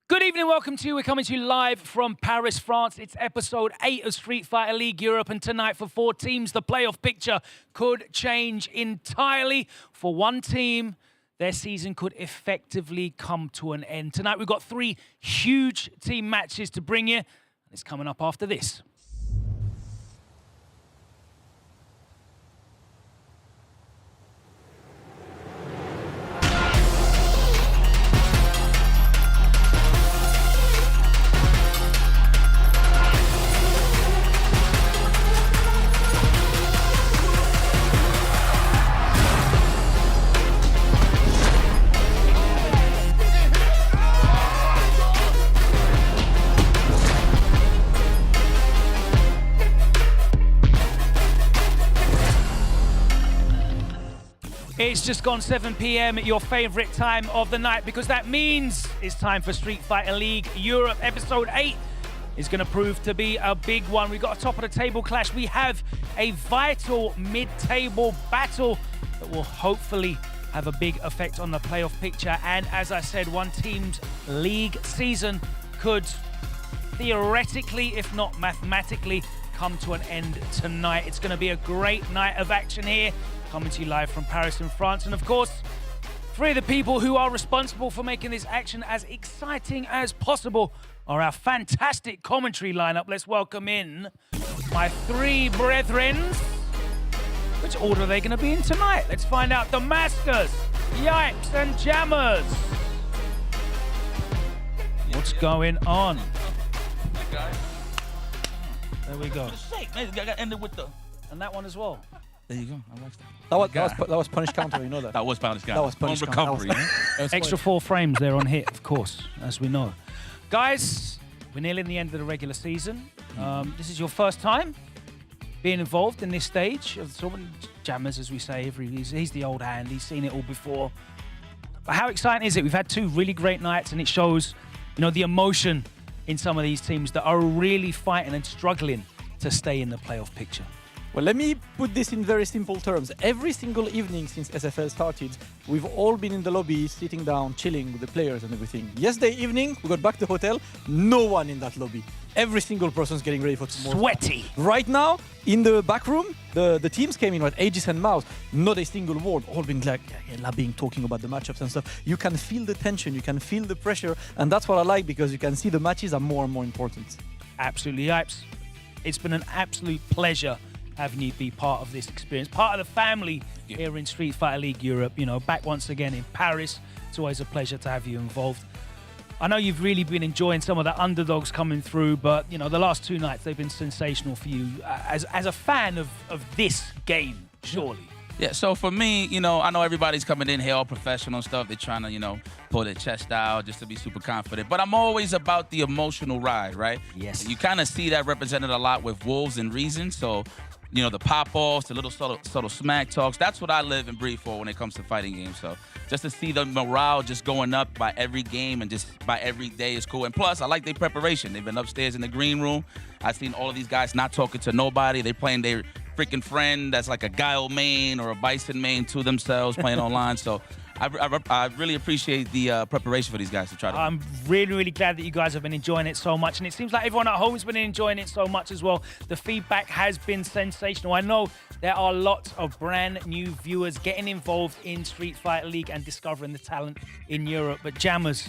Good evening, welcome to you. We're coming to you live from Paris, France. It's episode 8 of Street Fighter League Europe, and tonight for 4 teams, the playoff picture could change entirely. For one team, their season could effectively come to an end. Tonight we've got 3 huge team matches to bring you. It's coming up after this. It's just gone 7 p.m. at your favorite time of the night, because that means it's time for Street Fighter League Europe. Episode 8 is going to prove to be a big one. We've got a top of the table clash. We have a vital mid-table battle that will hopefully have a big effect on the playoff picture. And as I said, one team's league season could theoretically, if not mathematically, come to an end tonight. It's going to be a great night of action here. Coming to you live from Paris in France. And of course, 3 of the people who are responsible for making this action as exciting as possible are our fantastic commentary lineup. Let's welcome in my 3 brethren. Which order are they going to be in tonight? Let's find out. The Masters, Yipes and Jammers. What's going on? There we go. And that one as well. There you go. I like that. That was punish counter, you know that. That was punish counter. That was punish on counter. recovery. Extra 4 frames there on hit, of course, as we know. Guys, we're nearly in the end of the regular season. This is your first time being involved in this stage of sort of Jammers, as we say. He's the old hand. He's seen it all before. But how exciting is it? We've had 2 really great nights, and it shows, you know, the emotion in some of these teams that are really fighting and struggling to stay in the playoff picture. Well, let me put this in very simple terms. Every single evening since SFL started, we've all been in the lobby, sitting down, chilling with the players and everything. Yesterday evening, we got back to the hotel, no one in that lobby. Every single person's getting ready for tomorrow. Sweaty. Right now, in the back room, the teams came in, right? Aegis and Mouse, not a single word, all been like, labbing, talking about the matchups and stuff. You can feel the tension, you can feel the pressure, and that's what I like, because you can see the matches are more and more important. Absolutely, Yipes. It's been an absolute pleasure having you be part of this experience, part of the family here in Street Fighter League Europe. You know, back once again in Paris. It's always a pleasure to have you involved. I know you've really been enjoying some of the underdogs coming through, but you know, the last 2 nights, they've been sensational for you as a fan of this game, surely. Yeah, so for me, you know, I know everybody's coming in here all professional stuff. They're trying to, you know, pull their chest out just to be super confident. But I'm always about the emotional ride, right? Yes. You kind of see that represented a lot with Wolves and Reason. So, you know, the pop-offs, the little subtle smack talks, that's what I live and breathe for when it comes to fighting games. So just to see the morale just going up by every game and just by every day is cool. And plus, I like their preparation. They've been upstairs in the green room. I've seen all of these guys not talking to nobody. They're playing their freaking friend that's like a Guile main or a Bison main to themselves playing online. So I really appreciate the preparation for these guys to try to. I'm really, really glad that you guys have been enjoying it so much. And it seems like everyone at home has been enjoying it so much as well. The feedback has been sensational. I know there are lots of brand new viewers getting involved in Street Fighter League and discovering the talent in Europe. But Jammers,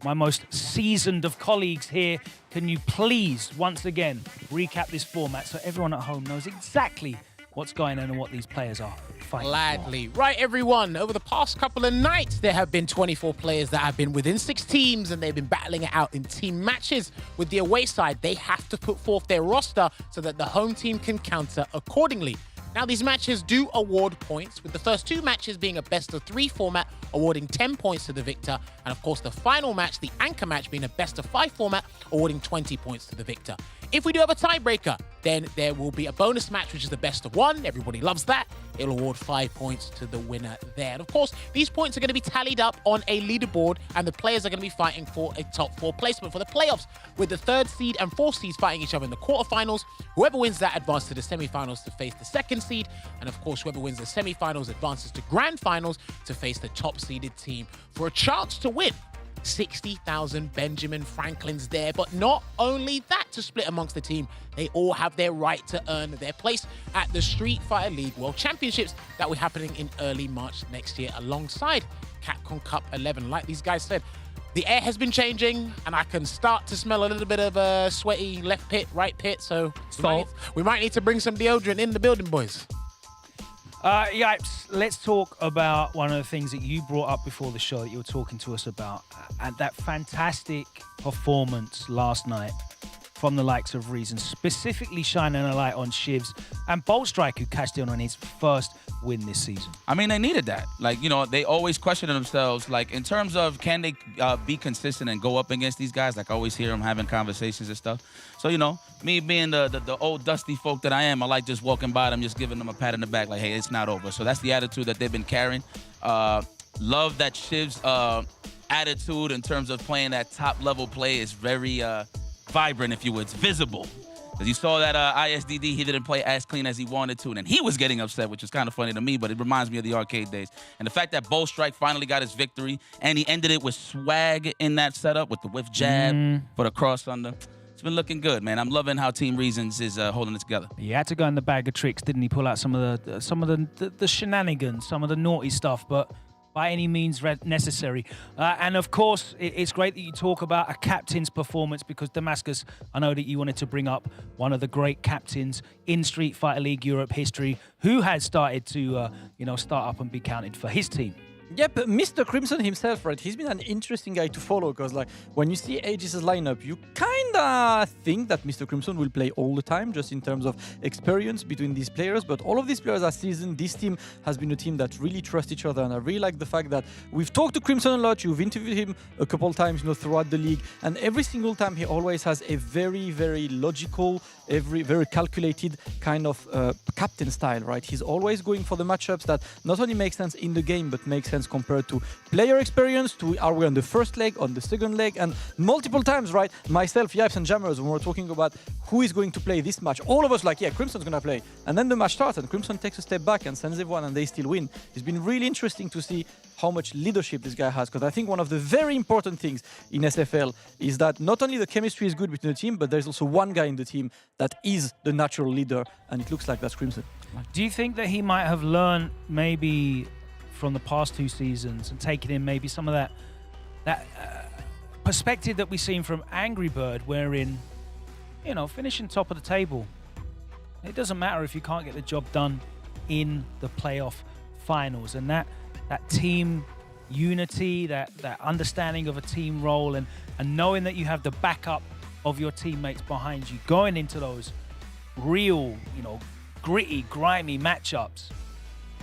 my most seasoned of colleagues here, can you please, once again, recap this format so everyone at home knows exactly what's going on and what these players are fighting Gladly. Right, everyone. Over the past couple of nights, there have been 24 players that have been within 6 teams, and they've been battling it out in team matches. With the away side, they have to put forth their roster so that the home team can counter accordingly. Now, these matches do award points, with the first 2 matches being a best-of-3 format, awarding 10 points to the victor, and of course the final match, the anchor match, being a best-of-5 format, awarding 20 points to the victor. If we do have a tiebreaker, then there will be a bonus match, which is the best-of-1. Everybody loves that. It'll award 5 points to the winner there. And of course, these points are going to be tallied up on a leaderboard, and the players are going to be fighting for a top 4 placement for the playoffs, with the 3rd seed and 4th seeds fighting each other in the quarterfinals. Whoever wins that advances to the semifinals to face the 2nd seed, and of course, whoever wins the semifinals advances to grand finals to face the top seeded team for a chance to win 60,000 Benjamin Franklins there. But not only that to split amongst the team, they all have their right to earn their place at the Street Fighter League World Championships that will be happening in early March next year alongside Capcom Cup 11. Like these guys said, the air has been changing, and I can start to smell a little bit of a sweaty left pit, right pit. So we might need to bring some deodorant in the building, boys. Yipes, let's talk about one of the things that you brought up before the show that you were talking to us about, and that fantastic performance last night from the likes of Reason, specifically shining a light on Shivs and Bolt Strike, who cashed in on his first win this season. I mean, they needed that. Like, you know, they always question themselves, like, in terms of can they be consistent and go up against these guys? Like, I always hear them having conversations and stuff. So, you know, me being the old dusty folk that I am, I like just walking by them, just giving them a pat in the back, like, hey, it's not over. So that's the attitude that they've been carrying. Love that Shiv's attitude in terms of playing that top-level play is very vibrant, if you would. It's visible. Because you saw that ISDD, he didn't play as clean as he wanted to, and then he was getting upset, which is kind of funny to me, but it reminds me of the arcade days. And the fact that Bolt Strike finally got his victory, and he ended it with swag in that setup with the whiff jab for the cross under. It's been looking good, man. I'm loving how Team Reasons is holding it together. He had to go in the bag of tricks, didn't he? Pull out some of the shenanigans, some of the naughty stuff, but by any means necessary. And of course, it's great that you talk about a captain's performance, because Damascus, I know that you wanted to bring up one of the great captains in Street Fighter League Europe history, who has started to, start up and be counted for his team. Yeah, but Mr. Crimson himself, right? He's been an interesting guy to follow, because like when you see Aegis' lineup, you kinda think that Mr. Crimson will play all the time, just in terms of experience between these players. But all of these players are seasoned. This team has been a team that really trusts each other, and I really like the fact that we've talked to Crimson a lot. You've interviewed him a couple times, throughout the league, and every single time he always has a very, very logical, very calculated kind of captain style, right? He's always going for the matchups that not only make sense in the game, but make sense compared to player experience, to are we on the first leg, on the second leg, and multiple times, right? Myself, Yipes, and Jammers, when we're talking about who is going to play this match, all of us like, yeah, Crimson's gonna play. And then the match starts, and Crimson takes a step back and sends everyone, and they still win. It's been really interesting to see how much leadership this guy has, because I think one of the very important things in SFL is that not only the chemistry is good between the team, but there's also one guy in the team that is the natural leader, and it looks like that's Crimson. Do you think that he might have learned maybe from the past two seasons and taken in maybe some of that perspective that we've seen from Angry Bird, wherein, finishing top of the table, it doesn't matter if you can't get the job done in the playoff finals, and that team unity, that understanding of a team role, and knowing that you have the backup of your teammates behind you going into those real, gritty, grimy matchups,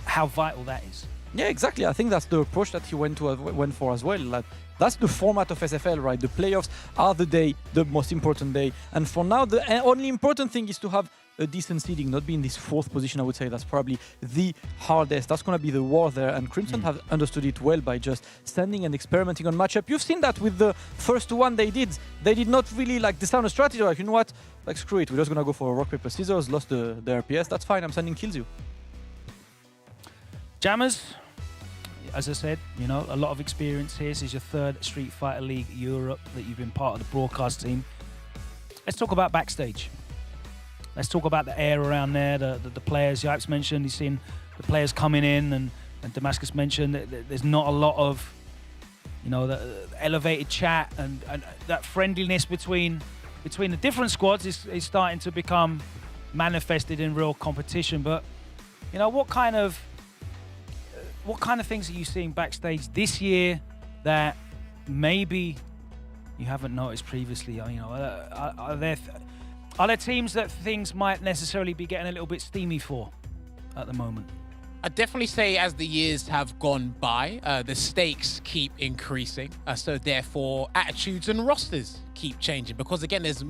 how vital that is. Yeah, exactly. I think that's the approach that he went for as well. Like, that's the format of SFL, right? The playoffs are the most important day. And for now, the only important thing is to have a decent seeding, not be in this fourth position. I would say that's probably the hardest. That's going to be the war there. And Crimson have understood it well by just standing and experimenting on matchup. You've seen that with the first one they did. They did not really design a strategy. Like, you know what? Like, screw it. We're just going to go for a rock, paper, scissors. Lost the RPS. That's fine. I'm sending kills you. Jammers, as I said, a lot of experience here. This is your third Street Fighter League Europe that you've been part of the broadcast team. Let's talk about backstage. Let's talk about the air around there, the players. Yipes mentioned he's seen the players coming in, and Damascus mentioned that there's not a lot of, the elevated chat and that friendliness between the different squads is starting to become manifested in real competition. But, what kind of things are you seeing backstage this year that maybe you haven't noticed previously? Are there teams that things might necessarily be getting a little bit steamy for at the moment? I'd definitely say as the years have gone by, the stakes keep increasing. So therefore, attitudes and rosters keep changing, because again, there's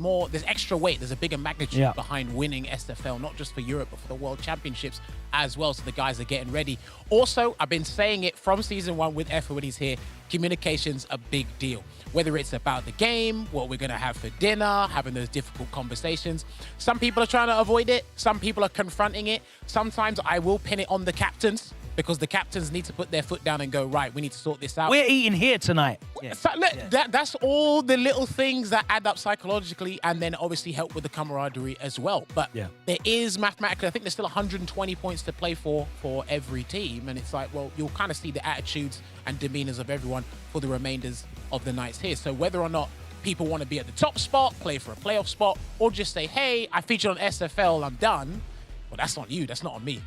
extra weight, there's a bigger magnitude behind winning SFL, not just for Europe, but for the World Championships as well. So the guys are getting ready. Also, I've been saying it from season one with Effa when he's here, communication's a big deal. Whether it's about the game, what we're going to have for dinner, having those difficult conversations. Some people are trying to avoid it. Some people are confronting it. Sometimes I will pin it on the captains. because the captains need to put their foot down and go, right, we need to sort this out. We're eating here tonight. Yeah. So, look, that's all the little things that add up psychologically and then obviously help with the camaraderie as well. But there is mathematically, I think there's still 120 points to play for every team. And it's like, well, you'll kind of see the attitudes and demeanors of everyone for the remainders of the nights here. So whether or not people want to be at the top spot, play for a playoff spot, or just say, hey, I featured on SFL, I'm done. Well, that's on you. That's not on me.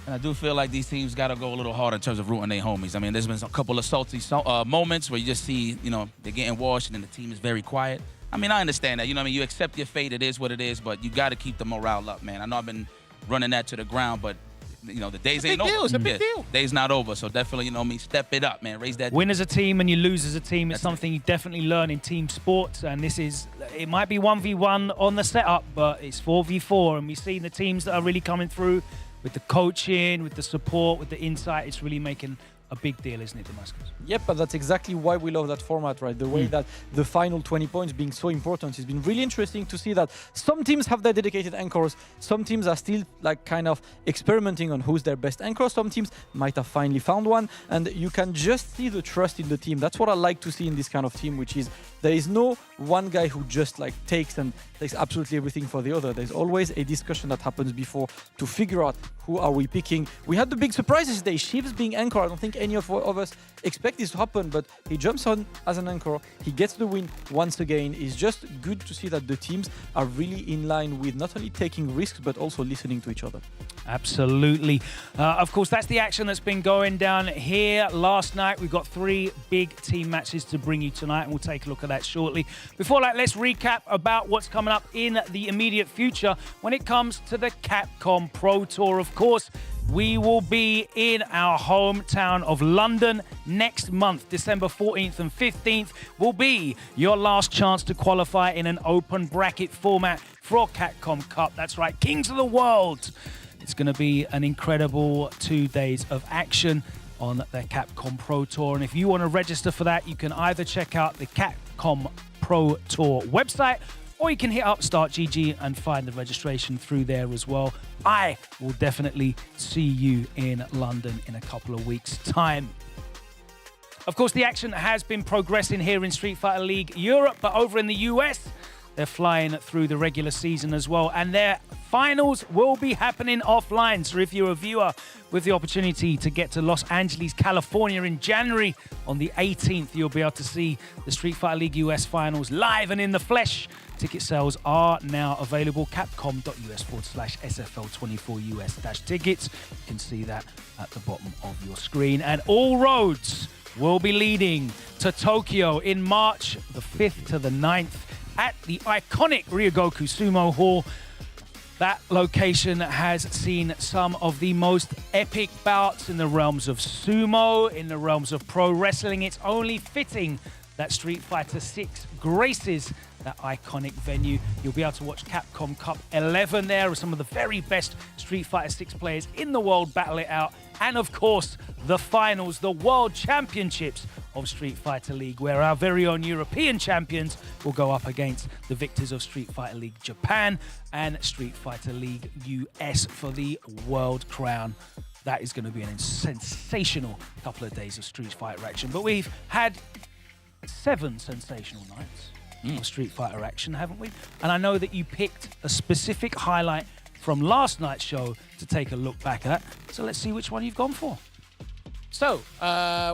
And I do feel like these teams got to go a little harder in terms of rooting their homies. I mean, there's been a couple of salty moments where you just see, you know, they're getting washed and then the team is very quiet. I mean, I understand that. You know what I mean? You accept your fate. It is what it is, but you got to keep the morale up, man. I know I've been running that to the ground, but, you know, the days ain't over. It's a big deal. Day's not over, so definitely, you know me, step it up, man. Raise that. Win as a team and you lose as a team is something you definitely learn in team sports. And this is, it might be 1v1 on the setup, but it's 4v4. And we've seen the teams that are really coming through with the coaching, with the support, with the insight. It's really making a big deal, isn't it, Damascus? Yep, but that's exactly why we love that format, right? The way that the final 20 points being so important. It's been really interesting to see that some teams have their dedicated anchors. Some teams are still like kind of experimenting on who's their best anchor. Some teams might have finally found one. And you can just see the trust in the team. That's what I like to see in this kind of team, which is there is no one guy who just like takes absolutely everything for the other. There's always a discussion that happens before to figure out who are we picking. We had the big surprises today. Shiv's being anchor. I don't think any of us expect this to happen, but he jumps on as an anchor. He gets the win once again. It's just good to see that the teams are really in line with not only taking risks, but also listening to each other. Absolutely. Of course, that's the action that's been going down here last night. We've got 3 big team matches to bring you tonight, and we'll take a look at that shortly. Before that, let's recap about what's coming up in the immediate future when it comes to the Capcom Pro Tour. Of course, we will be in our hometown of London next month. December 14th and 15th will be your last chance to qualify in an open bracket format for Capcom Cup. That's right, Kings of the World. It's going to be an incredible 2 days of action on the Capcom Pro Tour. And if you want to register for that, you can either check out the Capcom Pro Tour website, or you can hit up StartGG and find the registration through there as well. I will definitely see you in London in a couple of weeks' time. Of course, the action has been progressing here in Street Fighter League Europe, but over in the US, they're flying through the regular season as well, and their finals will be happening offline. So if you're a viewer with the opportunity to get to Los Angeles, California in January on the 18th, you'll be able to see the Street Fighter League US finals live and in the flesh. Ticket sales are now available. Capcom.us/SFL24US-tickets. You can see that at the bottom of your screen. And all roads will be leading to Tokyo in March the 5th to the 9th at the iconic Ryogoku Sumo Hall. That location has seen some of the most epic bouts in the realms of sumo, in the realms of pro wrestling. It's only fitting that Street Fighter 6 graces that iconic venue. You'll be able to watch Capcom Cup 11 there with some of the very best Street Fighter 6 players in the world battle it out. And of course, the finals, the World Championships of Street Fighter League, where our very own European champions will go up against the victors of Street Fighter League Japan and Street Fighter League US for the World Crown. That is going to be a sensational couple of days of Street Fighter action. But we've had 7 sensational nights of Street Fighter action, haven't we? And I know that you picked a specific highlight from last night's show to take a look back at. So let's see which one you've gone for. So,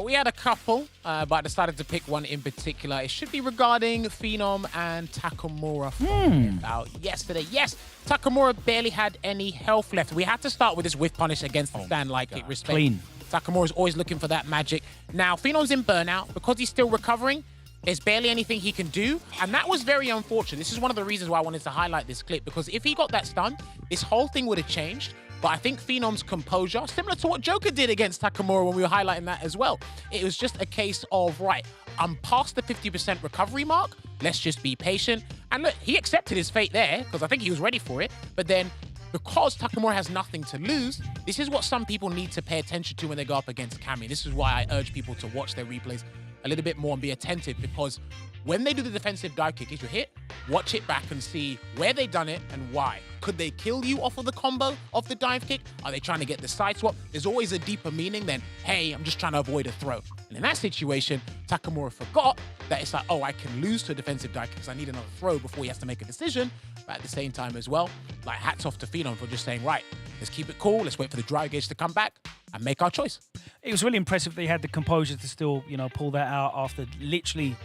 we had a couple, but I decided to pick one in particular. It should be regarding Phenom and Takamura from about yesterday. Yes, Takamura barely had any health left. We had to start with this whiff punish against the stand like it respect. Clean. Takamura's always looking for that magic. Now, Phenom's in burnout. Because he's still recovering, there's barely anything he can do, and that was very unfortunate. This is one of the reasons why I wanted to highlight this clip, because if he got that stun, this whole thing would have changed. But I think Phenom's composure, similar to what Joker did against Takamura when we were highlighting that as well. It was just a case of, right, I'm past the 50% recovery mark. Let's just be patient. And look, he accepted his fate there, because I think he was ready for it. But then, because Takamura has nothing to lose, this is what some people need to pay attention to when they go up against Cammy. This is why I urge people to watch their replays a little bit more and be attentive, because when they do the defensive dive kick, if you're hit, watch it back and see where they done it and why. Could they kill you off of the combo of the dive kick? Are they trying to get the side swap? There's always a deeper meaning than, hey, I'm just trying to avoid a throw. And in that situation, Takamura forgot that it's like, oh, I can lose to a defensive dive kick because I need another throw before he has to make a decision. But at the same time as well, like, hats off to Phenom for just saying, right, let's keep it cool. Let's wait for the drive gauge to come back and make our choice. It was really impressive they had the composure to still, pull that out after literally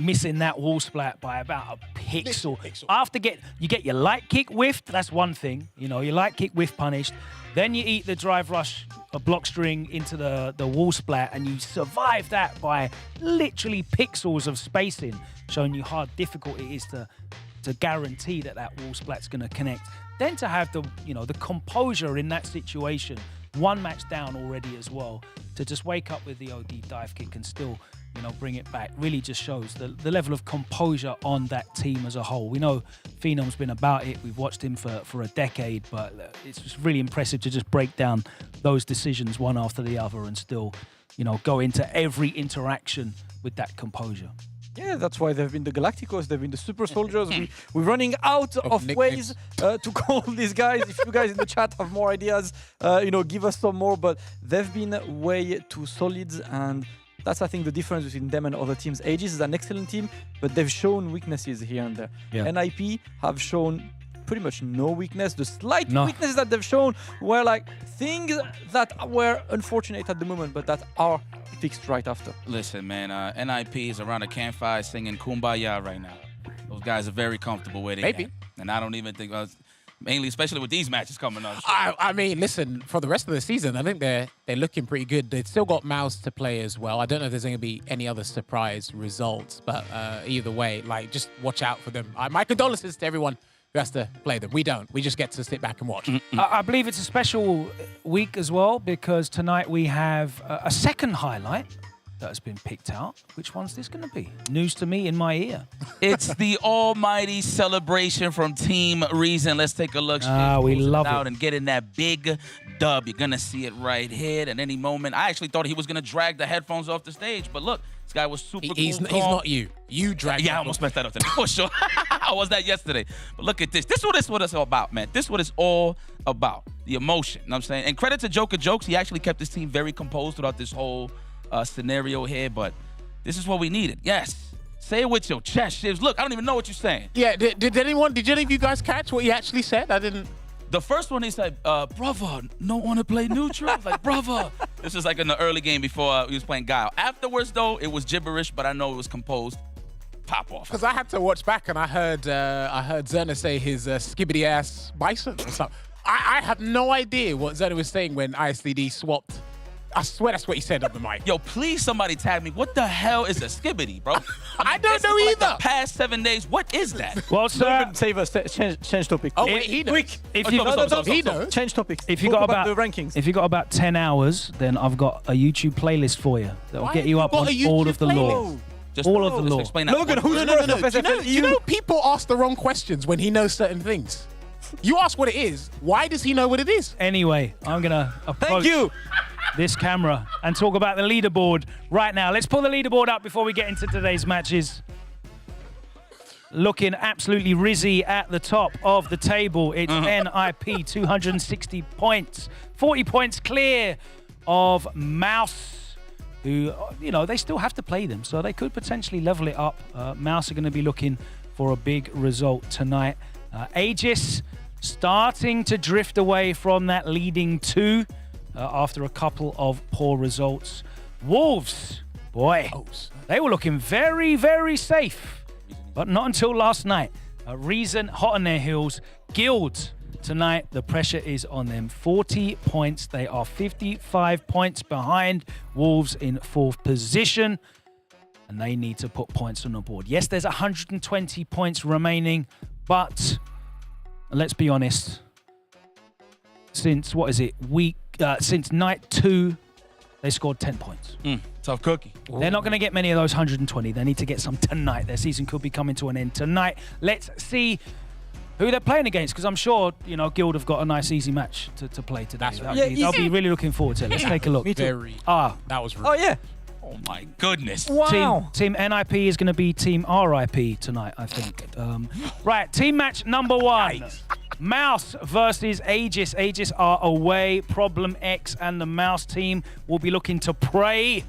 missing that wall splat by about a pixel. After you get your light kick whiffed, that's one thing. Your light kick whiff punished. Then you eat the drive rush, a block string into the wall splat, and you survive that by literally pixels of spacing, showing you how difficult it is to guarantee that wall splat's going to connect. Then to have the composure in that situation, one match down already as well, to just wake up with the OD dive kick and still bring it back, really just shows the level of composure on that team as a whole. We know Phenom's been about it. We've watched him for a decade, but it's just really impressive to just break down those decisions one after the other and still, go into every interaction with that composure. Yeah, that's why they've been the Galacticos, they've been the Super Soldiers. We're running out of ways to call these guys. If you guys in the chat have more ideas, give us some more. But they've been way too solid, and that's, I think, the difference between them and other teams. Aegis is an excellent team, but they've shown weaknesses here and there. Yeah. NIP have shown pretty much no weakness. The slight weaknesses that they've shown were like things that were unfortunate at the moment, but that are fixed right after. Listen, man, NIP is around a campfire singing Kumbaya right now. Those guys are very comfortable where they at. And I don't even think, mainly, especially with these matches coming up. I mean, listen, for the rest of the season, I think they're looking pretty good. They've still got Mouse to play as well. I don't know if there's going to be any other surprise results, but either way, like, just watch out for them. My condolences to everyone who has to play them. We don't. We just get to sit back and watch. I believe it's a special week as well, because tonight we have a second highlight that has been picked out. Which one's this going to be? News to me in my ear. It's the almighty celebration from Team Reason. Let's take a look. We love it. And get in that big dub. You're going to see it right here at any moment. I actually thought he was going to drag the headphones off the stage, but look, this guy was super cool. He's not you. You dragged I almost messed that up today, for sure. I was that yesterday. But look at this. This is what it's all about, man. This is what it's all about. The emotion, you know what I'm saying? And credit to Joker Jokes. He actually kept his team very composed throughout this whole scenario here, but this is what we needed. Yes. Say it with your chest, Shivs. Look, I don't even know what you're saying. Yeah, did any of you guys catch what he actually said? I didn't. The first one, he said, brother, don't want to play neutral? I was like, brother. This was like in the early game before he was playing Guile. Afterwards, though, it was gibberish, but I know it was composed. Pop off. Because I had to watch back, and I heard Zerna say his skibbity ass bison or something. I have no idea what Zerna was saying when ISDD swapped. I swear that's what he said on the mic. Yo, please somebody tag me. What the hell is a skibbity, bro? I don't know either. Like the past 7 days, what is that? Well, sir, save us. Change topic. Oh, wait, he knows. Quick. If you knows. Change topics. If you got about the rankings. If you got about 10 hours, then I've got a YouTube playlist for you that will get you up on all of the lore. Just all of the lore. Explain that. Logan, who's No. You know people ask the wrong questions when he knows certain things. You ask what it is. Why does he know what it is? Anyway, I'm going to approach this camera and talk about the leaderboard right now. Let's pull the leaderboard up before we get into today's matches. Looking absolutely rizzy at the top of the table. It's NIP, 260 points. 40 points clear of Mouse, who, they still have to play them, so they could potentially level it up. Mouse are going to be looking for a big result tonight. Aegis starting to drift away from that leading two after a couple of poor results. Wolves, boy, they were looking very, very safe, but not until last night. Reason hot on their heels. Guild tonight, the pressure is on them. 40 points. They are 55 points behind Wolves in fourth position, and they need to put points on the board. Yes, there's 120 points remaining, but let's be honest. Since since night 2, they scored 10 points. Tough cookie. They're not going to get many of those 120. They need to get some tonight. Their season could be coming to an end tonight. Let's see who they're playing against, because I'm sure Guild have got a nice easy match to play today. That's right. They'll be really looking forward to it. Let's take a look. Me too. That was rude. Oh yeah. Oh my goodness. Wow. Team NIP is going to be Team RIP tonight, I think. Right, team match number 1. Mouse versus Aegis. Aegis are away. Problem X and the Mouse team will be looking to prey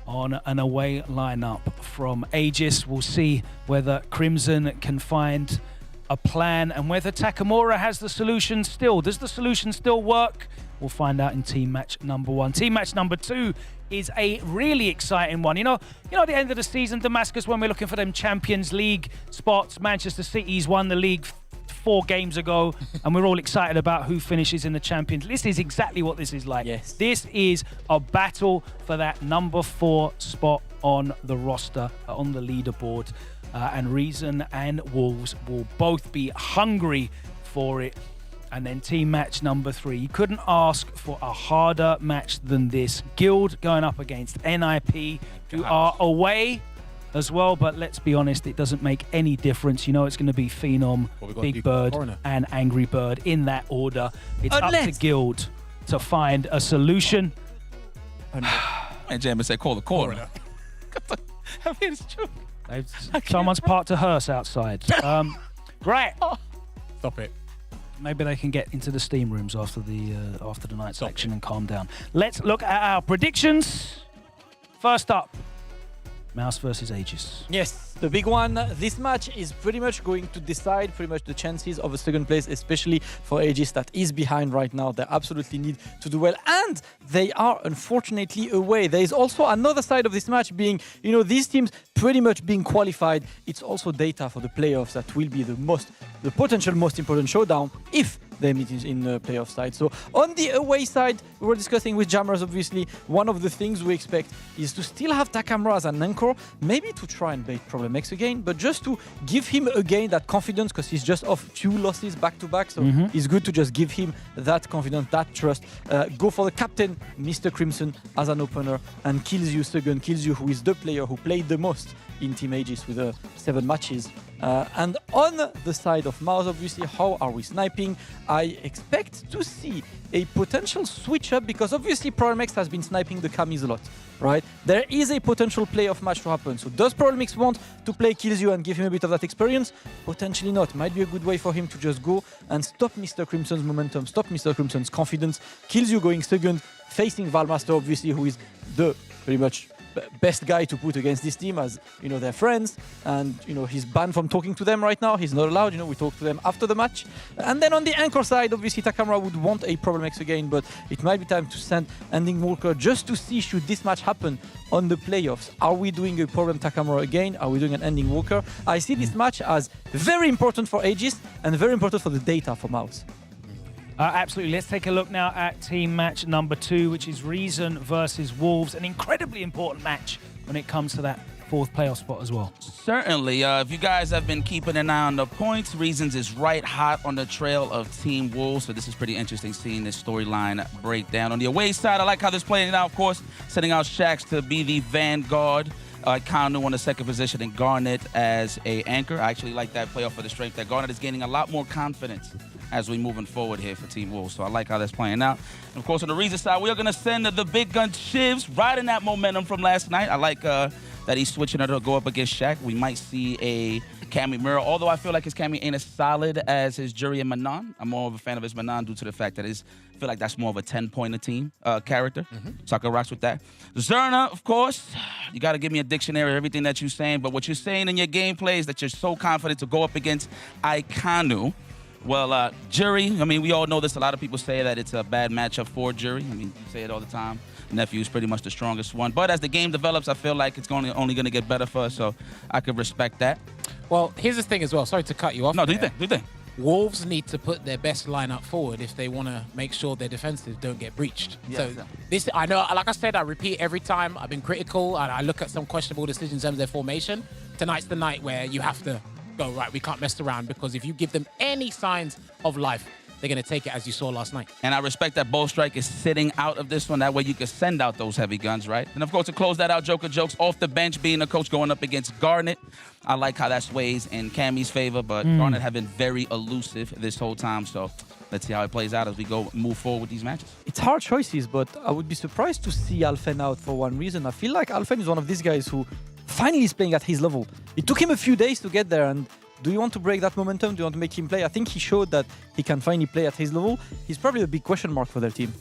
on an away lineup from Aegis. We'll see whether Crimson can find a plan and whether Takamura has the solution still. Does the solution still work? We'll find out in team match number 1. Team match number 2 is a really exciting one. You know, at the end of the season, Damascus, when we're looking for them Champions League spots, Manchester City's won the league 4 games ago, and we're all excited about who finishes in the Champions. This is exactly what this is like. Yes. This is a battle for that number 4 spot on the roster, on the leaderboard. And Reason and Wolves will both be hungry for it. And then team match number 3. You couldn't ask for a harder match than this. Guild going up against NIP, who are away as well, but let's be honest, it doesn't make any difference. You know it's going to be Phenom, Big Bird, and Angry Bird in that order. It's up to Guild to find a solution. And Jamie said, call the coroner. I mean, it's true. Someone's parked a hearse outside. Right. Stop it. Maybe they can get into the steam rooms after the night section and calm down. Let's look at our predictions. First up, Mouse versus Aegis. Yes, the big one. This match is pretty much going to decide pretty much the chances of a second place, especially for Aegis that is behind right now. They absolutely need to do well, and they are unfortunately away. There is also another side of this match being, these teams pretty much being qualified. It's also data for the playoffs that will be the potential most important showdown if they meet in the playoff side. So on the away side, we were discussing with Jammers, obviously, one of the things we expect is to still have Takamura as an anchor, maybe to try and bait Problem X again, but just to give him again that confidence, because he's just off 2 losses back-to-back, so it's good to just give him that confidence, that trust. Go for the captain, Mr. Crimson, as an opener, and kills you second, kills you, who is the player who played the most in Team Aegis with 7 matches. And on the side of Mouse, obviously, how are we sniping? I expect to see a potential switch up, because obviously Problem X has been sniping the Camis a lot, right? There is a potential playoff match to happen. So does Problem X want to play Kills You and give him a bit of that experience? Potentially not. Might be a good way for him to just go and stop Mr. Crimson's momentum, stop Mr. Crimson's confidence. Kills You going second, facing Valmaster, obviously, who is the pretty much best guy to put against this team, as they're friends, and he's banned from talking to them right now. He's not allowed. We talk to them after the match. And then on the anchor side, obviously Takamura would want a Problem X again, but it might be time to send Ending Walker just to see, should this match happen on the playoffs, are we doing a Problem Takamura again? Are we doing an Ending Walker? I see this match as very important for Aegis and very important for the data for Mouse. Absolutely. Let's take a look now at team match number 2, which is Reason versus Wolves. An incredibly important match when it comes to that 4th playoff spot as well. Certainly. If you guys have been keeping an eye on the points, Reasons is right hot on the trail of Team Wolves. So this is pretty interesting seeing this storyline breakdown. On the away side, I like how this playing out, of course, setting out Shax to be the vanguard. Kanu on the 2nd position and Garnet as a anchor. I actually like that playoff for the strength that Garnet is gaining a lot more confidence as we moving forward here for Team Wolves. So I like how that's playing out. And of course, on the Reason side, we are going to send the big gun Shivs riding that momentum from last night. I like that he's switching her to go up against Shaq. We might see a Cammy Mirror, although I feel like his Cammy ain't as solid as his Jury and Manon. I'm more of a fan of his Manon due to the fact that I feel like that's more of a 10-pointer team character. So I can rock with that. Zerna, of course, you got to give me a dictionary of everything that you're saying, but what you're saying in your gameplay is that you're so confident to go up against Aikanu. Well, Jury, we all know this. A lot of people say that it's a bad matchup for Jury. You say it all the time. Nephew is pretty much the strongest one. But as the game develops, I feel like it's only going to get better for us, so I could respect that. Well, here's the thing as well. Sorry to cut you off. No, do you think? Wolves need to put their best lineup forward if they want to make sure their defenses don't get breached. Yeah, so exactly. this, I know, like I said, I repeat every time. I've been critical, and I look at some questionable decisions in terms of their formation. Tonight's the night where you have to go, right, we can't mess around, because if you give them any signs of life, they're going to take it, as you saw last night. And I respect that Bow Strike is sitting out of this one. That way you can send out those heavy guns, right? And, of course, to close that out, Joker Jokes off the bench, being a coach going up against Garnet. I like how that sways in Cammy's favor, but Garnet have been very elusive this whole time. So let's see how it plays out as we move forward with these matches. It's hard choices, but I would be surprised to see Alphen out for one reason. I feel like Alphen is one of these guys who finally is playing at his level. It took him a few days to get there, and do you want to break that momentum? Do you want to make him play? I think he showed that he can finally play at his level. He's probably a big question mark for their team.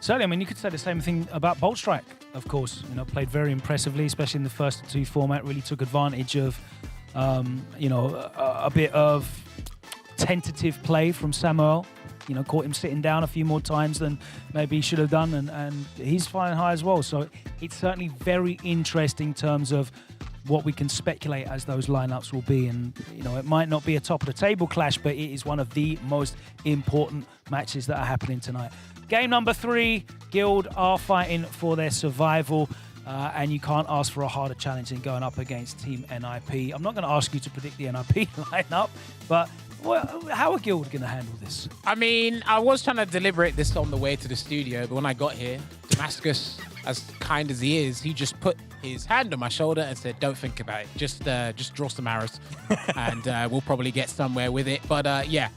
Certainly, I mean, you could say the same thing about Bolt Strike, of course. You know, played very impressively, especially in the first two format. Really took advantage of, you know, a bit of tentative play from Samuel. You know, caught him sitting down a few more times than maybe he should have done, and he's flying high as well. So it's certainly very interesting in terms of what we can speculate as those lineups will be. And, you know, it might not be a top of the table clash, but it is one of the most important matches that are happening tonight. Game number 3, Guild are fighting for their survival. And you can't ask for a harder challenge than going up against Team NIP. I'm not going to ask you to predict the NIP lineup, but how are Guild going to handle this? I mean, I was trying to deliberate this on the way to the studio, but when I got here, Damascus, as kind as he is, he just put his hand on my shoulder and said, "Don't think about it. Just draw some arrows, and we'll probably get somewhere with it." But yeah.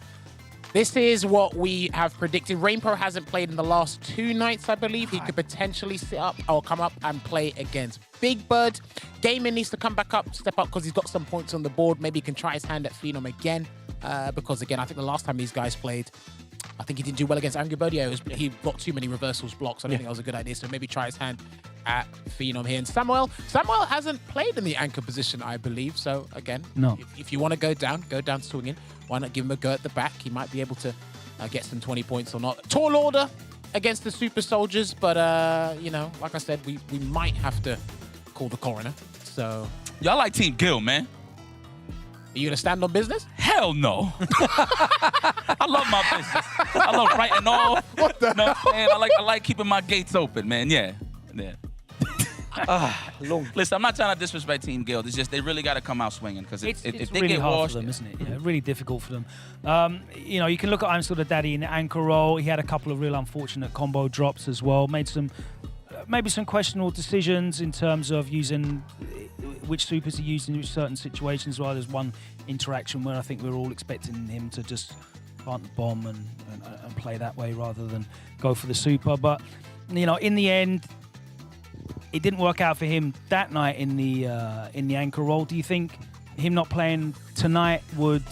This is what we have predicted. Rainbow hasn't played in the last 2 nights, I believe. He could potentially sit up or come up and play against Big Bird. Gaming needs to come back up, step up, because he's got some points on the board. Maybe he can try his hand at Phenom again. Because, again, I think the last time these guys played, I think he didn't do well against Angry Bird. Yeah, he got too many reversals blocks. I don't think that was a good idea. So maybe try his hand at Phenom here. And Samuel hasn't played in the anchor position, I believe. So, again, no. If you want to go down swinging. Why not give him a go at the back? He might be able to get some 20 points or not. Tall order against the Super Soldiers, but, you know, like I said, we might have to call the coroner. So... Y'all like Team Guild, man. Are you going to stand on business? Hell no. I love my business. I love writing off. What the hell? Man, I like keeping my gates open, man. Yeah. Listen, I'm not trying to disrespect Team Guild. It's just they really got to come out swinging, because if they really get hard washed, for them, isn't it? Yeah, really difficult for them. You know, you can look at I'm Still the Daddy in the anchor role. He had a couple of real unfortunate combo drops as well. Made some maybe some questionable decisions in terms of using which supers he used in certain situations. Well, there's one interaction where I think we were all expecting him to just plant the bomb and play that way rather than go for the super. But you know, in the end, it didn't work out for him that night in the anchor role. Do you think him not playing tonight would,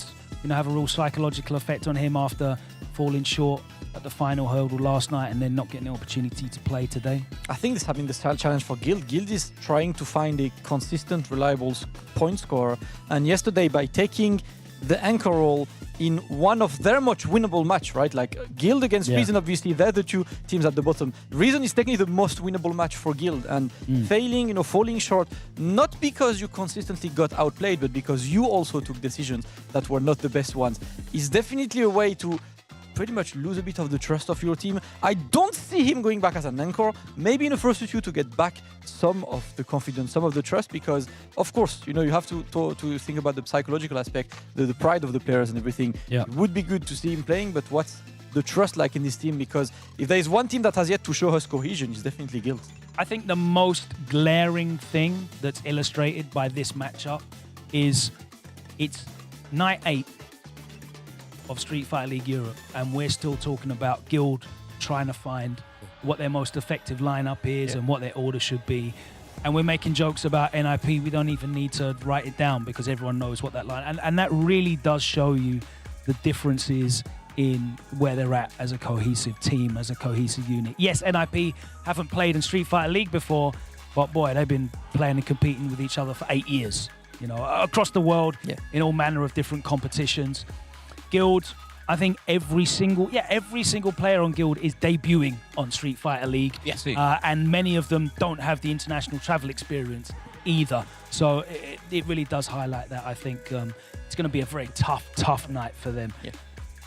you know, have a real psychological effect on him after falling short at the final hurdle last night and then not getting the opportunity to play today? I think this has been the style challenge for Guild. Guild is trying to find a consistent, reliable point scorer. And yesterday, by taking the anchor role in one of their much winnable match, right? Like Guild against Reason, obviously, they're the two teams at the bottom. Reason is technically the most winnable match for Guild, and failing, you know, falling short, not because you consistently got outplayed, but because you also took decisions that were not the best ones, is definitely a way to pretty much lose a bit of the trust of your team. I don't see him going back as an anchor, maybe in a first two to get back some of the confidence, some of the trust, because of course, you know, you have to think about the psychological aspect, the pride of the players and everything. Yeah. It would be good to see him playing, but what's the trust like in this team? Because if there is one team that has yet to show us cohesion, it's definitely Guild. I think the most glaring thing that's illustrated by this matchup is it's night 8 of Street Fighter League Europe, and we're still talking about Guild trying to find what their most effective lineup is and what their order should be. And we're making jokes about NIP. We don't even need to write it down because everyone knows what that line... And that really does show you the differences in where they're at as a cohesive team, as a cohesive unit. Yes, NIP haven't played in Street Fighter League before, but boy, they've been playing and competing with each other for 8 years, you know, across the world in all manner of different competitions. Guild, I think every single player on Guild is debuting on Street Fighter League. Yes. And many of them don't have the international travel experience either. So it really does highlight that. I think it's going to be a very tough night for them. Yeah.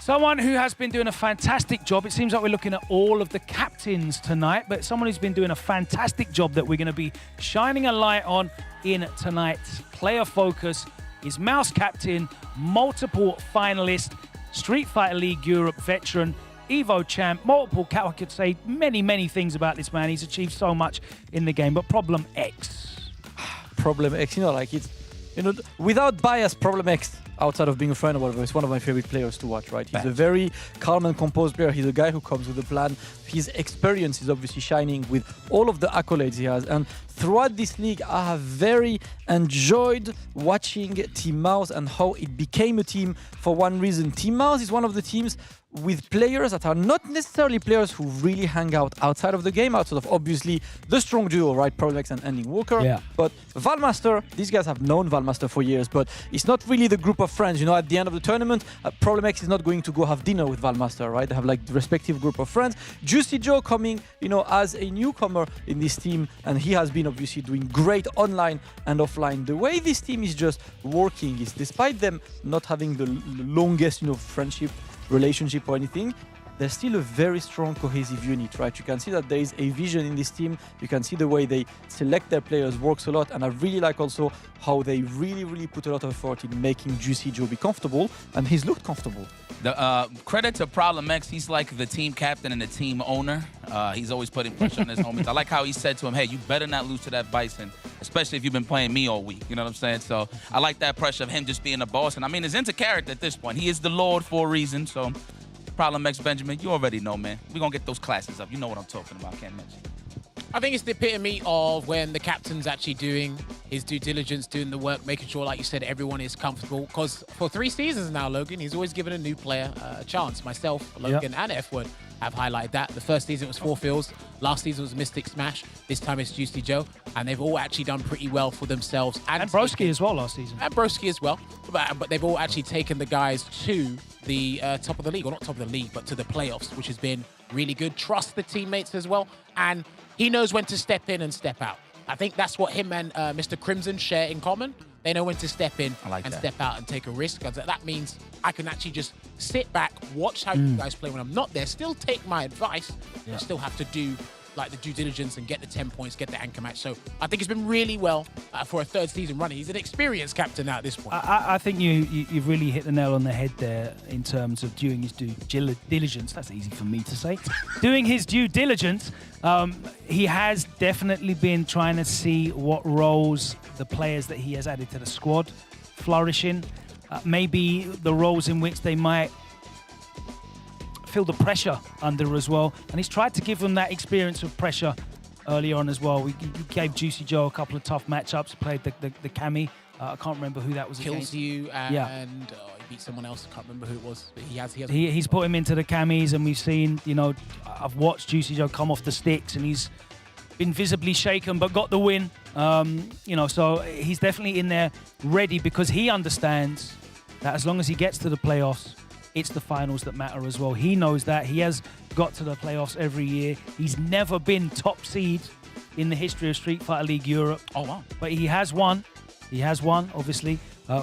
Someone who has been doing a fantastic job. It seems like we're looking at all of the captains tonight, but someone who's been doing a fantastic job that we're going to be shining a light on in tonight's player focus is Mouse Captain, multiple finalist, Street Fighter League Europe veteran, Evo champ, multiple, I could say many things about this man. He's achieved so much in the game, but Problem X. Problem X, you know, like You know, without bias, Problem X, outside of being a friend or whatever, is one of my favorite players to watch, right? He's a very calm and composed player. He's a guy who comes with a plan. His experience is obviously shining with all of the accolades he has. And throughout this league, I have very enjoyed watching Team Mouse and how it became a team for one reason. Team Mouse is one of the teams with players that are not necessarily players who really hang out outside of the game, outside of obviously the strong duo, right? Prolex and Ending Walker. Yeah. But Valmaster, these guys have known Valmaster for years, but it's not really the group of friends. You know, at the end of the tournament, Problem X is not going to go have dinner with Valmaster, right? They have like the respective group of friends. Juicy Joe coming, you know, as a newcomer in this team, and he has been obviously doing great online and offline. The way this team is just working is, despite them not having the longest, you know, friendship relationship or anything, they're still a very strong cohesive unit, right? You can see that there is a vision in this team. You can see the way they select their players works a lot, and I really like also how they really put a lot of effort in making Juicy Joe be comfortable, and he's looked comfortable. The credit to Problem X, he's like the team captain and the team owner. He's always putting pressure on his homies. I like how he said to him, hey, you better not lose to that Bison, especially if you've been playing me all week. You know what I'm saying? So I like that pressure of him just being the boss. And I mean, it's into character at this point. He is the Lord for a reason. So Problem X, Benjamin, you already know, man. We're going to get those classes up. You know what I'm talking about. Can't mention. I think it's the epitome of when the captain's actually doing his due diligence, doing the work, making sure, like you said, everyone is comfortable. Because for 3 seasons now, Logan, he's always given a new player a chance. Myself, Logan, and F-Word have highlighted that. The first season was 4 Fields. Last season was Mystic Smash. This time it's Juicy Joe. And they've all actually done pretty well for themselves. And Broski as well last season. And Broski as well. But they've all actually taken the guys to the top of the league. Or not top of the league, but to the playoffs, which has been really good. Trust the teammates as well. And he knows when to step in and step out. I think that's what him and Mr. Crimson share in common. They know when to step in and step out and take a risk. That means I can actually just sit back, watch how you guys play when I'm not there, still take my advice, but still have to do like the due diligence and get the 10 points, get the anchor match. So I think it's been really well for a 3rd season running. He's an experienced captain now at this point. I think you've really hit the nail on the head there in terms of doing his due diligence. That's easy for me to say. Doing his due diligence, he has definitely been trying to see what roles the players that he has added to the squad flourish in. Maybe the roles in which they might feel the pressure under as well, and he's tried to give them that experience of pressure early on as well. We gave Juicy Joe a couple of tough matchups. Played the Cammy. I can't remember who that was Kills against. you and he beat someone else. I can't remember who it was. But he's put him into the Cammies, and we've seen, you know, I've watched Juicy Joe come off the sticks, and he's been visibly shaken but got the win. You know, so he's definitely in there ready, because he understands that as long as he gets to the playoffs, it's the finals that matter as well. He knows that. He has got to the playoffs every year. He's never been top seed in the history of Street Fighter League Europe. Oh, wow. But he has won. He has won, obviously,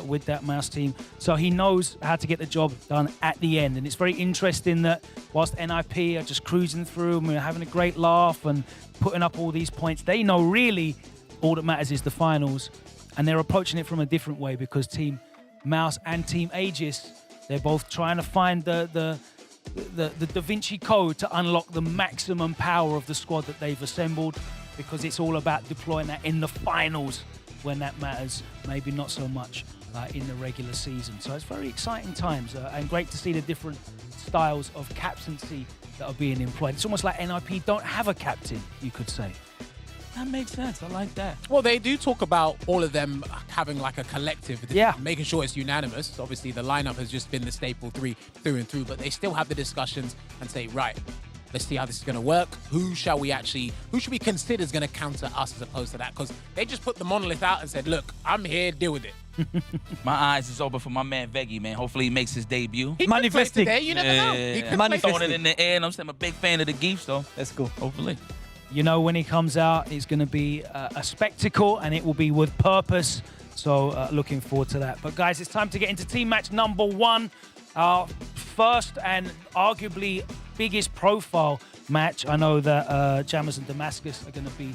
with that Mouse team. So he knows how to get the job done at the end. And it's very interesting that whilst NIP are just cruising through and we're having a great laugh and putting up all these points, they know really all that matters is the finals. And they're approaching it from a different way, because Team Mouse and Team Aegis, they're both trying to find the Da Vinci Code to unlock the maximum power of the squad that they've assembled, because it's all about deploying that in the finals when that matters, maybe not so much in the regular season. So it's very exciting times, and great to see the different styles of captaincy that are being employed. It's almost like NIP don't have a captain, you could say. That makes sense. I like that. Well, they do talk about all of them having like a collective, making sure it's unanimous. Obviously, the lineup has just been the staple through and through, but they still have the discussions and say, right, let's see how this is going to work. Who should we consider is going to counter us as opposed to that? Because they just put the monolith out and said, look, I'm here, deal with it. My eyes is open for my man Veggie, man. Hopefully he makes his debut. He manifesting. You never know. He could play throwing it in the air, and I'm a big fan of the Geef, so let's go. Hopefully. You know, when he comes out, it's going to be a spectacle, and it will be with purpose. So looking forward to that. But guys, it's time to get into team match number 1. Our first and arguably biggest profile match. I know that Jammers and Damascus are going to be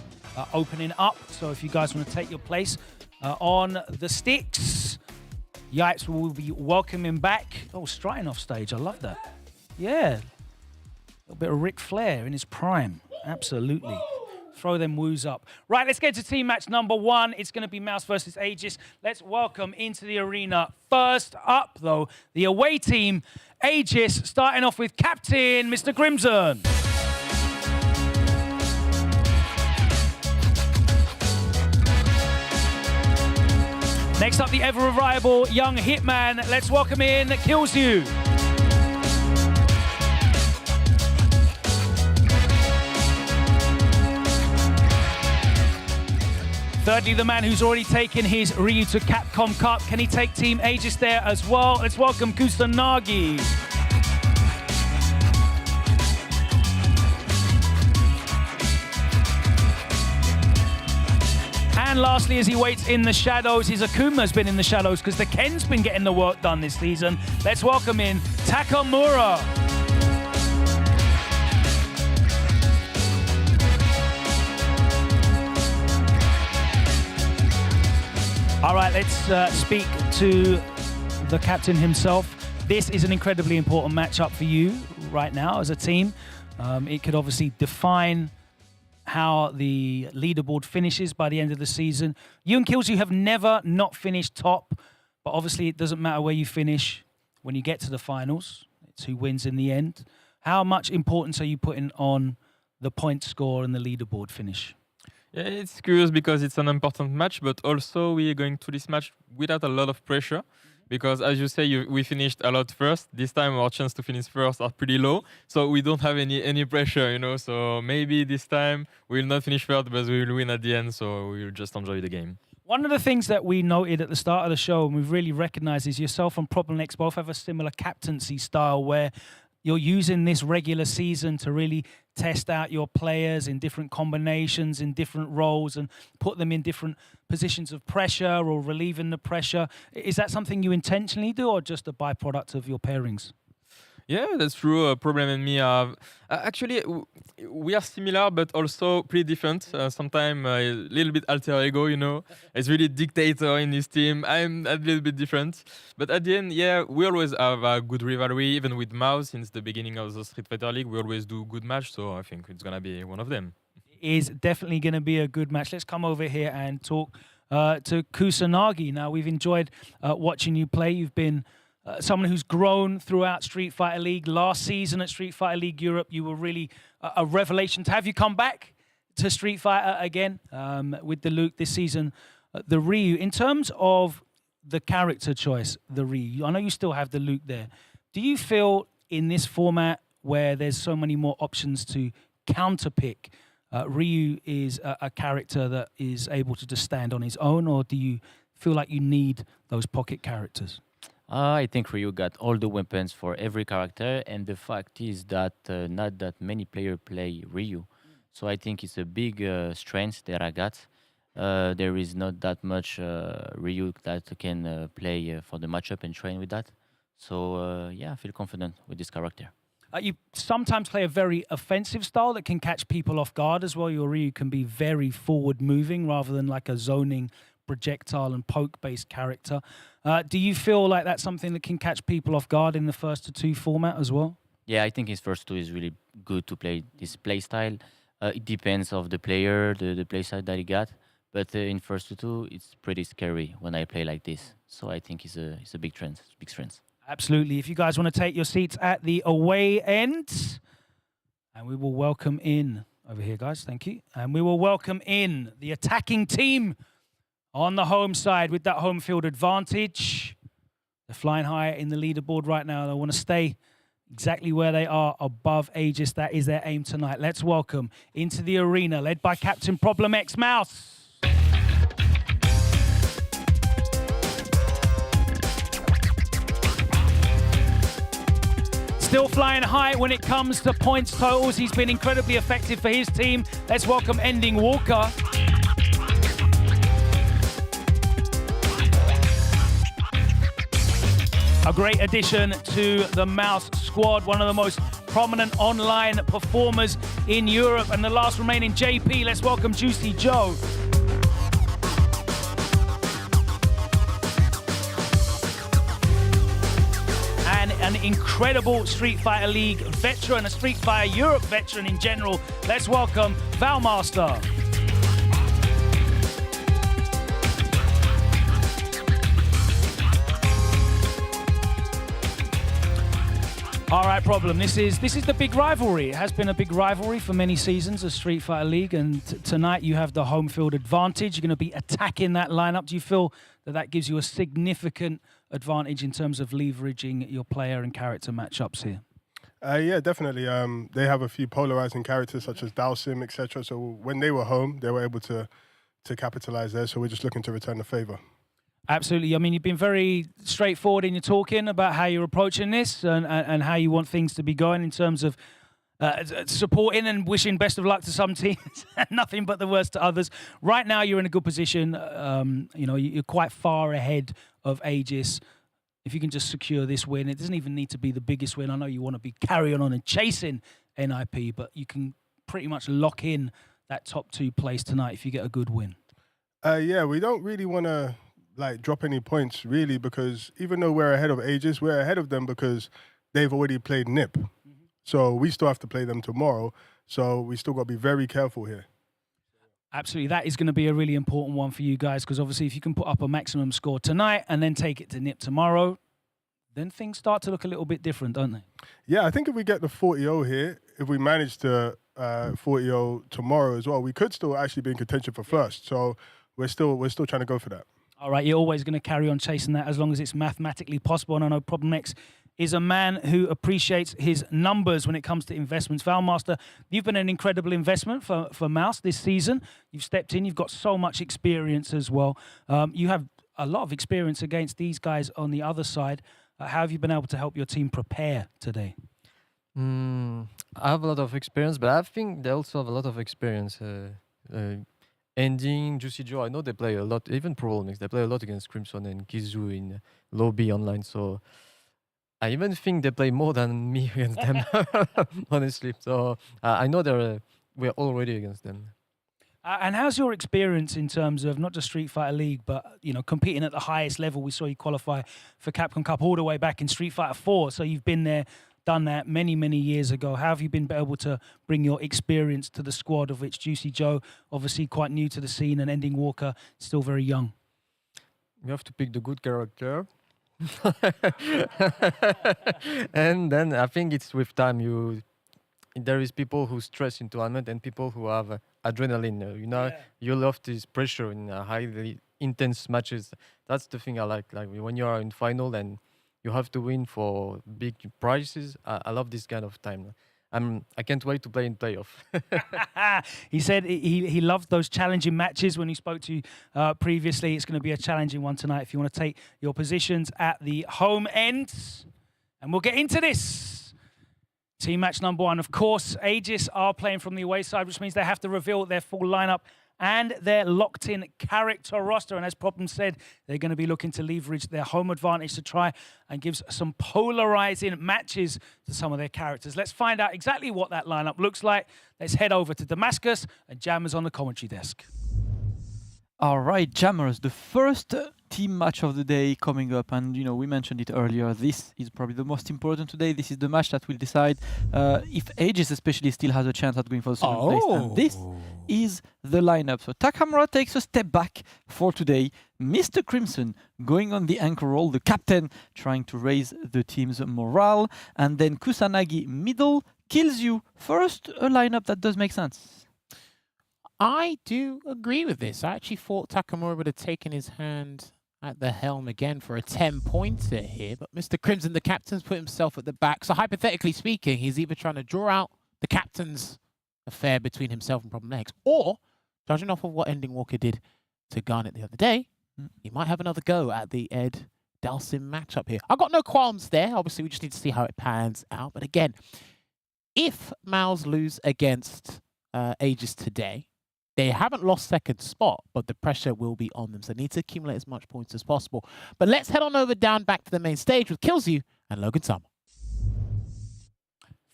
opening up. So if you guys want to take your place on the sticks, Yipes will be welcoming back. Oh, Striding off stage. I love that. Yeah. A little bit of Ric Flair in his prime. Absolutely. Throw them woos up. Right, let's get to team match number 1. It's going to be Mouse versus Aegis. Let's welcome into the arena. First up, though, the away team, Aegis, starting off with captain, Mr. Grimson. Next up, the ever-reliable young hitman. Let's welcome in Kills You. Thirdly, the man who's already taken his Ryu to Capcom Cup. Can he take Team Aegis there as well? Let's welcome Kusanagi. And lastly, as he waits in the shadows, his Akuma's been in the shadows because the Ken's been getting the work done this season. Let's welcome in Takamura. All right, let's speak to the captain himself. This is an incredibly important matchup for you right now as a team. It could obviously define how the leaderboard finishes by the end of the season. You and Kills You have never not finished top, but obviously it doesn't matter where you finish when you get to the finals. It's who wins in the end. How much importance are you putting on the point score and the leaderboard finish? Yeah, it's curious because it's an important match, but also we are going to this match without a lot of pressure. Because as you say, we finished a lot first. This time our chance to finish first are pretty low. So we don't have any pressure, you know. So maybe this time we will not finish first, but we will win at the end. So we will just enjoy the game. One of the things that we noted at the start of the show, and we've really recognized, is yourself and Problem X both have a similar captaincy style where you're using this regular season to really test out your players in different combinations, in different roles, and put them in different positions of pressure or relieving the pressure. Is that something you intentionally do or just a byproduct of your pairings? Yeah, that's true. Problem and me have actually we are similar, but also pretty different. Sometimes a little bit alter ego, you know. It's really dictator in this team. I'm a little bit different, but at the end, yeah, we always have a good rivalry. Even with Mouse, since the beginning of the Street Fighter League, we always do good match. So I think it's gonna be one of them. It is definitely gonna be a good match. Let's come over here and talk to Kusanagi. Now, we've enjoyed watching you play. You've been someone who's grown throughout Street Fighter League. Last season at Street Fighter League Europe, you were really a revelation. To have you come back to Street Fighter again with the Luke this season, the Ryu, in terms of the character choice, the Ryu, I know you still have the Luke there. Do you feel in this format where there's so many more options to counterpick, Ryu is a character that is able to just stand on his own, or do you feel like you need those pocket characters? I think Ryu got all the weapons for every character, and the fact is that not that many players play Ryu. So I think it's a big strength that I got. There is not that much Ryu that can play for the matchup and train with that. So yeah, I feel confident with this character. You sometimes play a very offensive style that can catch people off guard as well. Your Ryu can be very forward-moving rather than like a zoning projectile and poke-based character. Do you feel like that's something that can catch people off guard in the first to two format as well? Yeah, I think his first two is really good to play this play style. It depends of the player, the play style that he got. But in first to two, it's pretty scary when I play like this. So I think it's a big trend, big strength. Absolutely. If you guys want to take your seats at the away end, and we will welcome in, over here guys, thank you. And we will welcome in the attacking team on the home side with that home field advantage. They're flying high in the leaderboard right now. They want to stay exactly where they are above Aegis. That is their aim tonight. Let's welcome into the arena, led by Captain Problem X Mouse. Still flying high when it comes to points totals. He's been incredibly effective for his team. Let's welcome Ending Walker. A great addition to the Mouse squad, one of the most prominent online performers in Europe. And the last remaining JP, let's welcome Juicy Joe. And an incredible incredible Street Fighter League veteran, a Street Fighter Europe veteran in general. Let's welcome Valmaster. All right, Problem. This is the big rivalry. It has been a big rivalry for many seasons of Street Fighter League, and tonight you have the home field advantage. You're going to be attacking that lineup. Do you feel that gives you a significant advantage in terms of leveraging your player and character matchups here? Yeah, definitely. They have a few polarizing characters such as Dalsim, etc. So when they were home, they were able to capitalize there. So we're just looking to return the favor. Absolutely. I mean, you've been very straightforward in your talking about how you're approaching this and how you want things to be going in terms of supporting and wishing best of luck to some teams and nothing but the worst to others. Right now, you're in a good position. You know, you're quite far ahead of Aegis. If you can just secure this win, it doesn't even need to be the biggest win. I know you want to be carrying on and chasing NIP, but you can pretty much lock in that top 2 place tonight if you get a good win. Yeah, we don't really want to drop any points really, because even though we're ahead of Aegis, we're ahead of them because they've already played NIP. So we still have to play them tomorrow. So we still got to be very careful here. Absolutely. That is going to be a really important one for you guys, because obviously if you can put up a maximum score tonight and then take it to NIP tomorrow, then things start to look a little bit different, don't they? Yeah, I think if we get the 40-0 here, if we manage to 40-0 tomorrow as well, we could still actually be in contention for first. So we're still trying to go for that. All right, you're always going to carry on chasing that as long as it's mathematically possible. And I know Problem X is a man who appreciates his numbers when it comes to investments. Valmaster, you've been an incredible investment for Mouse this season. You've stepped in. You've got so much experience as well. You have a lot of experience against these guys on the other side. How have you been able to help your team prepare today? I have a lot of experience, but I think they also have a lot of experience. Ending, Juicy Joe, I know they play a lot, even Pro Mix, they play a lot against Crimson and Kizu in lobby online, so I even think they play more than me against them, honestly. So I know we're already against them. And how's your experience in terms of not just Street Fighter League, but competing at the highest level? We saw you qualify for Capcom Cup all the way back in Street Fighter 4, so you've been there, done that many, many years ago. How have you been able to bring your experience to the squad, of which Juicy Joe, obviously quite new to the scene, and Ending Walker, still very young? You have to pick the good character. And then I think it's with time there is people who stress in tournament and people who have adrenaline. You love this pressure in highly intense matches. That's the thing I like when you are in final and you have to win for big prizes. I love this kind of time. I can't wait to play in playoff. He said he loved those challenging matches when he spoke to you previously. It's going to be a challenging one tonight if you want to take your positions at the home end. And we'll get into this. Team match number 1. Of course, Aegis are playing from the away side, which means they have to reveal their full lineup and their locked-in character roster. And as Problem said, they're going to be looking to leverage their home advantage to try and give some polarizing matches to some of their characters. Let's find out exactly what that lineup looks like. Let's head over to Damascus and Jammers on the commentary desk. All right, Jammers, the first team match of the day coming up, and we mentioned it earlier, this is probably the most important today. This is the match that will decide if Aegis especially still has a chance at going for the second place, and this is the lineup. So Takamura takes a step back for today. Mr. Crimson going on the anchor role, the captain trying to raise the team's morale, and then Kusanagi middle, kills you first, a lineup that does make sense. I do agree with this. I actually thought Takamura would have taken his hand at the helm again for a 10-pointer here, but Mr. Crimson, the captain's put himself at the back. So hypothetically speaking, he's either trying to draw out the captain's affair between himself and Problem X, or, judging off of what Ending Walker did to Garnet the other day, he might have another go at the Ed Dalsim matchup here. I've got no qualms there. Obviously, we just need to see how it pans out. But again, if Mouse lose against Aegis today, they haven't lost second spot, but the pressure will be on them. So they need to accumulate as much points as possible. But let's head on over down back to the main stage with Killsu and Logan Summer.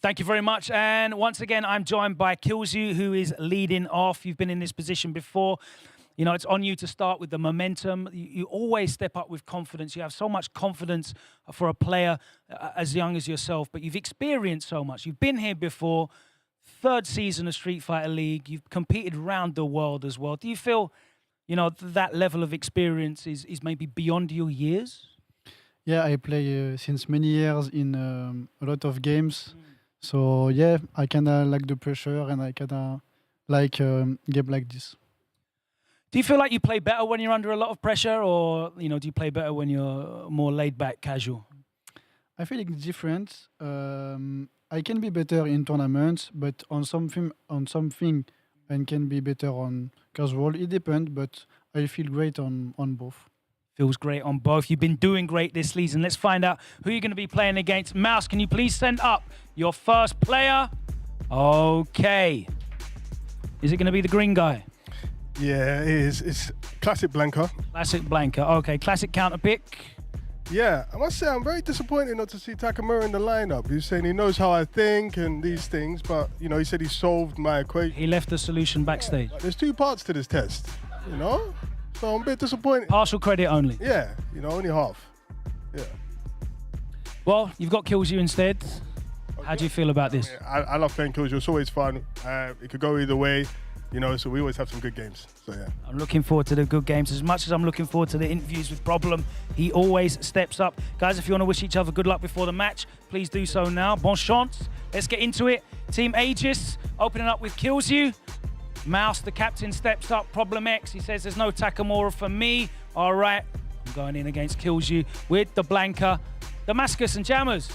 Thank you very much. And once again, I'm joined by Killsu, who is leading off. You've been in this position before. You know, it's on you to start with the momentum. You always step up with confidence. You have so much confidence for a player as young as yourself, but you've experienced so much. You've been here before, 3rd season of Street Fighter League. You've competed around the world as well. Do you feel, you know, that level of experience is maybe beyond your years? Yeah, I play since many years in a lot of games. So yeah, I kind of like the pressure and I kind of like game like this. Do you feel like you play better when you're under a lot of pressure, or you know, do you play better when you're more laid back, casual? I feel it's different. I can be better in tournaments, but on something I can be better on casual. It depends, but I feel great on both. Feels great on both. You've been doing great this season. Let's find out who you're going to be playing against. Mouse, can you please send up your first player? Okay. Is it going to be the green guy? Yeah, it is. It's classic Blanca. Classic Blanca. Okay, classic counter pick. Yeah, I must say I'm very disappointed not to see Takamura in the lineup. He's saying he knows how I think and these things, but you know, he said he solved my equation. He left the solution backstage. But there's 2 parts to this test, you know? So I'm a bit disappointed. Partial credit only. Yeah, you know, only half. Yeah. Well, you've got Killzoo instead. How do you feel about this? I love playing Killzoo. It's always fun. It could go either way, you know, so we always have some good games. So yeah. I'm looking forward to the good games as much as I'm looking forward to the interviews with Problem. He always steps up. Guys, if you want to wish each other good luck before the match, please do so now. Bon chance. Let's get into it. Team Aegis opening up with Killzoo. Mouse, the captain, steps up. Problem X, he says there's no Takamura for me. All right, I'm going in against Killzoo with the Blanca. Damascus and Jammers,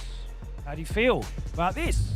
how do you feel about this?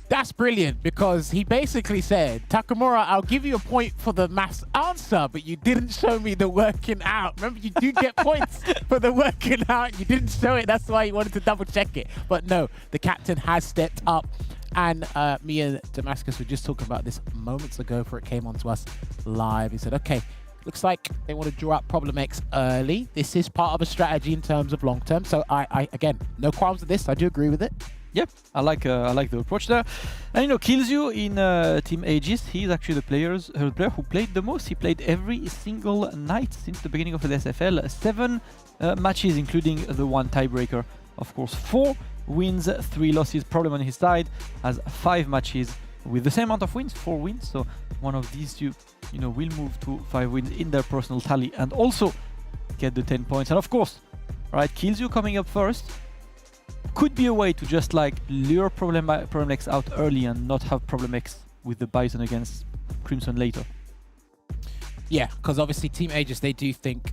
That's brilliant, because he basically said, Takamura, I'll give you a point for the maths answer, but you didn't show me the working out. Remember, you do get points for the working out. You didn't show it. That's why you wanted to double check it. But no, the captain has stepped up. And me and Damascus were just talking about this moments ago before it came onto us live. He said, okay, looks like they want to draw out Problem X early. This is part of a strategy in terms of long term. So I again, no qualms with this. I do agree with it. Yep, I like the approach there. And you know, Killzoo in Team Aegis, he's actually the player who played the most. He played every single night since the beginning of the SFL. 7 matches, including the 1 tiebreaker. Of course, 4 wins, 3 losses. Problem on his side has 5 matches with the same amount of wins, 4 wins. So one of these two, you know, will move to 5 wins in their personal tally and also get the 10 points. And of course, right, Killzoo coming up first could be a way to just like lure Problem X out early and not have Problem X with the Bison against Crimson later. Yeah, because obviously Team Aegis, they do think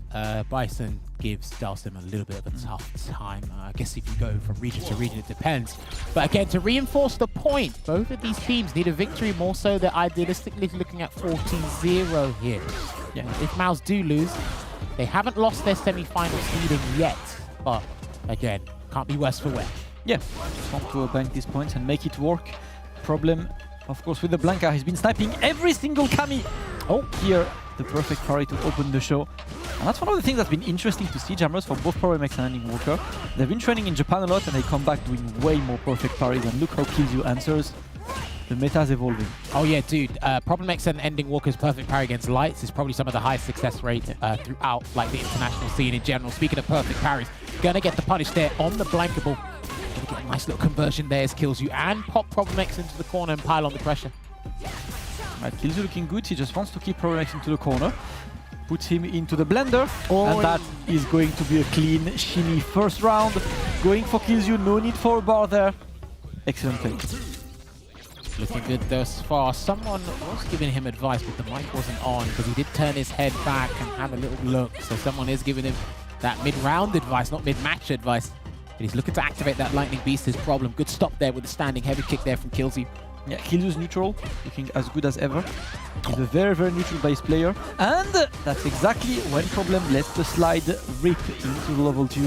Bison gives Dalsim a little bit of a tough time. I guess if you go from region to region, it depends. But again, to reinforce the point, both of these teams need a victory. More so, they're idealistically looking at 14-0 here. Yeah, if Mouse do lose, they haven't lost their semi-final seeding yet. But again, can't be worse for wear. Yeah, just want to bank these points and make it work. Problem, of course, with the Blanca, he's been sniping every single Kami. Oh, here, the perfect parry to open the show. And that's one of the things that's been interesting to see, Jammers, for both Problem X and Ending Walker. They've been training in Japan a lot and they come back doing way more perfect parries, and look how Killzoo answers. The meta's evolving. Oh yeah, dude. Problem X and Ending Walker's perfect parry against Lights is probably some of the highest success rates throughout like the international scene in general. Speaking of perfect parries, gonna get the punish there on the blankable. Gonna get a nice little conversion there as Killzoo and pop Problem X into the corner and pile on the pressure. Right, Killzoo looking good. He just wants to keep Problem X into the corner. Puts him into the blender. And that is going to be a clean, shimmy first round. Going for Killzoo, no need for a bar there. Excellent play. Looking good thus far. Someone was giving him advice, but the mic wasn't on because he did turn his head back and have a little look. So someone is giving him that mid-round advice, not mid-match advice. But he's looking to activate that Lightning Beast, his problem. Good stop there with the standing heavy kick there from Killzoo. Yeah, Killzoo's neutral, looking as good as ever. He's a very, very neutral base player. And that's exactly when Problem lets the slide rip into the level 2.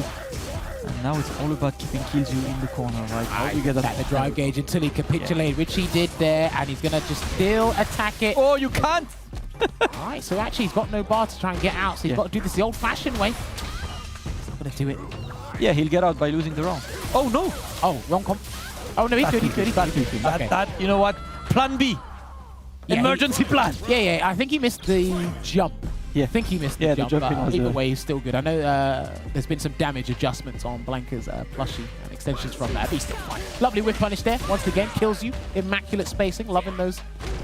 And now it's all about keeping Killzoo in the corner, right? How do you get that? The drive gauge until he capitulated, which he did there, and he's gonna just still attack it. Oh, you can't! Alright, so actually he's got no bar to try and get out, so he's got to do this the old-fashioned way. He's not gonna do it. Yeah, he'll get out by losing the round. Oh no! Oh, wrong comp. Oh no, he's good, he's good, he's good. Okay. That, you know what? Plan B. Yeah, emergency plan. Yeah, I think he missed the jump. Yeah. I think he missed the Yeah, the jump, jumping but was either the- way, he's still good. I know there's been some damage adjustments on Blanca's plushie and extensions from that, but he's still fine. Lovely whip punish there. Once again, kills you. Immaculate spacing. Loving those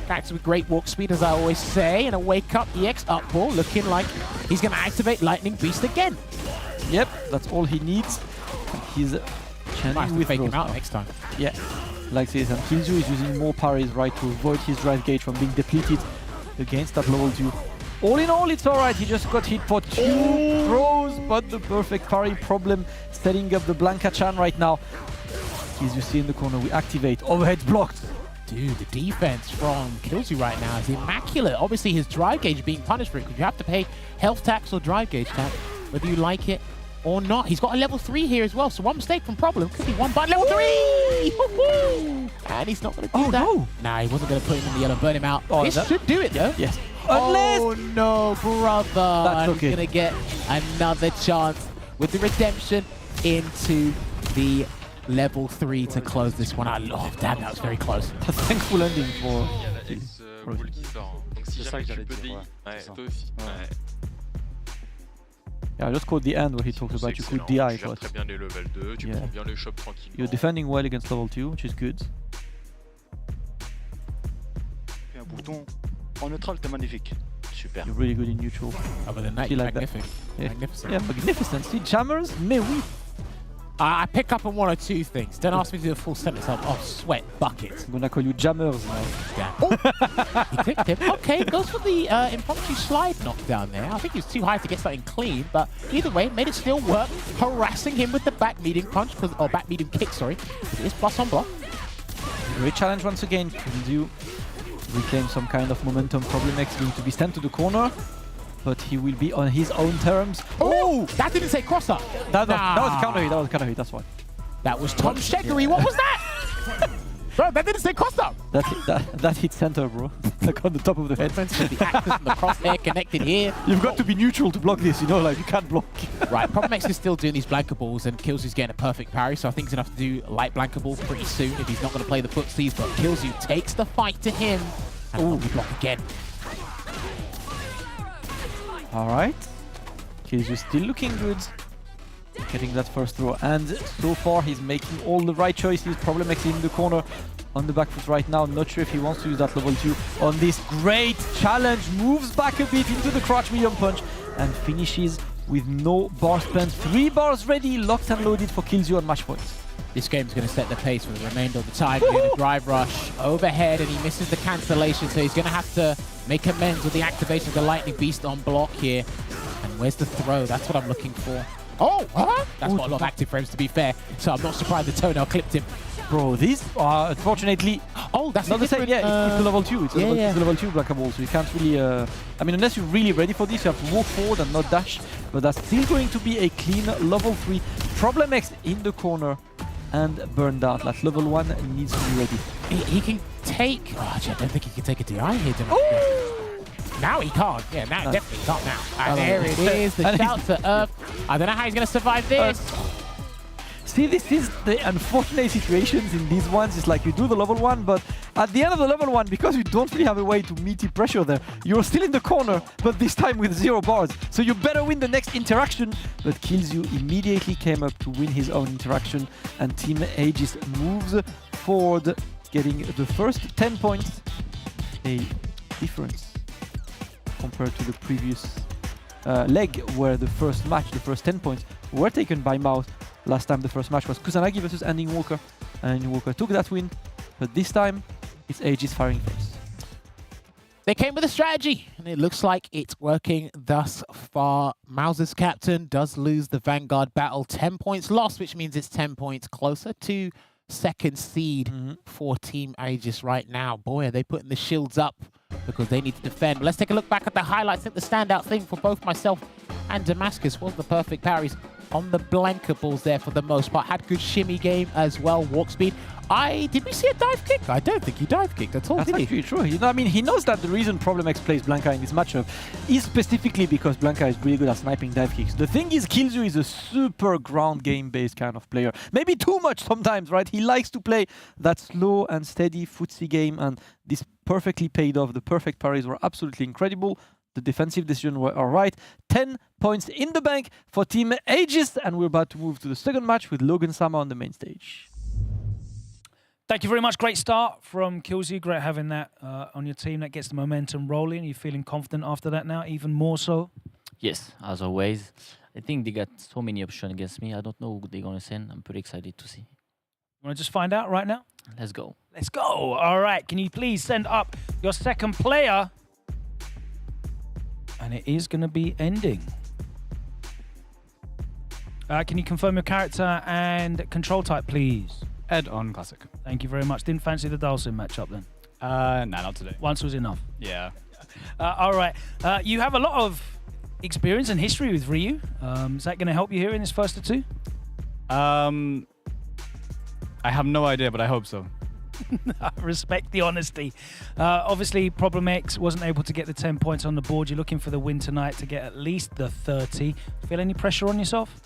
characters with great walk speed, as I always say. And a wake up EX up ball, looking like he's going to activate Lightning Beast again. Yep, that's all he needs. He's Might have chanting to with fake him those out now. next time. Yeah, like this. And Killzoo is using more parries, right, to avoid his drive gauge from being depleted against that level 2. All in all, it's alright. He just got hit for 2 throws, but the perfect parry problem setting up the Blanca-chan right now. As you see in the corner, we activate. Overhead blocked. Dude, the defense from Killzoo right now is immaculate. Obviously, his drive gauge being punished for it because you have to pay health tax or drive gauge tax, whether you like it or not. He's got a level 3 here as well, so one mistake from Problem could be one button. Level 3! Woo-hoo! And he's not going to do that. No. Nah, he wasn't going to put him in the yellow, burn him out. Oh, this that- should do it, though. Yes. Oh no, brother! That's And okay. he's gonna get another chance with the redemption into the level 3 to close this one. I love damn, that was very close. A thankful ending for. C'est ça que j'allais dire. Ouais, toi aussi. Yeah, I just caught the end where he talks about you could DI. Tu gères très bien les level 2, tu Yeah. prends bien les shops tranquillement. You're defending well against level 2, which is good. Un bouton en neutral, t'es magnifique. Super. You're really good in neutral. Other than that, Feel you're like that. magnificent. Yeah. Magnificent. Yeah, magnificent. See, jammers, mais oui. I pick up on one or two things. Don't ask me to do a full sentence. Oh, sweat bucket. I'm gonna call you jammers now. Damn. Oh, he clicked him. Okay, goes for the impromptu slide knockdown there. I think he was too high to get something clean, but either way, made it still work. Harassing him with the back medium punch, or back medium kick, sorry. It is plus on block. Great challenge once again. Killzoo reclaim some kind of momentum. Problem X going to be sent to the corner, but he will be on his own terms. Oh, that didn't say cross up. That was a counter hit. That was a counter hit. That's why. That was Tom Sheggery. What was that? Bro, that didn't say cross up. That hit center, bro. Like on the top of the head. The axis and the crosshair connected here. You've got to be neutral to block this. You know, like you can't block. Right, Problem X is still doing these blanker balls, and Killzoo's getting a perfect parry, so I think he's going to have to do light blanker ball pretty soon if he's not going to play the footsies, but Killzoo takes the fight to him. And the block again. All right. Killzoo still looking good. Getting that first throw, and so far he's making all the right choices. Problem X in the corner on the back foot right now. Not sure if he wants to use that level 2 on this great challenge. Moves back a bit into the crouch medium punch and finishes with no bar spent. 3 bars ready, locked and loaded for Killzoo on match points. This game's going to set the pace for the remainder of the time. We're going to drive rush overhead, and he misses the cancellation, so he's going to have to make amends with the activation of the Lightning Beast on block here. And where's the throw? That's what I'm looking for. Oh, huh? That's got a lot of active frames, to be fair, so I'm not surprised the toenail clipped him. Bro, this, unfortunately, oh, that's not the same. Yeah, it's the level 2. It's yeah, the level 2 Blanca ball, so you can't really. I mean, unless you're really ready for this, you have to walk forward and not dash. But that's still going to be a clean level 3. Problem X in the corner and burned out. That level 1 needs to be ready. He can take. Oh, actually, I don't think he can take a DI here. Now he can't. Yeah, now definitely can't now. And there it is. The shout to Earth. I don't know how he's going to survive this. See, this is the unfortunate situations in these ones. It's like you do the level 1, but at the end of the level 1, because you don't really have a way to meet pressure there, you're still in the corner, but this time with 0 bars. So you better win the next interaction. But Killzoo immediately came up to win his own interaction, and Team Aegis moves forward, getting the first 10 points. A difference compared to the previous leg, where the first match, the first 10 points, were taken by Mouse. Last time the first match was Kusanagi versus Ending Walker, and Walker took that win, but this time it's Aegis firing first. They came with a strategy, and it looks like it's working thus far. Mouse's captain does lose the Vanguard battle. 10 points lost, which means it's 10 points closer to second seed for Team Aegis right now. Boy, are they putting the shields up because they need to defend. But let's take a look back at the highlights. I think the standout thing for both myself and Damascus was the perfect parries on the blanker balls there for the most part. Had good shimmy game as well, walk speed. Did we see a dive kick? I don't think he dive kicked at all, That's did he? actually true. You know, I mean, he knows that the reason Problem X plays Blanca in this matchup is specifically because Blanca is really good at sniping dive kicks. The thing is, Killzoo is a super ground game-based kind of player. Maybe too much sometimes, right? He likes to play that slow and steady footsie game, and this perfectly paid off. The perfect parries were absolutely incredible. The defensive decisions were all right. 10 points in the bank for Team Aegis, and we're about to move to the second match with Logan Sama on the main stage. Thank you very much. Great start from Killzy. Great having that on your team. That gets the momentum rolling. Are you feeling confident after that now, even more so? Yes, as always. I think they got so many options against me. I don't know who they're going to send. I'm pretty excited to see. You want to just find out right now? Let's go. Let's go. All right. Can you please send up your second player? And it is going to be ending. Can you confirm your character and control type, please? Ed on Classic. Thank you very much. Didn't fancy the Dalsim matchup then? Nah, not today. Once was enough. Yeah. All right. You have a lot of experience and history with Ryu. Is that going to help you here in this first of two? I have no idea, but I hope so. I respect the honesty. Obviously, Problem X wasn't able to get the 10 points on the board. You're looking for the win tonight to get at least the 30. Feel any pressure on yourself?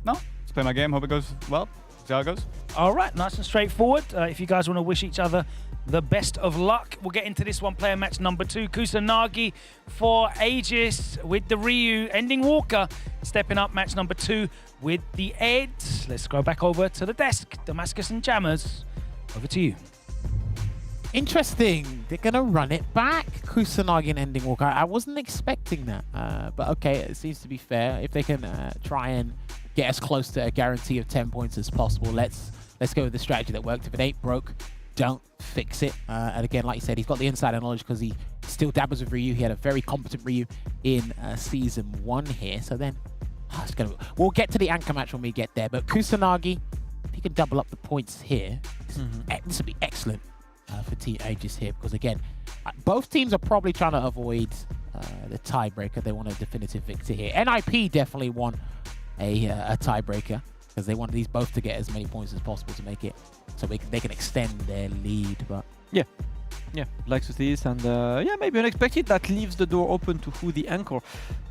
No, just play my game. Hope it goes well. See how it goes. All right, nice and straightforward. If you guys want to wish each other the best of luck, we'll get into this one. Player match number 2. Kusanagi for Aegis with the Ryu. Ending Walker stepping up match number 2 with the Ed. Let's go back over to the desk. Damascus and Jammers, over to you. Interesting. They're going to run it back. Kusanagi and Ending Walker. I wasn't expecting that. But okay, it seems to be fair. If they can try and get as close to a guarantee of 10 points as possible, let's go with the strategy that worked. If it ain't broke, don't fix it. And again, like you said, he's got the insider knowledge because he still dabbles with Ryu. He had a very competent Ryu in Season 1 here. So then, we'll get to the anchor match when we get there. But Kusanagi, if he can double up the points here, this would be excellent for Team Aegis here. Because again, both teams are probably trying to avoid the tiebreaker. They want a definitive victory here. NIP definitely want a tiebreaker because they want these both to get as many points as possible to make it so they can extend their lead. But yeah, like to see this, and yeah, maybe unexpected. That leaves the door open to who the anchor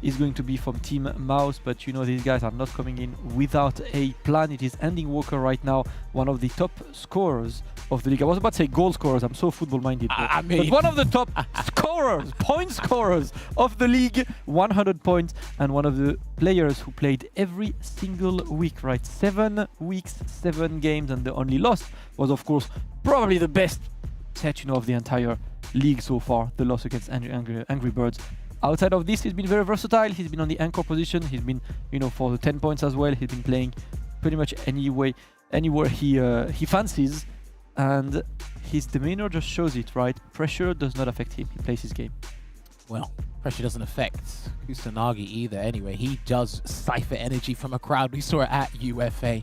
is going to be from Team Mouse. But you know, these guys are not coming in without a plan. It is Ending Walker right now, one of the top scorers of the league. I was about to say goal scorers. I'm so football minded. But one of the top scorers, point scorers of the league, 100 points, and one of the players who played every single week, right? 7 weeks, 7 games, and the only loss was, of course, probably the best set, you know, of the entire league so far, the loss against Angry Birds. Outside of this, he's been very versatile. He's been on the anchor position. He's been, you know, for the 10 points as well. He's been playing pretty much anywhere he fancies, and his demeanor just shows it, right? Pressure does not affect him. He plays his game. well, pressure doesn't affect Kusanagi either. Anyway, he does cipher energy from a crowd. We saw it at UFA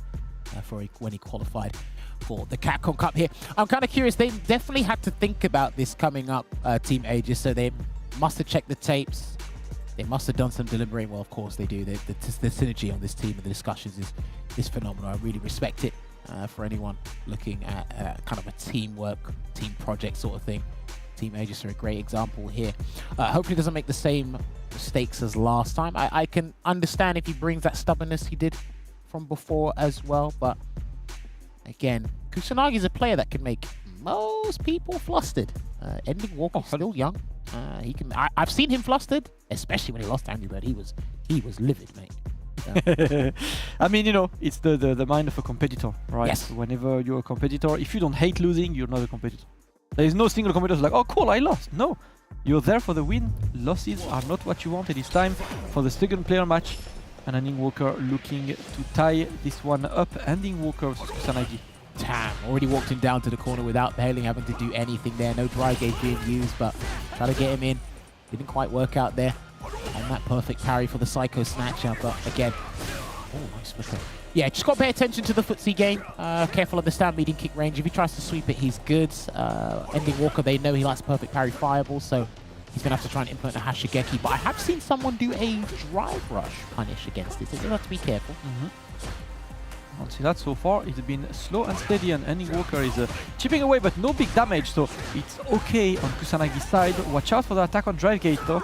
when he qualified for the Capcom Cup here. I'm kind of curious. They definitely had to think about this coming up, Team Aegis, so they must have checked the tapes. They must have done some deliberating. Well, of course they do. The synergy on this team and the discussions is phenomenal. I really respect it for anyone looking at kind of a teamwork, team project sort of thing. Team Aegis are a great example here. Hopefully doesn't make the same mistakes as last time. I can understand if he brings that stubbornness he did from before as well, but again, Kusanagi is a player that can make most people flustered. Ending Walker still young. He can. I've seen him flustered, especially when he lost to Angry Bird. He was livid, mate. I mean, you know, it's the mind of a competitor, right? Yes. Whenever you're a competitor, if you don't hate losing, you're not a competitor. There is no single competitor like, oh cool, I lost. No, you're there for the win. Losses are not what you want. It is time for the second player match. And Ending Walker looking to tie this one up. Ending Walker versus Kusanagi. Damn, already walked him down to the corner without Bailey having to do anything there. No dry gauge being used, but try to get him in. Didn't quite work out there. And that perfect parry for the Psycho Snatcher, but again, oh, nice flicker. Yeah, just got to pay attention to the footsie game. Careful of the stand medium kick range. If he tries to sweep it, he's good. Ending Walker, they know he likes perfect parry fireball, so he's going to have to try and implement a Hashigeki. But I have seen someone do a drive rush punish against it, so you have to be careful. I'll see that so far. It's been slow and steady, and Ending Walker is chipping away, but no big damage, so it's okay on Kusanagi's side. Watch out for the attack on Drive Gate, though.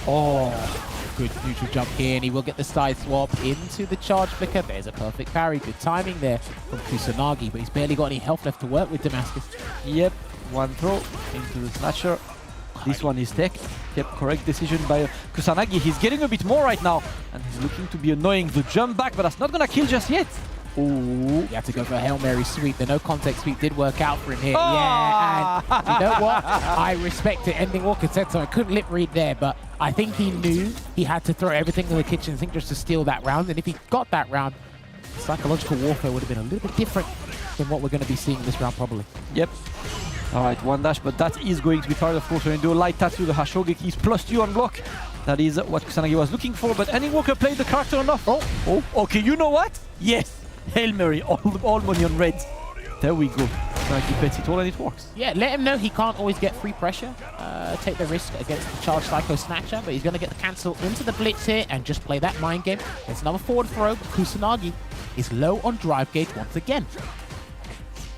Oh, good neutral jump here, and he will get the side swap into the charge flicker. There's a perfect parry. Good timing there from Kusanagi, but he's barely got any health left to work with, Damascus. Yep, one throw into the Snatcher. This one is tech. Yep, correct decision by Kusanagi. He's getting a bit more right now, and he's looking to be annoying. The jump back, but that's not gonna kill just yet. Ooh. You have to go for a Hail Mary sweep. The no contact sweep did work out for him here. Oh! Yeah, and you know what? I respect it. Ending Walker said so. I couldn't lip read there, but I think he knew he had to throw everything in the kitchen sink just to steal that round. And if he got that round, psychological warfare would have been a little bit different than what we're going to be seeing this round, probably. Yep. All right, one dash, but that is going to be tired, of course, when you do a light tattoo, the Hashogeki is +2 on block. That is what Kusanagi was looking for, but Ending Walker played the character enough. Oh, okay, you know what? Yes, Hail Mary, all money on red. There we go. Kusanagi bets it all and it works. Yeah, let him know he can't always get free pressure, take the risk against the charged Psycho Snatcher, but he's going to get the cancel into the blitz here and just play that mind game. It's another forward throw, but Kusanagi is low on drive gauge once again.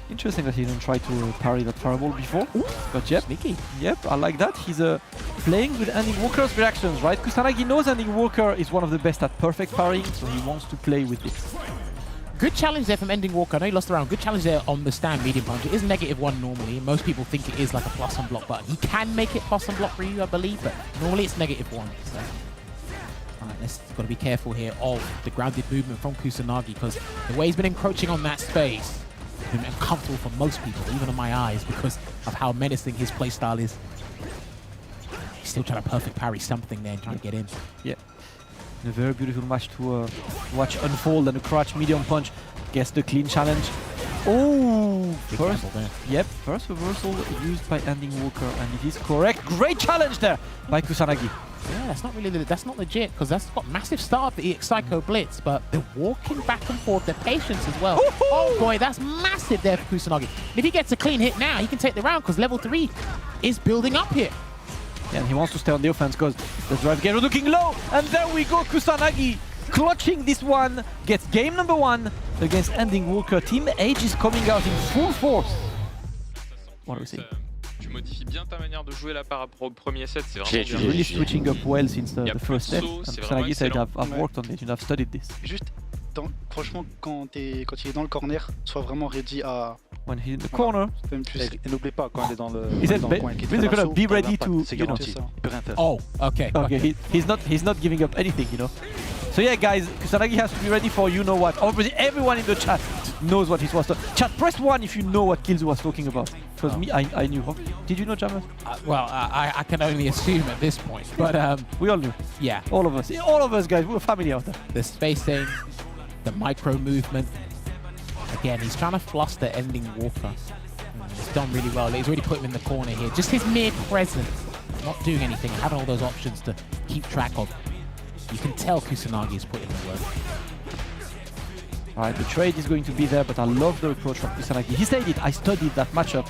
Interesting that he didn't try to parry that fireball before. Ooh, but yep, sneaky. Yep, I like that. He's playing with Ending Walker's reactions, right? Kusanagi knows Ending Walker is one of the best at perfect parrying, so he wants to play with this. Good challenge there from Ending Walker. I know he lost the round. Good challenge there on the stand medium punch. It is -1 normally. Most people think it is like a plus on block, but he can make it plus on block for you, I believe, but normally it's -1. So. Alright, let's got to be careful here of the grounded movement from Kusanagi, because the way he's been encroaching on that space, been uncomfortable for most people, even in my eyes, because of how menacing his playstyle is. He's still trying to perfect parry something there and trying to get in. Yeah. A very beautiful match to watch unfold, and a crouch medium punch gets the clean challenge. Oh, first, yep, first reversal used by Ending Walker, and it is correct. Great challenge there by Kusanagi. Yeah, that's not really that's not legit, because that's got massive start of the Psycho Blitz, but they're walking back and forth, their patience as well. Oh boy, that's massive there for Kusanagi. If he gets a clean hit now, he can take the round, because level 3 is building up here. Yeah, and he wants to stay on the offense because the drive gauge is looking low, and there we go, Kusanagi clutching this one, gets game number 1 against Ending Walker. Team Aegis coming out in full force. What do we see? Tu modifies bien ta manière de jouer là par rapport au premier set, c'est vraiment bien. Really switching up well since the first step. And c'est Kusanagi said, vraiment I've worked on it, I've studied this. Juste, franchement, quand il est dans le corner, sois vraiment ready à... When he's in the corner, Et n'oublie pas, quand il est dans le coin, qu'il he's gonna be ready to, c'est you know. garanti, il peut rien faire. Oh, okay. Okay, he's not giving up anything, you know. So yeah, guys, Kusanagi has to be ready for you know what. Obviously, everyone in the chat knows what he was talking. Chat, press 1 if you know what Killzu was talking about. Because me, I knew. Did you know, Jamas? Well, I can only assume at this point, but we all knew. Yeah, all of us, guys, we're family out there. the spacing, the micro movement. Again, he's trying to fluster Ending Walker. He's done really well. He's already put him in the corner here. Just his mere presence, not doing anything, having all those options to keep track of. You can tell Kusanagi is putting in the work. Alright, the trade is going to be there, but I love the approach from Kusanagi. He said it, I studied that matchup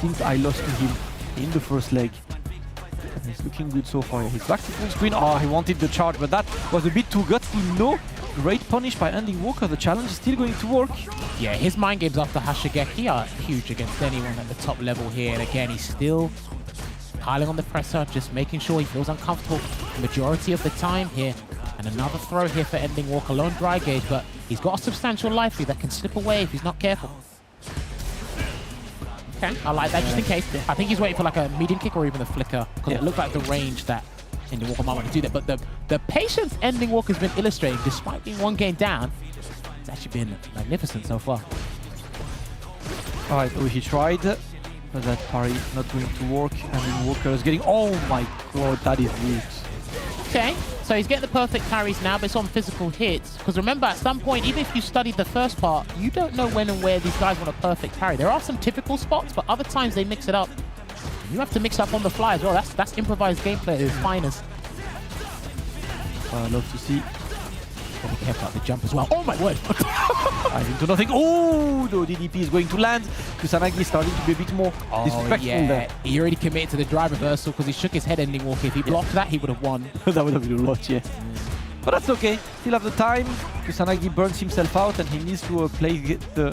since I lost to him in the first leg. And he's looking good so far. He's back to full screen. Oh, he wanted the charge, but that was a bit too gutsy. No, great punish by Ending Walker. The challenge is still going to work. Yeah, his mind games after Hashigeki are huge against anyone at the top level here. And again, he's still piling on the presser, just making sure he feels uncomfortable the majority of the time here. And another throw here for Ending Walker, low on dry gauge, but he's got a substantial life lead that can slip away if he's not careful. Okay, I like that just in case. I think he's waiting for like a medium kick or even a flicker, because it looked like the range that Ending Walker might want to do that. But the patience Ending Walker's been illustrating, despite being 1 game down, it's actually been magnificent so far. Alright, so he tried, but that parry not going to work. Ending Walker is getting, oh my god, that is weird. Okay, so he's getting the perfect parries now, but it's on physical hits. Because remember, at some point, even if you studied the first part, you don't know when and where these guys want a perfect parry. There are some typical spots, but other times they mix it up. You have to mix up on the fly as well. That's improvised gameplay at its finest. I love to see. Be careful about the jump as well. Oh my word! I into nothing. Oh, the DDP is going to land. Kusanagi is starting to be a bit more disrespectful there. He already committed to the drive reversal because he shook his head Ending Walker. If he blocked that, he would have won. That would have been a lot, yeah. But that's okay. Still have the time. Kusanagi burns himself out and he needs to play the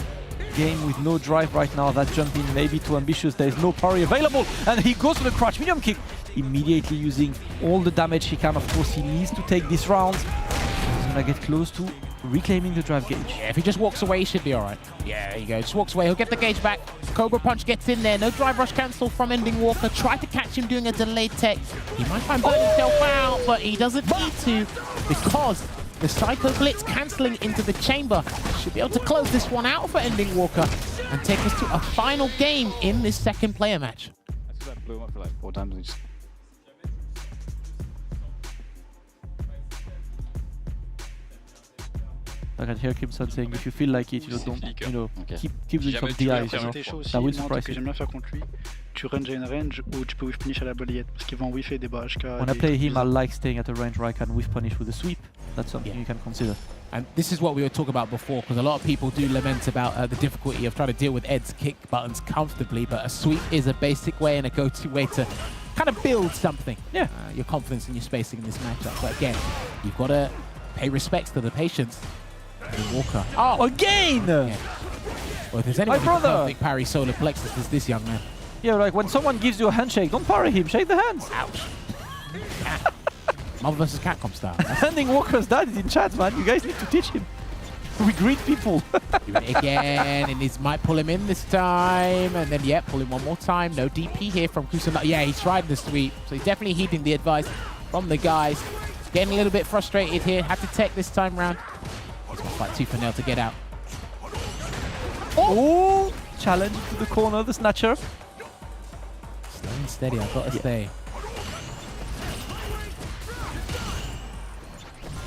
game with no drive right now. That jump in may be too ambitious. There is no parry available. And he goes for the crouch medium kick, immediately using all the damage he can. Of course, he needs to take this round. He's gonna get close to reclaiming the drive gauge. Yeah, if he just walks away, he should be all right. Yeah, there you go. Just walks away. He'll get the gauge back. Cobra Punch gets in there. No drive rush cancel from Ending Walker. Try to catch him doing a delayed tech. He might try and burn himself out, but he doesn't need to because the Psycho Blitz cancelling into the chamber should be able to close this one out for Ending Walker and take us to a final game in this second player match. I think I blew him up for like 4 times and just... I can hear Kimson saying, if you feel like it, don't, keep doing some DIs, that will surprise you. J'aime bien faire contre lui. Tu range à une range ou tu peux whiff punish à la balayette parce qu'ils vont whiffer des bas jusqu'à... When I play him, I like staying at a range where I can whiff punish with a sweep. That's something you can consider. And this is what we were talking about before, because a lot of people do lament about the difficulty of trying to deal with Ed's kick buttons comfortably, but a sweep is a basic way and a go-to way to kind of build something. Yeah. Your confidence in your spacing in this matchup. But again, you've got to pay respects to the patience. Walker. Oh, again! Yeah. Well, if there's anyone who can perfect parry solar plexus, it's this young man. Yeah, like when someone gives you a handshake, don't parry him, shake the hands. Ouch. Marvel vs. Capcom style. Ending Walker's dad is in chat, man. You guys need to teach him. We greet people. Do it again, and he might pull him in this time, and then, yeah, pull him one more time. No DP here from Kusanagi. Yeah, he's tried the sweep, so he's definitely heeding the advice from the guys. Getting a little bit frustrated here. Had to tech this time round. He's going to fight tooth and nail to get out. Oh! Challenge to the corner, the snatcher. Slow and steady, I've got to say.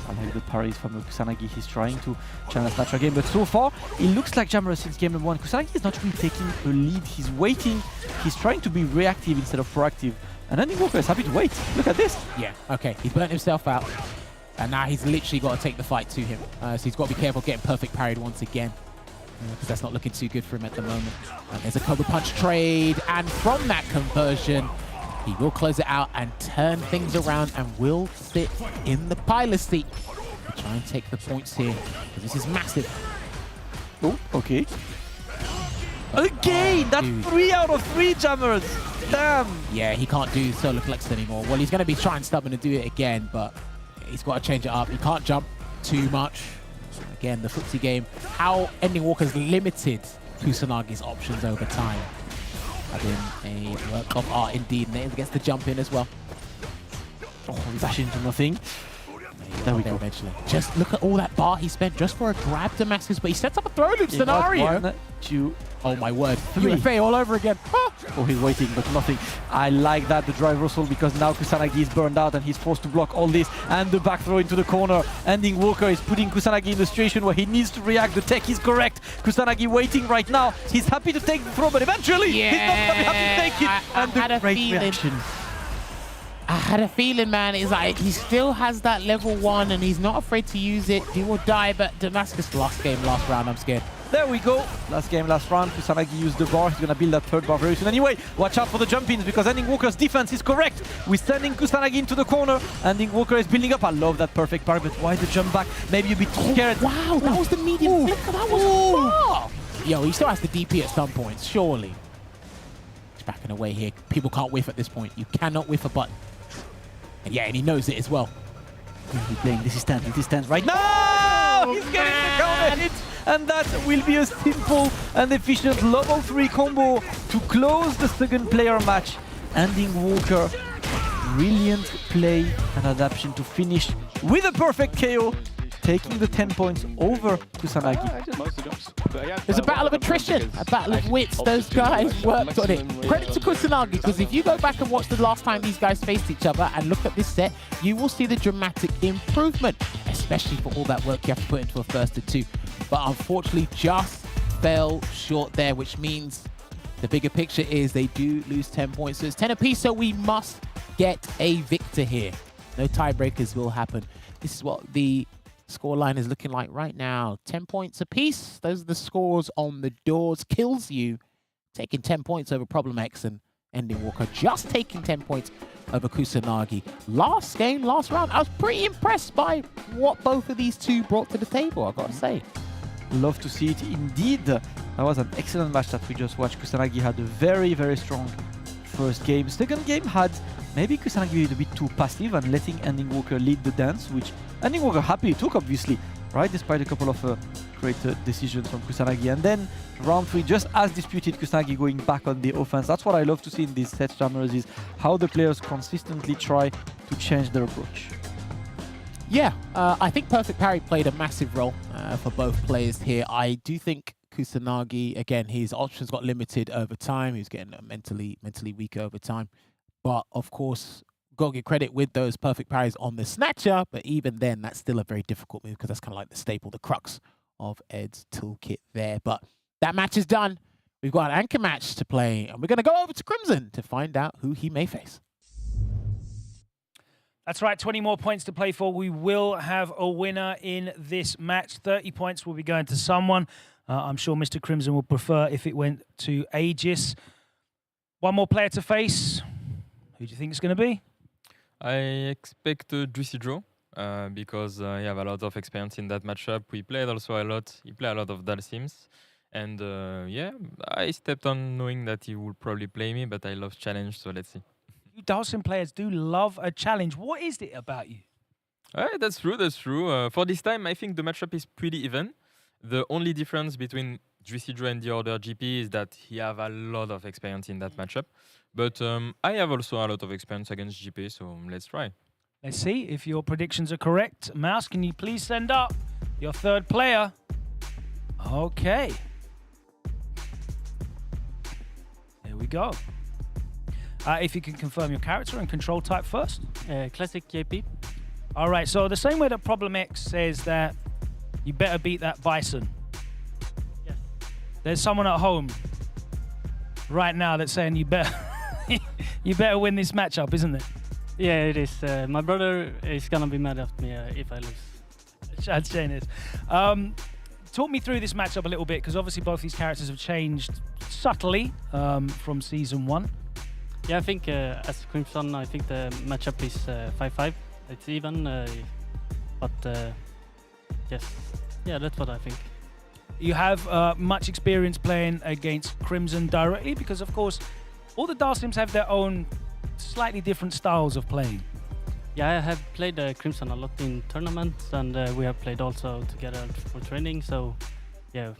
I like the parries from Kusanagi. He's trying to challenge snatcher game, but so far, it looks like Jammer since game number 1. Kusanagi is not really taking a lead. He's waiting. He's trying to be reactive instead of proactive. And Ending Walker is happy to wait. Look at this. Yeah, okay. He's burnt himself out. And now he's literally got to take the fight to him. So he's got to be careful getting perfect parried once again. Because that's not looking too good for him at the moment. And there's a Cobra Punch trade. And from that conversion, he will close it out and turn things around and will sit in the pilot seat. To try and take the points here. Because this is massive. Oh, okay. Again! That's 3 out of 3 Jammers! Damn! Yeah, he can't do solar flex anymore. Well, he's going to be trying stubborn to do it again, but he's got to change it up. He can't jump too much. Again, the footsie game. How Ending Walker's limited Kusanagi's options over time. Having a work of art indeed. And it gets the jump in as well. Oh, dash into nothing. There we go. Eventually. Just look at all that bar he spent just for a grab Damascus, but he sets up a throw loop scenario. 1, 2, oh my word. 3. UFA all over again. Oh, he's waiting, but nothing. I like that, the drive reversal, because now Kusanagi is burned out and he's forced to block all this. And the back throw into the corner. Ending Walker is putting Kusanagi in the situation where he needs to react. The tech is correct. Kusanagi waiting right now. He's happy to take the throw, but eventually he's not going to be happy to take it. And the great reaction. I had a feeling, man. It's like he still has that level 1 and he's not afraid to use it. Do or die, but Damascus last game, last round, I'm scared. There we go. Last game, last round. Kusanagi used the bar. He's going to build that 3rd bar very soon. Anyway, watch out for the jump-ins because Ending Walker's defense is correct. We're sending Kusanagi into the corner. Ending Walker is building up. I love that perfect parry, but why the jump back? Maybe a bit scared. Wow, that was the medium flicker. That was far. Yo, he still has the DP at some points, surely. He's backing away here. People can't whiff at this point. You cannot whiff a button. And yeah, and he knows it as well. He's playing. This is stands right now. He's getting the counter hit. And that will be a simple and efficient level 3 combo to close the second player match. Ending Walker, brilliant play and adaptation to finish with a perfect KO, taking the 10 points over Kusanagi. There's a battle of attrition, a battle of wits. Those guys worked on it. Credit to Kusanagi, because if you go back and watch the last time these guys faced each other and look at this set, you will see the dramatic improvement, especially for all that work you have to put into a 1st to 2. But unfortunately, just fell short there, which means the bigger picture is they do lose 10 points. So it's 10 apiece, so we must get a victor here. No tiebreakers will happen. This is what the scoreline is looking like right now. 10 points apiece. Those are the scores on the doors. Kills you taking 10 points over Problem X, and Ending Walker just taking 10 points over Kusanagi. Last game, last round, I was pretty impressed by what both of these two brought to the table, I've got to say. Love to see it indeed. That was an excellent match that we just watched. Kusanagi had a very, very strong first game. Second game had maybe Kusanagi a bit too passive and letting Ending Walker lead the dance, which Ending Walker happily took, obviously. right? Despite a couple of great decisions from Kusanagi. And then round 3, just as disputed, Kusanagi going back on the offense. That's what I love to see in these set jammers, is how the players consistently try to change their approach. Yeah, I think Perfect Parry played a massive role for both players here. I do think Kusanagi, again, his options got limited over time. He was getting mentally weaker over time. But of course, got to give credit with those perfect parries on the snatcher. But even then, that's still a very difficult move because that's kind of like the staple, the crux of Ed's toolkit there. But that match is done. We've got an anchor match to play, and we're going to go over to Crimson to find out who he may face. That's right, 20 more points to play for. We will have a winner in this match. 30 points will be going to someone. I'm sure Mr. Crimson would prefer if it went to Aegis. One more player to face. Who do you think it's going to be? I expect Juicy Joe because he have a lot of experience in that matchup. We played also a lot. He played a lot of Dalsims. And yeah, I stepped on knowing that he would probably play me, but I love challenge, so let's see. You Dalsim players do love a challenge. What is it about you? That's true, that's true. For this time, I think the matchup is pretty even. The only difference between Juicy Joe and the other GP is that he have a lot of experience in that matchup. But I have also a lot of experience against GP, so let's try. Let's see if your predictions are correct. Mouse, can you please send up your third player? Okay. There we go. If you can confirm your character and control type first. Classic JP. All right, so the same way that Problem X says that you better beat that Bison. Yes. There's someone at home right now that's saying you better you better win this matchup, isn't it? Yeah, it is. My brother is gonna be mad at me if I lose. Chad saying this. Talk me through this matchup a little bit, because obviously both these characters have changed subtly from season 1. Yeah, I think as Crimson, I think the matchup is 5-5. It's even, but yes, yeah, that's what I think. You have much experience playing against Crimson directly, because of course all the Dalsims have their own slightly different styles of playing. Yeah, I have played Crimson a lot in tournaments, and we have played also together for training, so yeah,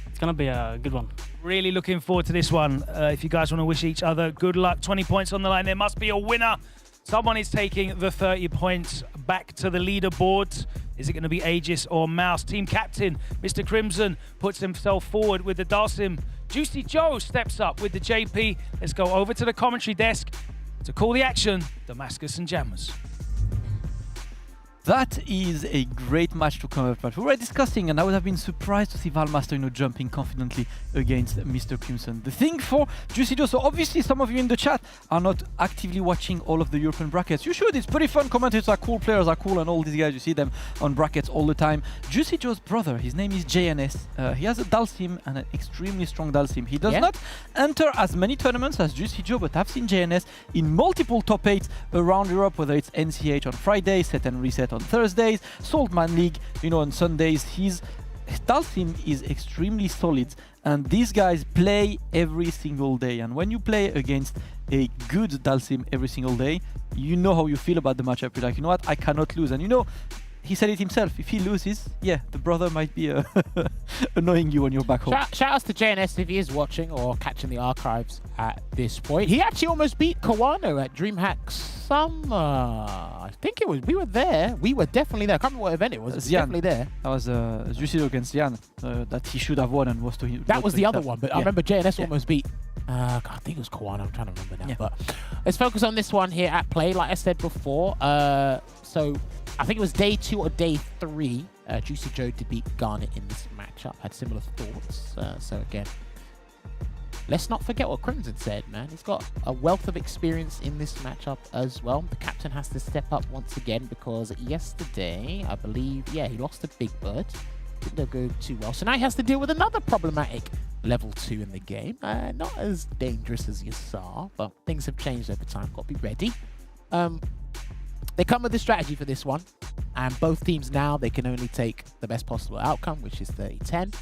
it's gonna be a good one. Really looking forward to this one. If you guys want to wish each other good luck, 20 points on the line, there must be a winner. Someone is taking the 30 points back to the leaderboard. Is it going to be Aegis or Mouse? Team captain, Mr. Crimson, puts himself forward with the Dalsim. Juicy Joe steps up with the JP. Let's go over to the commentary desk to call the action, Damascus and Jammers. That is a great match to come up with. We were discussing, and I would have been surprised to see Valmaster, jumping confidently against Mr. Crimson. The thing for Juicy Joe, so obviously some of you in the chat are not actively watching all of the European brackets. You should, it's pretty fun. Commentators are cool, players are cool, and all these guys, you see them on brackets all the time. Juicy Joe's brother, his name is JNS. He has a Dalsim, and an extremely strong Dalsim. He does not enter as many tournaments as Juicy Joe, but I've seen JNS in multiple top 8s around Europe, whether it's NCH on Friday, Set and Reset on Thursdays, Saltman League, on Sundays. His Dalsim is extremely solid, and these guys play every single day. And when you play against a good Dalsim every single day, you know how you feel about the matchup. You're like, you know what, I cannot lose. And he said it himself. If he loses, yeah, the brother might be annoying you when you're back home. Shout outs to JNS if he is watching or catching the archives at this point. He actually almost beat Kawano at DreamHack Summer. I think it was. We were there. We were definitely there. I can't remember what event it was. It was definitely there. That was Juicy against Zian that he should have won and was to him. That was the other one, but I remember JNS almost beat. I think it was Kawano. I'm trying to remember now. But let's focus on this one here at play. Like I said before, so I think it was day 2 or day 3. Juicy Joe did beat Garnet in this matchup. Had similar thoughts. So again, let's not forget what Crimson said, man. He's got a wealth of experience in this matchup as well. The captain has to step up once again because yesterday, I believe, he lost to Big Bird. Didn't go too well. So now he has to deal with another problematic level 2 in the game. Not as dangerous as you saw, but things have changed over time. Got to be ready. They come with a strategy for this one, and both teams now, they can only take the best possible outcome, which is 30-10.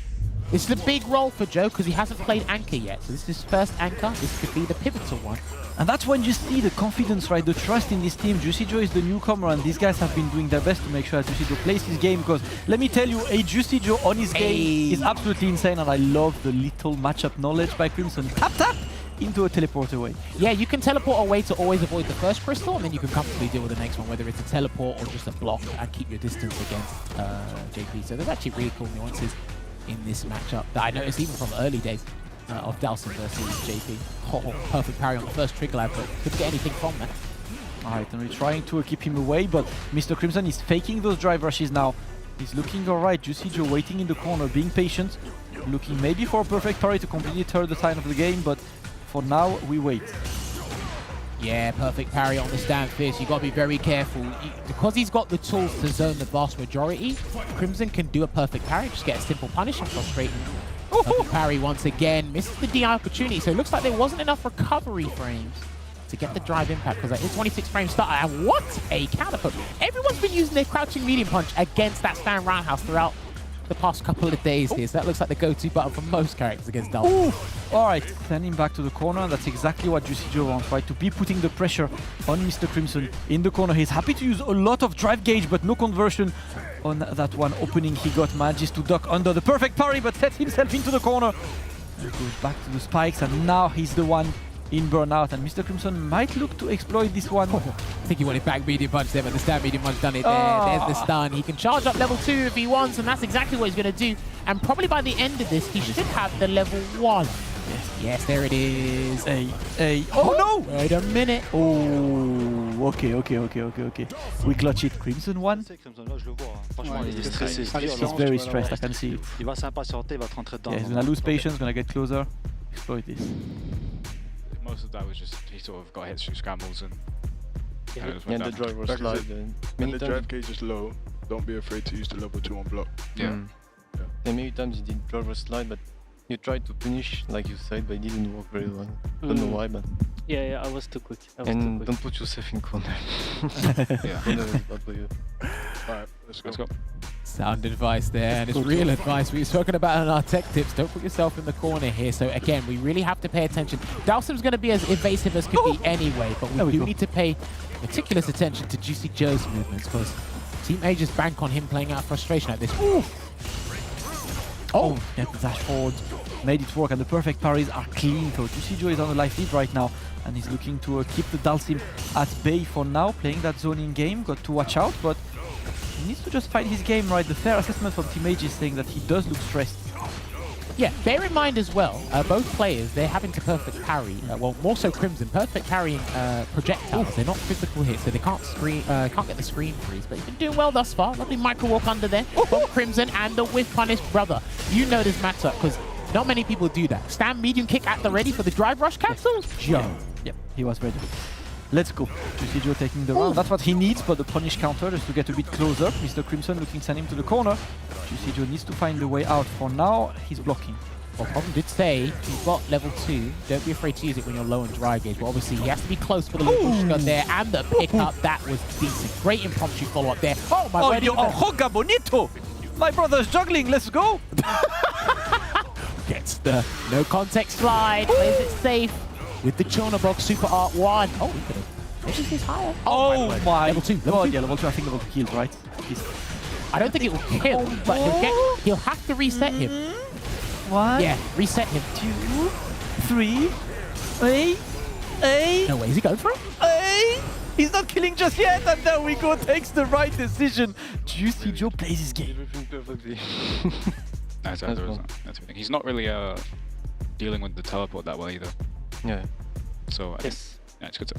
This is a big role for Joe because he hasn't played Anchor yet. So this is his first Anchor. This could be the pivotal one. And that's when you see the confidence, right? The trust in this team. Juicy Joe is the newcomer, and these guys have been doing their best to make sure that Juicy Joe plays his game. Because let me tell you, a Juicy Joe on his game is absolutely insane, and I love the little matchup knowledge by Crimson. Tap into a teleport away. Yeah, you can teleport away to always avoid the first crystal, and then you can comfortably deal with the next one, whether it's a teleport or just a block, and keep your distance against JP. So there's actually really cool nuances in this matchup that I noticed even from the early days of Dhalsim versus JP. Perfect parry on the first trigger lab, but couldn't get anything from that. Alright, and we're trying to keep him away, but Mr. Crimson is faking those drive rushes now. He's looking alright. Juicy Joe waiting in the corner, being patient, looking maybe for a perfect parry to completely turn the tide of the game, but for now, we wait. Yeah, perfect parry on the stand fist. You got to be very careful. Because he's got the tools to zone the vast majority, Crimson can do a perfect parry, just get a simple punish and frustrate him. Perfect parry once again, misses the DI opportunity, so it looks like there wasn't enough recovery frames to get the drive impact, because that is 26 frame start, and what a counterpunch. Everyone's been using their crouching medium punch against that stand roundhouse throughout the past couple of days here, so that looks like the go-to button for most characters against Dhalsim. Alright, send him back to the corner, and that's exactly what Juicy Joe wants, right? To be putting the pressure on Mr. Crimson in the corner. He's happy to use a lot of drive gauge, but no conversion on that one opening he got. Manages to duck under the perfect parry, but sets himself into the corner. And goes back to the spikes, and now he's the one in burnout, and Mr. Crimson might look to exploit this one. I think he wanted back medium punch there, but the stand medium punch done it there. There's the stun. He can charge up level 2 if he wants, and that's exactly what he's going to do. And probably by the end of this, he should have the level 1. Yes, there it is. Oh no! Wait a minute. Oh, okay. We clutch it. Crimson 1. He's very stressed, I can see it. Yeah, he's gonna lose patience, gonna get closer. Exploit this. Most of that was just he sort of got hit scrambles and the driver slide. When the drive gauge is low, don't be afraid to use the level 2 on block. Yeah. And many times he did driver slide, but you tried to finish like you said, but it didn't work very well. Don't know why, but Yeah, I was too quick. don't put yourself in corner. Yeah. Corner is bad for you. Alright, let's go. Sound advice there, and it's real advice we've spoken about in our tech tips. Don't put yourself in the corner here. So again, we really have to pay attention. Dhalsim's going to be as evasive as could be anyway, but we do need to pay meticulous attention to Juicy Joe's movements, because Team Aegis bank on him playing out frustration at this. Oh, yeah, the dash forward made it work, and the perfect parries are clean. So Juicy Joe is on the life lead right now, and he's looking to keep the Dhalsim at bay for now, playing that zoning game. Got to watch out, but he needs to just find his game right. The fair assessment from Team Aegis saying that he does look stressed. Yeah, bear in mind as well, both players, they're having to perfect parry, well, more so Crimson, perfect parrying projectiles. They're not physical hits, so they can't get the screen freeze, but he's been doing well thus far. Lovely micro walk under there from Crimson, and the whiff punish, brother. You know this matchup, because not many people do that. Stand medium kick at the ready for the drive rush capsules? Joe. Yep, he was ready. Let's go. Juicy Joe taking the round. That's what he needs, but the punish counter just to get a bit closer. Mr. Crimson looking to send him to the corner. Juicy Joe needs to find a way out. For now, he's blocking. Well, Problem did say he's got level 2. Don't be afraid to use it when you're low on drive gauge. But obviously, he has to be close for the little push gun there. And the pickup, that was decent. Great impromptu follow-up there. Oh, my word. Hoga bonito! My brother's juggling. Let's go! Gets the no context slide. Plays it safe. With the Chona box, Super Art 1. Oh, he could have. Maybe he's higher. Oh my. Level 2. Level 2. Yeah, level 2. I think level 2 kills, right? I don't think it will kill, but he'll have to reset him. 1. Yeah, reset him. 2, 3. Hey. No way. Is he going for it? Hey. He's not killing just yet, and there we go. Takes the right decision. Juicy Joe plays his game. Everything perfectly. That's everything. He's not really dealing with the teleport that well either. Yeah. So yeah, it's good.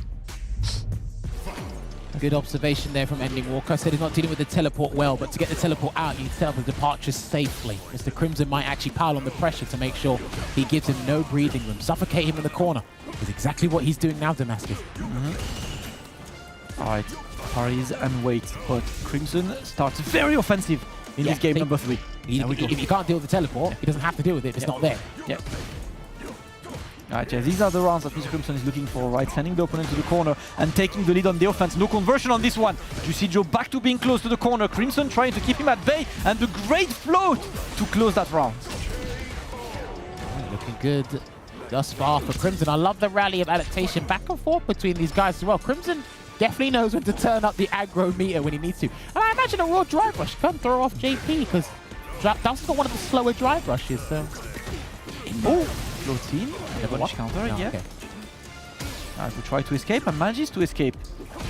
Good observation there from Ending Walker. Said he's not dealing with the teleport well, but to get the teleport out, you need to set up the departure safely. Mr. Crimson might actually pile on the pressure to make sure he gives him no breathing room. Suffocate him in the corner is exactly what he's doing now, Damascus. All right, parries and wait, but Crimson starts very offensive in this game number 3. If you can't deal with the teleport, he doesn't have to deal with it if it's not there. Yeah. Alright, yeah, these are the rounds that Mr. Crimson is looking for, right? Sending the opponent to the corner and taking the lead on the offense. No conversion on this one. Juicy Joe back to being close to the corner. Crimson trying to keep him at bay, and the great float to close that round. good thus far for Crimson. I love the rally of adaptation back and forth between these guys as well. Crimson definitely knows when to turn up the aggro meter when he needs to. And I imagine a raw drive rush can throw off JP because Dawson's got one of the slower drive rushes. So. Oh, floating. Level counter, No, yeah. okay. We try to escape and manages to escape.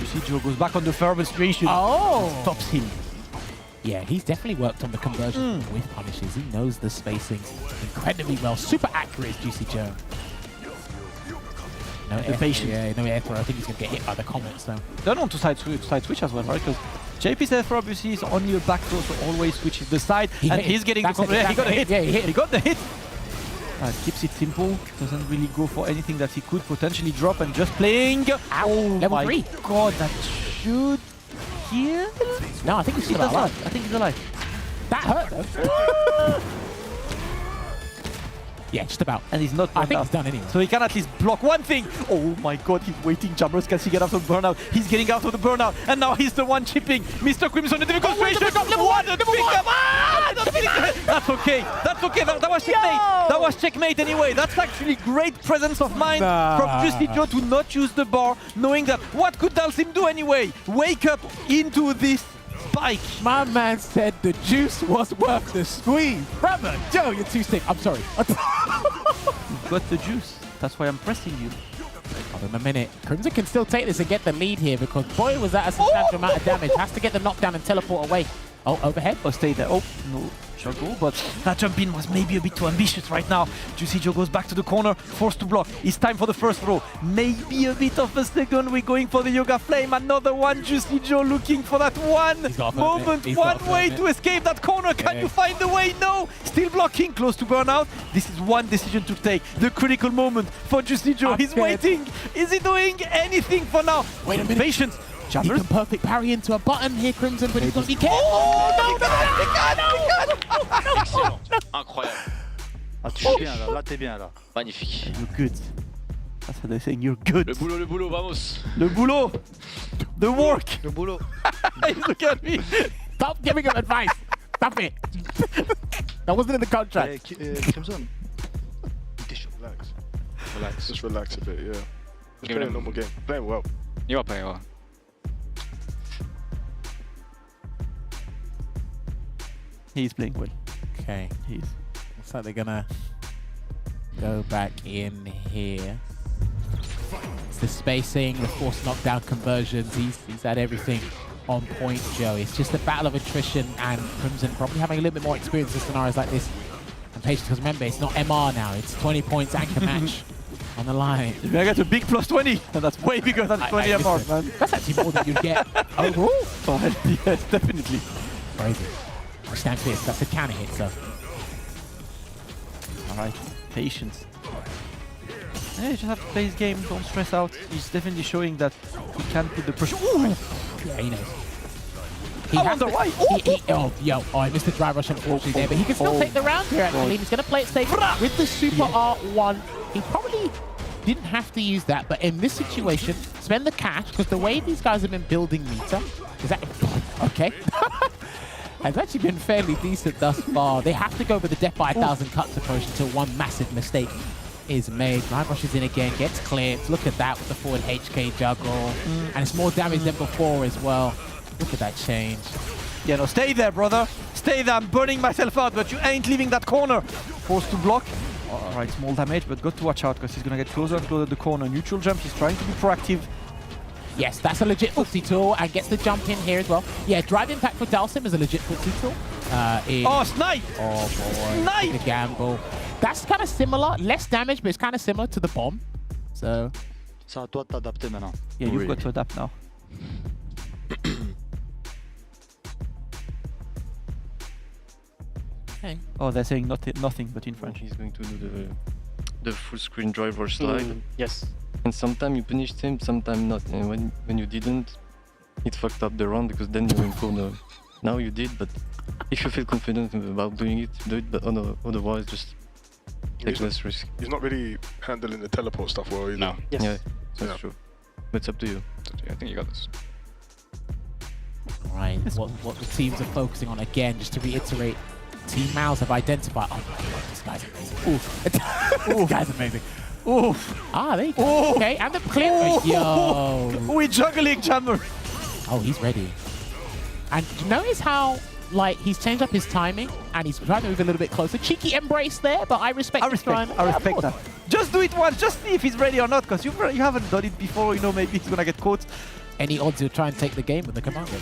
You see Joe goes back on the favorable situation. Oh! Stops him. Yeah, he's definitely worked on the conversion with punishes. He knows the spacing incredibly well. Super accurate is Juicy Joe. No The patience. Yeah, no air throw. I think he's going to get hit by the comments though. Don't want to side switch as well, right? Because JP's air throw obviously is only a back throw, so always switches the side. And he's getting the cover. Yeah, he got a hit. Yeah, he hit. He got the hit. Keeps it simple. Doesn't really go for anything that he could potentially drop and just playing. Oh Level my 3. God, that should kill. No, I think he's still alive. alive. I think he's alive. That hurt though. Yeah, just about. And he's not. I think he's done anyway. So he can at least block one thing. Oh my God, he's waiting. Jammers, can he get out of the burnout? He's getting out of the burnout, and now he's the one chipping. Mr. Crimson in a difficult situation. What a pick up! That's okay. That's okay. That was checkmate. That was checkmate anyway. That's actually great presence of mind from Juicy Joe to not use the bar, knowing that what could Dalsim do anyway? Wake up into this spike. My man said the juice was worth the squeeze. Brother, Joe, you're too sick. I'm sorry. You've got the juice. That's why I'm pressing you. Hold on a minute. Crimson can still take this and get the lead here because boy was that a substantial amount of damage. Has to get the knockdown and teleport away. Oh, overhead. Oh, stay there. Oh, no. Juggle, but that jump in was maybe a bit too ambitious right now. Juicy Joe goes back to the corner, forced to block. It's time for the first throw. Maybe a bit of a second. We're going for the Yoga Flame. Another one. Juicy Joe looking for that one moment, one way to escape that corner. Can you find the way? No. Still blocking, close to burnout. This is one decision to take. The critical moment for Juicy Joe. He's waiting. Is he doing anything for now? Wait a minute. Patience. He can perfect parry into a button here, Crimson, but he's got to be careful. Oh, Excellent. Incroyable. Ah, tu es bien là. Là, t'es bien là. Magnifique. You're good. That's what they're saying. You're good. Le boulot, vamos. Le boulot. The work. Le boulot. Look at me. Stop giving him advice. Stop it. That wasn't in the contract. Crimson. Relax. Relax. Just relax a bit, yeah. Just play a normal game. Playing well. You are playing well. He's playing well. Okay. Looks like they're gonna go back in here. It's the spacing, the forced knockdown conversions. He's had everything on point, Joe. It's just a battle of attrition, and Crimson probably having a little bit more experience in scenarios like this. And patience, because remember, it's not MR now. It's 20 points anchor match on the line. I got a big plus 20, and that's way bigger than 20 MR, man. That's actually more than you'd get overall. Oh, yes, definitely. Crazy. Stand fierce. That's a counter hit, so. All right, patience. Yeah, you just have to play his game. Don't stress out. He's definitely showing that he can put the pressure. Ooh! Yeah, he knows. I wonder why. I missed the drive rush unfortunately there, but he can still take the round here actually. He's going to play it safe with the Super R1. He probably didn't have to use that, but in this situation, spend the cash, because the way these guys have been building meter, is that... Okay. Has actually been fairly decent thus far. They have to go with the death by 1,000 cuts approach until one massive mistake is made. Drive rushes in again, gets cleared. Look at that with the forward HK juggle. And it's more damage than before as well. Look at that change. Yeah, no, stay there, brother. Stay there. I'm burning myself out, but you ain't leaving that corner. Forced to block. All right, small damage, but got to watch out because he's going to get closer and closer to the corner. Neutral jump. He's trying to be proactive. Yes, that's a legit footsie tool, and gets the jump in here as well. Yeah, drive impact for Dalsim is a legit footsie tool. Oh, snipe! Oh boy, snipe! The gamble. That's kind of similar, less damage, but it's kind of similar to the bomb. So. C'est à toi de t'adapter maintenant. Yeah, you've got to adapt now. Okay. Oh, they're saying nothing, but in French. He's going to do the full screen drive or slide. Yes. And sometimes you punished him, sometimes not. And when you didn't, it fucked up the round because then you went corner. Now you did, but if you feel confident about doing it, do it. But otherwise, just take less risk. He's not really handling the teleport stuff well either. No. Yes. Yeah, that's true. But it's up to you. I think you got this. Right, what the teams are focusing on again, just to reiterate, Team Mouse have identified. Oh my god, this guy's amazing. Oof. This guy's amazing. Oof. Ah, there you go. Okay, and the clip. Yo. We're juggling Jammer. Oh, he's ready. And you notice how, like, he's changed up his timing and he's trying to move a little bit closer. Cheeky embrace there, but I respect his time. I respect that. Just do it once, just see if he's ready or not, because you haven't done it before, you know, maybe he's gonna get caught. Any odds he'll try and take the game with the command game?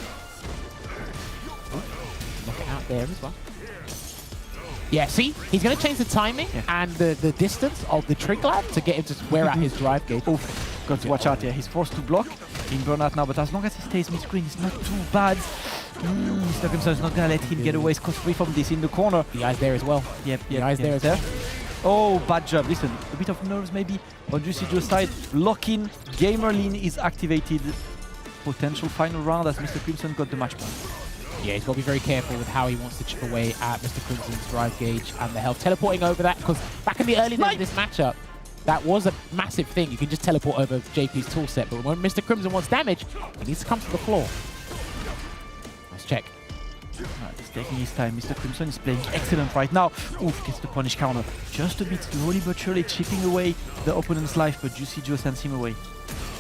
Knock it out there as well. Yeah, see? He's going to change the timing and the distance of the trigger lab to get him to wear out his drive gauge. Oof. Got to watch out here. He's forced to block in burnout now, but as long as he stays mid-screen, it's not too bad. Mr. Crimson is not going to let him get away scot-free from this in the corner. The eyes there as well. Yep, the eyes there as well. Oh, bad job. Listen, a bit of nerves maybe on Juicy Joe's side. Lock-in, Gamer Lean is activated. Potential final round as Mr. Crimson got the match point. Yeah, he's got to be very careful with how he wants to chip away at Mr. Crimson's drive gauge and the health. Teleporting over that, because back in the early days of this matchup, that was a massive thing. You can just teleport over JP's toolset, but when Mr. Crimson wants damage, he needs to come to the floor. Nice check. Right, he's taking his time. Mr. Crimson is playing excellent right now. Oof, gets the punish counter. Just a bit slowly but surely chipping away the opponent's life, but Juicy Joe sends him away.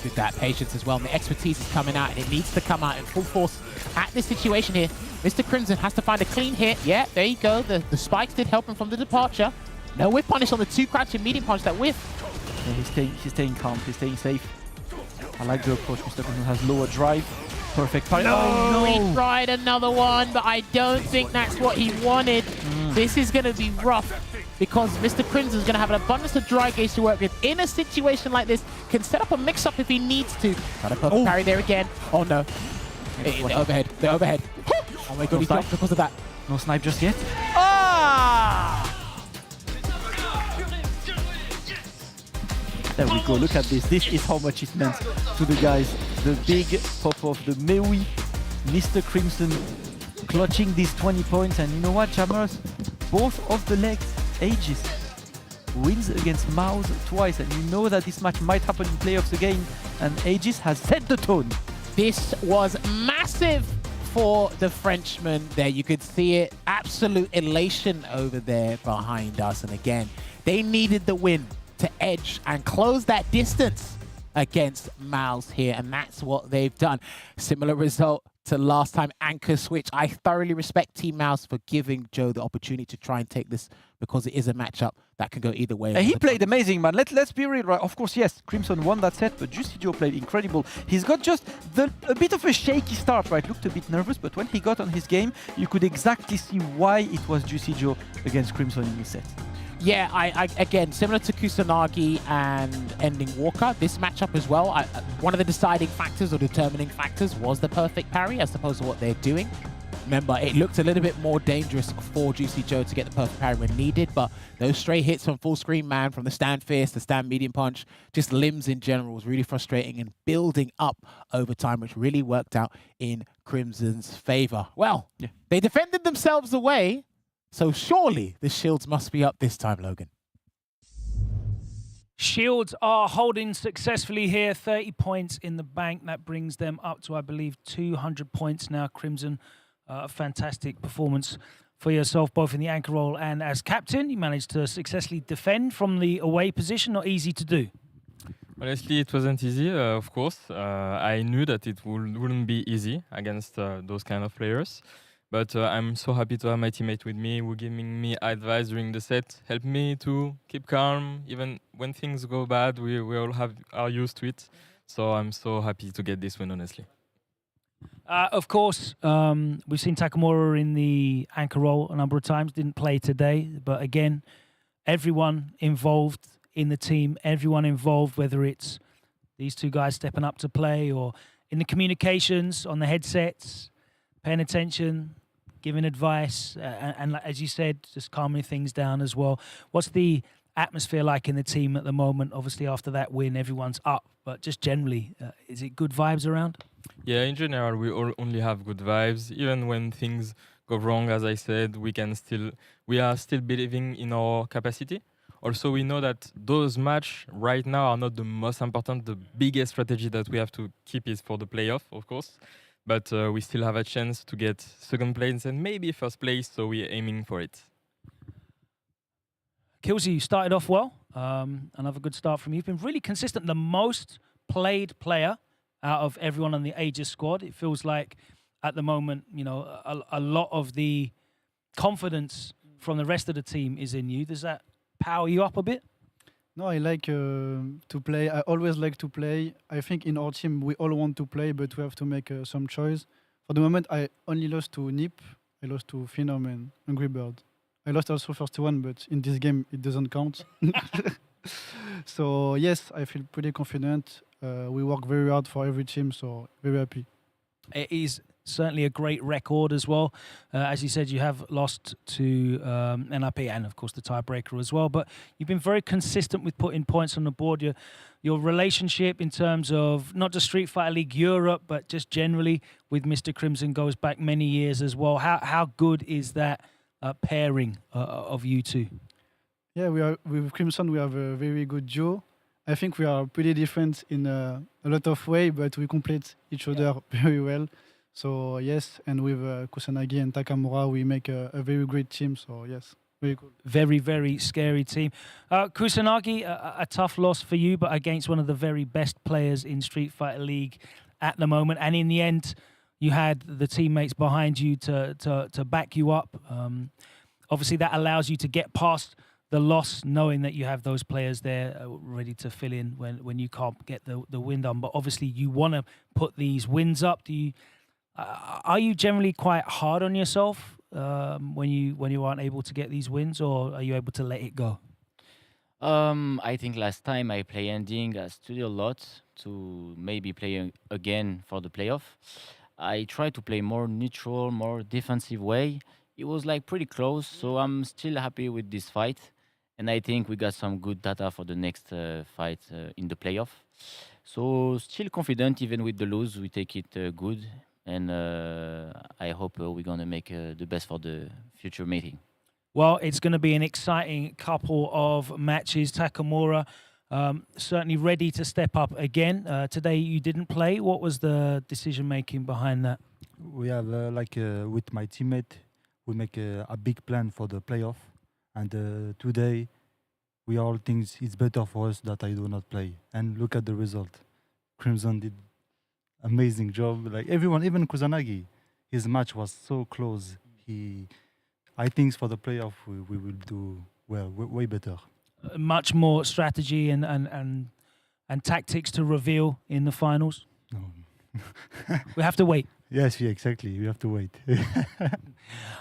With that patience as well, and the expertise is coming out, and it needs to come out in full force at this situation here. Mr. Crimson has to find a clean hit. Yeah, there you go. The spikes did help him from the departure. No whiff punish on the two crouching medium punch that whiff. Yeah, he's staying calm, he's staying safe. I like the approach. Mr. Crimson has lower drive. Perfect parry. No, he tried another one, but I don't think that's what he wanted. This is going to be rough, because Mr. Crimson is going to have an abundance of dry gauge to work with. In a situation like this, can set up a mix-up if he needs to. Got a perfect parry there again. Oh no. The overhead. The overhead. Oh my god, he dropped because of that. No snipe just yet. Ah! There we go, look at this. This is how much it meant to the guys. The big pop of the Mewi. Mr. Crimson clutching these 20 points. And you know what, Jammers? Both of the legs, Aegis wins against Mouse twice. And you know that this match might happen in playoffs again. And Aegis has set the tone. This was massive for the Frenchman there. You could see it. Absolute elation over there behind us. And again, they needed the win to edge and close that distance against Mouse here, and that's what they've done. Similar result to last time, anchor switch. I thoroughly respect Team Mouse for giving Joe the opportunity to try and take this, because it is a matchup that can go either way. He played amazing, man. Let's be real, right? Of course, yes, Crimson won that set, but Juicy Joe played incredible. He's got just a bit of a shaky start, right? Looked a bit nervous, but when he got on his game, you could exactly see why it was Juicy Joe against Crimson in this set. Yeah, I again, similar to Kusanagi and Ending Walker, this matchup as well, one of the deciding factors or determining factors was the perfect parry as opposed to what they're doing. Remember, it looked a little bit more dangerous for Juicy Joe to get the perfect parry when needed, but those stray hits from full screen man, from the stand fist, the stand medium punch, just limbs in general was really frustrating and building up over time, which really worked out in Crimson's favor. Well, they defended themselves away, so surely the shields must be up this time, Logan. Shields are holding successfully here. 30 points in the bank. That brings them up to, I believe, 200 points now. Crimson, a fantastic performance for yourself, both in the anchor role and as captain. You managed to successfully defend from the away position. Not easy to do. Honestly, it wasn't easy, of course. I knew that it wouldn't be easy against those kind of players. But I'm so happy to have my teammate with me, who giving me advice during the set, help me to keep calm. Even when things go bad, we all are used to it. So I'm so happy to get this win, honestly. Of course, we've seen Takamura in the anchor role a number of times. Didn't play today, but again, everyone involved in the team, everyone involved, whether it's these two guys stepping up to play or in the communications, on the headsets, paying attention, giving advice, and as you said, just calming things down as well. What's the atmosphere like in the team at the moment? Obviously, after that win, everyone's up, but just generally, is it good vibes around? Yeah, in general, we all only have good vibes. Even when things go wrong, as I said, we are still believing in our capacity. Also, we know that those matches right now are not the most important. The biggest strategy that we have to keep is for the playoff, of course. but we still have a chance to get second place and maybe first place, so we're aiming for it. Killsy, you started off well. Another good start from you. You've been really consistent. The most played player out of everyone on the Aegis squad. It feels like at the moment, you know, a lot of the confidence from the rest of the team is in you. Does that power you up a bit? No, I like to play. I always like to play. I think in our team we all want to play, but we have to make some choice. For the moment, I only lost to Nip. I lost to Phenom and Angry Bird. I lost also first one, but in this game it doesn't count. So yes, I feel pretty confident. We work very hard for every team, so very happy. It is certainly a great record as well. As you said, you have lost to NIP and, of course, the tiebreaker as well. But you've been very consistent with putting points on the board. Your relationship in terms of not just Street Fighter League Europe, but just generally with Mr. Crimson goes back many years as well. How good is that pairing of you two? Yeah, we are with Crimson. We have a very good duo. I think we are pretty different in a lot of ways, but we complete each other very well. So yes, and with Kusanagi and Takamura, we make a very great team. So yes, very good. Very, very scary team. Kusanagi, a tough loss for you, but against one of the very best players in Street Fighter League at the moment. And in the end, you had the teammates behind you to back you up. Obviously, that allows you to get past the loss, knowing that you have those players there ready to fill in when you can't get the win done. But obviously, you want to put these wins up. Are you generally quite hard on yourself when you aren't able to get these wins, or are you able to let it go? I think last time I play ending, I studied a lot to maybe play again for the playoff. I tried to play more neutral, more defensive way. It was like pretty close, so I'm still happy with this fight. And I think we got some good data for the next fight in the playoff. So still confident, even with the lose, we take it good. And I hope we're going to make the best for the future meeting. Well, it's going to be an exciting couple of matches. Takamura certainly ready to step up again. Today you didn't play. What was the decision-making behind that? We have, with my teammate, we make a big plan for the playoff. And today, we all think it's better for us that I do not play. And look at the result. Crimson did amazing job. Like everyone, even Kusanagi, his match was so close. I think for the playoff, we will do well, way better. Much more strategy and tactics to reveal in the finals? No. We have to wait. Yes, yeah, exactly. We have to wait.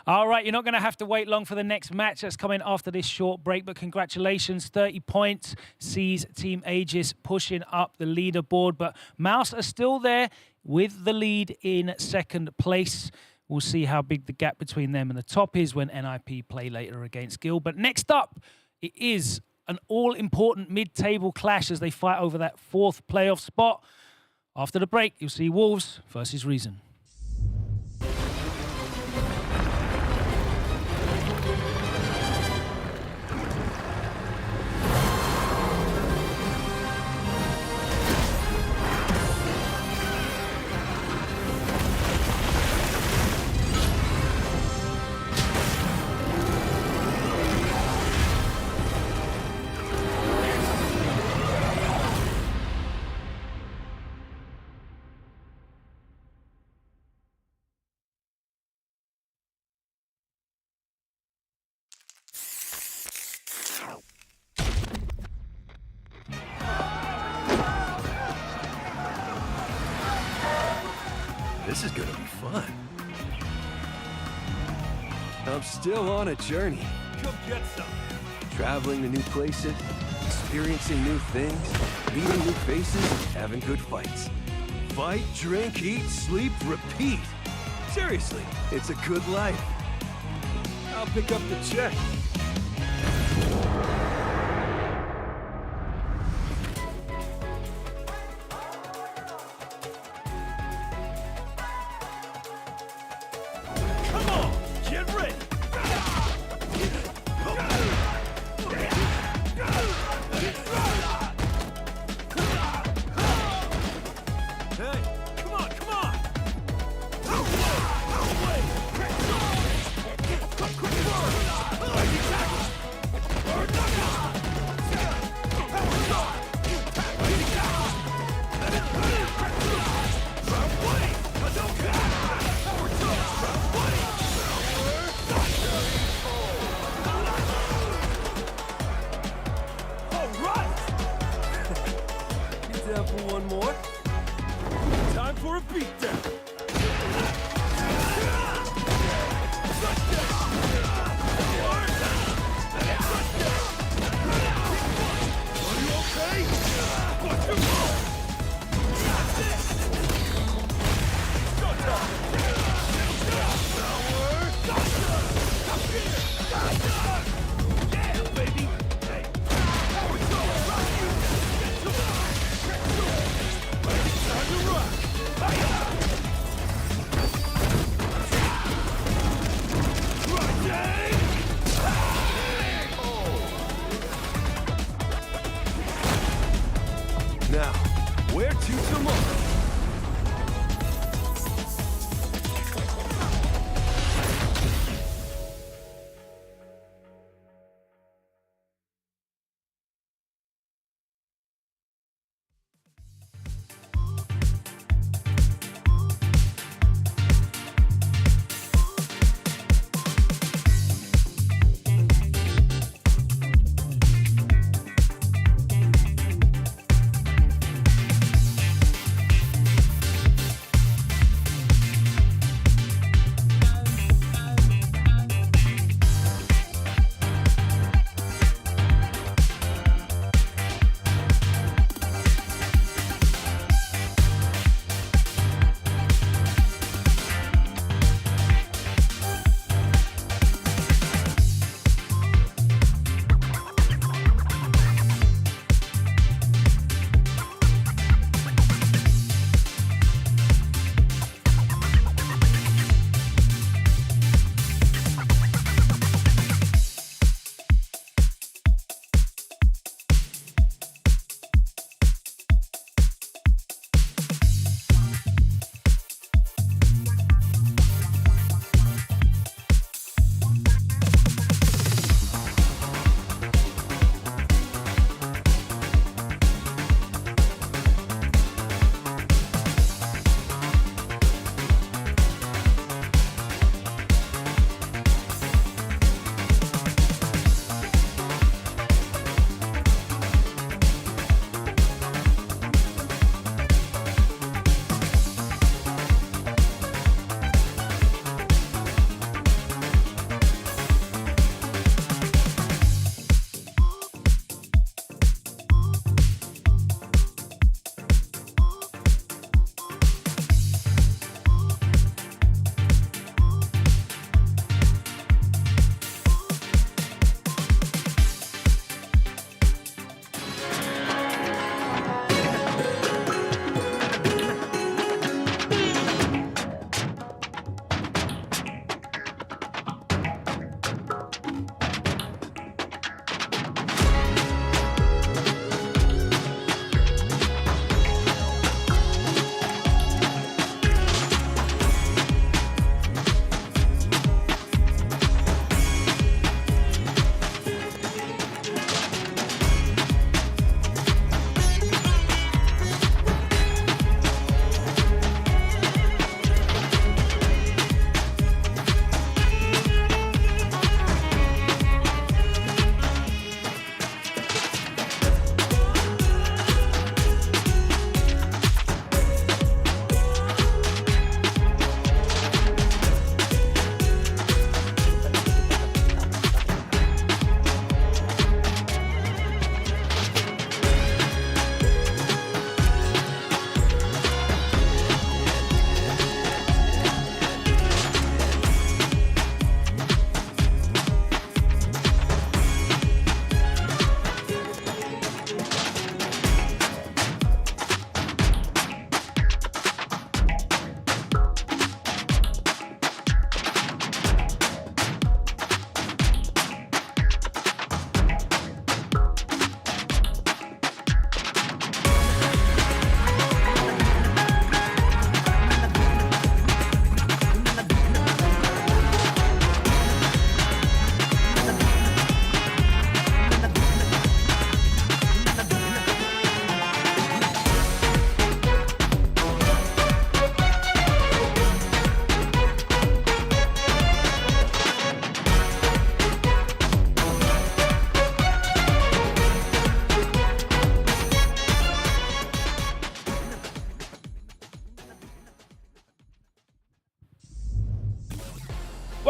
All right, you're not going to have to wait long for the next match that's coming after this short break, but congratulations, 30 points sees Team Aegis pushing up the leaderboard, but Mouse are still there with the lead in second place. We'll see how big the gap between them and the top is when NIP play later against Guild. But next up, it is an all-important mid-table clash as they fight over that fourth playoff spot. After the break, you'll see Wolves versus Reason. This is gonna be fun. I'm still on a journey. Come get some. Traveling to new places, experiencing new things, meeting new faces, having good fights. Fight, drink, eat, sleep, repeat. Seriously, it's a good life. I'll pick up the check. You down for one more? Time for a beatdown. Are you okay? Watch your move! Yeah, baby! Hey! Time to rock! Now, where to tomorrow?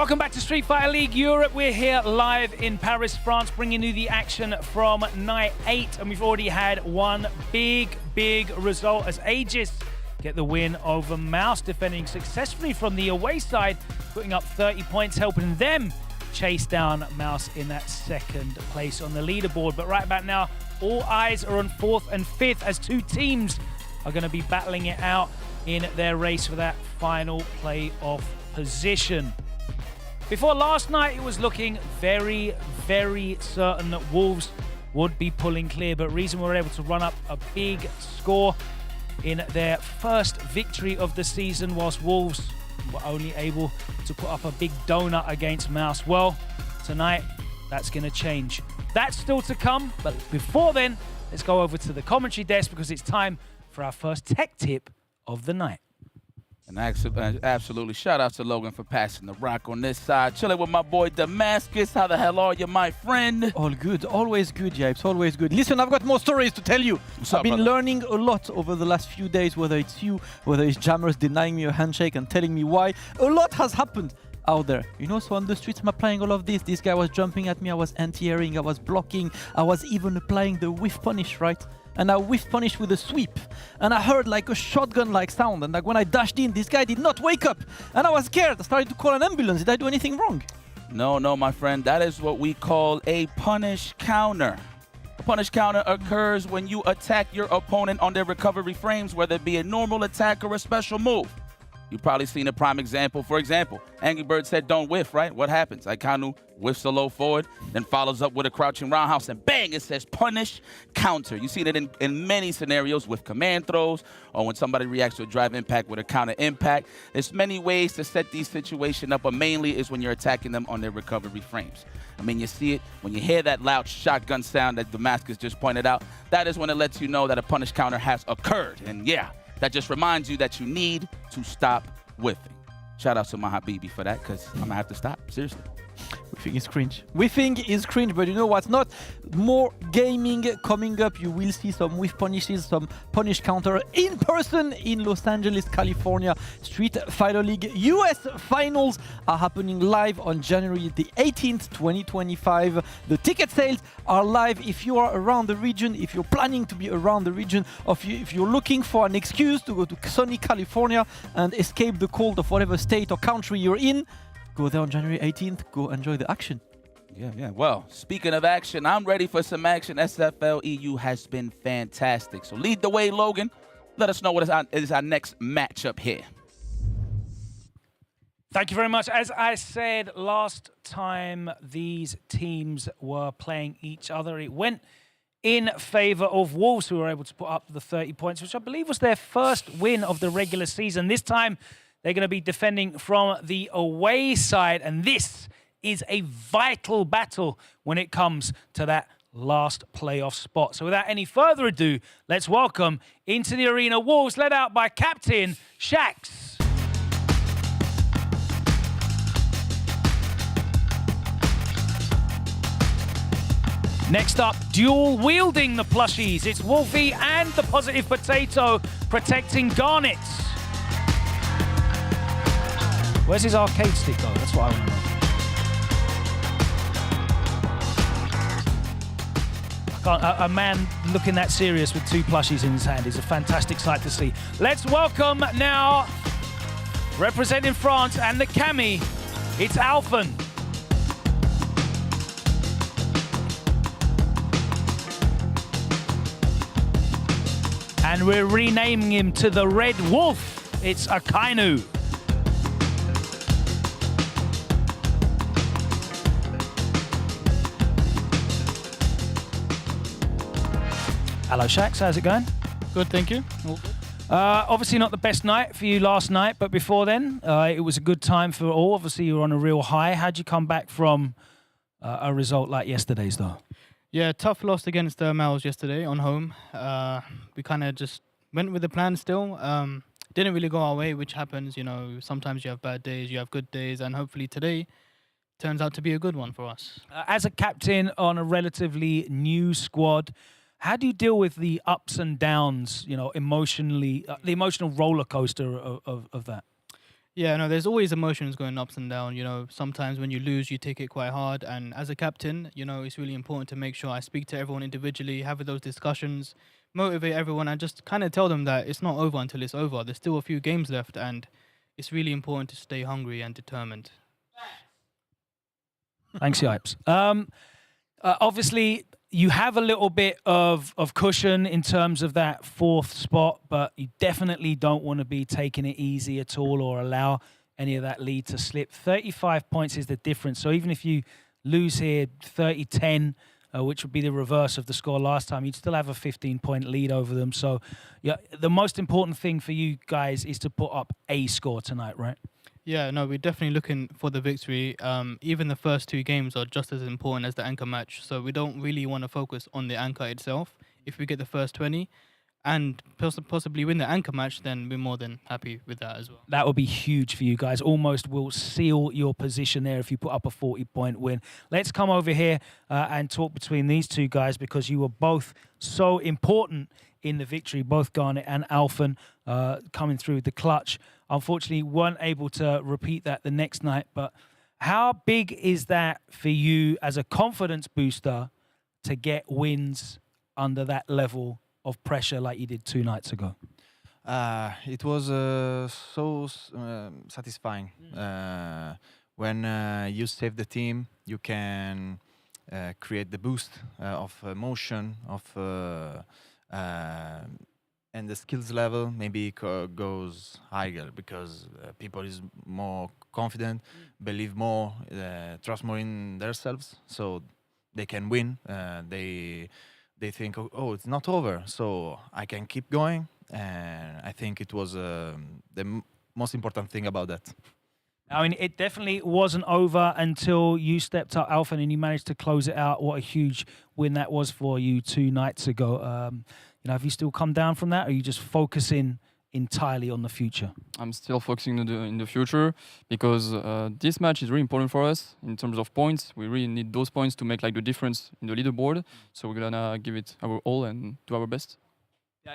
Welcome back to Street Fighter League Europe. We're here live in Paris, France, bringing you the action from night 8. And we've already had one big result as Aegis get the win over Mouse, defending successfully from the away side, putting up 30 points, helping them chase down Mouse in that second place on the leaderboard. But right about now, all eyes are on 4th and 5th as two teams are going to be battling it out in their race for that final playoff position. Before last night, it was looking very certain that Wolves would be pulling clear, but reason we were able to run up a big score in their first victory of the season, whilst Wolves were only able to put up a big donut against Mouse. Well, tonight, that's going to change. That's still to come, but before then, let's go over to the commentary desk because it's time for our first tech tip of the night. And absolutely, shout out to Logan for passing the rock on this side. Chilling with my boy Damascus. How the hell are you, my friend? All good, always good, Yipes, always good. Listen, I've got more stories to tell you. I've been learning a lot over the last few days, whether it's you, whether it's Jammers denying me a handshake and telling me why. A lot has happened out there. You know, so on the streets I'm applying all of this. This guy was jumping at me, I was anti-airing, I was blocking, I was even applying the whiff punish, right? And I whiff punished with a sweep. And I heard like a shotgun-like sound. And like when I dashed in, this guy did not wake up. And I was scared. I started to call an ambulance. Did I do anything wrong? No, my friend. That is what we call a punish counter. A punish counter occurs when you attack your opponent on their recovery frames, whether it be a normal attack or a special move. You've probably seen a prime example. For example, Angry Bird said don't whiff, right? What happens? Aikanu whiffs a low forward, then follows up with a crouching roundhouse, and bang, it says punish counter. You see that in many scenarios with command throws or when somebody reacts to a drive impact with a counter impact. There's many ways to set these situations up, but mainly is when you're attacking them on their recovery frames. I mean, you see it when you hear that loud shotgun sound that Damascus just pointed out. That is when it lets you know that a punish counter has occurred. And yeah, that just reminds you that you need to stop whiffing. Shout out to my Habibi for that, because I'm going to have to stop. Seriously. Whiffing is cringe. Whiffing is cringe, but you know what's not? More gaming coming up. You will see some whiff punishes, some punish counter in person in Los Angeles, California. Street Fighter League US Finals are happening live on January the 18th, 2025. The ticket sales are live. If you are around the region, if you're planning to be around the region, or if you're looking for an excuse to go to sunny California and escape the cold of whatever state or country you're in, go there on January 18th. Go enjoy the action. Yeah. Well, speaking of action, I'm ready for some action. SFL EU has been fantastic. So lead the way, Logan. Let us know what is our next matchup here. Thank you very much. As I said last time, these teams were playing each other. It went in favor of Wolves, who were able to put up the 30 points, which I believe was their first win of the regular season. This time, they're going to be defending from the away side, and this is a vital battle when it comes to that last playoff spot. So without any further ado, let's welcome into the arena Wolves, led out by Captain Shax. Next up, dual wielding the plushies. It's Wolfie and the Positive Potato protecting Garnet. Where's his arcade stick though? That's what I want to know. A man looking that serious with two plushies in his hand is a fantastic sight to see. Let's welcome now, representing France and the Cami, it's Alphen. And we're renaming him to the Red Wolf. It's Akainu. Hello, Shax. How's it going? Good, thank you. All good. Obviously not the best night for you last night, but before then, it was a good time for all. Obviously, you were on a real high. How'd you come back from a result like yesterday's, though? Yeah, tough loss against Mels yesterday on home. We kind of just went with the plan still. Didn't really go our way, which happens. You know, sometimes you have bad days, you have good days, and hopefully today turns out to be a good one for us. As a captain on a relatively new squad, how do you deal with the ups and downs, you know, emotionally, the emotional roller coaster of that? Yeah, no, there's always emotions going ups and down. You know, sometimes when you lose, you take it quite hard. And as a captain, you know, it's really important to make sure I speak to everyone individually, have those discussions, motivate everyone, and just kind of tell them that it's not over until it's over. There's still a few games left, and it's really important to stay hungry and determined. Thanks, Yipes. Obviously, you have a little bit of cushion in terms of that fourth spot, but you definitely don't want to be taking it easy at all or allow any of that lead to slip. 35 points is the difference. So even if you lose here 30-10, which would be the reverse of the score last time, you'd still have a 15-point lead over them. So yeah, the most important thing for you guys is to put up a score tonight, right? Yeah, no, we're definitely looking for the victory. Even the first 2 games are just as important as the anchor match. So we don't really want to focus on the anchor itself. If we get the first 20 and possibly win the anchor match, then we're more than happy with that as well. That would be huge for you guys. Almost will seal your position there if you put up a 40-point win. Let's come over here and talk between these two guys, because you were both so important in the victory, both Garnet and Alphen coming through the clutch. Unfortunately, weren't able to repeat that the next night. But how big is that for you as a confidence booster to get wins under that level of pressure like you did 2 nights ago? It was so satisfying. When you save the team, you can create the boost of emotion, and the skills level maybe goes higher because people is more confident, believe more, trust more in themselves, so they can win. They think, oh, it's not over, so I can keep going. And I think it was the most important thing about that. I mean, it definitely wasn't over until you stepped up, Alphen, and you managed to close it out. What a huge win that was for you 2 nights ago. You know, have you still come down from that, or are you just focusing entirely on the future? I'm still focusing in the future because this match is really important for us in terms of points. We really need those points to make like the difference in the leaderboard. So we're gonna give it our all and do our best.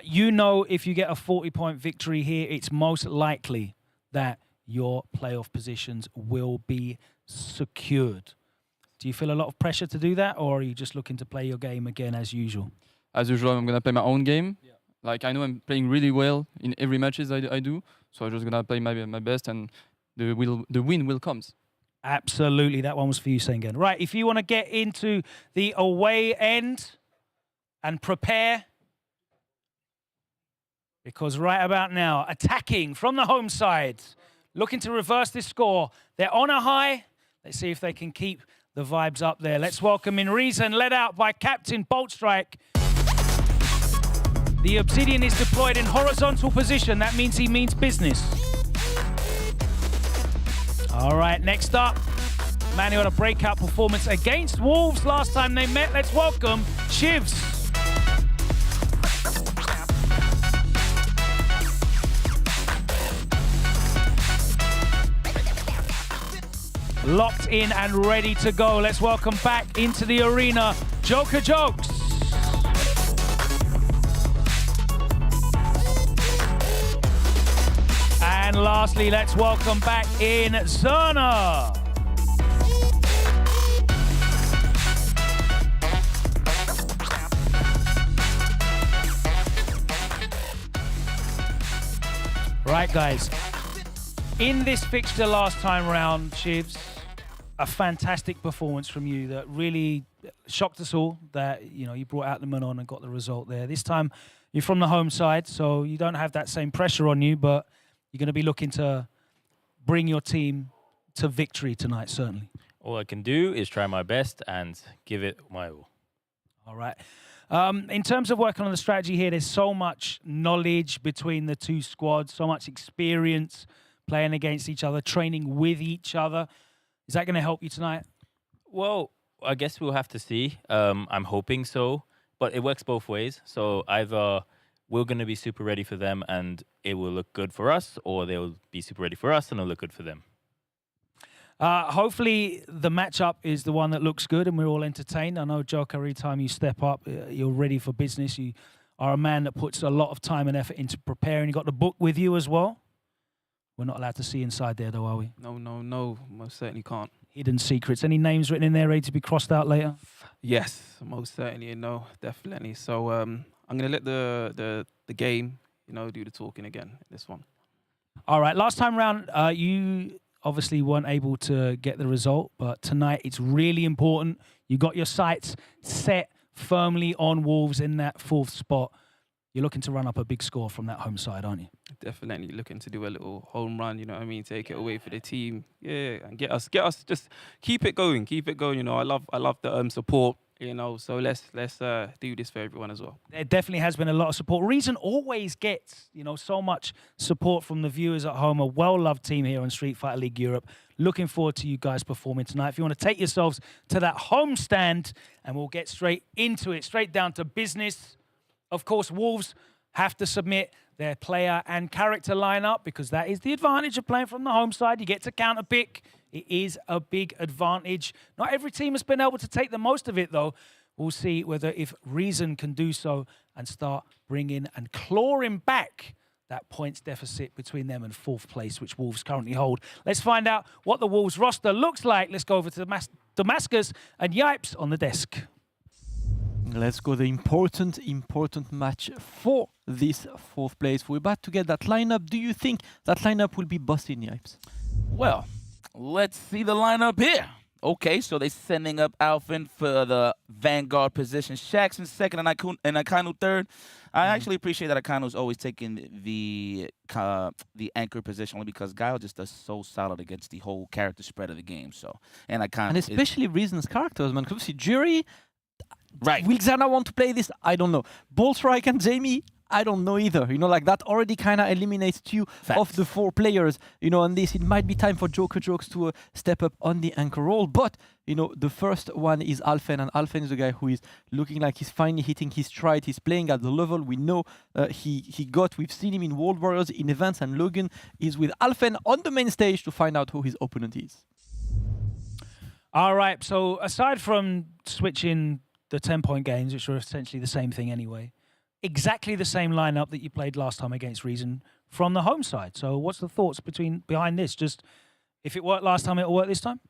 You know, if you get a 40-point victory here, it's most likely that your playoff positions will be secured. Do you feel a lot of pressure to do that, or are you just looking to play your game again as usual? As usual, I'm gonna play my own game. Yeah. Like I know I'm playing really well in every matches I do, so I'm just gonna play my best, and the win will come. Absolutely, that one was for you, Sengen. Right, if you want to get into the away end and prepare, because right about now, attacking from the home side, looking to reverse this score. They're on a high. Let's see if they can keep the vibes up there. Let's welcome in Reason, led out by Captain Boltstrike. The Obsidian is deployed in horizontal position. That means he means business. All right, next up, man who had a breakout performance against Wolves last time they met. Let's welcome Shivs. Locked in and ready to go. Let's welcome back into the arena, Joker Jokes. And lastly, let's welcome back in Zerna. Right, guys. In this fixture last time round, Shivs, a fantastic performance from you that really shocked us all, that, you know, you brought out the Manon and got the result there. This time you're from the home side, so you don't have that same pressure on you, but you're going to be looking to bring your team to victory tonight, certainly. All I can do is try my best and give it my all. All right. In terms of working on the strategy here, there's so much knowledge between the two squads, so much experience playing against each other, training with each other. Is that going to help you tonight? Well, I guess we'll have to see. I'm hoping so, but it works both ways. So either we're going to be super ready for them and it will look good for us, or they'll be super ready for us and it'll look good for them. Hopefully the matchup is the one that looks good and we're all entertained. I know, Joker, every time you step up, you're ready for business. You are a man that puts a lot of time and effort into preparing. You got the book with you as well. We're not allowed to see inside there, though, are we? No, most certainly can't. Hidden secrets. Any names written in there ready to be crossed out later? Yes, most certainly, no, definitely. So I'm gonna let the game, do the talking again. This one. All right. Last time round, you obviously weren't able to get the result, but tonight it's really important. You got your sights set firmly on Wolves in that 4th spot. You're looking to run up a big score from that home side, aren't you? Definitely looking to do a little home run, you know what I mean? Take it away for the team. Yeah, and get us just keep it going. I love the support, so let's do this for everyone as well. There definitely has been a lot of support. Reason always gets, so much support from the viewers at home. A well-loved team here on Street Fighter League Europe. Looking forward to you guys performing tonight. If you want to take yourselves to that home stand, and we'll get straight into it, straight down to business. Of course, Wolves have to submit their player and character lineup because that is the advantage of playing from the home side. You get to counter pick. It is a big advantage. Not every team has been able to take the most of it, though. We'll see whether if Reason can do so and start bringing and clawing back that points deficit between them and 4th place, which Wolves currently hold. Let's find out what the Wolves roster looks like. Let's go over to Damascus and Yipes on the desk. Let's go the important match for this 4th place. We're about to get that lineup. Do you think that lineup will be busting, Yipes? Well, let's see the lineup here. Okay, so they're sending up Alfin for the Vanguard position. Shaxx in 2nd and Akainu 3rd. I actually appreciate that Akainu's always taking the anchor position only because Guile just does so solid against the whole character spread of the game. So and especially Reason's characters, man. Because see, Jury. Right. Will Xana want to play this? I don't know. Bolstrike and Jamie? I don't know either. That already kind of eliminates 2 of the 4 players. On this, it might be time for Joker Jokes to step up on the anchor role. But, the first one is Alfen, and Alfen is the guy who is looking like he's finally hitting his stride. He's playing at the level we know he got. We've seen him in World Warriors, in events, and Logan is with Alfen on the main stage to find out who his opponent is. All right, so aside from switching the 10-point games, which are essentially the same thing anyway, exactly the same lineup that you played last time against Reason from the home side. So what's the thoughts behind this? Just if it worked last time, it'll work this time?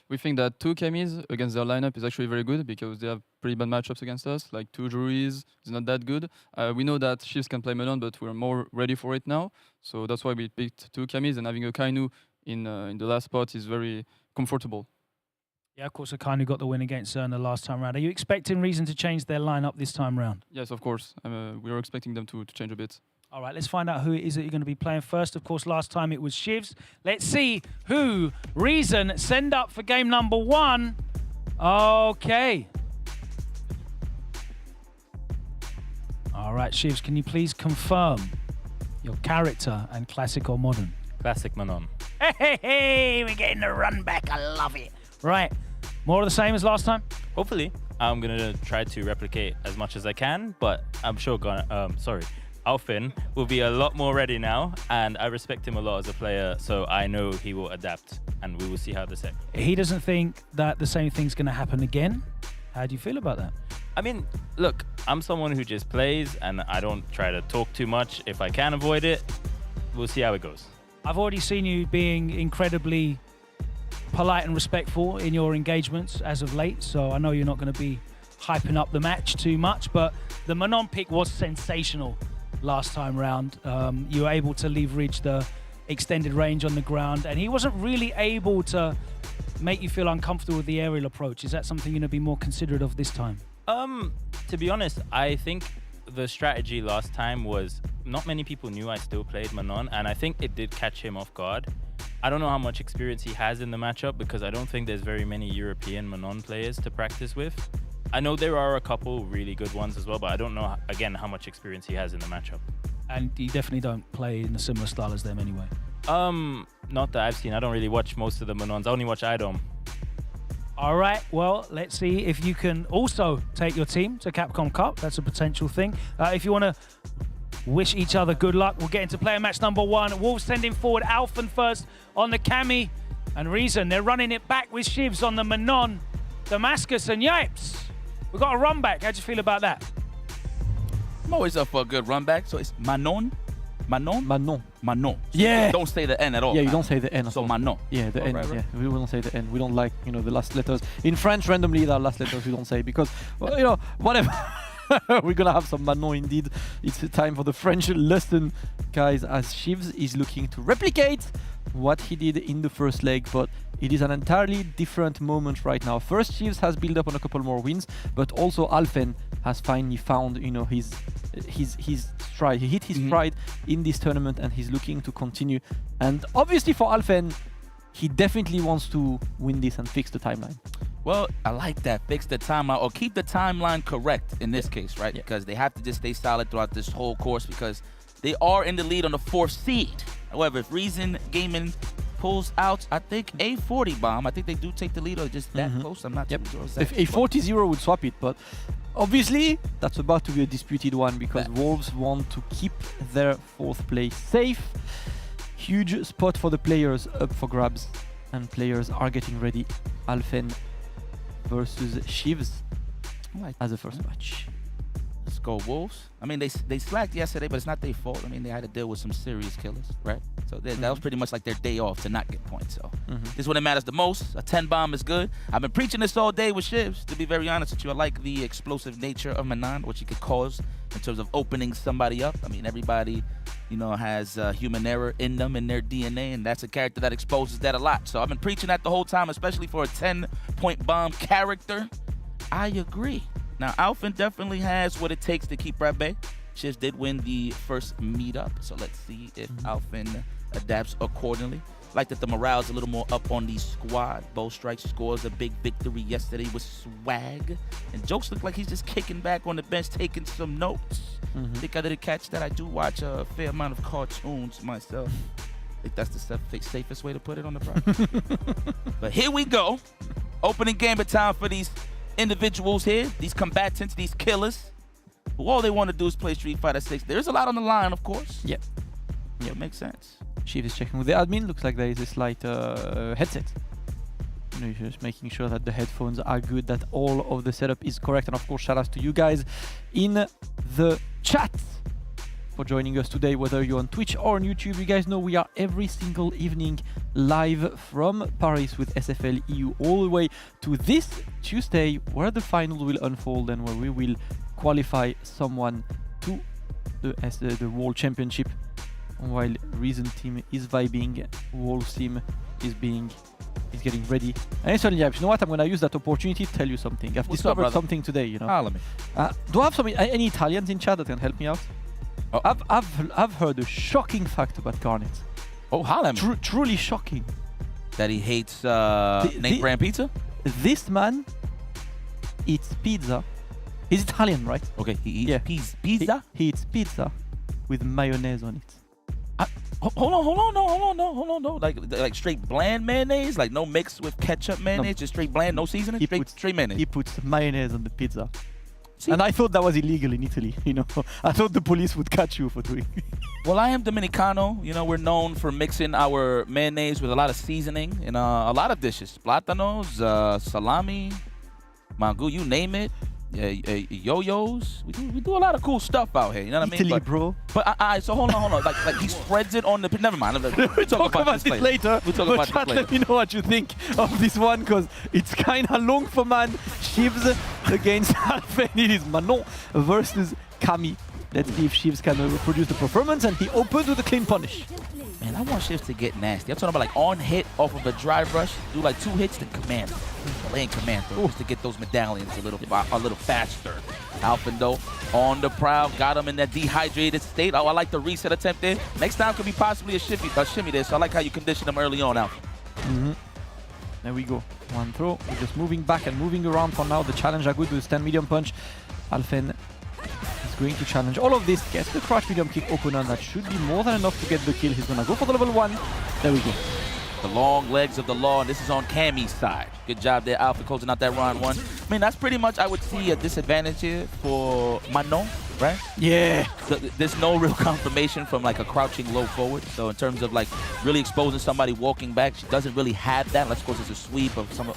We think that 2 Camis against their lineup is actually very good because they have pretty bad matchups against us, like 2 Juries is not that good. We know that Shivs can play Melon, but we're more ready for it now. So that's why we picked 2 Camis, and having a Kainu in the last spot is very comfortable. Yeah, of course, Akainu got the win against Zerna last time round. Are you expecting Reason to change their lineup this time round? Yes, of course. We are expecting them to change a bit. All right, let's find out who it is that you're going to be playing first. Of course, last time it was Shivs. Let's see who Reason send up for game number 1. Okay. All right, Shivs, can you please confirm your character and classic or modern? Classic Manon. Hey, we're getting the run back. I love it. Right. More of the same as last time? Hopefully. I'm going to try to replicate as much as I can, but I'm sure Alfin will be a lot more ready now, and I respect him a lot as a player, so I know he will adapt, and we will see how the second. He doesn't think that the same thing's going to happen again. How do you feel about that? I mean, look, I'm someone who just plays, and I don't try to talk too much. If I can avoid it, we'll see how it goes. I've already seen you being incredibly polite and respectful in your engagements as of late, so I know you're not going to be hyping up the match too much, but the Manon pick was sensational last time round. You were able to leverage the extended range on the ground, and he wasn't really able to make you feel uncomfortable with the aerial approach. Is that something you're going to be more considerate of this time? To be honest, I think the strategy last time was not many people knew I still played Manon, and I think it did catch him off guard. I don't know how much experience he has in the matchup because I don't think there's very many European Manon players to practice with. I know there are a couple really good ones as well, but I don't know, again, how much experience he has in the matchup. And you definitely don't play in a similar style as them anyway? Not that I've seen. I don't really watch most of the Manons. I only watch IDOM. All right, well, let's see if you can also take your team to Capcom Cup. That's a potential thing. If you want to wish each other good luck, we'll get into player match number 1. Wolves sending forward Alphen first on the Cami. And Reason, they're running it back with Shivs on the Manon. Damascus and Yipes. We've got a run back. How'd you feel about that? I'm always up for a good run back. So it's Manon Manon? Manon. Manon. So Yeah. you don't say the N at all. Yeah, you don't say the N. So Manon. Yeah, the N. right, right. Yeah, we don't say the N. We don't like, you know, the last letters. In French, randomly, the last letters we don't say because, well, you know, whatever. We're gonna have some Manon indeed. It's time for the French lesson, guys, as Shivs is looking to replicate what he did in the first leg, but it is an entirely different moment right now. First, Shivs has built up on a couple more wins, but also Alphen has finally found, you know, his stride. He hit his stride in this tournament, and he's looking to continue. And obviously for Alphen, he definitely wants to win this and fix the timeline. Well, I like that. Fix the timeline or keep the timeline correct in this case, right? Because they have to just stay solid throughout this whole course because they are in the lead on the 4th seed. However, if Reason Gaming pulls out, I think, a 40 bomb, I think they do take the lead or just that close. I'm not too sure. If a 40-0 would swap it, but obviously that's about to be a disputed one because Wolves want to keep their 4th place safe. Huge spot for the players up for grabs, and players are getting ready. Alphen versus Shivs as a first match. Let's go Wolves. I mean, they slacked yesterday, but it's not their fault. I mean, they had to deal with some serious killers, right? So that was pretty much like their day off to not get points. So this is when it matters the most. A 10 bomb is good. I've been preaching this all day with Shivs, to be very honest with you. I like the explosive nature of Manon, what you could cause in terms of opening somebody up. I mean, everybody, you know, has human error in them, in their DNA, and that's a character that exposes that a lot. So I've been preaching that the whole time, especially for a 10-point bomb character. I agree. Now, Alphen definitely has what it takes to keep at bay. Shivs did win the first meetup, so let's see if Alphen adapts accordingly. Like that the morale is a little more up on the squad. Bow Strike scores a big victory yesterday with swag. And Jokes look like he's just kicking back on the bench, taking some notes. I think I didn't catch that. I do watch a fair amount of cartoons myself. I think that's the safest way to put it on the product. But here we go. Opening game of time for these individuals here, these combatants, these killers, who all they want to do is play Street Fighter 6. There's a lot on the line, of course. Yep. It makes sense. Shiv is checking with the admin. Looks like there is a slight headset. You know, just making sure that the headphones are good, that all of the setup is correct. And of course, shout out to you guys in the chat for joining us today, whether you're on Twitch or on YouTube. You guys know we are every single evening live from Paris with SFL EU all the way to this Tuesday, where the final will unfold and where we will qualify someone to the World Championship. While Reason team is vibing, Wolves team is getting ready. And so, yeah, you know what? I'm gonna use that opportunity to tell you something. I've discovered something today. You know. Do I have any Italians in chat that can help me out? Oh. I've heard a shocking fact about Garnet. Oh, holla me. Truly shocking. That he hates Nate Brand pizza? This man eats pizza. He's Italian, right? Okay, he eats pizza? He eats pizza with mayonnaise on it. Hold on, no. Like straight bland mayonnaise? Like no mix with ketchup mayonnaise? Just straight bland, no seasoning? Straight mayonnaise? He puts mayonnaise on the pizza. See? And I thought that was illegal in Italy, you know. I thought the police would catch you for doing it. Well, I am Dominicano. You know, we're known for mixing our mayonnaise with a lot of seasoning in a lot of dishes. Platanos, salami, mango, you name it. Yo-yos. We do a lot of cool stuff out here. You know what I mean? Italy, bro. But so hold on. Like he spreads it on the. Never mind. We'll talk about this later. We'll talk about this later. Let me know what you think of this one, because it's kind of long for man. Shivs against Alphen. It is Manon versus Kami. Let's see if Shivs can reproduce the performance, and he opens with a clean punish. Man, I want Shivs to get nasty. I'm talking about like on hit off of a drive rush, do like 2 hits, then command. Laying command throw just to get those medallions a little faster. Alphen though on the prowl, got him in that dehydrated state. Oh, I like the reset attempt there. Next time could be possibly a shimmy there. So I like how you condition him early on, Alphen. There we go. One throw. We're just moving back and moving around for now. The challenge are good with 10 medium punch. Alphen is going to challenge all of this. Gets the crouch medium kick opener. That should be more tan enough to get the kill. He's gonna go for the level 1. There we go. The long legs of the law, and this is on Kami's side. Good job there, Alphen, closing out that round 1. I mean, that's pretty much, I would see, a disadvantage here for Manon, right? Yeah. So there's no real confirmation from like a crouching low forward. So in terms of like really exposing somebody walking back, she doesn't really have that. Unless, of course, it's a sweep of some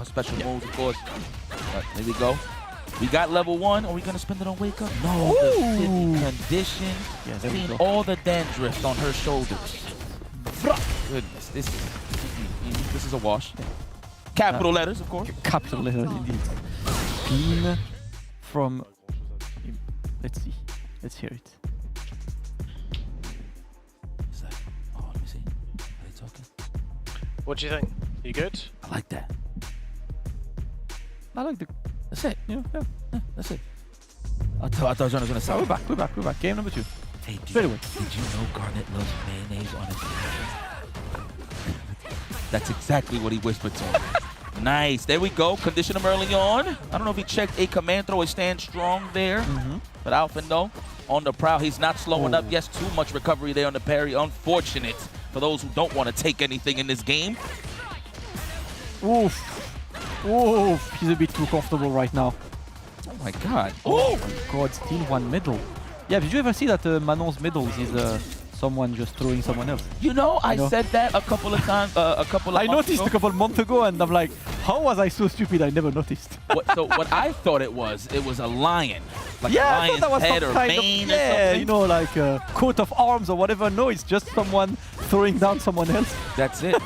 special moves, of course. But there we go. We got level 1. Are we going to spend it on Wake Up? No, the city condition. Yeah, there we Seeing go. all the dandruff on her shoulders. Goodness, this is a wash. Capital letters, of course. Capital letters, indeed. Clean from... Let's see. Let's hear it. Oh, let me see. Are they talking? What do you think? You good? I like that. I like the... That's it. Yeah, That's it. I thought John was going to say. We're back. Game number 2. Hey, Straight away. Did you know Garnet loves mayonnaise on his That's exactly what he whispered to him. Nice. There we go. Condition him early on. I don't know if he checked a command throw. He stands strong there. But Alphen, though, on the prowl, he's not slowing up. Yes, too much recovery there on the parry. Unfortunate for those who don't want to take anything in this game. Oof. Oof. He's a bit too comfortable right now. Oh, my God. Oh, my God. Still one medal. Yeah, did you ever see that Manon's medals is someone just throwing someone else? You know, I said that a couple of times, I noticed a couple months ago, and I'm like, how was I so stupid? I never noticed. So what I thought it was a lion. Like yeah, a I thought lion's that was head some or kind of, mane or yeah, something. you know, like a coat of arms or whatever. No, it's just someone throwing down someone else. That's it.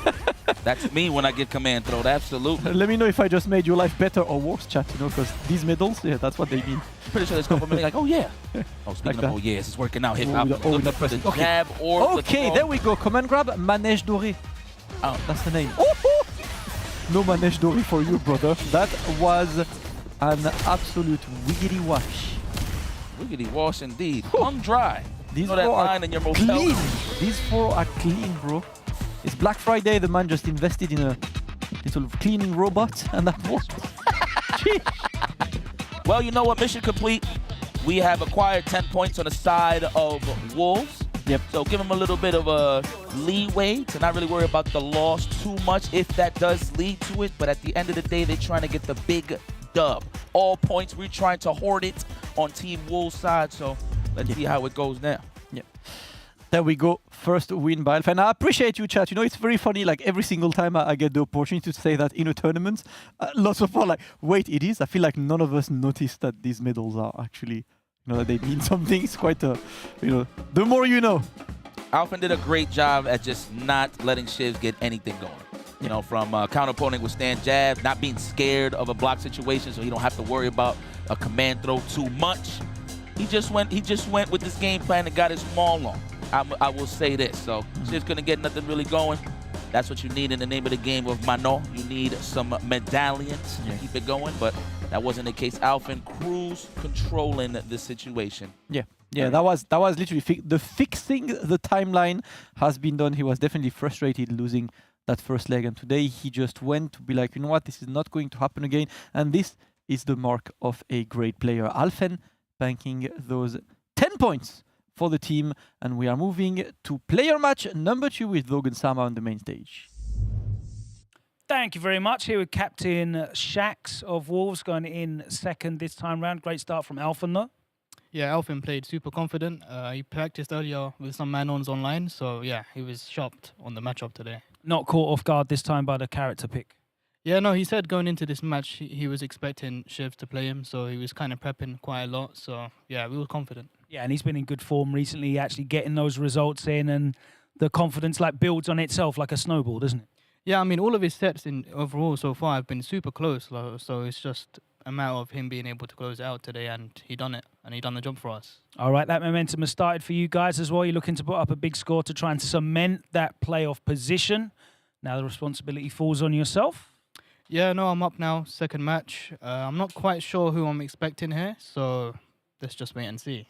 That's me when I get command throwed, absolutely. Let me know if I just made your life better or worse, chat, you know, because these medals, yeah, that's what they mean. Pretty sure there's a couple minutes like, oh yeah. Oh, speaking Like of that. oh yes, it's working out. Hip Oh, hop. we are not pressing. The Okay. jab or Okay, the there we go. Command grab, Manège Doré. Oh, that's the name. No Manège Doré for you, brother. That was an absolute wiggity wash. Wiggity wash indeed. Hung dry. These know that four are line in your motel? clean. These 4 are clean, bro. It's Black Friday. The man just invested in a little cleaning robot, and that worked. Well, you know what? Mission complete. We have acquired 10 points on the side of Wolves. Yep. So give them a little bit of a leeway to not really worry about the loss too much if that does lead to it. But at the end of the day, they're trying to get the big dub. All points, we're trying to hoard it on Team Wolves' side. So let's see how it goes now. Yeah. There we go. First win by Alpha. And I appreciate you, chat. You know, it's very funny. Like every single time I get the opportunity to say that in a tournament, lots of people are like, wait, it is? I feel like none of us noticed that these medals are actually, you know, that they mean something. It's quite a, you know, the more you know. Alphen did a great job at just not letting Shivs get anything going. You know, from counter-opponent withstand jab, not being scared of a block situation so he don't have to worry about a command throw too much. He just went with this game plan and got his maul on. I will say this. So Shivs couldn't get nothing really going. That's what you need in the name of the game of Manon. You need some medallions to keep it going, but that wasn't the case. Alphen cruise controlling the situation. Yeah. Yeah, that was literally fixing the timeline has been done. He was definitely frustrated losing that first leg, and today he just went to be like, you know what, this is not going to happen again, and this is the mark of a great player. Alphen banking those 10 points for the team, and we are moving to player match number 2 with Logan Sama on the main stage. Thank you very much. Here with Captain Shax of Wolves going in second this time round. Great start from Alphen though. Yeah, Alphen played super confident. He practiced earlier with some Manons online, so yeah, he was shocked on the matchup today. Not caught off guard this time by the character pick. Yeah, no, he said going into this match, he was expecting Shiv to play him, so he was kind of prepping quite a lot. So yeah, we were confident. Yeah, and he's been in good form recently, actually getting those results in, and the confidence like builds on itself like a snowball, doesn't it? Yeah, I mean, all of his sets in overall so far have been super close, so it's just a matter of him being able to close it out today, and he done it, and he done the job for us. All right, that momentum has started for you guys as well. You're looking to put up a big score to try and cement that playoff position. Now the responsibility falls on yourself. Yeah, no, I'm up now, second match. I'm not quite sure who I'm expecting here, so let's just wait and see.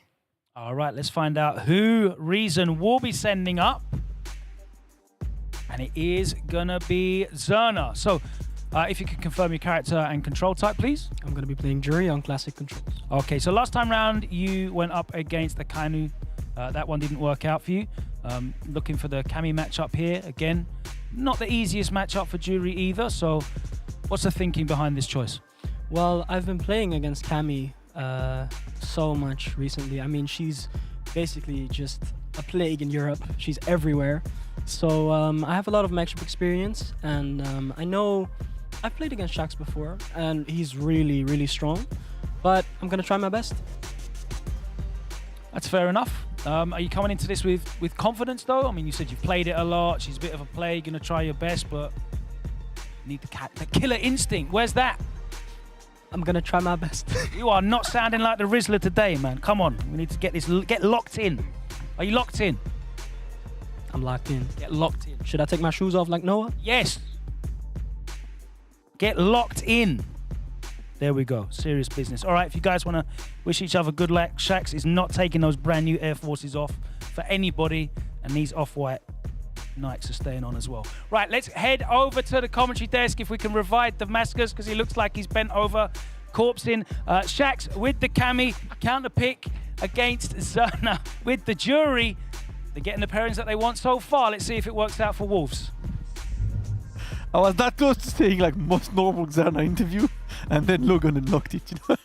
All right, let's find out who Reason will be sending up. And it is going to be Zerna. So if you could confirm your character and control type, please. I'm going to be playing Jury on classic controls. Okay, so last time round, you went up against the Kainu. That one didn't work out for you. Looking for the Kami matchup here. Again, not the easiest matchup for Jury either. So what's the thinking behind this choice? Well, I've been playing against Kami so much recently. I mean, she's basically just a plague in Europe. She's everywhere. So I have a lot of matchup experience, and I know I've played against Shax before, and he's really, really strong. but I'm gonna try my best. That's fair enough. Are you coming into this with confidence, though? I mean, you said you've played it a lot. She's a bit of a play. You're going to try your best, but you need the killer instinct. Where's that? I'm going to try my best. You are not sounding like the Rizzler today, man. Come on. We need to get locked in. Are you locked in? I'm locked in. Get locked in. Should I take my shoes off like Noah? Yes. Get locked in. There we go. Serious business. All right, if you guys want to wish each other good luck, Shax is not taking those brand new Air Forces off for anybody, and these off-white Nikes are staying on as well. Right, let's head over to the commentary desk if we can revive Damascus, because he looks like he's bent over, corpsing. Shax with the Cami, counter pick against Zerna with the Jury. They're getting the pairings that they want so far. Let's see if it works out for Wolves. I was that close to saying like most normal Xerna interview, and then Logan unlocked it, you know.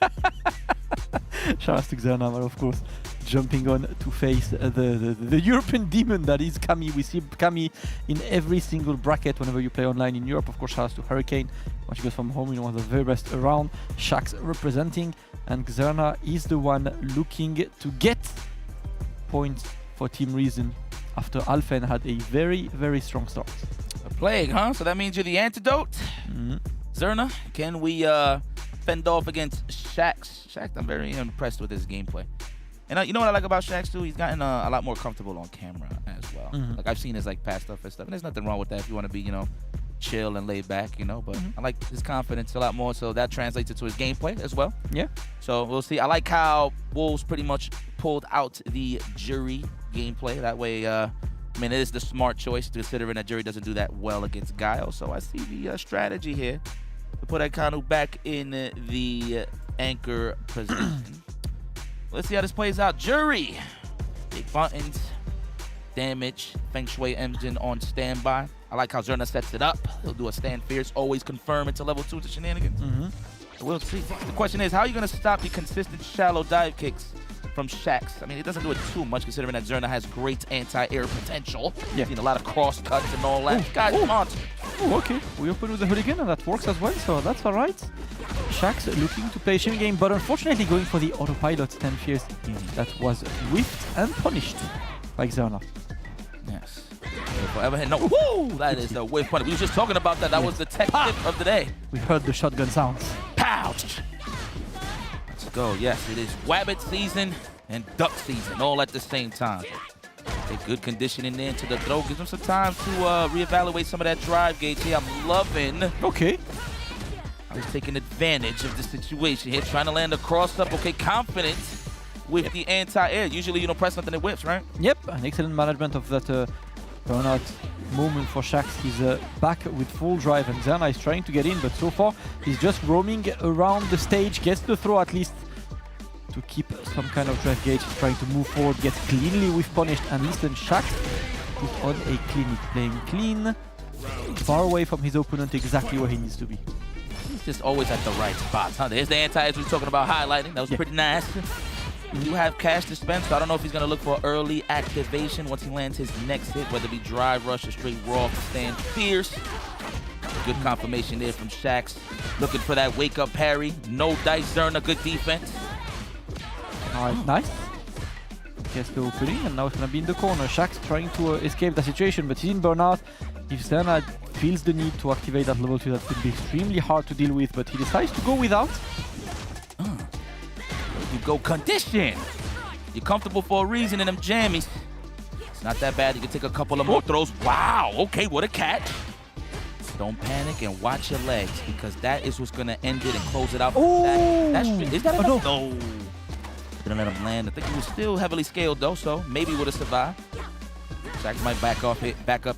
Shout out to Xerna, of course, jumping on to face the European demon that is Cami. We see Cami in every single bracket whenever you play online in Europe. Of course, shout out to Hurricane. When she goes from home, you know, one of the very best around. Shax representing, and Xerna is the one looking to get points for Team Reason after Alphen had a very, very strong start. A plague, huh? So that means you're the antidote? Zerna, can we fend off against Shax? Shax, I'm very impressed with his gameplay. And you know what I like about Shax too? He's gotten a lot more comfortable on camera as well. Like I've seen his like past stuff and stuff, and there's nothing wrong with that if you want to be, you know, chill and laid back, you know. But I like his confidence a lot more, so that translates into his gameplay as well. Yeah. So we'll see. I like how Wolves pretty much pulled out the Jury gameplay. That way, I mean, it is the smart choice considering that Jury doesn't do that well against Guile. So I see the strategy here to put Akanu back in the anchor position. Let's see how this plays out. Jury, big buttons, damage, Feng Shui engine on standby. I like how Zerna sets it up. He'll do a stand fierce, always confirm into level 2 to shenanigans. We'll see. The question is, how are you going to stop the consistent shallow dive kicks from Shax? I mean, it doesn't do it too much considering that Zerna has great anti-air potential. Yeah. Seen a lot of cross cuts and all that. Guys, come on. Oh, okay. We open with the Hooligan, and that works as well, so that's all right. Shax looking to play a shimmy game, but unfortunately going for the autopilot stand fierce. That was whiffed and punished by Zerna. Yes. Forever hit. No. Woo! That is a whiff punish. We were just talking about that. That was the tech tip of the day. We heard the shotgun sounds. Pouch! Let's go. Yes, it is Wabbit season and duck season all at the same time. A good condition in there to the throw. Gives him some time to reevaluate some of that drive gauge here. I'm loving. Okay. I was taking advantage of the situation here, trying to land a cross up. Okay, confident with the anti-air. Usually you don't press something that whips, right? Yep, an excellent management of that burnout moment for Shax. He's back with full drive, and Zerna is trying to get in, but so far he's just roaming around the stage, gets the throw at least to keep some kind of drive gauge, trying to move forward, gets cleanly with punished, and listen, Shax is on a clinic, playing clean, far away from his opponent, exactly where he needs to be. He's just always at the right spot, huh? There's the anti-air we were talking about highlighting. That was pretty nice. We do have cash to spend, so I don't know if he's going to look for early activation once he lands his next hit, whether it be drive, rush, or straight raw to stand fierce. Good confirmation there from Shax. Looking for that wake-up parry. No dice, Zerna, good defense. All right, nice. Gets the opening, and now it's going to be in the corner. Shax trying to escape the situation, but he's in burnout. If Zerna feels the need to activate that level 2, that could be extremely hard to deal with, but he decides to go without. You go condition. You're comfortable for a reason in them jammies. It's not that bad. You can take a couple of more throws. Wow. Okay, what a catch. Don't panic and watch your legs, because that is what's going to end it and close it out. Is that enough? No. Didn't let him land. I think he was still heavily scaled, though, so maybe would have survived. Shax might back up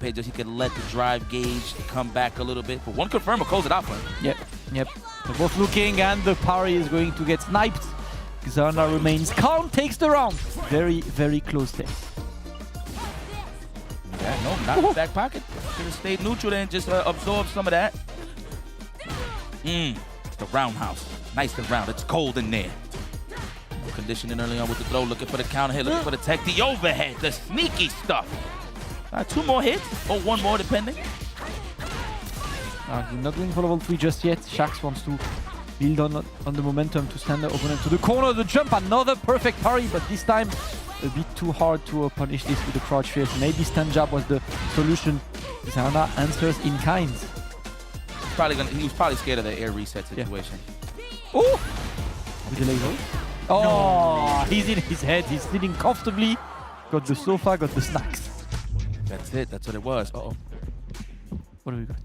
here just so he could let the drive gauge come back a little bit. But one confirm will close it out for him. Yep. They're both looking, and the parry is going to get sniped. Zerna remains calm, takes the round. Very, very close there. Yeah, no, not in the back pocket. Should have stayed neutral there and just absorbed some of that. The roundhouse. Nice and round. It's cold in there. Conditioning early on with the throw, looking for the counter hit, looking for the tech, the overhead, the sneaky stuff. 2 more hits, or 1 more depending. He's not going for level 3 just yet. Shax wants to build on the momentum to send the opponent to the corner. The jump, another perfect parry, but this time a bit too hard to punish this with the crouch fierce. Maybe stand jab was the solution. Zerna answers in kind. He was probably scared of the air reset situation. Oh! With the laser. Oh, he's in his head. He's sitting comfortably. Got the sofa, got the snacks. That's it. That's what it was. Uh-oh. What do we got?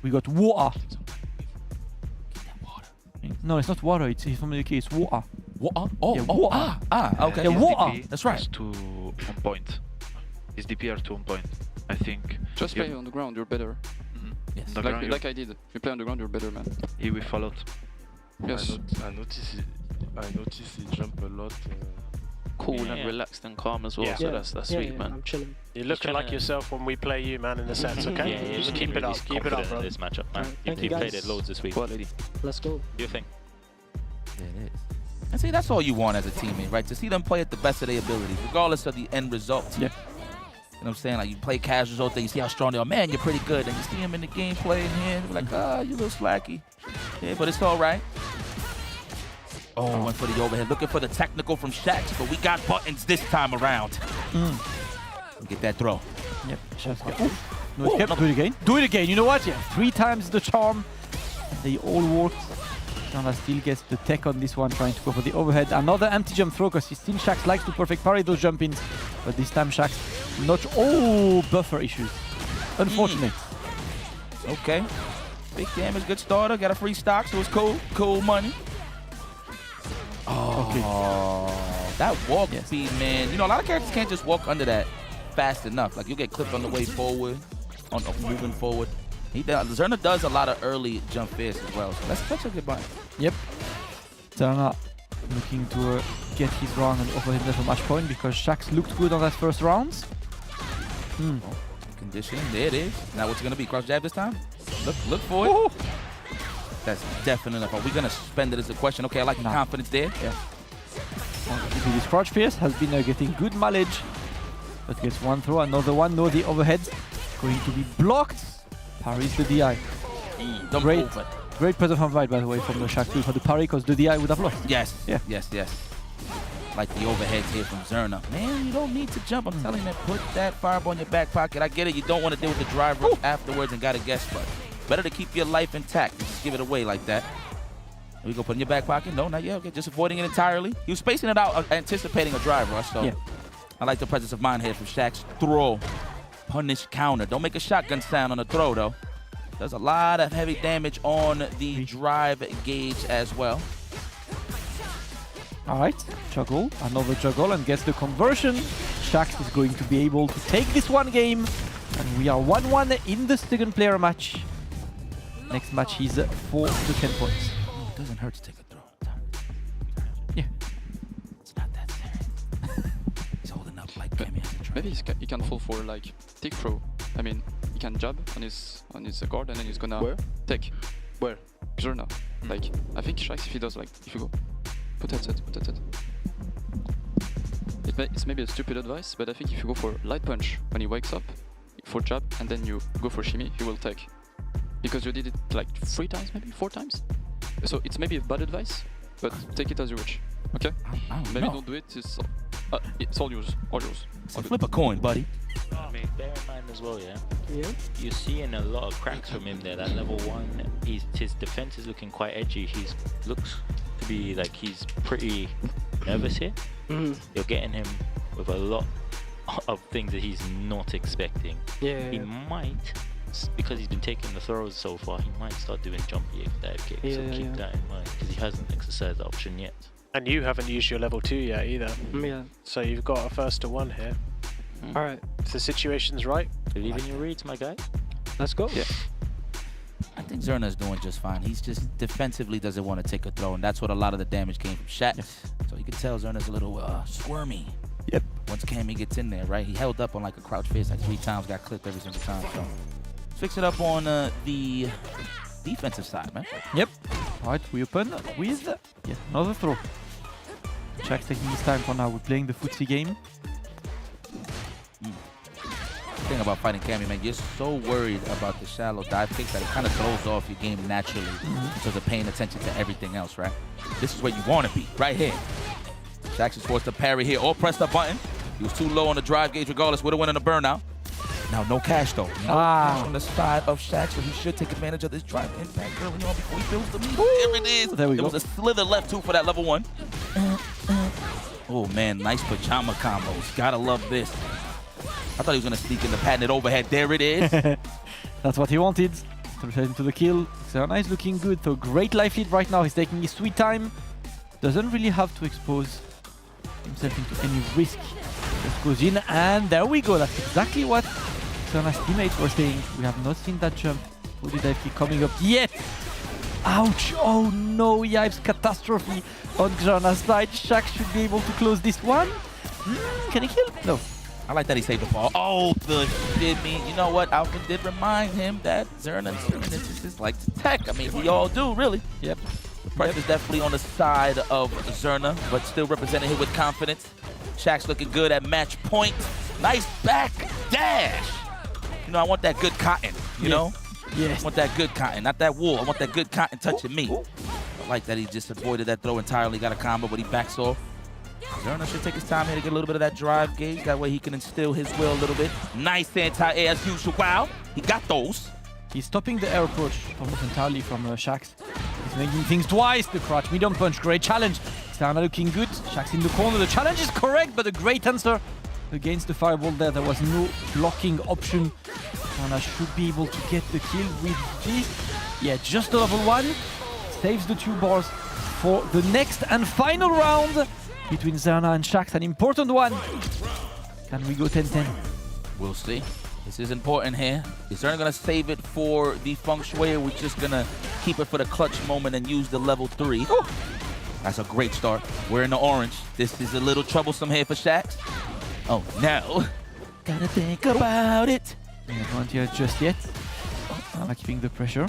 We got water. No, it's not water. It's from the UK. It's water. Water? Oh, yeah, oh, water. Okay. Yeah, water. That's right. Is too on point. His DP are too on point. I think. Just play on the ground, you're better. Yes. Like I did. You play on the ground, you're better, man. He will follow. Yes. I notice he jump a lot. Cool and relaxed and calm as well, so that's sweet, man. I'm chilling. You're looking like yourself when we play you, man, in the sets, okay? Yeah, Just keep it up, keep it up, bro. In this matchup, man. Thank He you, played guys. it loads this week. Quality. Let's go. Do you think? Yeah, it is. And see, that's all you want as a teammate, right? To see them play at the best of their abilities, regardless of the end result. Yeah. You know what I'm saying? Like, you play casuals all day, you see how strong they are. Man, you're pretty good. And you see them in the gameplay in here, you're like, you're a little slacky. Yeah, but it's all right. Oh, went for the overhead. Looking for the technical from Shax, but we got buttons this time around. Get that throw. Yep. No, do it again. Do it again. You know what? Yeah. 3 times the charm. They all worked. Zerna still gets the tech on this one, trying to go for the overhead. Another anti-jump throw, because still Shax likes to perfect parry those jump-ins. But this time Shax not... Oh, buffer issues. Unfortunate. Okay. Big damage, good starter. Got a free stock, so it's cool. Cool money. Oh, okay. That walk speed, man. You know, a lot of characters can't just walk under that fast enough. Like, you get clipped on the way forward, on moving forward. Zerna does a lot of early jump fierce as well, so that's such a good buy. Yep. Zerna looking to get his round and offer him a match point, because Shax looked good on that first round. Oh, conditioning, there it is. Now what's it gonna be? Cross jab this time? Look for it. Ooh. That's definite enough. Are we gonna spend it as a question? Okay, I like the confidence there. Yeah. This crouch fierce has been getting good mileage, but gets one throw, another one. No, the overhead going to be blocked. Parries the DI. Great present from Fight, by the way, from the Shax for the parry, because the DI would have lost. Yes. Yeah. Yes. Like the overheads here from Zerna. Man, you don't need to jump. I'm telling you, man, put that fireball in your back pocket. I get it. You don't want to deal with the drive rush afterwards and got to guess, but better to keep your life intact than just give it away like that. Here we go, put it in your back pocket. No, not yet. Okay, just avoiding it entirely. He was spacing it out, anticipating a drive rush, so I like the presence of mind here from Shax. Throw. Punish counter. Don't make a shotgun sound on the throw, though. Does a lot of heavy damage on the drive gauge as well. All right, juggle, another juggle, and gets the conversion. Shax is going to be able to take this one game, and we are 1-1 in the second player match. Next match is for the 10 points. It doesn't hurt to take a throw. Yeah. It's not that serious. He's holding up like maybe he can fall for like take throw. I mean, he can jab on his guard, and then he's gonna take. Where? Zerna. Like, I think Shax, if he does, like, if you go put headset. It's maybe a stupid advice, but I think if you go for light punch when he wakes up, for jab, and then you go for shimmy, he will take. Because you did it like 3 times, maybe 4 times. So it's maybe a bad advice, but take it as you wish. Okay? Maybe don't do it. It's all yours. All yours. So flip a coin, buddy. I mean, bear in mind as well, you're seeing a lot of cracks from him there. That level 1, his defense is looking quite edgy. He looks to be like he's pretty nervous here. You're getting him with a lot of things that he's not expecting. He might, because he's been taking the throws so far, he might start doing jumpy dive kicks. So keep that in mind, because he hasn't exercised the option yet. And you haven't used your level 2 yet either. Yeah. So you've got a first to 1 here. All right. If the situation's right, believe in your reads, my guy. Let's go. Yeah. I think Zerna's doing just fine. He's just defensively doesn't want to take a throw, and that's what a lot of the damage came from Shax. So you can tell Zerna's a little squirmy. Yep. Once Cammy gets in there, right? He held up on like a crouch fierce like 3 times, got clipped every single time. So let's fix it up on the defensive side, man. Yep. All right, we open with another throw. Shax taking his time for now. We're playing the footsie game. thing about fighting Cammy, man. You're so worried about the shallow dive kicks that it kind of throws off your game naturally in terms of paying attention to everything else, right? This is where you want to be, right here. Shax is forced to parry here or press the button. He was too low on the drive gauge regardless. Would have went in the burnout. Now, no cash, though. No cash on the side of Shax, so he should take advantage of this drive impact early on before he builds the lead. There it is. There we go. There was a slither left, too, for that level 1. Oh, man, nice pajama combos. Gotta love this. I thought he was going to sneak in the patented overhead. There it is. That's what he wanted. Translate into the kill. Xerna is looking good. So great life lead right now. He's taking his sweet time. Doesn't really have to expose himself into any risk. Just goes in, and there we go. That's exactly what Xerna's teammates were saying. We have not seen that jump. Would the dive kick coming up yet? Ouch! Oh no, Yipes, catastrophe on Xerna's side. Shax should be able to close this one. Can he kill? No. I like that he saved the ball. Oh, the shimmy. You know what? Alpha did remind him that Xerna just like to tech. I mean, we all do, really. Yep. The pressure's definitely on the side of Xerna, but still representing him with confidence. Shax looking good at match point. Nice back dash. You know, I want that good cotton, you know? Yes. I want that good cotton, not that wool. I want that good cotton touching me. I like that he just avoided that throw entirely. Got a combo, but he backs off. Xerna should take his time here to get a little bit of that drive gauge. That way he can instill his will a little bit. Nice anti-air as usual. Wow, he got those. He's stopping the air approach almost entirely from Shax. He's making things twice. The crouch medium punch, great challenge. Xerna looking good. Shax in the corner. The challenge is correct, but a great answer against the fireball there. There was no blocking option. Xerna should be able to get the kill with this. Yeah, just a level 1. Saves the 2 bars for the next and final round between Xerna and Shax. An important one. Can we go 10-10? We'll see. This is important here. Is Xerna gonna save it for the feng shui, or we're just gonna keep it for the clutch moment and use the level 3? Ooh. That's a great start. We're in the orange. This is a little troublesome here for Shax. Oh no. Gotta think about it. Not here just yet. Not keeping the pressure.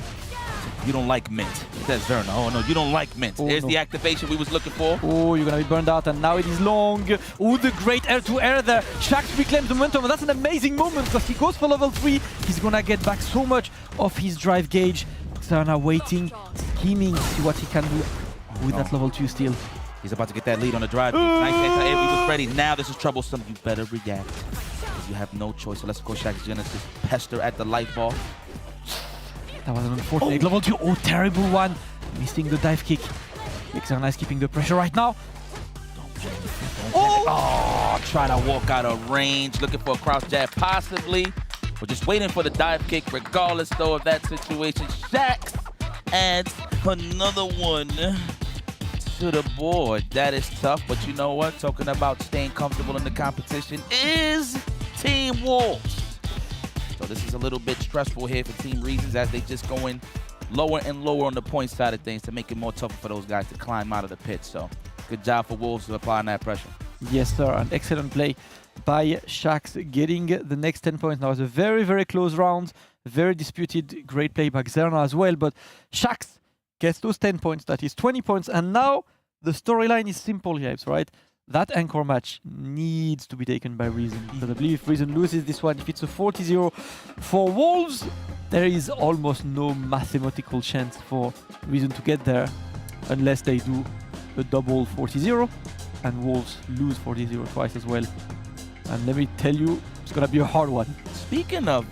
You don't like mint. Says Xerna. Oh no, you don't like mint. There's the activation we was looking for. Oh, you're gonna be burned out, and now it is long. Oh, the great air-to-air there. Shax reclaims the momentum, and that's an amazing moment because he goes for level 3. He's gonna get back so much of his drive gauge. Xerna waiting, scheming, see what he can do with that level 2 steal. He's about to get that lead on the drive. Nice anti-air. We was ready. Now this is troublesome. You better react. You have no choice. So let's go, Shax Genesis. Pester at the light ball. That was an unfortunate level 2. Oh, terrible one. Missing the dive kick. Xerna is keeping the pressure right now. Oh, trying to walk out of range. Looking for a cross jab, possibly. We're just waiting for the dive kick, regardless, though, of that situation. Shax adds another one to the board. That is tough, but you know what? Talking about staying comfortable in the competition is Team Wolves. So this is a little bit stressful here for team reasons as they just going lower and lower on the point side of things to make it more tougher for those guys to climb out of the pit. So good job for Wolves to applying that pressure. Yes, sir. An excellent play by Shax, getting the next 10 points. Now it's a very, very close round. Very disputed. Great play by Xerna as well. But Shax gets those 10 points. That is 20 points. And now the storyline is simple here, right? That anchor match needs to be taken by Reason. Because I believe if Reason loses this one, if it's a 40-0 for Wolves, there is almost no mathematical chance for Reason to get there unless they do a double 40-0 and Wolves lose 40-0 twice as well. And let me tell you, it's going to be a hard one. Speaking of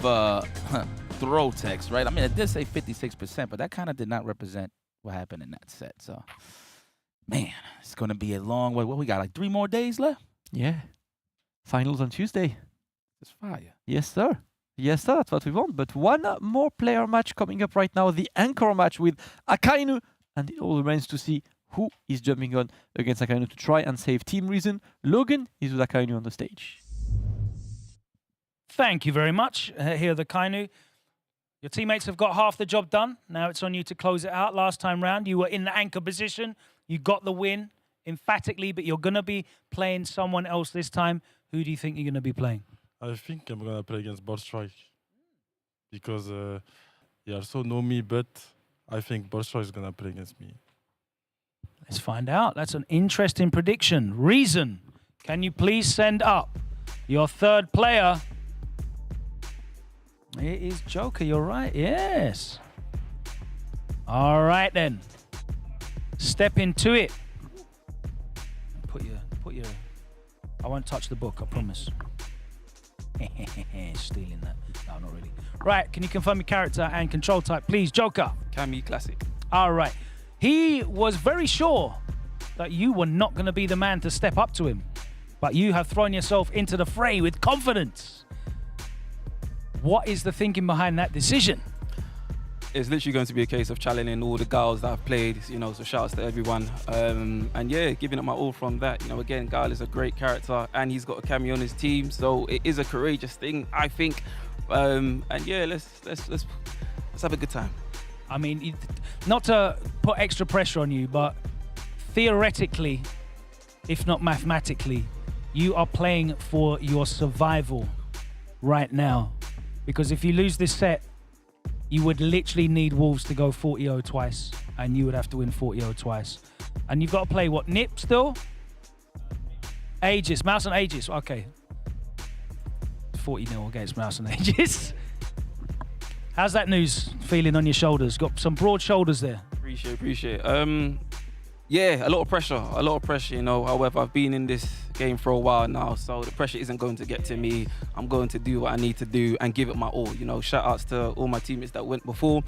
throw text, right? I mean, it did say 56%, but that kind of did not represent what happened in that set. So, man, it's going to be a long way. What, we got like 3 more days left? Yeah. Finals on Tuesday. It's fire. Yes, sir. Yes, sir. That's what we want. But one more player match coming up right now. The anchor match with Akainu. And it all remains to see who is jumping on against Akainu to try and save Team Reason. Logan is with Akainu on the stage. Thank you very much. Here, the Akainu. Your teammates have got half the job done. Now it's on you to close it out. Last time round, you were in the anchor position. You got the win emphatically, but you're going to be playing someone else this time. Who do you think you're going to be playing? I think I'm going to play against Strike because he also know me, but I think Strike is going to play against me. Let's find out. That's an interesting prediction. Reason, can you please send up your third player? It is Joker, you're right, yes. All right then. Step into it. Put your, I won't touch the book, I promise. Stealing that. No, not really. Right, can you confirm your character and control type, please, Joker? Cammy Classic. All right. He was very sure that you were not going to be the man to step up to him, but you have thrown yourself into the fray with confidence. What is the thinking behind that decision? It's literally going to be a case of challenging all the girls that I've played, you know, so shouts to everyone. And yeah, giving it my all from that. You know, again, Guile is a great character and he's got a cameo on his team, so it is a courageous thing, I think. And yeah, let's have a good time. I mean, not to put extra pressure on you, but theoretically, if not mathematically, you are playing for your survival right now. Because if you lose this set, you would literally need Wolves to go 40-0 twice, and you would have to win 40-0 twice. And you've got to play what, Nip still? Aegis, Mouse and Aegis, okay. 40-0 against Mouse and Aegis. How's that news feeling on your shoulders? Got some broad shoulders there. Appreciate. Yeah, a lot of pressure, you know. However, I've been in this game for a while now, so the pressure isn't going to get to me. I'm going to do what I need to do and give it my all, you know. Shout outs to all my teammates that went before.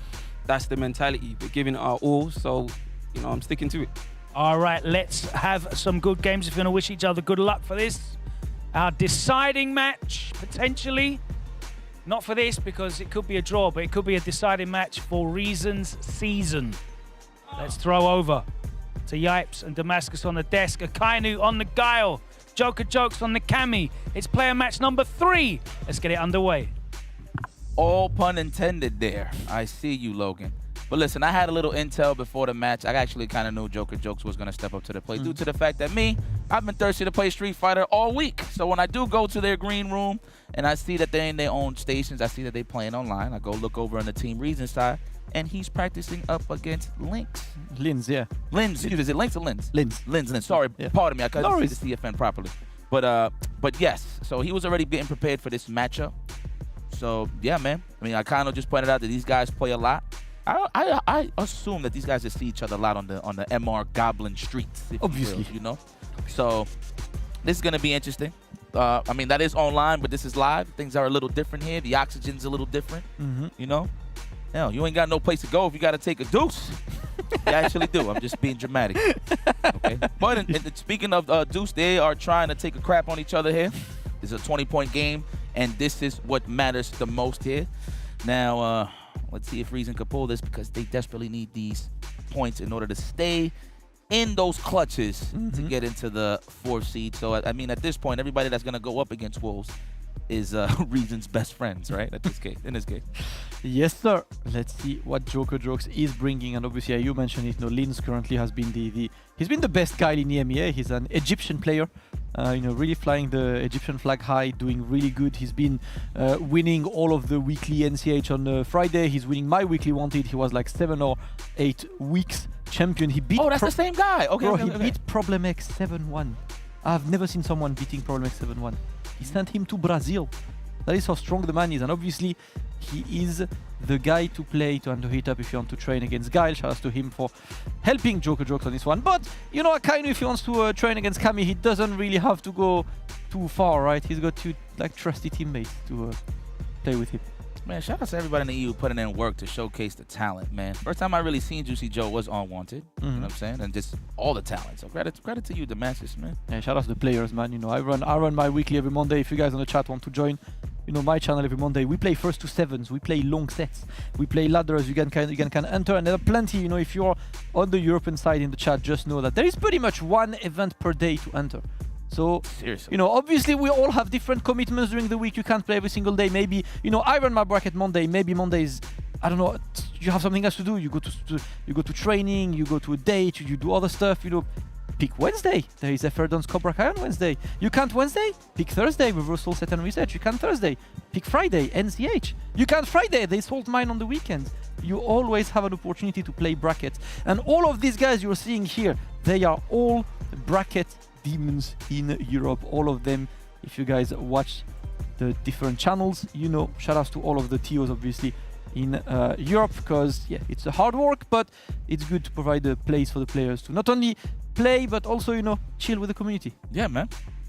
That's the mentality. We're giving it our all, so, you know, I'm sticking to it. All right, let's have some good games. If you're going to wish each other good luck for this. Our deciding match, potentially. Not for this, because it could be a draw, but it could be a deciding match for Reasons Season. Let's throw over to Yipes and Damascus on the desk, Akainu on the Guile, Joker Jokes on the Cammy. It's player match number 3. Let's get it underway. All pun intended there. I see you, Logan. But listen, I had a little intel before the match. I actually kind of knew Joker Jokes was going to step up to the plate due to the fact that I've been thirsty to play Street Fighter all week. So when I do go to their green room and I see that they're in their own stations, I see that they're playing online, I go look over on the Team Reason side, and he's practicing up against Lynx. Linz, yeah. Linz. Is it Lynx or Linz? Linz. Linz. Sorry, pardon me. I couldn't see the CFN properly. But yes, so he was already getting prepared for this matchup. So yeah, man. I mean, I kind of just pointed out that these guys play a lot. I assume that these guys just see each other a lot on the MR Goblin streets. Obviously, you know. So this is gonna be interesting. I mean, that is online, but this is live. Things are a little different here. The oxygen's a little different. You know. Hell, you ain't got no place to go if you got to take a deuce. You actually do. I'm just being dramatic. Okay. But and speaking of deuce, they are trying to take a crap on each other here. This is a 20-point game, and this is what matters the most here. Now, let's see if Reason could pull this, because they desperately need these points in order to stay in those clutches to get into the 4th seed. So, I mean, at this point, everybody that's going to go up against Wolves is Reason's best friends, right? In this case. Yes, sir. Let's see what Joker Jokes is bringing, and obviously, you mentioned it. Linz currently has been he's been the best guy in EMEA. He's an Egyptian player, really flying the Egyptian flag high, doing really good. He's been winning all of the weekly NCH on Friday. He's winning my weekly wanted. He was like 7 or 8 weeks champion. He beat. Oh, that's the same guy. Okay. Bro, he beat Problem X 7-1. I've never seen someone beating Problem X 7-1. He sent him to Brazil. That is how strong the man is, and obviously he is the guy to play to hit up if you want to train against Guile. Shout out to him for helping Joker Jokes on this one. But you know, Akainu, if he wants to train against Cammy, he doesn't really have to go too far, right? He's got 2 like trusty teammates to play with him. Man, shout out to everybody in the EU putting in work to showcase the talent, man. First time I really seen Juicy Joe was on Wanted, you know what I'm saying? And just all the talent. So credit to you, Damascus, man. Yeah, shout out to the players, man. You know, I run my weekly every Monday. If you guys on the chat want to join, you know, my channel every Monday, we play 1st to 7s, we play long sets, we play ladders. You can enter, and there are plenty. You know, if you're on the European side in the chat, just know that there is pretty much 1 event per day to enter. So, seriously, you know, obviously we all have different commitments during the week. You can't play every single day. Maybe, you know, I run my bracket Monday. Maybe Monday is, I don't know, you have something else to do. You go to training, you go to a date, you do other stuff, you know. Pick Wednesday. There is Efferdon's Cobra Kai on Wednesday. You can't Wednesday? Pick Thursday, Reversal Set and Research. You can't Thursday. Pick Friday, NCH. You can't Friday, they sold mine on the weekends. You always have an opportunity to play brackets. And all of these guys you're seeing here, they are all bracket demons in Europe. All of them, if you guys watch the different channels. You know, shout outs to all of the TOs, obviously, in Europe, because yeah, it's a hard work, but it's good to provide a place for the players to not only play, but also, you know, chill with the community. Yeah, man.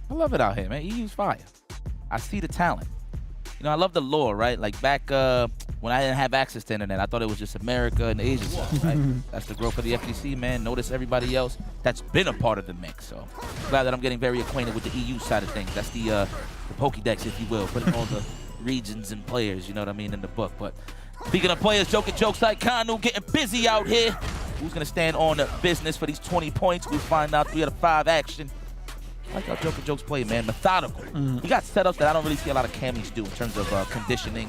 I love it out here, man. EU's fire. I see the talent. You know, I love the lore, right? Like back when I didn't have access to internet, I thought it was just America and Asia stuff, right? That's the growth of the FGC, man. Notice everybody else that's been a part of the mix. So glad that I'm getting very acquainted with the EU side of things. That's the Pokédex, if you will, putting all the regions and players, you know what I mean, in the book. But speaking of players, Joker Jokes like Kanu getting busy out here. Who's gonna stand on business for these 20 points? We'll find out 3 out of 5 action. I like how Joker Jokes play, man. Methodical. He got setups that I don't really see a lot of camis do in terms of conditioning,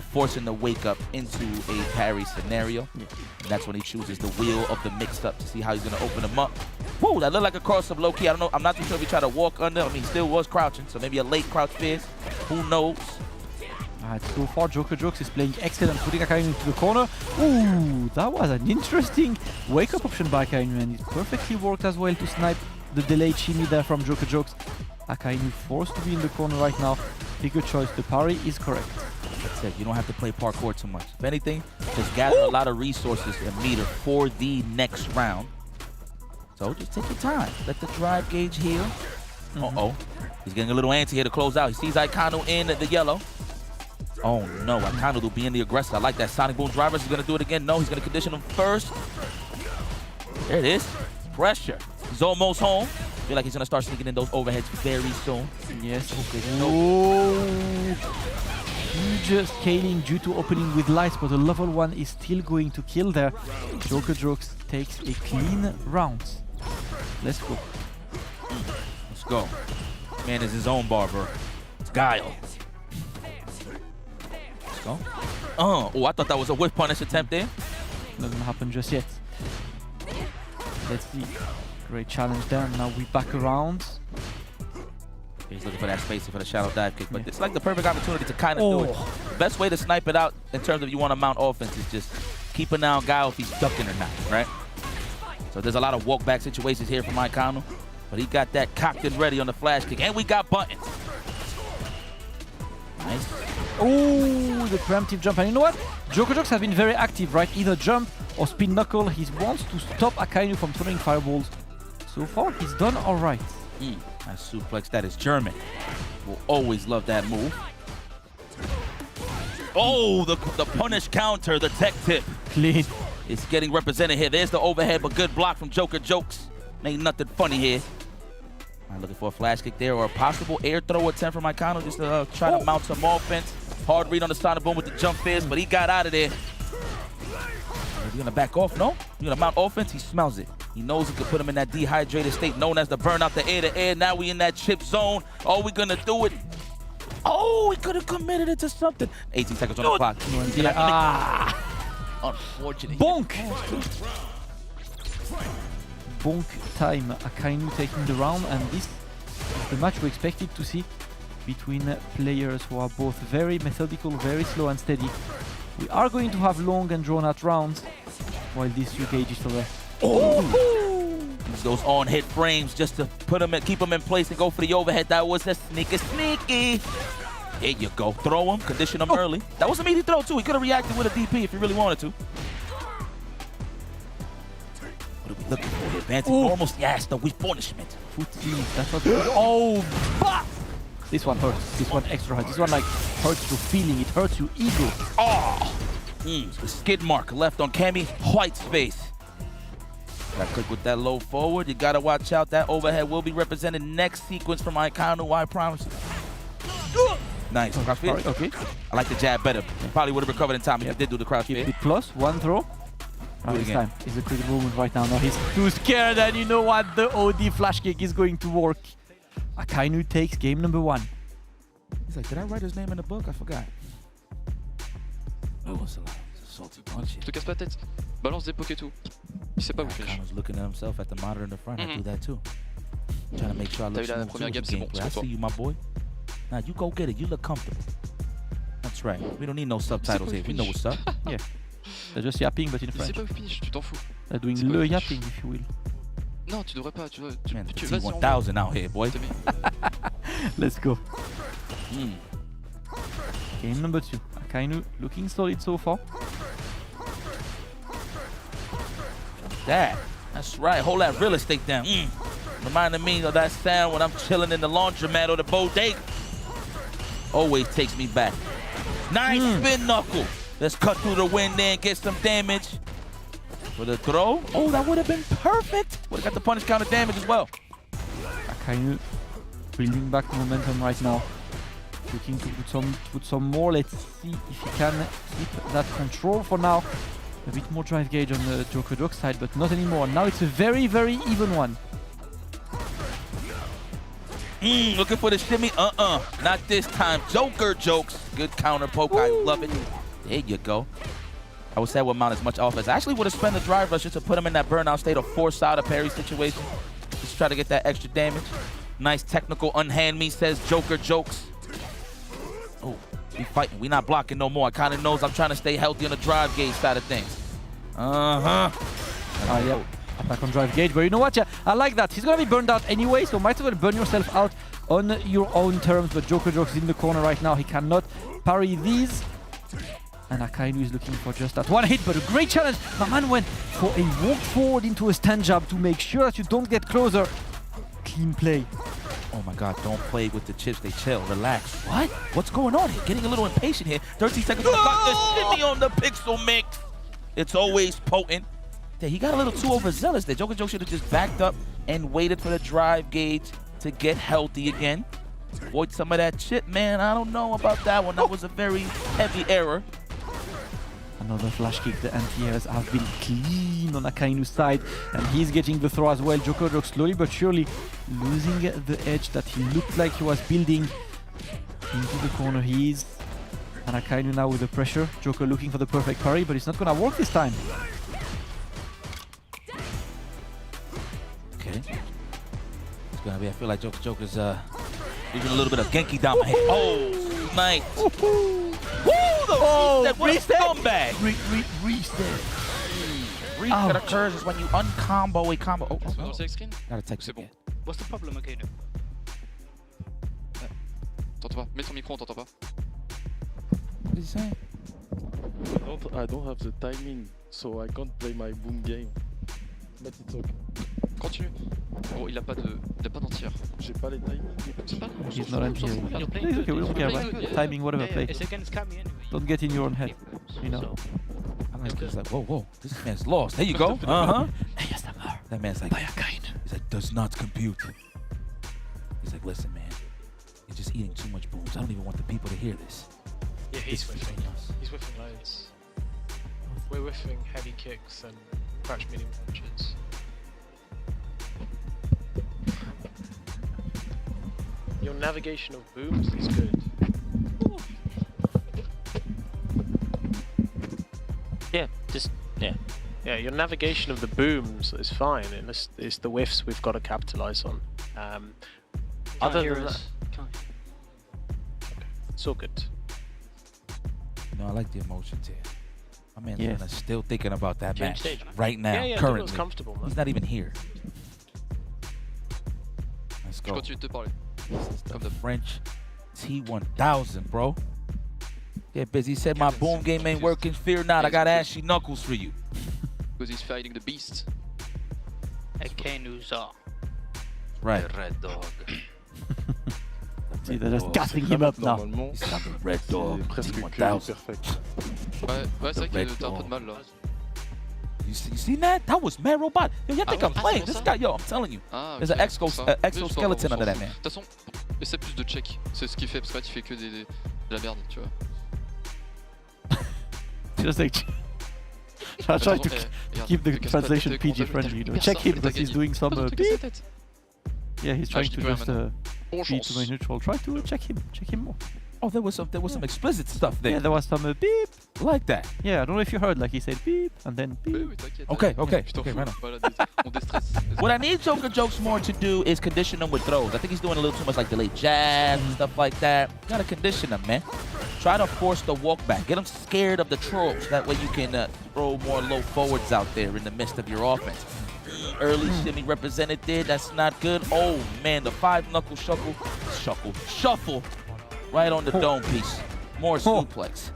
forcing the wake up into a parry scenario. And that's when he chooses the wheel of the mix-up to see how he's going to open them up. Whoa, that looked like a cross-up low-key. I don't know. I'm not too sure if he tried to walk under. I mean, he still was crouching, so maybe a late crouch fizz. Who knows? So far, Joker Jokes is playing excellent, putting Akainu into the corner. Ooh, that was an interesting wake-up option by Akainu, and it perfectly worked as well to snipe the delayed shimmy there from Joker Jokes. Akainu forced to be in the corner right now. Pick a choice. The parry is correct. That's it. You don't have to play parkour too much. If anything, just gather a lot of resources and meter for the next round. So just take your time. Let the drive gauge heal. Uh-oh. He's getting a little antsy here to close out. He sees Akainu in the yellow. Oh no, Akainu will be in the aggressor. I like that. Sonic Boom Drivers is going to do it again. No, he's going to condition him first. There it is. Pressure. He's almost home. Feel like he's gonna start sneaking in those overheads very soon. Yes. Okay. Oh, huge scaling due to opening with lights, but the level 1 is still going to kill there. Joker Jokes takes a clean round. Let's go. Let's go. Man is his own barber. It's Guile. Let's go. Oh, I thought that was a whiff punish attempt there. Doesn't happen just yet. Let's see. Great challenge there. Now we back around. He's looking for that space for the shallow dive kick, but it's like the perfect opportunity to kind of do it. The best way to snipe it out in terms of you want to mount offense is just keep an eye on Guile if he's ducking or not, right? So there's a lot of walk back situations here for Akainu, but he got that cocked and ready on the flash kick, and we got buttons. Nice. Oh, the preemptive jump. And you know what? Joker Jokes has been very active, right? Either jump or spin knuckle. He wants to stop Akainu from throwing fireballs. So far, he's done all right. Nice suplex. That is German. We'll always love that move. Oh, the punish counter, the tech tip. Clean. It's getting represented here. There's the overhead, but good block from Joker Jokes. Ain't nothing funny here. I'm looking for a flash kick there or a possible air throw attempt from Akainu just to try to mount some offense. Hard read on the Sonic Boom with the jump fizz, but he got out of there. Is he gonna back off? No? He's gonna mount offense? He smells it. He knows he could put him in that dehydrated state known as the burn out the air to air. Now we in that chip zone. Oh, we gonna do it. Oh, he could have committed it to something. 18 seconds on the clock. Unfortunate. Bonk! Bonk time. Akainu taking the round, and this is the match we expected to see between players who are both very methodical, very slow and steady. We are going to have long and drawn-out rounds while these 2 gauges over. Use those on-hit frames just to put him in, keep him in place and go for the overhead. That was a sneaky. There you go. Throw him, condition him early. That was a meaty throw too. He could have reacted with a DP if he really wanted to. What are we looking for here? Advancing almost. Yes, the weak punishment. That's what. Oh, bah! This one hurts. This one extra hurts. This one like hurts your feeling. It hurts your ego. Oh! The skid mark left on Cammy. White space. Gotta click with that low forward. You gotta watch out. That overhead will be represented next sequence from Akainu, I promise. Nice. Crouch feed. Okay. I like the jab better. Probably would have recovered in time if he did do the crouch feed. Plus, 1 throw. This time is a critical moment right now. Now he's too scared, and you know what? The OD flash kick is going to work. Akainu takes game number 1. He's like, did I write his name in the book? I forgot. Oh, what's a lot? Salty punch. Te casse pas la tête. Balance des pokés et tout. Il sait pas où finish. Akainu was looking at himself at the monitor in the front. I do that too. Trying to make sure I look smooth. Première game, c'est bon. I see you, my boy. Now you go get it. You look comfortable. That's right. We don't need no subtitles here. We know what's up. Yeah. They're just yapping, but in French. Il sait pas où finish, tu t'en fous. They're doing le yapping, if you will. Non, tu devrais pas. Tu Man, T1000 out here, boy. Let's go. Game number 2. Akainu looking solid so far. That's right. Hold that real estate down. Reminding me of that sound when I'm chilling in the laundromat or the bodega. Always takes me back. Nice spin knuckle. Let's cut through the wind there and get some damage. For the throw. Oh, that would have been perfect. Would have got the punish counter damage as well. Akainu building back momentum right now. Looking to put some more. Let's see if he can keep that control for now. A bit more drive gauge on the Joker Joke side, but not anymore. Now it's a very, very even one. Looking for the shimmy. Not this time. Joker Jokes. Good counter poke. I love it. There you go. I would say I would mount as much offense. I actually would have spent the drive rush just to put him in that burnout state of force out of parry situation. Just try to get that extra damage. Nice technical unhand me, says Joker Jokes. Oh, we fighting. We not blocking no more. I kind of knows I'm trying to stay healthy on the drive gauge side of things. Yeah. Attack on drive gauge, but you know what? Yeah, I like that. He's gonna be burned out anyway, so might as well burn yourself out on your own terms. But Joker Jokes is in the corner right now. He cannot parry these. And Akainu is looking for just that one hit, but a great challenge. My man went for a walk forward into a stand jab to make sure that you don't get closer. Clean play. Oh my God, don't play with the chips, they chill, relax. What? What's going on here? Getting a little impatient here. 13 seconds on the clock, the shimmy on the pixel mix. It's always potent. He got a little too overzealous there. Joker Joke should have just backed up and waited for the drive gauge to get healthy again. Avoid some of that chip, man. I don't know about that one. That was a very heavy error. Another flash kick. The anti-airs have been clean on Akainu's side, and he's getting the throw as well. Joker Joke slowly but surely losing the edge that he looked like he was building. Into the corner he is. And Akainu now with the pressure. Joker looking for the perfect parry, but it's not gonna work this time. Okay. It's gonna be, I feel like Joker's even a little bit of Genki down my head. Oh, nice. Reset comeback. Reset. Reset occurs is when you uncombo a combo. Gotta text it. What's the problem, Akainu? T'entends pas. Mets ton micro, on t'entend pas. What is he saying? I don't have the timing, so I can't play my boom game. But it's okay. Continue. Oh, il a pas d'entière. J'ai pas les timings. He's not anti. It's okay, we don't care about timing, whatever, play. Don't get in your own head, you know. He's like, whoa, this man's lost. There you go. ASMR. That man's like, he's like, does not compute. He's like, listen, man, you're just eating too much booms. I don't even want the people to hear this. Yeah, he's whiffing. He's whiffing loads. We're whiffing heavy kicks and crouch medium punches. Your navigation of booms is good. Yeah, your navigation of the booms is fine. It's the whiffs we've got to capitalize on. Other than that, it's all good. No, I like the emotions here. My man's still thinking about that match right now, yeah, currently. Comfortable, man. He's not even here. Let's go. Je continue de te parler. This is the French T1000, bro. Get busy. He said my boom game ain't working. Fear not. I got ashy knuckles for you. Because he's fighting the beast. Akainu's Right. the red dog. See, they're just gassing him up now. He's got the red dog. T1000. Ouais, c'est vrai qu'il a un peu de mal là. You seen that? That was Mad Robot. Yo, you think I'm playing? This guy, yo, I'm telling you. There's an exoskeleton under that man. De toute façon, essaie plus de check. C'est ce qu'il fait, parce que là, il fait que de la merde, tu vois. Just like try to keep the translation PG friendly. You know. Check him because he's doing some beep. Yeah, he's trying to just be to my neutral. Try to check him more. Oh, there was some explicit stuff there. Yeah, there was some beep like that. Yeah, I don't know if you heard. Like he said beep and then beep. Okay, right on. What I need Joker Jokes more to do is condition them with throws. I think he's doing a little too much like delayed jabs and stuff like that. You gotta condition them, man. Try to force the walk back. Get them scared of the trolls. That way you can throw more low forwards out there in the midst of your offense. Early shimmy represented there. That's not good. Oh man, the 5-knuckle shuffle right on the dome piece. More suplex.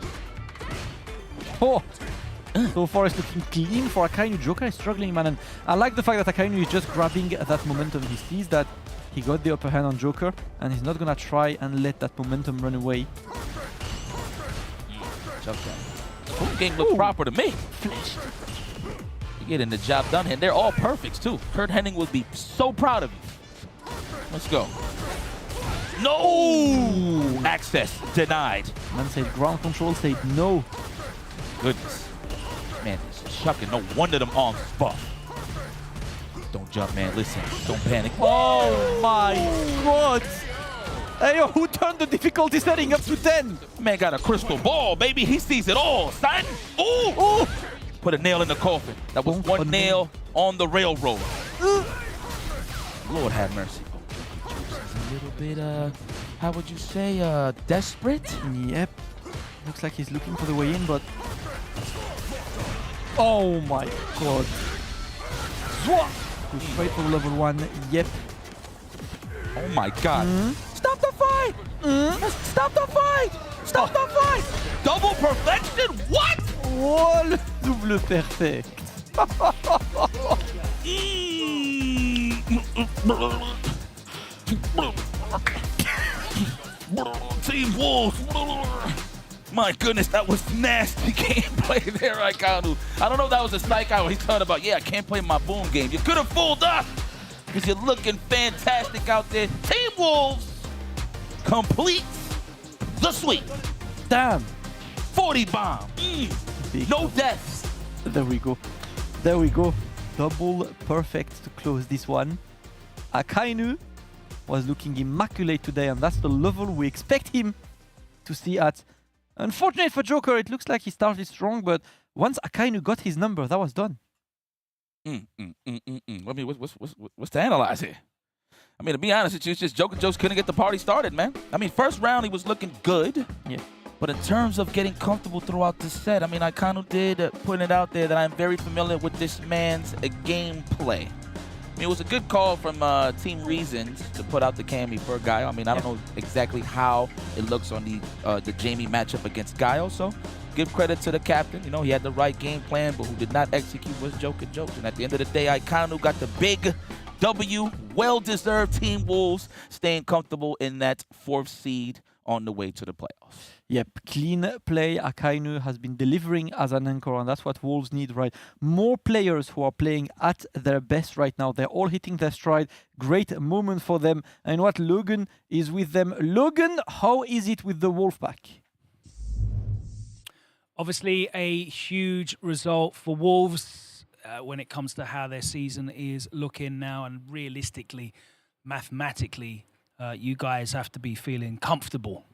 Oh! So far it's looking clean for Akainu. Joker is struggling, man, and I like the fact that Akainu is just grabbing that momentum. He sees that he got the upper hand on Joker, and he's not gonna try and let that momentum run away. Whole game looks proper to me. You're getting the job done, and they're all perfects too. Kurt Hennig would be so proud of you. Let's go. No! Access denied. Man said ground control, said no. Goodness. Man, he's chucking. No wonder them arms buff. Don't jump, man. Listen. Don't panic. Oh my god! Hey, yo, who turned the difficulty setting up to 10? Man got a crystal ball, baby. He sees it all, son. Ooh! Ooh! Put a nail in the coffin. That was one nail on the railroad. Lord have mercy. A little bit, how would you say, desperate? Yep. Looks like he's looking for the way in, but... Oh my god. Goes straight for level 1, yep. Oh my god. Stop the fight! Stop the fight! Stop the fight! Double perfection? What? Oh, le double perfect. Team Wolves. My goodness, that was nasty gameplay there, Aikainu. I don't know if that was a psych out. He's talking about, yeah, I can't play my boom game. You could have fooled us because you're looking fantastic out there. Team Wolves completes the sweep. Damn. 40 bomb. No deaths. There we go. There we go. Double perfect to close this one. Akainu was looking immaculate today, and that's the level we expect him to see at. Unfortunate for Joker, it looks like he started strong, but once Akainu got his number, that was done. I mean, what's to analyze here? I mean, to be honest with you, it's just Joker Joe's couldn't get the party started, man. I mean, first round, he was looking good. Yeah. But in terms of getting comfortable throughout the set, I mean, I kind of did put it out there that I'm very familiar with this man's gameplay. I mean, it was a good call from Team Reasons to put out the Cammy for Guile. I mean, I don't know exactly how it looks on the Jamie matchup against Guile, so give credit to the captain. You know, he had the right game plan, but who did not execute was Joker Jokes. And at the end of the day, Aikainu got the big W. Well-deserved Team Wolves staying comfortable in that 4th seed on the way to the playoffs. Yep, clean play. Akainu has been delivering as an anchor, and that's what Wolves need, right? More players who are playing at their best right now. They're all hitting their stride. Great moment for them. And what Logan is with them. Logan, how is it with the Wolfpack? Obviously, a huge result for Wolves when it comes to how their season is looking now, and realistically, mathematically, you guys have to be feeling comfortable.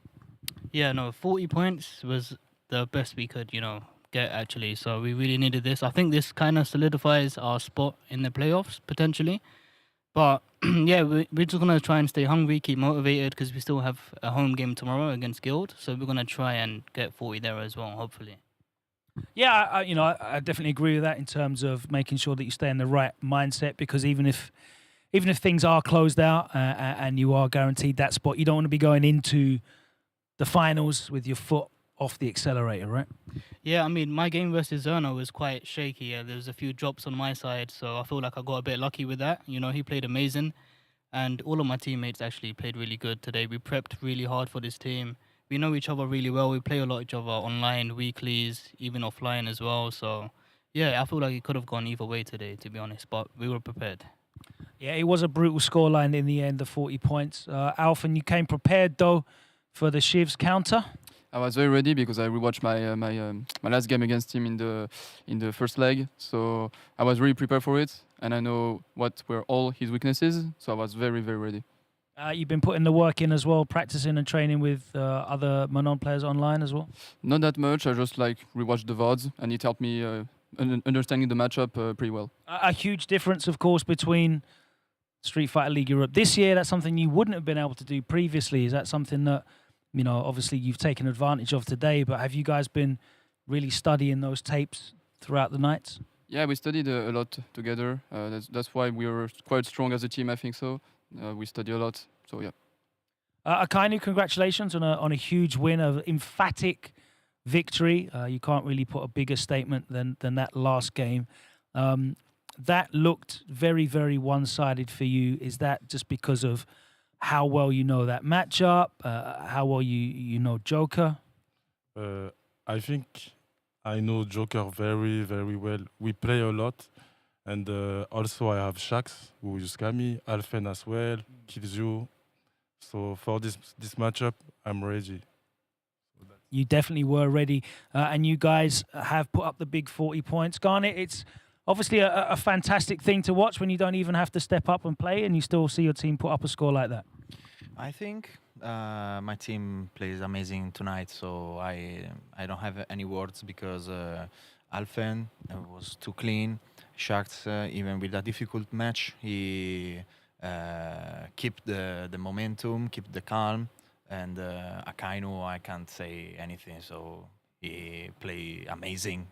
Yeah, no, 40 points was the best we could, get actually. So we really needed this. I think this kind of solidifies our spot in the playoffs, potentially. But yeah, we're just going to try and stay hungry, keep motivated, because we still have a home game tomorrow against Guild. So we're going to try and get 40 there as well, hopefully. Yeah, I definitely agree with that in terms of making sure that you stay in the right mindset, because even if things are closed out and you are guaranteed that spot, you don't want to be going into the finals with your foot off the accelerator, right? Yeah, I mean, my game versus Zerno was quite shaky. There was a few drops on my side, so I feel like I got a bit lucky with that. He played amazing, and all of my teammates actually played really good today. We prepped really hard for this team. We know each other really well. We play a lot of each other online, weeklies, even offline as well. So, yeah, I feel like it could have gone either way today, to be honest, but we were prepared. Yeah, it was a brutal scoreline in the end, the 40 points. Alphen, you came prepared, though, for the Shiv's counter. I was very ready because I rewatched my last game against him in the first leg, so I was really prepared for it, and I know what were all his weaknesses, so I was very, very ready. You've been putting the work in as well, practicing and training with other Manon players online as well? Not that much. I just rewatched the VODs, and it helped me understanding the matchup pretty well. A huge difference, of course, between Street Fighter League Europe this year. That's something you wouldn't have been able to do previously. Is that something that, obviously you've taken advantage of today, but have you guys been really studying those tapes throughout the nights? Yeah, we studied a lot together. That's why we were quite strong as a team, I think so. We study a lot, so yeah. Akainu, congratulations on a huge win, an emphatic victory. You can't really put a bigger statement than that last game. That looked very, very one-sided for you. Is that just because of how well you know that matchup, how well you know Joker? I think I know Joker very, very well. We play a lot. And also I have Shax, who is Kami, Alphen as well, kills you. So for this matchup, I'm ready. You definitely were ready. And you guys have put up the big 40 points. Garnet, it's obviously a fantastic thing to watch when you don't even have to step up and play and you still see your team put up a score like that. I think my team plays amazing tonight, so I don't have any words because Alphen was too clean. Shax, even with a difficult match, he keep the momentum, keep the calm, and Akainu, I can't say anything. So he play amazing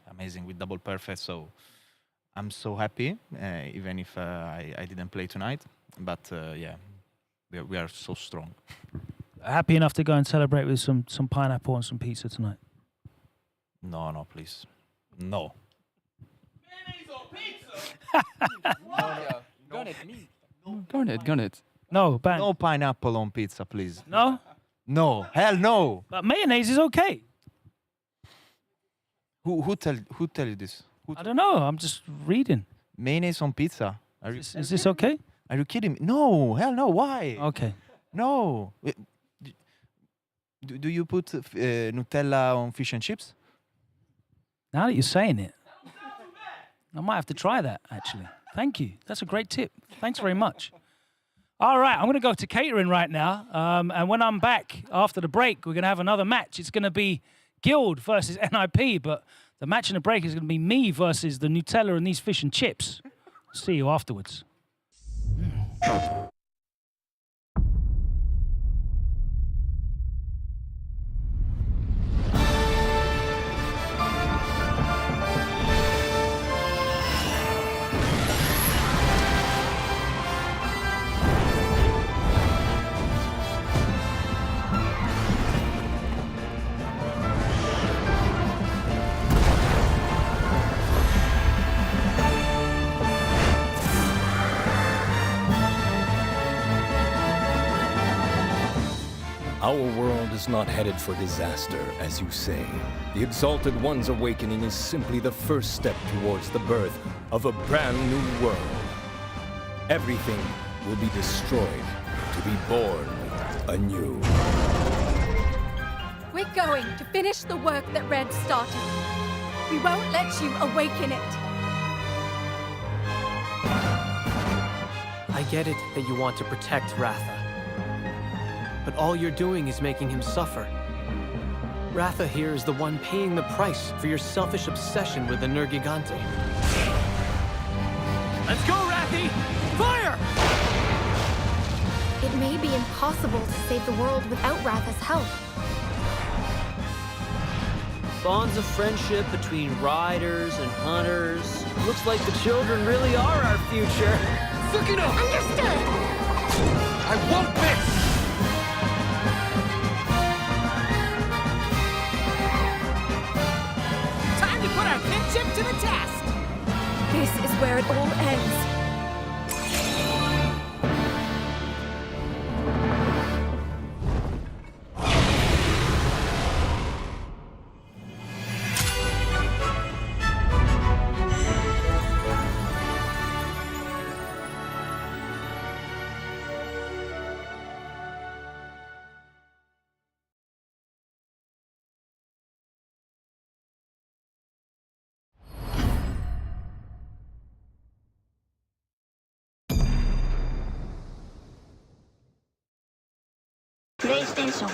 with double perfect. So I'm so happy, even if I didn't play tonight. But yeah, we are so strong. Happy enough to go and celebrate with some pineapple and some pizza tonight? No, please, no. Garnet. No, ban. No pineapple on pizza, please. No? No, hell no. But mayonnaise is okay. Who tell you this? I don't know. I'm just reading. Mayonnaise on pizza. Is this okay? Are you kidding me? No, hell no. Why? Okay. No. Do you put Nutella on fish and chips? Now that you're saying it, I might have to try that, actually. Thank you. That's a great tip. Thanks very much. All right, I'm going to go to catering right now. And when I'm back after the break, we're going to have another match. It's going to be Guild versus NIP, but the match in the break is going to be me versus the Nutella and these fish and chips. See you afterwards. Our world is not headed for disaster, as you say. The Exalted One's awakening is simply the first step towards the birth of a brand new world. Everything will be destroyed to be born anew. We're going to finish the work that Red started. We won't let you awaken it. I get it that you want to protect Ratha. But all you're doing is making him suffer. Ratha here is the one paying the price for your selfish obsession with the Nergigante. Let's go, Rathi! Fire! It may be impossible to save the world without Ratha's help. Bonds of friendship between riders and hunters. Looks like the children really are our future. Sukino! Understood! I won't miss! Put our kinship to the test! This is where it all ends. PlayStation.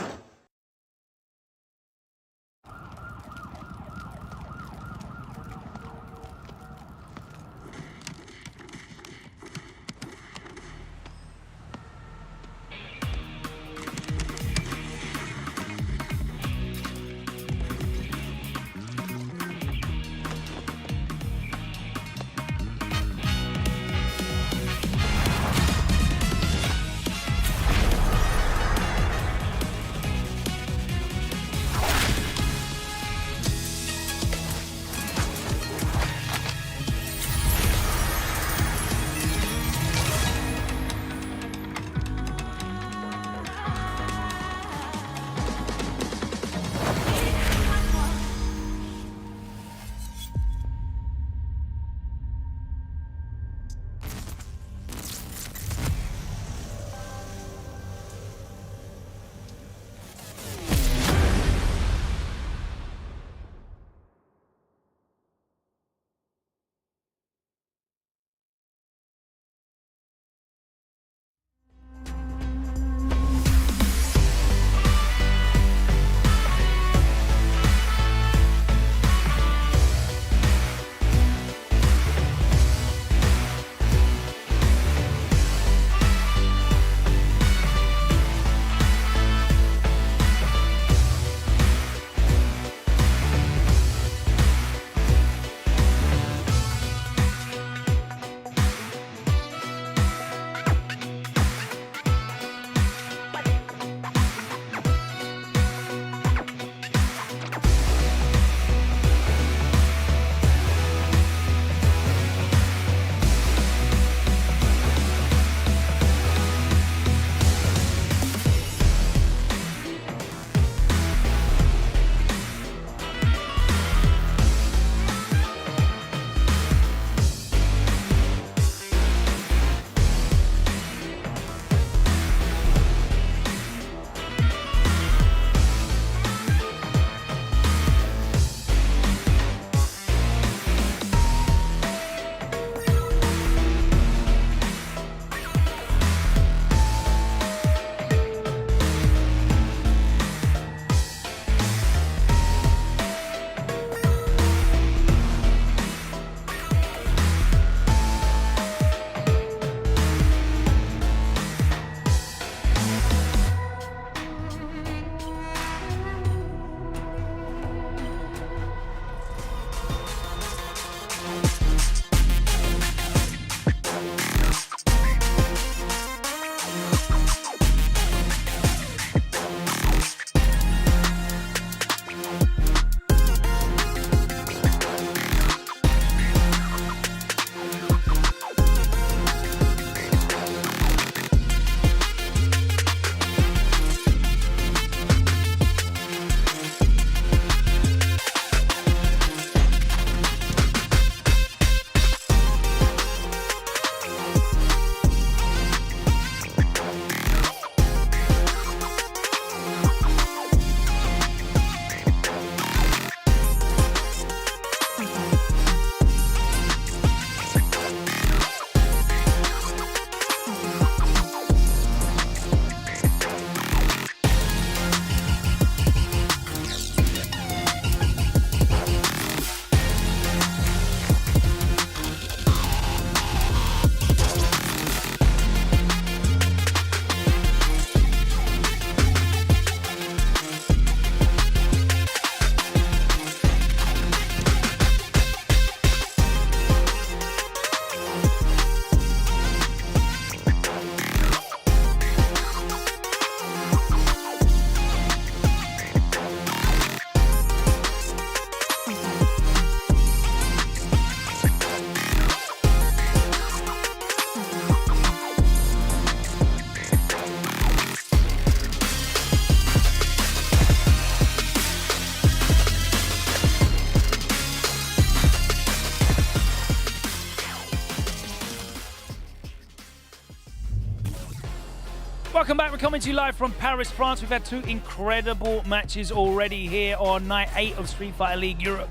Welcome back. We're coming to you live from Paris, France. We've had 2 incredible matches already here on night 8 of Street Fighter League Europe.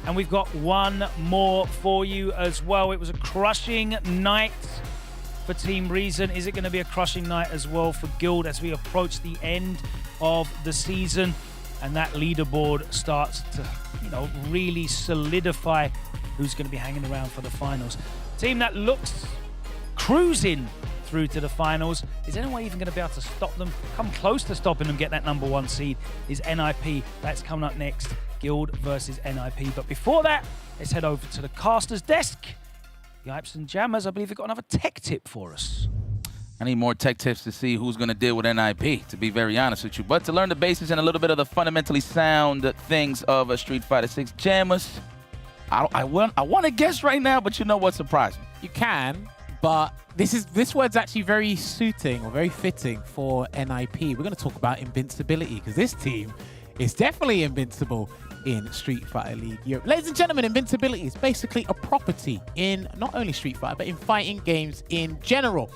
And we've got one more for you as well. It was a crushing night for Team Reason. Is it going to be a crushing night as well for Guild as we approach the end of the season? And that leaderboard starts to, really solidify who's going to be hanging around for the finals. Team that looks cruising through to the finals. Is anyone even going to be able to stop them? Come close to stopping them get that #1 seed is NIP. That's coming up next. Guild versus NIP. But before that, let's head over to the caster's desk. Yipes and Jammers, I believe they've got another tech tip for us. I need more tech tips to see who's going to deal with NIP, to be very honest with you. But to learn the basics and a little bit of the fundamentally sound things of a Street Fighter 6 Jammers, I want to guess right now, but you know what surprised me? You can, but this word's actually very suiting or very fitting for NIP. We're going to talk about invincibility because this team is definitely invincible in Street Fighter League Europe. Ladies and gentlemen, invincibility is basically a property in not only Street Fighter, but in fighting games in general.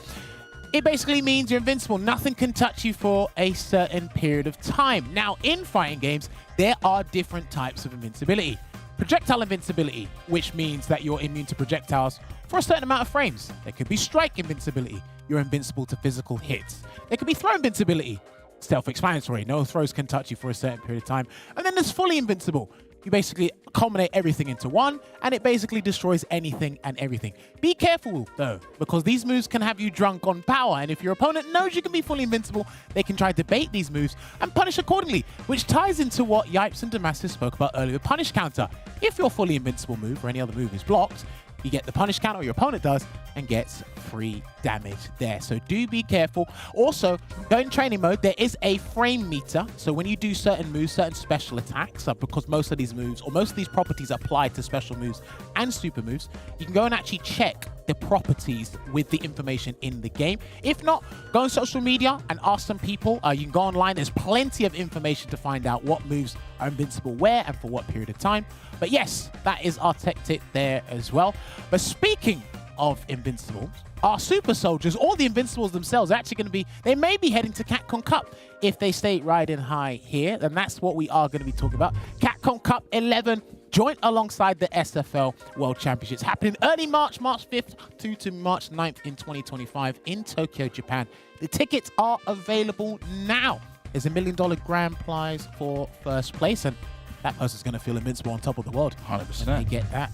It basically means you're invincible. Nothing can touch you for a certain period of time. Now, in fighting games, there are different types of invincibility. Projectile invincibility, which means that you're immune to projectiles for a certain amount of frames. There could be strike invincibility. You're invincible to physical hits. There could be throw invincibility. Self-explanatory. No throws can touch you for a certain period of time. And then there's fully invincible. You basically culminate everything into one, and it basically destroys anything and everything. Be careful, though, because these moves can have you drunk on power, and if your opponent knows you can be fully invincible, they can try to bait these moves and punish accordingly, which ties into what Yipes and Damascus spoke about earlier, punish counter. If your fully invincible move or any other move is blocked, you get the punish counter, or your opponent does, and gets free damage there. So do be careful. Also, go in training mode, there is a frame meter. So when you do certain moves, certain special attacks, because most of these moves, or most of these properties apply to special moves and super moves, you can go and actually check the properties with the information in the game. If not, go on social media and ask some people. You can go online. There's plenty of information to find out what moves are invincible where and for what period of time. But yes, that is our tech tip there as well. But speaking of invincibles, our super soldiers, or the invincibles themselves, are actually going to be, they may be heading to Capcom Cup if they stay riding high here. And that's what we are going to be talking about. Capcom Cup 11, joint alongside the SFL World Championships, happening early March 5th to March 9th in 2025 in Tokyo, Japan. The tickets are available now. There's $1 million grand prize for first place, and that person's going to feel invincible on top of the world. 100%. Let me get that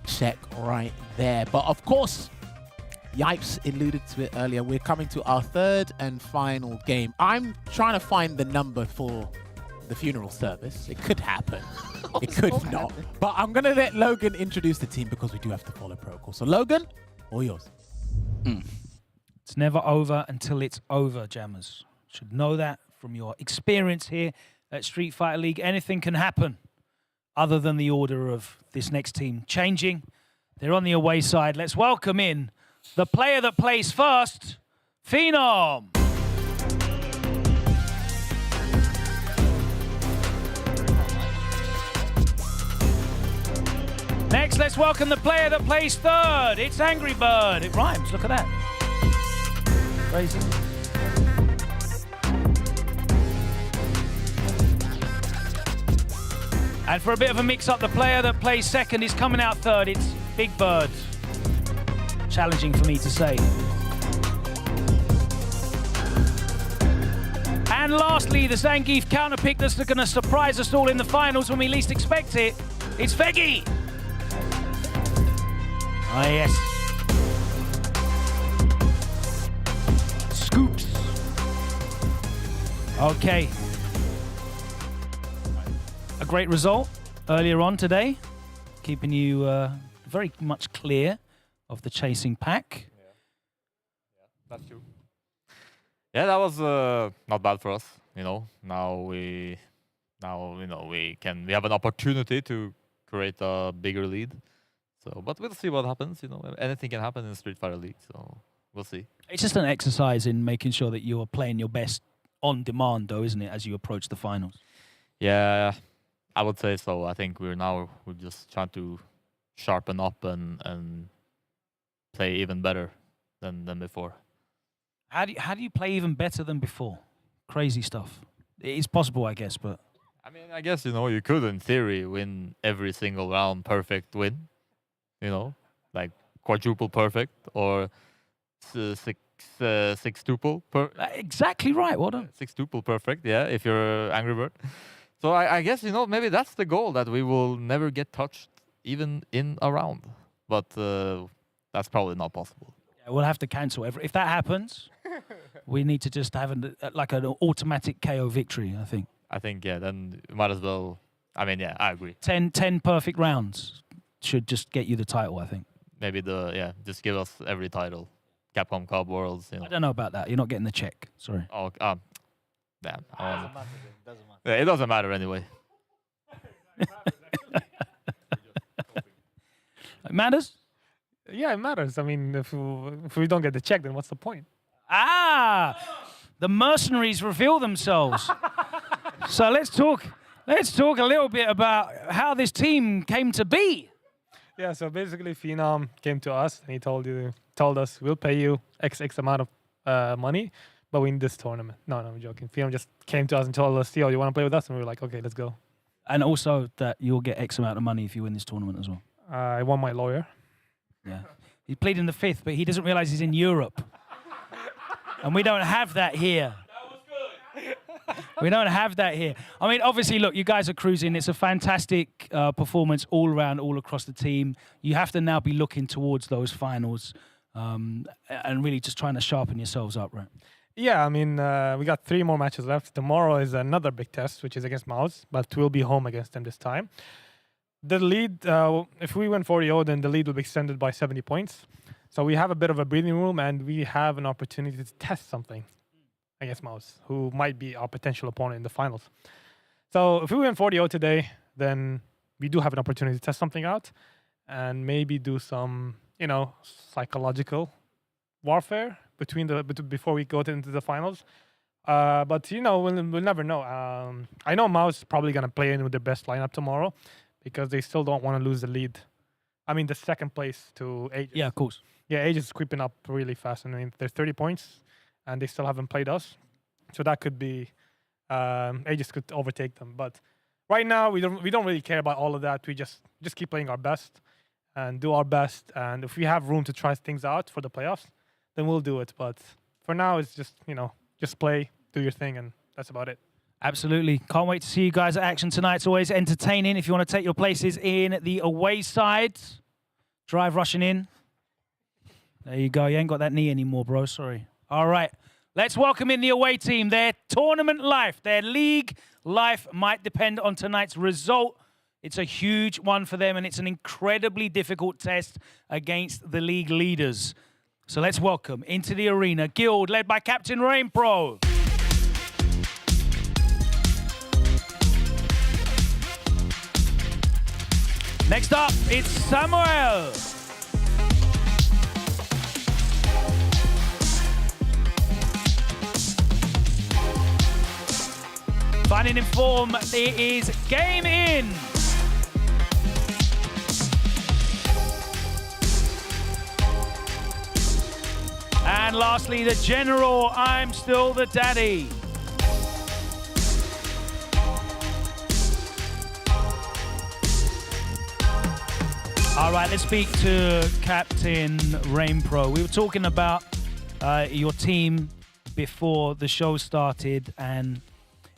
check right there. But of course, Yipes alluded to it earlier. We're coming to our third and final game. I'm trying to find the number for the funeral service. It could happen. It could not. But I'm going to let Logan introduce the team because we do have to follow protocol. So Logan, all yours. It's never over until it's over, Jammers. Should know that from your experience here at Street Fighter League. Anything can happen other than the order of this next team changing. They're on the away side. Let's welcome in the player that plays first, Phenom. Next, let's welcome the player that plays third. It's Angry Bird. It rhymes. Look at that. Crazy. And for a bit of a mix-up, the player that plays second is coming out third. It's Big Bird. Challenging for me to say. And lastly, the Zangief counterpick that's going to surprise us all in the finals when we least expect it. It's Veggie. Oh, yes. Scoops. Okay. A great result earlier on today, keeping you very much clear of the chasing pack. That's true. Yeah, that was not bad for us. Now we have an opportunity to create a bigger lead. So, but we'll see what happens. Anything can happen in Street Fighter League. So we'll see. It's just an exercise in making sure that you're playing your best on demand, though, isn't it, as you approach the finals? Yeah, I would say so. I think we're just trying to sharpen up and play even better than before. How do you play even better than before? Crazy stuff. It is possible, I guess, but I mean, I guess, you could, in theory, win every single round perfect win. Like quadruple perfect or sextuple exactly right. Well done. Sextuple perfect, yeah, if you're Angry Bird. So I guess, maybe that's the goal, that we will never get touched even in a round. But that's probably not possible. Yeah, we'll have to cancel. If that happens, we need to just have an automatic KO victory, I think. I think, yeah, then you might as well. I mean, yeah, I agree. 10 perfect rounds should just get you the title, I think. Maybe just give us every title. Capcom Cup Worlds. I don't know about that. You're not getting the check. Sorry. Oh, damn. Yeah, it doesn't matter anyway. It matters? Yeah, it matters. I mean, if we don't get the check, then what's the point? The mercenaries reveal themselves. So let's talk a little bit about how this team came to be. Yeah, so basically Phenom came to us and he told us we'll pay you X amount of money, but win this tournament. No, I'm joking. Phenom just came to us and told us, yo, you want to play with us? And we were like, okay, let's go. And also that you'll get X amount of money if you win this tournament as well. I won my lawyer. Yeah. He's pleading the fifth, but he doesn't realize he's in Europe. And we don't have that here. We don't have that here. I mean, obviously, look, you guys are cruising. It's a fantastic performance all around, all across the team. You have to now be looking towards those finals and really just trying to sharpen yourselves up, right? Yeah, I mean, we got 3 more matches left. Tomorrow is another big test, which is against Mouse, but we'll be home against them this time. The lead, if we win 4-0, then the lead will be extended by 70 points. So we have a bit of a breathing room, and we have an opportunity to test something against Mouse, who might be our potential opponent in the finals. So if we win 4-0 today, then we do have an opportunity to test something out and maybe do some, psychological warfare before we go into the finals. But, we'll never know. I know Mouse is probably going to play in with their best lineup tomorrow because they still don't want to lose the lead. I mean, the second place to Aegis. Yeah, of course. Yeah, Aegis is creeping up really fast. I mean, they're 30 points, and they still haven't played us. So that could be, Aegis could overtake them. But right now, we don't really care about all of that. We just keep playing our best and do our best. And if we have room to try things out for the playoffs, then we'll do it. But for now, it's just, just play, do your thing, and that's about it. Absolutely. Can't wait to see you guys at action tonight. It's always entertaining. If you want to take your places in the away side, drive rushing in. There you go. You ain't got that knee anymore, bro. Sorry. All right. Let's welcome in the away team. Their tournament life, their league life might depend on tonight's result. It's a huge one for them, and it's an incredibly difficult test against the league leaders. So let's welcome into the arena Guild, led by Captain Rain Pro. Next up, it's Samuel. Finding in form, it is Game In. And lastly, the General, I'm Still the Daddy. All right, let's speak to Captain Rain Pro. We were talking about your team before the show started, and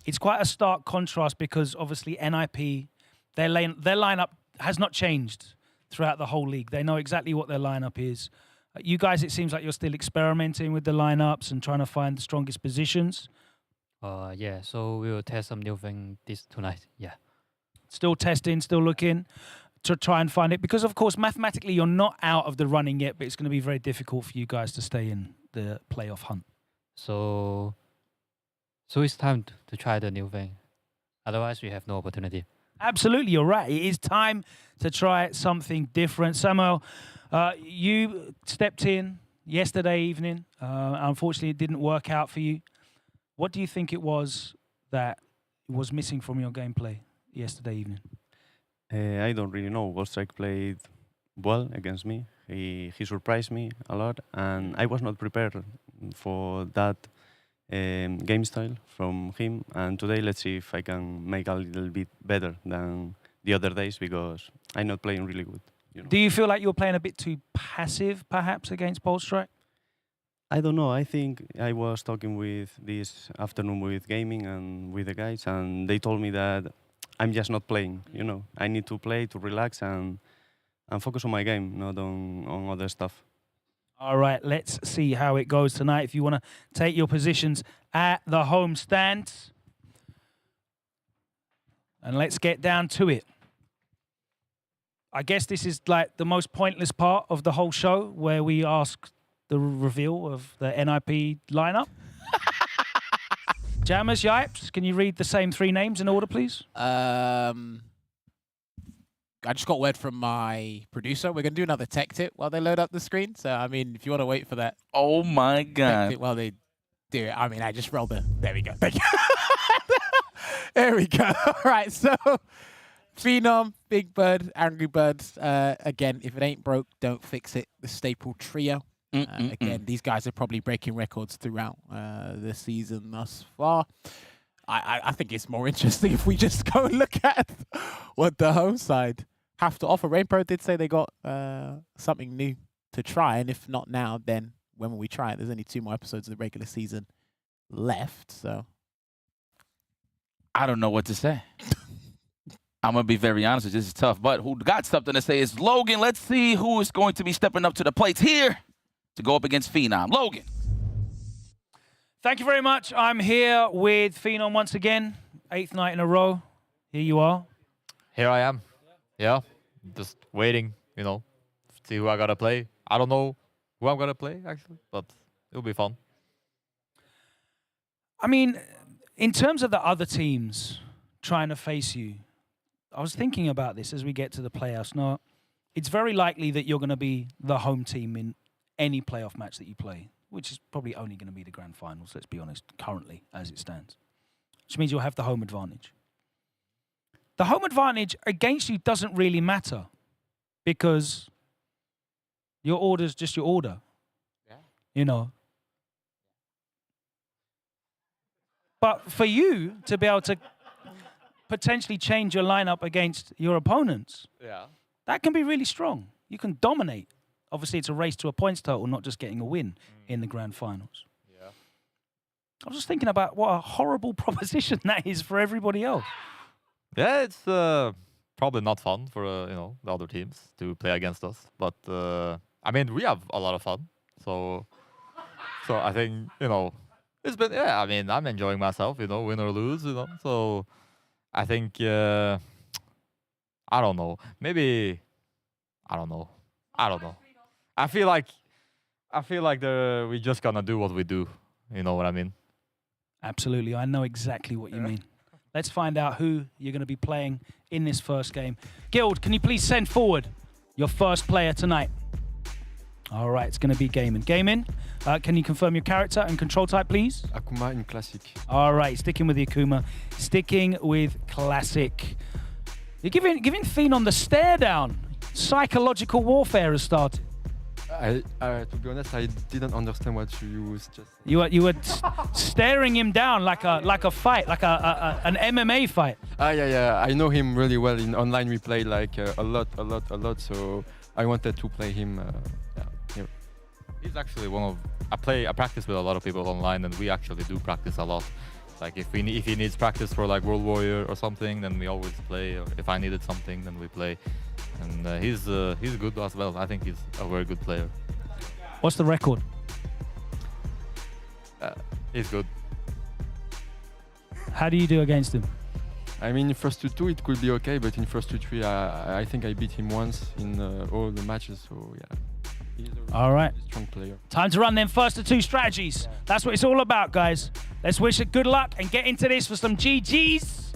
it's quite a stark contrast because obviously NIP, their lineup has not changed throughout the whole league. They know exactly what their lineup is. You guys, it seems like you're still experimenting with the lineups and trying to find the strongest positions. Yeah, so we will test some new thing tonight. Yeah. Still testing, still looking to try and find it, because of course mathematically you're not out of the running yet, but it's going to be very difficult for you guys to stay in the playoff hunt. So it's time to try the new thing. Otherwise we have no opportunity. Absolutely, you're right. It is time to try something different. Samuel, you stepped in yesterday evening. Unfortunately, it didn't work out for you. What do you think it was that was missing from your gameplay yesterday evening? I don't really know. Volstrike played well against me. He surprised me a lot, and I was not prepared for that game style from him. And today, let's see if I can make a little bit better than the other days because I'm not playing really good. You know? Do you feel like you're playing a bit too passive, perhaps, against Bolstrike? I don't know. I think I was talking with this afternoon with gaming and with the guys, and they told me that I'm just not playing. You know, I need to play to relax and focus on my game, not on other stuff. All right, let's see how it goes tonight. If you want to take your positions at the home stand, and let's get down to it. I guess this is like the most pointless part of the whole show, where we ask the reveal of the NIP lineup. Jammers, Yipes, can you read the same 3 names in order, please? I just got word from my producer. We're going to do another tech tip while they load up the screen. So, I mean, if you want to wait for that. Oh, my God. While they do it. I mean, I just rolled the... There we go. Thank you. There we go. All right, so... Phenom, Big Bird, Angry Birds. Again, if it ain't broke, don't fix it. The staple trio. Again, these guys are probably breaking records throughout the season thus far. I think it's more interesting if we just go and look at what the home side have to offer. RainPro did say they got something new to try, and if not now, then when will we try it? There's only 2 more episodes of the regular season left, so... I don't know what to say. I'm going to be very honest with you. This is tough, but who got something to say is Logan. Let's see who is going to be stepping up to the plates here to go up against Phenom. Logan. Thank you very much. I'm here with Phenom once again. 8th night in a row. Here you are. Here I am. Yeah, just waiting, you know, see who I got to play. I don't know who I'm going to play, actually, but it'll be fun. I mean, in terms of the other teams trying to face you, I was thinking about this as we get to the playoffs. Now, it's very likely that you're going to be the home team in any playoff match that you play, which is probably only going to be the grand finals, let's be honest, currently, as it stands. Which means you'll have the home advantage. The home advantage against you doesn't really matter because your order's just your order. Yeah. You know. But for you to be able to potentially change your lineup against your opponents, that can be really strong. You can dominate. Obviously, it's a race to a points total, not just getting a win in the grand finals. Yeah. I was just thinking about what a horrible proposition that is for everybody else. Yeah, it's probably not fun for you know, the other teams to play against us, but I mean, we have a lot of fun. So I think, you know, it's been, I mean, I'm enjoying myself, you know, win or lose, you know. So I think I don't know. Maybe I don't know. I feel like we're just gonna do what we do. You know what I mean? Absolutely. I know exactly what you mean. Let's find out who you're going to be playing in this first game. Guild, can you please send forward your first player tonight? All right, it's going to be Gaimin. Gaimin, can you confirm your character and control type, please? Akuma in Classic. All right, sticking with the Akuma. Sticking with Classic. You're giving Phenom the stare down. Psychological warfare has started. To be honest, I didn't understand what you used. Just you were staring him down like a fight, like an MMA fight. Yeah. I know him really well. In online, we play like a lot. So I wanted to play him. Here. He's actually one of I practice with a lot of people online, and we actually do practice a lot. Like if he needs practice for like World Warrior or something, then we always play. Or if I needed something, then we play. And he's good as well. I think he's a very good player. What's the record? He's good. How do you do against him? I mean, in first to 2 it could be okay, but in first to 3 I think I beat him once in all the matches. So yeah. He's all right. Strong player. Time to run them first to 2 strategies. Yeah. That's what it's all about, guys. Let's wish it good luck and get into this for some GGs.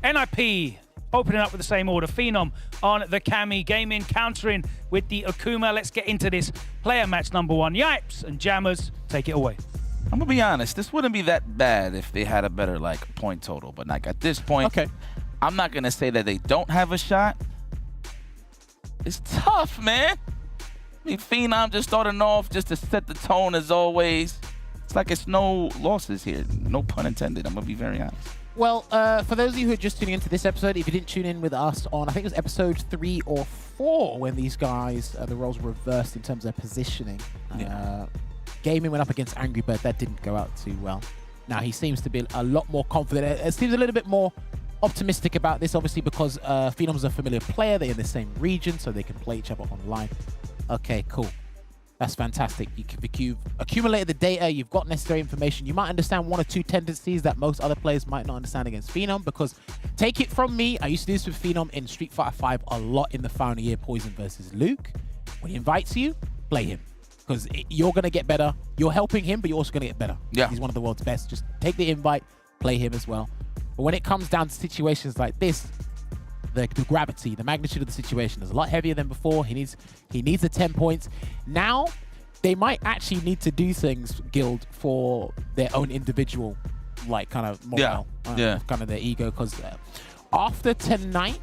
NIP opening up with the same order. Phenom on the Cammy. Gaimin countering with the Akuma. Let's get into this player match number 1. Yipes and Jammers, take it away. I'm gonna be honest. This wouldn't be that bad if they had a better like point total. But like at this point, okay, I'm not gonna say that they don't have a shot. It's tough, man. I mean, Phenom just starting off just to set the tone as always. like it's no losses here. No pun intended. I'm gonna be very honest. Well, for those of you who are just tuning into this episode, if you didn't tune in with us on, I think it was episode 3 or 4, when these guys, the roles were reversed in terms of positioning. Gaming went up against Angry Bird. That didn't go out too well. Now, he seems to be a lot more confident. It seems a little bit more optimistic about this, obviously, because Phenom's a familiar player. They're in the same region, so they can play each other online. Okay, cool. That's fantastic. You've accumulated the data, you've got necessary information. You might understand 1 or 2 tendencies that most other players might not understand against Phenom, because take it from me, I used to do this with Phenom in Street Fighter 5 a lot in the final year, Poison versus Luke. When he invites you, play him. Because you're going to get better. You're helping him, but you're also going to get better. Yeah. He's one of the world's best. Just take the invite, play him as well. But when it comes down to situations like this, the gravity, the magnitude of the situation is a lot heavier than before. He needs the 10 points. Now, they might actually need to do things, Guild, for their own individual, like, kind of morale. Kind of their ego. Because after tonight,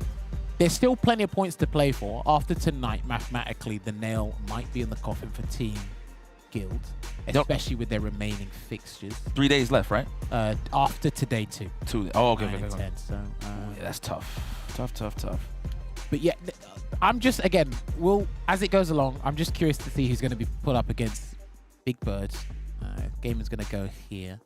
there's still plenty of points to play for. After tonight, mathematically, the nail might be in the coffin for Team Guild, especially with their remaining fixtures. 3 days left, right? After today, 2. 2. Oh, okay. 9 and 10, so, yeah, that's tough. Tough. But yeah, I'm just, again, as it goes along, I'm just curious to see who's going to be put up against Big Bird. Gamer's going to go here.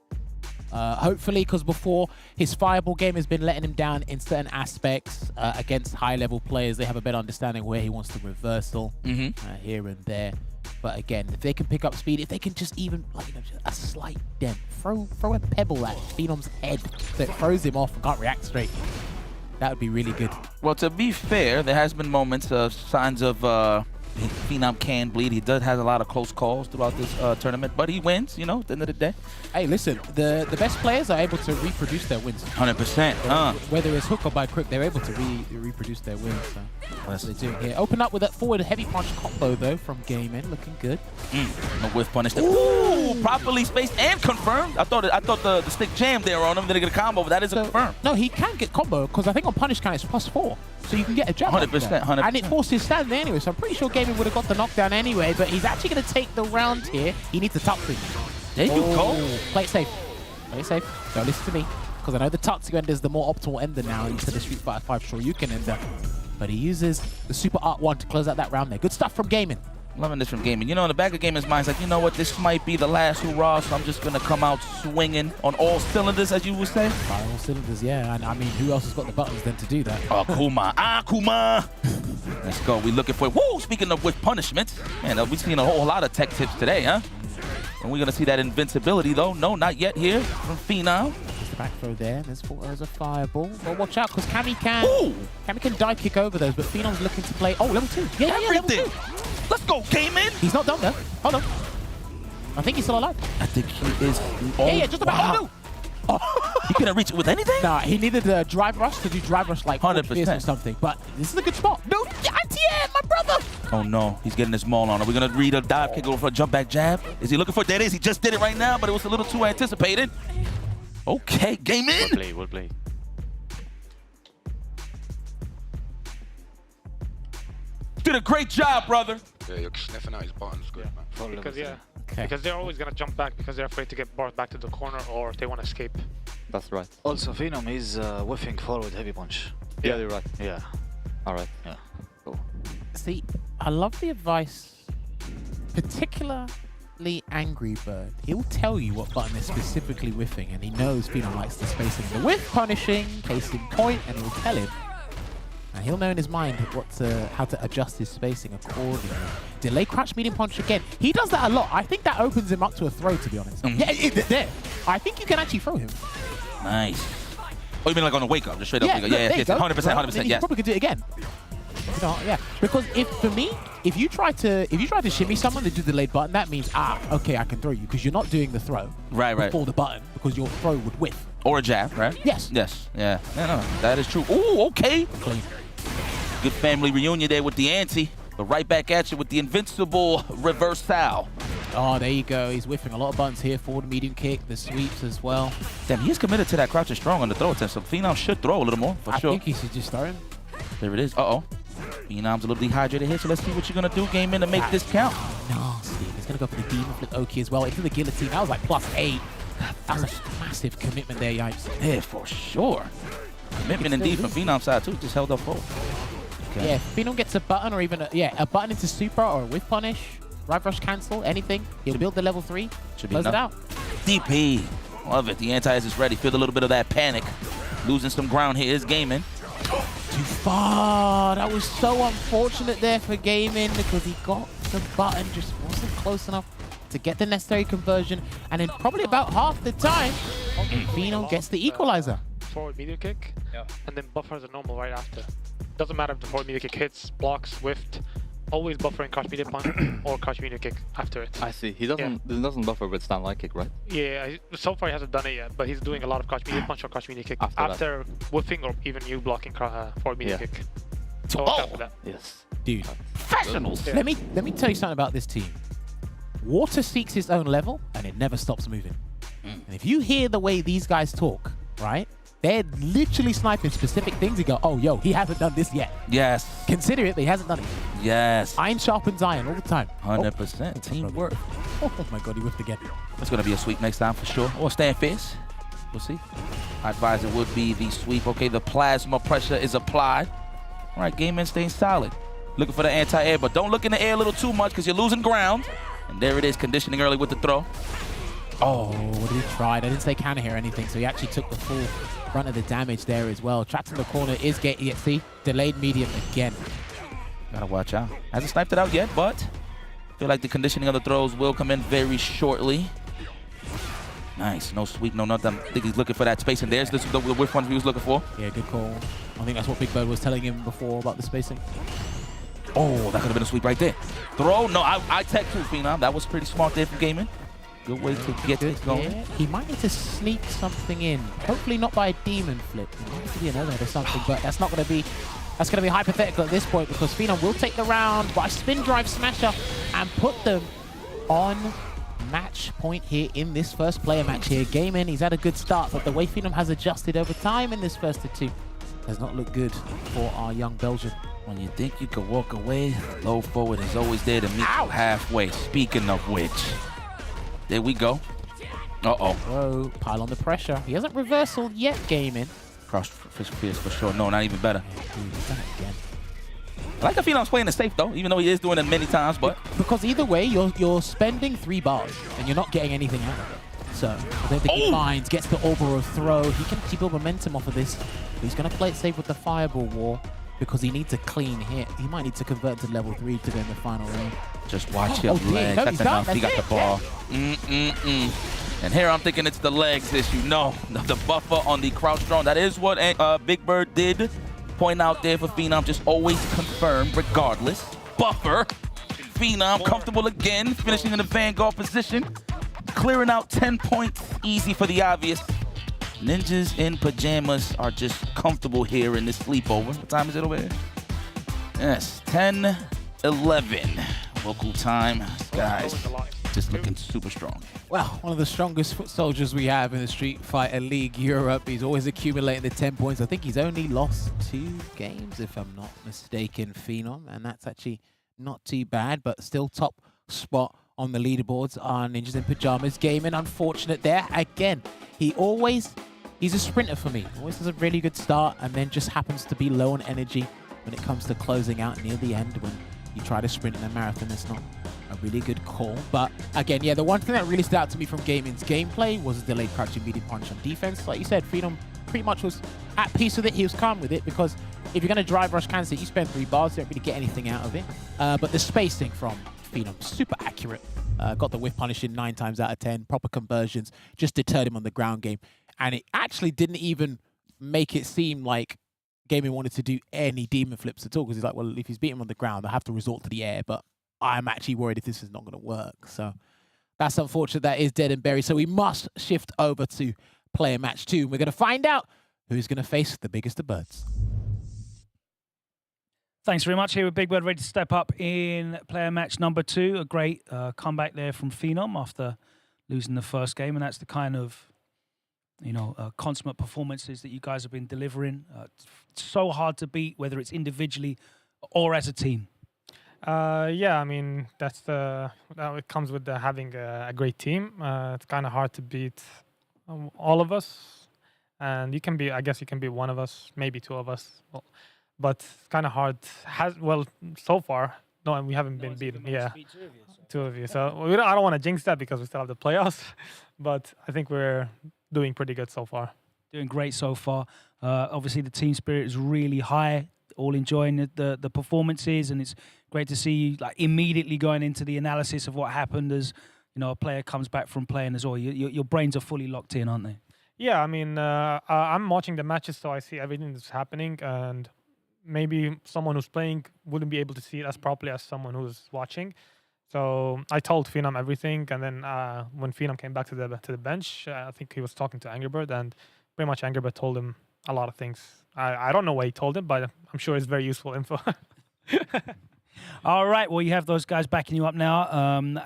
Hopefully, because before, his Fireball game has been letting him down in certain aspects against high-level players. They have a better understanding where he wants to reversal here and there. But again, if they can pick up speed, if they can just even, like, just a slight dent, throw a pebble at Phenom's head that throws him off and can't react straight. That would be really good. Well, to be fair, there has been moments of signs of Phenom can bleed. He has a lot of close calls throughout this tournament, but he wins, at the end of the day. Hey, listen, the best players are able to reproduce their wins. 100%. Whether it's hook or by crook, they're able to reproduce their wins. So that's what they're doing here. Open up with that forward heavy punch combo, though, from Gaming. Looking good. A whiff punish. Ooh, properly spaced and confirmed. I thought the stick jammed there on him. Didn't get a combo, but that is a confirm. No, he can get combo, because I think on punish count it's +4. So you can get a jab. 100%. And it forces his stand there anyway, so I'm pretty sure Gaming would have got the knockdown anyway, but he's actually going to take the round here. He needs a tuck thing. There you go. Play it safe. Play it safe. Don't listen to me, because I know the Tatsu ender is the more optimal ender now instead of Street Fighter 5 Shoryuken ender. But he uses the Super Art 1 to close out that round there. Good stuff from Gaming. Loving this from Gaming. In the back of Gaming's mind, it's like, you know what, this might be the last hurrah, so I'm just going to come out swinging on all cylinders, as you would say. All cylinders, yeah. And I mean, who else has got the buttons then to do that? Akuma. Let's go. We're looking for, speaking of with punishments, man, we've seen a whole lot of tech tips today, huh? And we're going to see that invincibility, though. No, not yet here from Phenom. Just the back throw there. There's a fireball. Well, watch out, because Cammy can dive kick over those, but Phenom's looking to play. Oh, level 2. Yeah, everything. Level 2. Let's go, Gaming. He's not done, though. Hold on. I think he's still alive. I think he is. Yeah, just about. Wow. He couldn't reach it with anything? Nah, he needed a drive rush to do drive rush like 100% or something. But this is a good spot. No, anti-air, my brother. Oh no, he's getting his maul on. Are we gonna read a dive kick over for a jump back jab? Is he looking for it? There it is. He just did it right now, but it was a little too anticipated. Okay, Gaming. We'll play. Did a great job, brother. Yeah, you're sniffing out his buttons. Good, man. Because they're always gonna jump back because they're afraid to get brought back to the corner or they want to escape. That's right. Also, Phenom is whiffing forward heavy punch. Yeah, you're right. Yeah. All right. Yeah. Cool. See, I love the advice, particularly Angry Bird. He'll tell you what button is specifically whiffing, and he knows Phenom likes the spacing. The whiff punishing, case in point, and he'll tell him. And he'll know in his mind how to adjust his spacing accordingly. Delay crouch medium punch again. He does that a lot. I think that opens him up to a throw, to be honest. Yeah, there. I think you can actually throw him. Nice. Oh, you mean like on a wake up? Just straight up wake up. Yeah, 100%. You probably could do it again. Yeah. Because if you try to shimmy someone to do the delayed button, that means okay, I can throw you, because you're not doing the throw. Right. Before the button, because your throw would whiff. Or a jab, right? Yes. Yeah. No, that is true. Ooh, okay. Clean. Good family reunion there with the auntie. But right back at you with the invincible reverse Sal. Oh, there you go. He's whiffing a lot of buttons here. Forward medium kick, the sweeps as well. Damn, he's committed to that crouch and strong on the throw attempt. So Phenom should throw a little more, for sure. I think he should just throw him. There it is. Uh-oh. Phenom's a little dehydrated here, so let's see what you're going to do, Gaming, to make this count. Nasty. There's going to go for the Demon Flip Oki as well. Into the Guillotine. That was like +8. That's a massive commitment there, Yipes. Yeah, for sure. Commitment indeed from Phenom's side, too. Just held up forward. Okay. Yeah, if Phenom gets a button or even a button into Super or a Whiff Punish, Right Rush cancel, anything, he'll build the level 3, Should close be it out. DP. Love it. The anti-Aegis is ready. Feel a little bit of that panic. Losing some ground here is Gaming. Too far. That was so unfortunate there for Gaming because he got the button, just wasn't close enough to get the necessary conversion. And in probably about half the time, Phenom gets the equalizer. Forward media kick, and then buffers are normal right after. Doesn't matter if the forward media kick hits, blocks, whiffed. Always buffering crouch media punch or crouch media kick after it. I see. He doesn't buffer with stand light kick, right? Yeah, so far he hasn't done it yet, but he's doing a lot of crouch media punch or crouch media kick after whiffing or even you blocking forward media kick. So watch out for that. Yes. Dude, professionals. Let me tell you something about this team. Water seeks its own level, and it never stops moving. And if you hear the way these guys talk, right? They're literally sniping specific things. You go, oh, yo, he hasn't done this yet. Yes. Consider it, but he hasn't done it. Yes. Iron sharpens iron all the time. 100%. Teamwork. Oh my God, he whiffed again. It's going to be a sweep next time for sure. Or stand fierce. We'll see. I advise it would be the sweep. Okay, the plasma pressure is applied. All right, Game Man staying solid. Looking for the anti-air, but don't look in the air a little too much because you're losing ground. And there it is, conditioning early with the throw. Oh, what did he try? I didn't say counter here or anything, so he actually took the full brunt of the damage there as well. Trapped in the corner is getting it. See, delayed medium again. Gotta watch out. Hasn't sniped it out yet, but I feel like the conditioning of the throws will come in very shortly. Nice, no sweep, no nothing. I think he's looking for that spacing. There's the whiff one he was looking for. Yeah, good call. I think that's what Big Bird was telling him before about the spacing. Oh, that could have been a sweep right there. Throw, no, I tech too, Phenom. That was pretty smart there from Gaming. Good way to get this going. Yeah. He might need to sneak something in. Hopefully not by a demon flip. It might need to be another or something, but that's not going to be. That's going to be hypothetical at this point because Phenom will take the round by spin drive smasher and put them on match point here in this first player match here. Gaming, he's had a good start, but the way Phenom has adjusted over time in this first of two does not look good for our young Belgian. When you think you could walk away, low forward is always there to meet you halfway. Speaking of which, there we go. Uh-oh. Whoa, pile on the pressure. He hasn't reversal yet, Gaming. Cross fierce for sure. No, not even better. Dude, he's done it again. I like the Phenom's playing it safe though, even though he is doing it many times, but because either way, you're spending 3 bars and you're not getting anything out of it. So I don't think he minds, gets the over or throw. He can actually build momentum off of this. He's gonna play it safe with the fireball wall because he needs a clean hit. He might need to convert to level 3 to go in the final round. Just watch your legs. No, That's enough. He got the ball. And here I'm thinking it's the legs issue. No, the buffer on the crouch drone. That is what Big Bird did point out there for Phenom. Just always confirm regardless. Buffer. Phenom comfortable again, finishing in the vanguard position. Clearing out 10 points. Easy for the obvious. Ninjas in pajamas are just comfortable here in this sleepover. What time is it over here? Yes, 10:11 local time. Guys, just looking super strong. Well, one of the strongest foot soldiers we have in the Street Fighter League Europe. He's always accumulating the 10 points. I think he's only lost 2 games, if I'm not mistaken, Phenom, and that's actually not too bad, but still top spot on the leaderboards are Ninjas in Pajamas. Gaming, unfortunate there. Again, he's a sprinter for me. Always has a really good start and then just happens to be low on energy when it comes to closing out near the end. When you try to sprint in a marathon, it's not a really good call. But again, yeah, the one thing that really stood out to me from Gaming's gameplay was the delayed crouching medium punch on defense. Like you said, Phenom pretty much was at peace with it. He was calm with it because if you're going to drive rush cancel, you spend 3 bars, you don't really get anything out of it. But the spacing from Phenom, super accurate. Got the whiff punish in 9 times out of 10. Proper conversions, just deterred him on the ground game. And it actually didn't even make it seem like Gaming wanted to do any demon flips at all, because he's like, well, if he's beating him on the ground, I have to resort to the air, but I'm actually worried if this is not going to work. So that's unfortunate. That is dead and buried. So we must shift over to player match 2. We're going to find out who's going to face the biggest of birds. Thanks very much. Here with Big Bird, ready to step up in player match number 2. A great comeback there from Phenom after losing the first game, and that's the kind of consummate performances that you guys have been delivering. So hard to beat, whether it's individually or as a team. Yeah, I mean it comes with having a great team. It's kind of hard to beat all of us, and I guess you can beat one of us, maybe two of us, but it's kind of hard. So far, no, we haven't been beaten. Yeah, two of you. So I don't want to jinx that because we still have the playoffs, but I think we're doing pretty good so far. Doing great so far. Obviously, the team spirit is really high. All enjoying the performances, and it's great to see you like immediately going into the analysis of what happened as a player comes back from playing as well. Your brains are fully locked in, aren't they? Yeah, I mean, I'm watching the matches, so I see everything that's happening, and maybe someone who's playing wouldn't be able to see it as properly as someone who's watching. So I told Phenom everything, and then when Phenom came back to the bench, I think he was talking to Angry Bird, and pretty much Angry Bird told him a lot of things. I don't know what he told him, but I'm sure it's very useful info. All right, well, you have those guys backing you up now,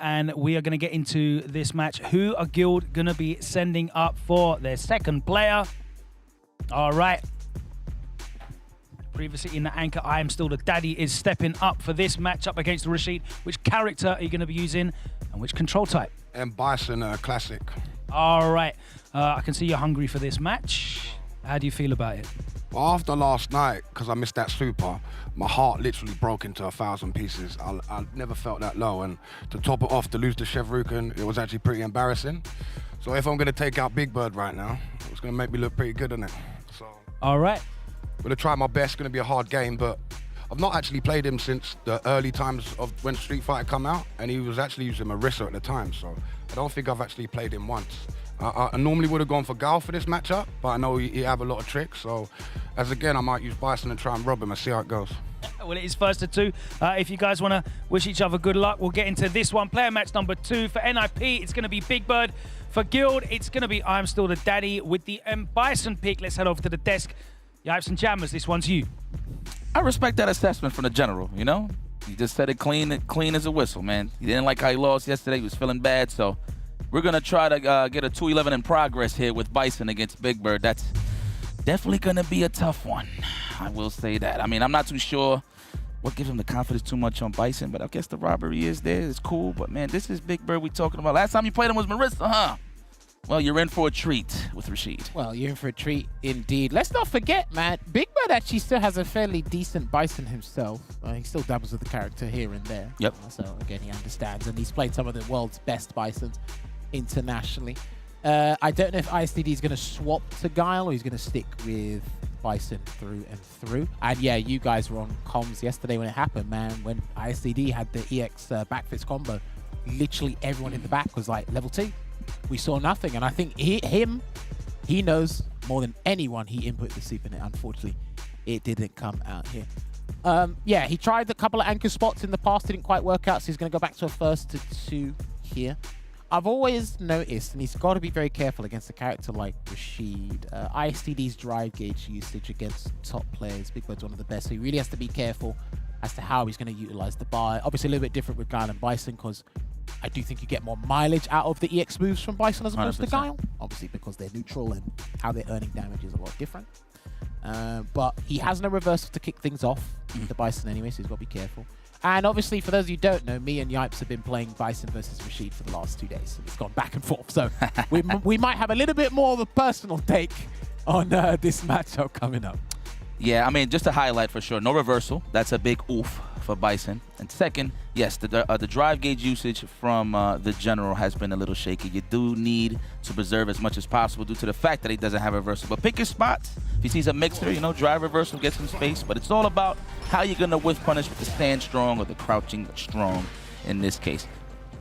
and we are going to get into this match. Who are Guild going to be sending up for their second player? All right. Previously in the anchor, I am still the daddy is stepping up for this matchup against Rashid. Which character are you going to be using, and which control type? And Bison Classic. All right. I can see you're hungry for this match. How do you feel about it? Well, after last night, because I missed that super, my heart literally broke into 1,000 pieces. I never felt that low, and to top it off, to lose to Chevrukin, it was actually pretty embarrassing. So if I'm going to take out Big Bird right now, it's going to make me look pretty good, isn't it? So all right. I'm going to try my best. It's going to be a hard game, but I've not actually played him since the early times of when Street Fighter come out, and he was actually using Marissa at the time, so I don't think I've actually played him once. I normally would have gone for Gal for this matchup, but I know he have a lot of tricks, so as again, I might use Bison and try and rob him and see how it goes. Well, it is first to two. If you guys want to wish each other good luck, we'll get into this one. Player match number 2 for NIP. It's going to be Big Bird. For Guild, it's going to be I'm Still the Daddy with the Bison pick. Let's head over to the desk. Yipes and Jammers, this one's you. I respect that assessment from the general, He just said it clean as a whistle, man. He didn't like how he lost yesterday. He was feeling bad, so we're going to try to get a 2-11 in progress here with Bison against Big Bird. That's definitely going to be a tough one. I will say that. I mean, I'm not too sure what gives him the confidence too much on Bison, but I guess the robbery is there. It's cool, but, man, this is Big Bird we talking about. Last time you played him was Marissa, huh? Well, you're in for a treat with Rashid. Well, you're in for a treat indeed. Let's not forget, man, Big Bird actually still has a fairly decent Bison himself. He still dabbles with the character here and there. Yep. So, again, he understands, and he's played some of the world's best Bisons internationally. I don't know if ISTD is going to swap to Guile or he's going to stick with Bison through and through. And yeah, you guys were on comms yesterday when it happened, man. When ISTD had the EX backfist combo, literally everyone in the back was like, level 2. We saw nothing. And I think he knows more than anyone he input the SuperNet. Unfortunately, it didn't come out here. Yeah, he tried a couple of anchor spots in the past, didn't quite work out, so he's going to go back to a first to 2 here. I've always noticed, and he's got to be very careful against a character like Rashid. ISTD's drive gauge usage against top players, Big Bird's one of the best, so he really has to be careful as to how he's going to utilize the bar. Obviously, a little bit different with Guile and Bison, because I do think you get more mileage out of the EX moves from Bison as opposed 100%. To Guile. Obviously, because they're neutral and how they're earning damage is a lot different. But he has no reversal to kick things off, the Bison anyway, so he's got to be careful. And obviously, for those of you who don't know, me and Yipes have been playing Bison versus Rashid for the last 2 days. It's gone back and forth. So we might have a little bit more of a personal take on this matchup coming up. Yeah, I mean, just to highlight for sure, no reversal. That's a big oof for Bison. And second, yes, the drive gauge usage from the general has been a little shaky. You do need to preserve as much as possible due to the fact that he doesn't have a reversal. But pick your spots. If he sees a mixer, drive reversal, get some space. But it's all about how you're going to whiff punish with the stand strong or the crouching strong in this case.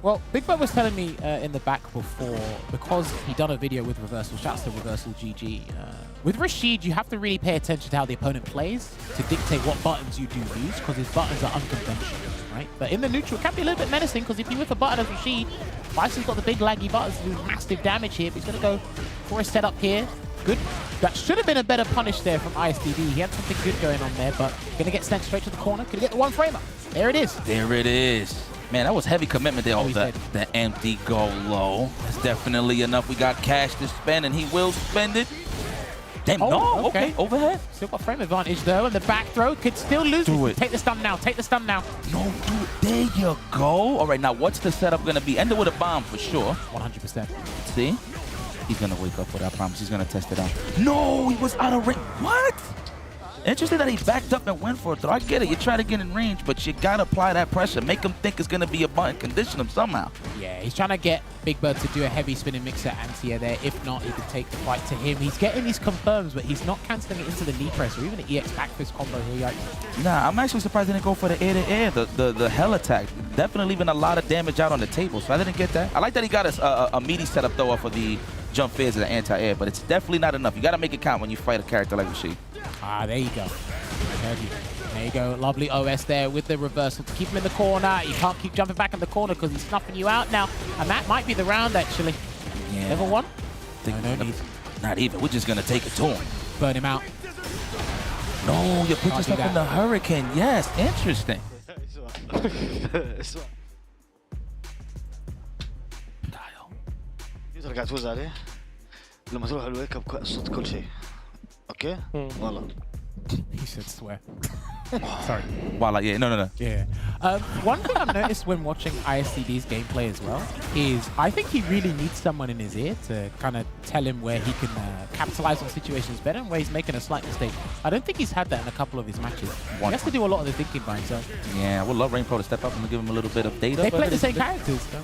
Well, Big Bird was telling me in the back before, because he done a video with reversal, shouts to reversal GG. With Rashid, you have to really pay attention to how the opponent plays to dictate what buttons you do use, because his buttons are unconventional, right? But in the neutral, it can be a little bit menacing, because if you whiff a button as Rashid, Bison's got the big laggy buttons to do massive damage here, but he's going to go for a setup here. Good. That should have been a better punish there from ISTD. He had something good going on there, but going to get sent straight to the corner. Could he get the one framer? There it is. There it is. Man, that was heavy commitment there. The empty go low. That's definitely enough. We got cash to spend, and he will spend it. Damn, no, okay, overhead. Still got frame advantage though, and the back throw could still lose it. Take the stun now, take the stun now. No, dude, there you go. All right, now what's the setup gonna be? End it with a bomb for sure. 100%. See? He's gonna wake up with it, I promise. He's gonna test it out. No, he was out of range. What? Interesting that he backed up and went for a throw. I get it, you try to get in range, but you gotta apply that pressure. Make him think it's gonna be a button, condition him somehow. Yeah, he's trying to get Big Bird to do a heavy spinning mixer anti-air there. If not, he could take the fight to him. He's getting these confirms, but he's not cancelling it into the knee press or even the EX back fist combo here. Nah, I'm actually surprised they didn't go for the air-to-air, the hell attack. Definitely leaving a lot of damage out on the table, so I didn't get that. I like that he got a meaty setup though off of the jump fairs and the anti-air, but it's definitely not enough. You gotta make it count when you fight a character like Rashid. Ah, there you go. There you go. Lovely OS there with the reversal to keep him in the corner. You can't keep jumping back in the corner because he's snuffing you out now. And that might be the round, actually. Yeah. Level 1? No need. Not even. We're just going to take it to him. Burn him out. No, you put yourself in the hurricane. Yes, interesting. ترجع تفوز عليه لما تروح الويك اب صوت كل شيء اوكي والله. He said swear. Sorry. Well, yeah, no. Yeah. One thing I've noticed when watching ISTD's gameplay as well is I think he really needs someone in his ear to kind of tell him where he can capitalize on situations better and where he's making a slight mistake. I don't think he's had that in a couple of his matches. He has to do a lot of the thinking by himself. Yeah, I would love Rainpro to step up and give him a little bit of data. They play the same characters, though.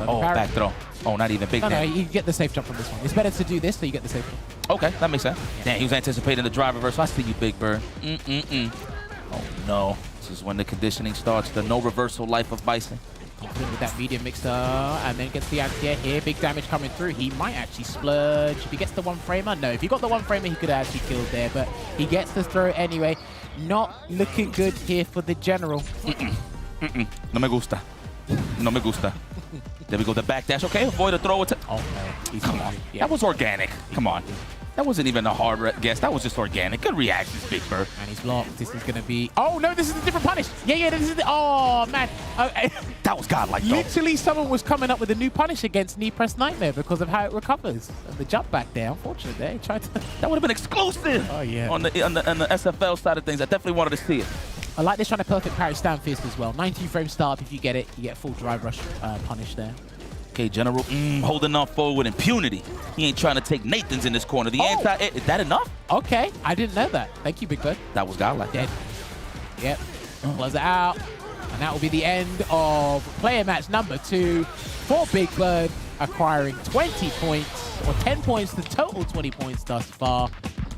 Oh, back throw. Oh, not even big. No, you get the safe jump from this one. It's better to do this so you get the safe jump. Okay, that makes sense. Yeah. Damn, he was anticipating the drive reversal. I see you, Big Bird. Oh, no. This is when the conditioning starts. The no reversal life of Bison. Confident with that medium mixer, and then gets the anti-air here. Big damage coming through. He might actually splurge. If he gets the one-framer, no. If he got the one-framer, he could have actually killed there, but he gets the throw anyway. Not looking good here for the general. No me gusta. No me gusta. There we go, the back dash. Okay, avoid a throw. Oh, no. Come on. Yeah. That was organic. Come on. That wasn't even a hard guess. That was just organic. Good reactions, Big Bird. And he's blocked. This is going to be... Oh, no, this is a different punish. Yeah, this is the... Oh, man. That was godlike, though. Literally, someone was coming up with a new punish against Knee Press Nightmare because of how it recovers. And the jump back there, unfortunately, there. He tried to... That would have been exclusive. Oh, yeah. On the SFL side of things, I definitely wanted to see it. I like this trying to perfect parry stand fist as well. 19 frame start. If you get it, you get full drive rush punish there. Okay, General, holding on forward with impunity. He ain't trying to take Nathan's in this corner. The is that enough? Okay, I didn't know that. Thank you, Big Bird. That was godlike. Dead. Yep. Close it out. And that will be the end of player match number 2 for Big Bird, acquiring 20 points, or 10 points, the total 20 points thus far.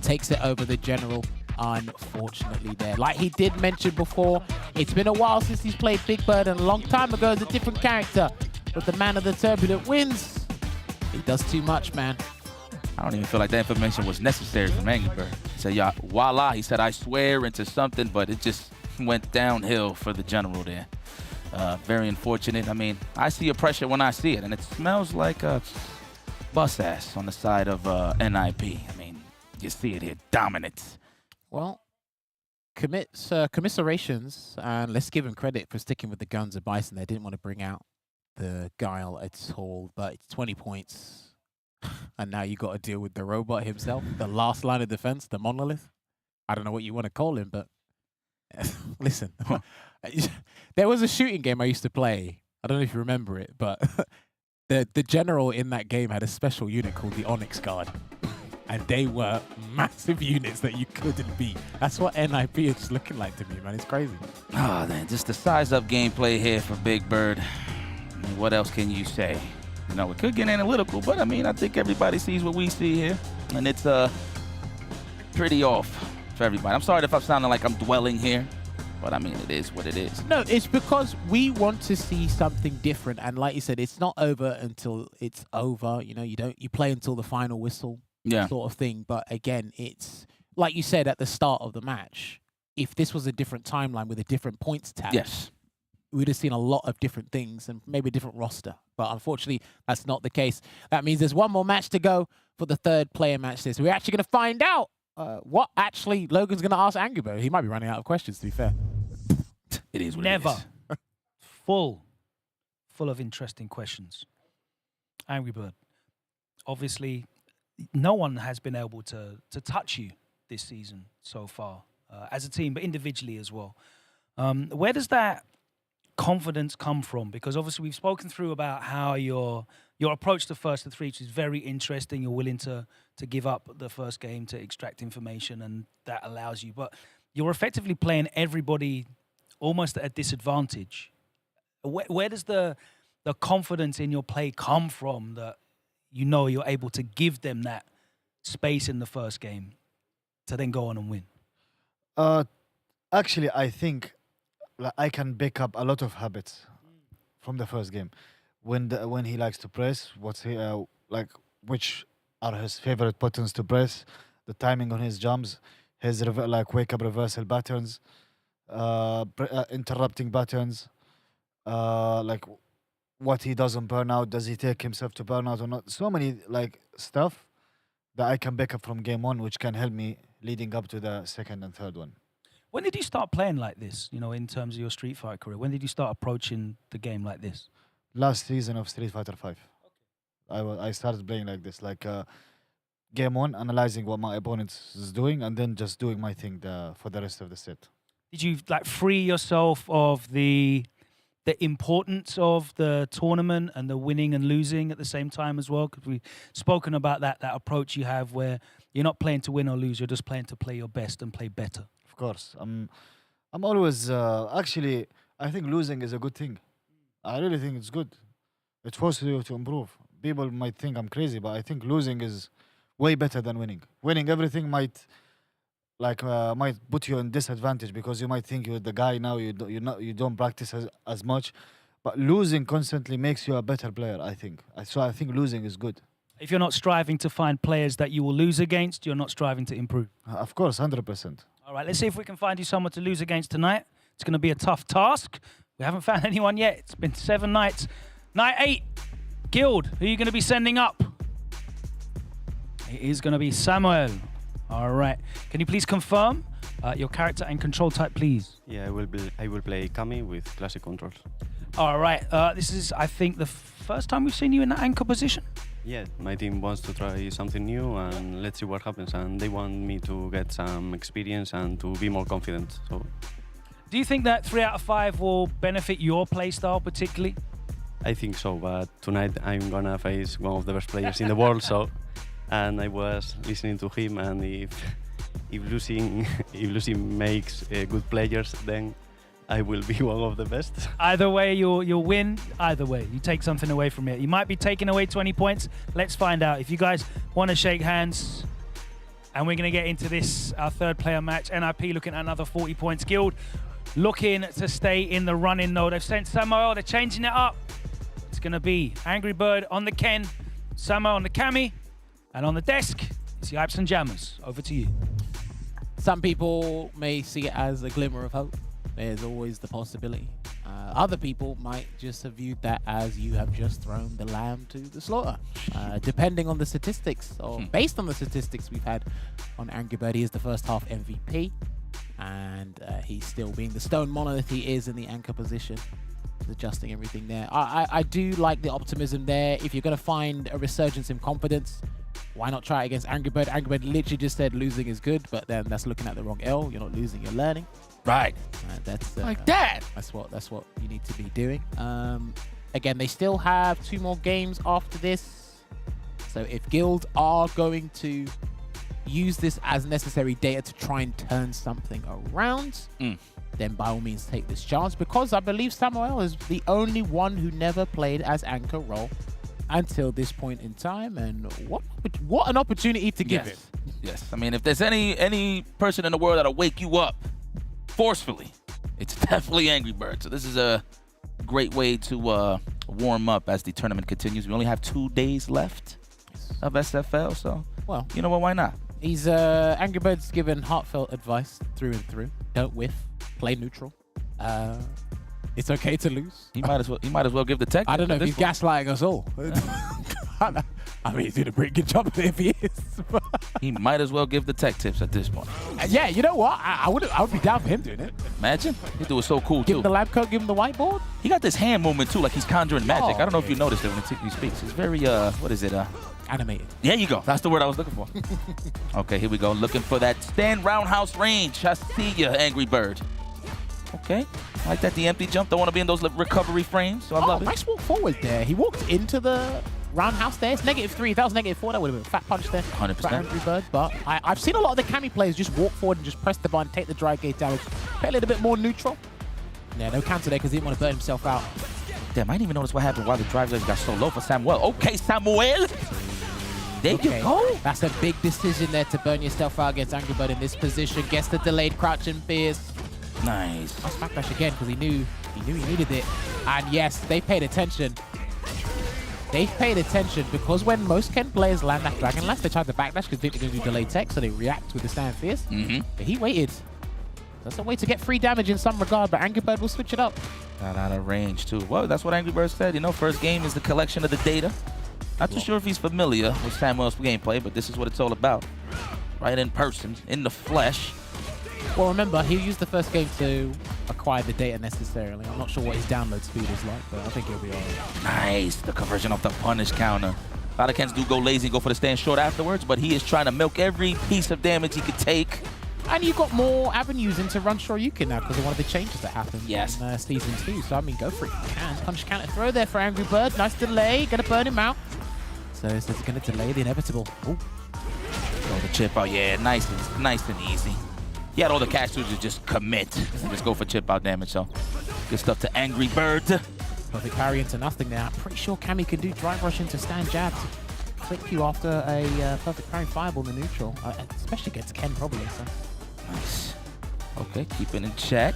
Takes it over the General, unfortunately there. Like he did mention before, it's been a while since he's played Big Bird, and a long time ago as a different character. But the man of the turbulent wins. He does too much, man. I don't even feel like that information was necessary from Angry Bird. He said, yeah, voila. He said, I swear into something, but it just went downhill for the General there. Very unfortunate. I mean, I see a pressure when I see it, and it smells like a bus ass on the side of NIP. I mean, you see it here, dominant. Well, commiserations, and let's give him credit for sticking with the guns of Bison. They didn't want to bring out the guile at all, but it's 20 points. And now you got to deal with the robot himself, the last line of defense, the monolith. I don't know what you want to call him, but listen, there was a shooting game I used to play. I don't know if you remember it, but the general in that game had a special unit called the Onyx Guard. And they were massive units that you couldn't beat. That's what NIP is looking like to me, man. It's crazy. Oh, man, just the size up gameplay here for Big Bird. I mean, what else can you say? You know, it could get analytical, but I mean, I think everybody sees what we see here. And it's pretty off for everybody. I'm sorry if I'm sounding like I'm dwelling here, but I mean, it is what it is. No, it's because we want to see something different. And like you said, it's not over until it's over. You know, you play until the final whistle. Yeah. Sort of thing. But again, it's like you said at the start of the match, if this was a different timeline with a different points tab, yes, we'd have seen a lot of different things and maybe a different roster. But unfortunately, that's not the case. That means there's one more match to go for the third player match this. We're actually going to find out what actually Logan's going to ask Angry Bird. He might be running out of questions, to be fair. It is what Never. it is. Full of interesting questions. Angry Bird. Obviously, no one has been able to touch you this season so far as a team, but individually as well. Where does that confidence come from? Because obviously we've spoken through about how your approach to first to three, which is very interesting. You're willing to give up the first game to extract information, and that allows you. But you're effectively playing everybody almost at a disadvantage. Where does the confidence in your play come from that you know you're able to give them that space in the first game to then go on and win? Actually, I think I can pick up a lot of habits from the first game. When he likes to press, what's he like? Which are his favorite buttons to press? The timing on his jumps, his like wake up reversal patterns, interrupting patterns, like what he does on burnout. Does he take himself to burnout or not? So many like stuff that I can pick up from game one, which can help me leading up to the second and third one. When did you start playing like this, you know, in terms of your Street Fighter career? When did you start approaching the game like this? Last season of Street Fighter 5. I started playing like this, like game one, analyzing what my opponent is doing, and then just doing my thing for the rest of the set. Did you like free yourself of the importance of the tournament and the winning and losing at the same time as well? Because we've spoken about that approach you have where you're not playing to win or lose, you're just playing to play your best and play better. Of course. I'm always, actually, I think losing is a good thing. I really think it's good. It forces you to improve. People might think I'm crazy, but I think losing is way better than winning. Winning everything might put you in disadvantage because you might think you're the guy now. You don't practice as much, but losing constantly makes you a better player. I think. So I think losing is good. If you're not striving to find players that you will lose against, you're not striving to improve. Of course, 100%. All right, let's see if we can find you someone to lose against tonight. It's going to be a tough task. We haven't found anyone yet. It's been 7 nights. Night 8, Guild. Who are you going to be sending up? It is going to be Samuel. All right. Can you please confirm your character and control type, please? Yeah, I will play Kami with classic controls. All right. This is, I think, the first time we've seen you in that anchor position. Yeah, my team wants to try something new, and let's see what happens. And they want me to get some experience and to be more confident. So, do you think that 3 out of 5 will benefit your playstyle particularly? I think so, but tonight I'm gonna face one of the best players in the world. So, and I was listening to him, and if losing makes good players, then I will be one of the best. Either way, you'll win. Either way, you take something away from it. You might be taking away 20 points. Let's find out. If you guys want to shake hands, and we're going to get into this, our third player match. NIP looking at another 40 points. Guild looking to stay in the running though. They've sent Samuel. They're changing it up. It's going to be Angry Bird on the Ken, Samuel on the Kami, and on the desk, it's the Yipes and Jammers. Over to you. Some people may see it as a glimmer of hope. There's always the possibility. Other people might just have viewed that as you have just thrown the lamb to the slaughter. Depending on the statistics, or based on the statistics we've had on Angry Bird, he is the first half MVP. And he's still being the stone monolith he is in the anchor position. Adjusting everything there. I do like the optimism there. If you're going to find a resurgence in confidence, why not try it against Angry Bird? Angry Bird literally just said losing is good, but then that's looking at the wrong L. You're not losing, you're learning. Right. That's like that. That's what you need to be doing. Again, they still have 2 more games after this. So if Guild are going to use this as necessary data to try and turn something around, then by all means take this chance, because I believe Samuel is the only one who never played as anchor role until this point in time, and what an opportunity to give him. Yes, I mean, if there's any person in the world that'll wake you up forcefully, it's definitely Angry Bird. So this is a great way to warm up as the tournament continues. We only have 2 days left of SFL, so well, you know what? Why not? He's Angry Bird's given heartfelt advice through and through. Don't whiff, play neutral. It's okay to lose. He might as well give the tech. I don't know if he's gaslighting us all. I mean, he's doing a pretty good job of it if he is. He might as well give the tech tips at this point. Yeah, you know what? I would be down for him doing it. Imagine. He'd do it so cool, Give too. him the lab coat, give him the whiteboard. He got this hand movement, too, like he's conjuring magic. Oh, I don't know if you noticed it when he speaks. It's very, what is it? Animated. There you go. That's the word I was looking for. Okay, here we go. Looking for that stand roundhouse range. I see you, Angry Bird. Okay. I like that. The empty jump. Don't want to be in those recovery frames, so I love it. Nice walk forward there. He walked into the roundhouse there. It's -3. If that was -4, that would have been a fat punch there. 100%. For Angry Bird. But I've seen a lot of the Cammy players just walk forward and just press the button, take the drive gate damage, play a little bit more neutral. Yeah, no counter there because he didn't want to burn himself out. Damn, I didn't even notice what happened why the drive gate got so low for Samuel. Okay, Samuel. There you go. That's a big decision there to burn yourself out against Angry Bird in this position. Gets the delayed crouch and pierce. Nice. Nice backdash again because he knew he needed it. And yes, they paid attention. They paid attention because when most Ken players land that Dragon Lance, they try to backdash because they think they're going to do delayed tech, so they react with the stand fierce. But he waited. That's a way to get free damage in some regard, but Angry Bird will switch it up. Got out of range, too. Well, that's what Angry Bird said. You know, first game is the collection of the data. Not too sure if he's familiar with Samuel's gameplay, but this is what it's all about. Right in person, in the flesh. Well, remember, he used the first game to acquire the data necessarily. I'm not sure what his download speed is like, but I think he'll be all right. Nice. The conversion off the punish counter. A lot of Kens do go lazy, go for the stand short afterwards, but he is trying to milk every piece of damage he could take. And you've got more avenues into Run Shoryuken now because of one of the changes that happened in Season 2. So, I mean, go for it. You can. Punch counter throw there for Angry Bird. Nice delay. Going to burn him out. So it's going to delay the inevitable. Ooh. Throw the chip out. Yeah, nice and easy. He had all the cash to just commit and just go for chip out damage. So good stuff to Angry Bird. Perfect parry into nothing there. I'm pretty sure Cammy can do drive rush into stand jab to click you after a perfect parry fireball in the neutral, especially against Ken probably. So. Nice. Okay, keep it in check.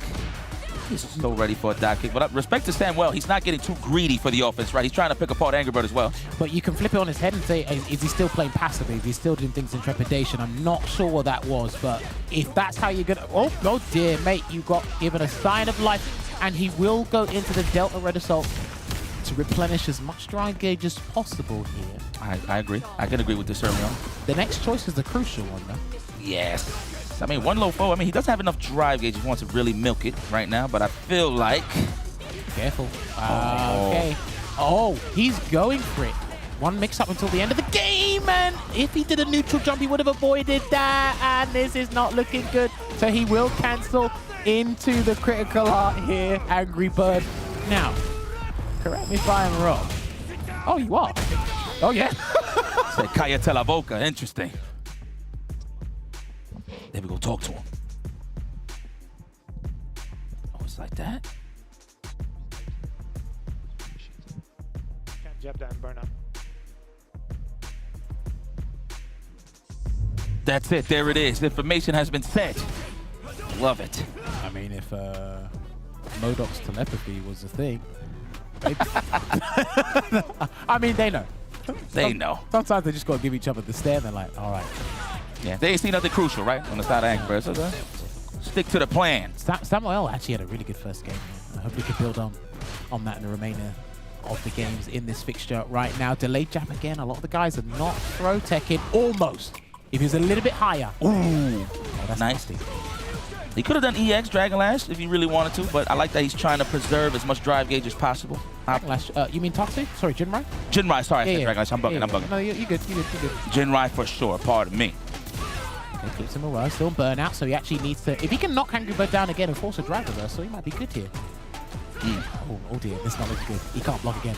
He's so ready for a dive kick. But respect to Samuel, he's not getting too greedy for the offense, right? He's trying to pick apart Angry Bird as well. But you can flip it on his head and say, is he still playing passively? Is he still doing things in trepidation? I'm not sure what that was, but if that's how you're gonna... Oh dear, mate, you got given a sign of life, and he will go into the Delta Red Assault to replenish as much drive gauge as possible here. I agree. I can agree with this early on. The next choice is the crucial one, though. Yes. I mean, one low foe. I mean, he doesn't have enough drive gauge if he wants to really milk it right now, but I feel like... Careful. Okay. Oh, he's going for it. One mix-up until the end of the game, and if he did a neutral jump, he would have avoided that, and this is not looking good. So he will cancel into the critical art here, Angry Bird. Now, correct me if I'm wrong. Oh, you are? Oh, yeah. Say Kaya Telavoka. Interesting. There we go, talk to him. Oh, it's like that? Can't jab that and burn up. That's it, there it is. Information has been sent. Love it. I mean, if Modoc's telepathy was a thing, I mean, they know. They know. Sometimes they just got to give each other the stare and they're like, all right. Yeah, they ain't seen nothing crucial, right? On the side of Angry Bird. So stick to the plan. Samuel actually had a really good first game. I hope we can build on that in the remainder of the games in this fixture right now. Delayed jab again. A lot of the guys are not throw teching. Almost. If he was a little bit higher. Ooh. Oh, that's nice. nasty. He could have done EX Dragon Lash if he really wanted to, but I like that he's trying to preserve as much drive gauge as possible. Dragon Lash, you mean Tatsu? Sorry, Jinrai? Jinrai, sorry, I said Dragon Lash. I'm bugging, I'm bugging. No, you're good. Jinrai for sure, pardon me. Okay, keeps him away. Still burnout, so he actually needs to... If he can knock Angry Bird down again and force a drive reversal, he might be good here. Oh dear, this is not looking good. He can't block again.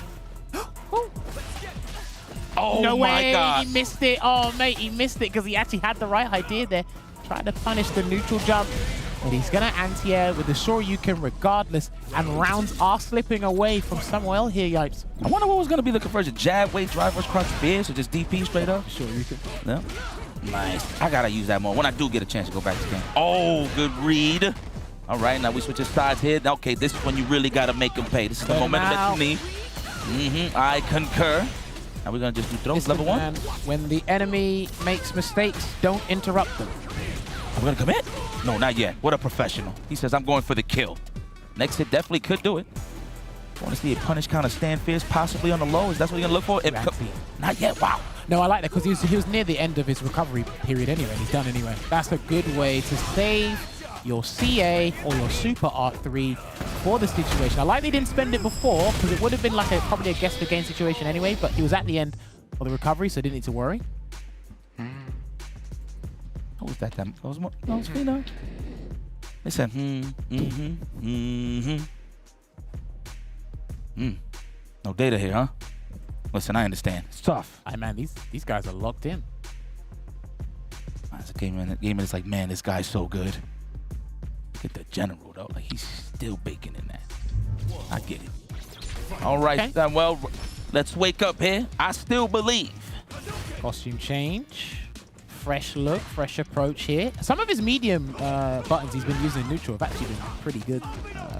Oh no my way, God. He missed it. Oh, mate, he missed it because he actually had the right idea there. Trying to punish the neutral jump. But he's going to anti-air with the Shoryuken regardless. And rounds are slipping away from Samuel here, Yipes. I wonder what was going to be the conversion. Jab, weight, drive, rush, crunch, fierce, or just DP straight up? Shoryuken. Yeah. Nice. I got to use that more when I do get a chance to go back to the game. Oh, good read. All right, now we switch his sides here. Okay, this is when you really got to make him pay. This is the momentum that you need. I concur. Now we're going to just do throws, level one. When the enemy makes mistakes, don't interrupt them. Are we going to commit? No, not yet. What a professional. He says, I'm going for the kill. Next hit definitely could do it. Want to see a punish kind of stand fierce, possibly on the low? Is that what you're gonna look for? Not yet. Wow. No, I like that because he was near the end of his recovery period anyway. He's done anyway. That's a good way to save your CA or your Super R3 for the situation. I like they didn't spend it before because it would have been like probably a guess for game situation anyway, but he was at the end of the recovery, so didn't need to worry. What was that? That was more. No, it's me, no. They said, No data here, huh? Listen, I understand. It's tough. Hey, man, these guys are locked in. As a gamer, it's like, man, this guy's so good. Look at the general, though. Like, he's still baking in that. I get it. All right, then, well, let's wake up here. I still believe. Costume change. Fresh look, fresh approach here. Some of his medium buttons he's been using in neutral have actually been pretty good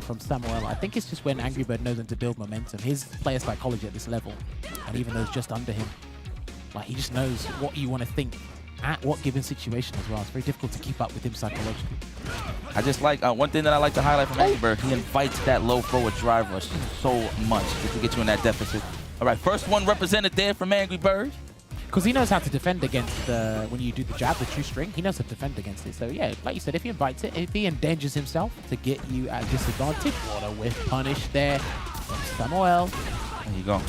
from Samuel. I think it's just when Angry Bird knows when to build momentum. His player psychology at this level, and even those just under him, like he just knows what you want to think at what given situation as well. It's very difficult to keep up with him psychologically. I just like, one thing that I like to highlight from Angry Bird, he invites that low forward drive rush so much just to get you in that deficit. All right, first one represented there from Angry Bird. Because he knows how to defend against when you do the jab, the true string, he knows how to defend against it. So yeah, like you said, if he invites it, if he endangers himself to get you at disadvantage, what a whiff punish there from Samuel. There you go.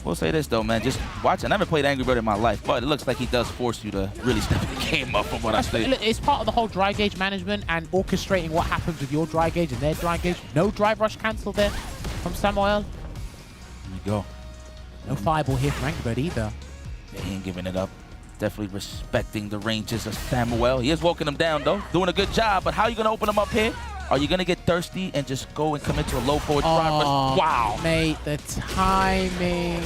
We'll say this though, man, just watch. I never played Angry Bird in my life, but it looks like he does force you to really step the game up from what I see. It's part of the whole dry gauge management and orchestrating what happens with your dry gauge and their dry gauge. No drive rush cancel there from Samuel. There you go. No fireball here from Angry Bird either. Yeah, he ain't giving it up. Definitely respecting the ranges of Samuel. He is walking him down, though. Doing a good job, but how are you going to open him up here? Are you going to get thirsty and just go and commit to a low forward drive rush? Wow. Mate, the timing.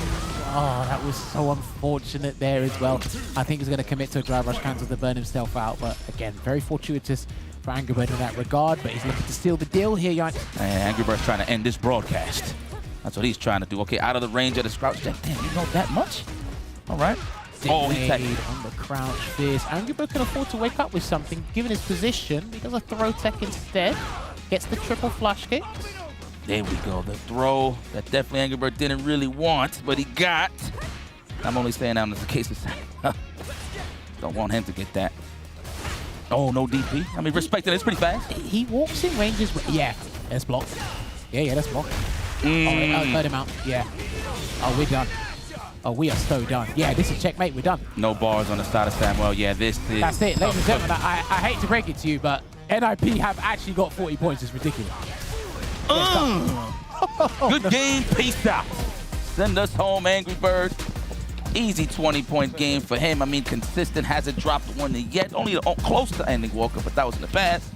Oh, that was so unfortunate there as well. I think he's going to commit to a drive rush cancel to burn himself out, but again, very fortuitous for Angry Bird in that regard, but he's looking to steal the deal here, Yank. And Angry Bird's trying to end this broadcast. That's what he's trying to do. Okay, out of the range of the crouch. Damn, you know that much? All right. Oh, he's on the crouch fierce. Angry Bird can afford to wake up with something, given his position. He does a throw tech instead. Gets the triple flush kicks. There we go. The throw that definitely Angry Bird didn't really want, but he got. I'm only saying that as a case of don't want him to get that. Oh, no DP. I mean, respecting it. It's pretty fast. He walks in ranges. Yeah, that's blocked. Yeah, that's blocked. Oh, cut him out. Yeah. Oh, we're done. Oh, we are so done. Yeah, this is checkmate. We're done. No bars on the side of Samuel. Yeah, this is... That's it. Ladies and gentlemen, I hate to break it to you, but NIP have actually got 40 points. It's ridiculous. Good game. Peace out. Send us home, Angry Bird. Easy 20-point game for him. I mean, consistent. Hasn't dropped one yet. Only close to ending Walker, but that was in the past.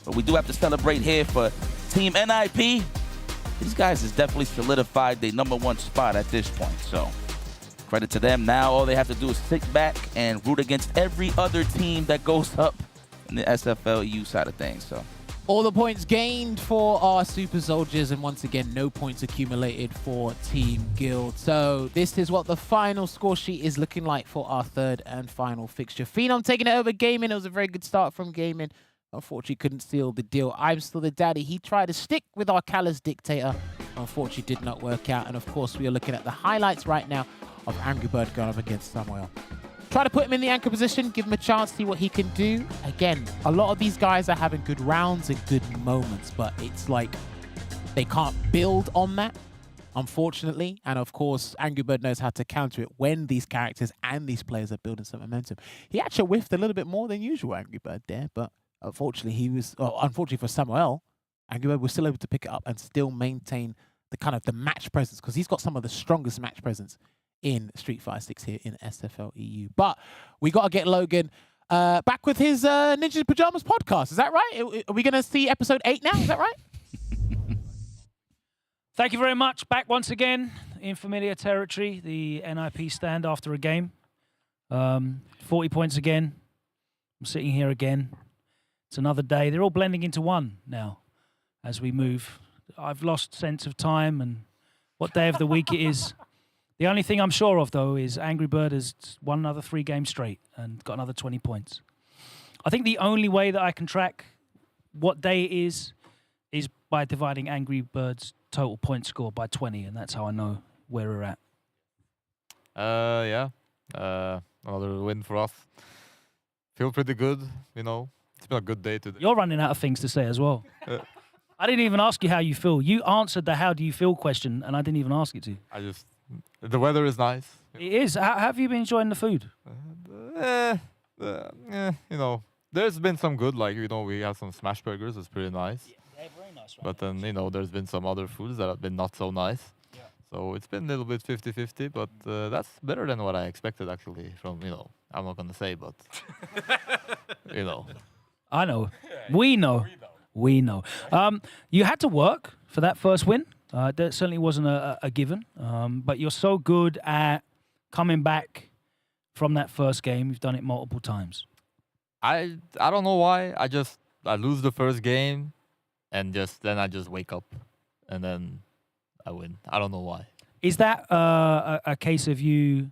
But we do have to celebrate here for Team NIP. These guys has definitely solidified their #1 spot at this point. So credit to them. Now all they have to do is sit back and root against every other team that goes up in the SFLU side of things. So all the points gained for our Super Soldiers, and once again, no points accumulated for Team Guild. So this is what the final score sheet is looking like for our third and final fixture. Phenom taking it over Gaming. It was a very good start from Gaming. Unfortunately, couldn't seal the deal. I'm still the daddy. He tried to stick with our callous dictator. Unfortunately, did not work out. And of course, we are looking at the highlights right now of Angry Bird going up against Samuel. Try to put him in the anchor position, give him a chance, see what he can do. Again, a lot of these guys are having good rounds and good moments, but it's like they can't build on that, unfortunately. And of course, Angry Bird knows how to counter it when these characters and these players are building some momentum. He actually whiffed a little bit more than usual, Angry Bird there, but unfortunately, unfortunately for Samuel, Angry Bird was still able to pick it up and still maintain the kind of the match presence, because he's got some of the strongest match presence in Street Fighter 6 here in SFL EU. But we got to get Logan back with his Ninja Pajamas podcast. Is that right? Are we going to see episode 8 now? Is that right? Thank you very much. Back once again in familiar territory, the NIP stand after a game. 40 points again. I'm sitting here again. It's another day. They're all blending into one now as we move. I've lost sense of time and what day of the week it is. The only thing I'm sure of, though, is Angry Bird has won another 3 games straight and got another 20 points. I think the only way that I can track what day it is by dividing Angry Bird's total point score by 20, and that's how I know where we're at. Yeah. Another win for us. Feel pretty good, you know. It's been a good day today. You're running out of things to say as well. I didn't even ask you how you feel. You answered the "how do you feel" question, and I didn't even ask you to. The weather is nice. It is. How have you been enjoying the food? You know, there's been some good, like, you know, we have some smash burgers. It's pretty nice. They're very nice, right? But then, you know, there's been some other foods that have been not so nice. Yeah. So it's been a little bit 50-50, but that's better than what I expected, actually, from, you know, I'm not going to say, but, you know. I know. We know. We know. You had to work for that first win. That certainly wasn't a given. But you're so good at coming back from that first game. You've done it multiple times. I don't know why. I lose the first game, and then I just wake up, and then I win. I don't know why. Is that a case of you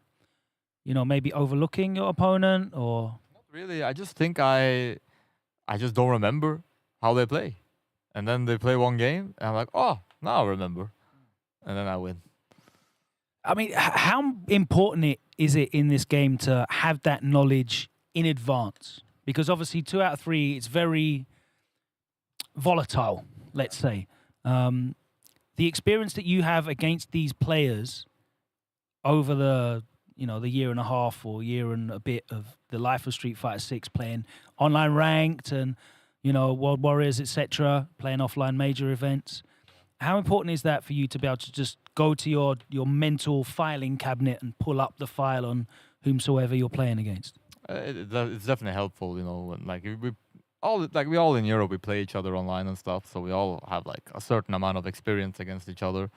know, maybe overlooking your opponent, or? Not really. I just think I just don't remember how they play. And then they play one game, and I'm like, oh, now I remember. And then I win. I mean, how important is it in this game to have that knowledge in advance? Because obviously 2 out of 3, it's very volatile, let's say. The experience that you have against these players over the year and a half or year and a bit of the life of Street Fighter 6, playing online ranked and, you know, World Warriors, etc., playing offline major events. How important is that for you to be able to just go to your mental filing cabinet and pull up the file on whomsoever you're playing against? It's definitely helpful, you know. Like we all in Europe, we play each other online and stuff, so we all have like a certain amount of experience against each other.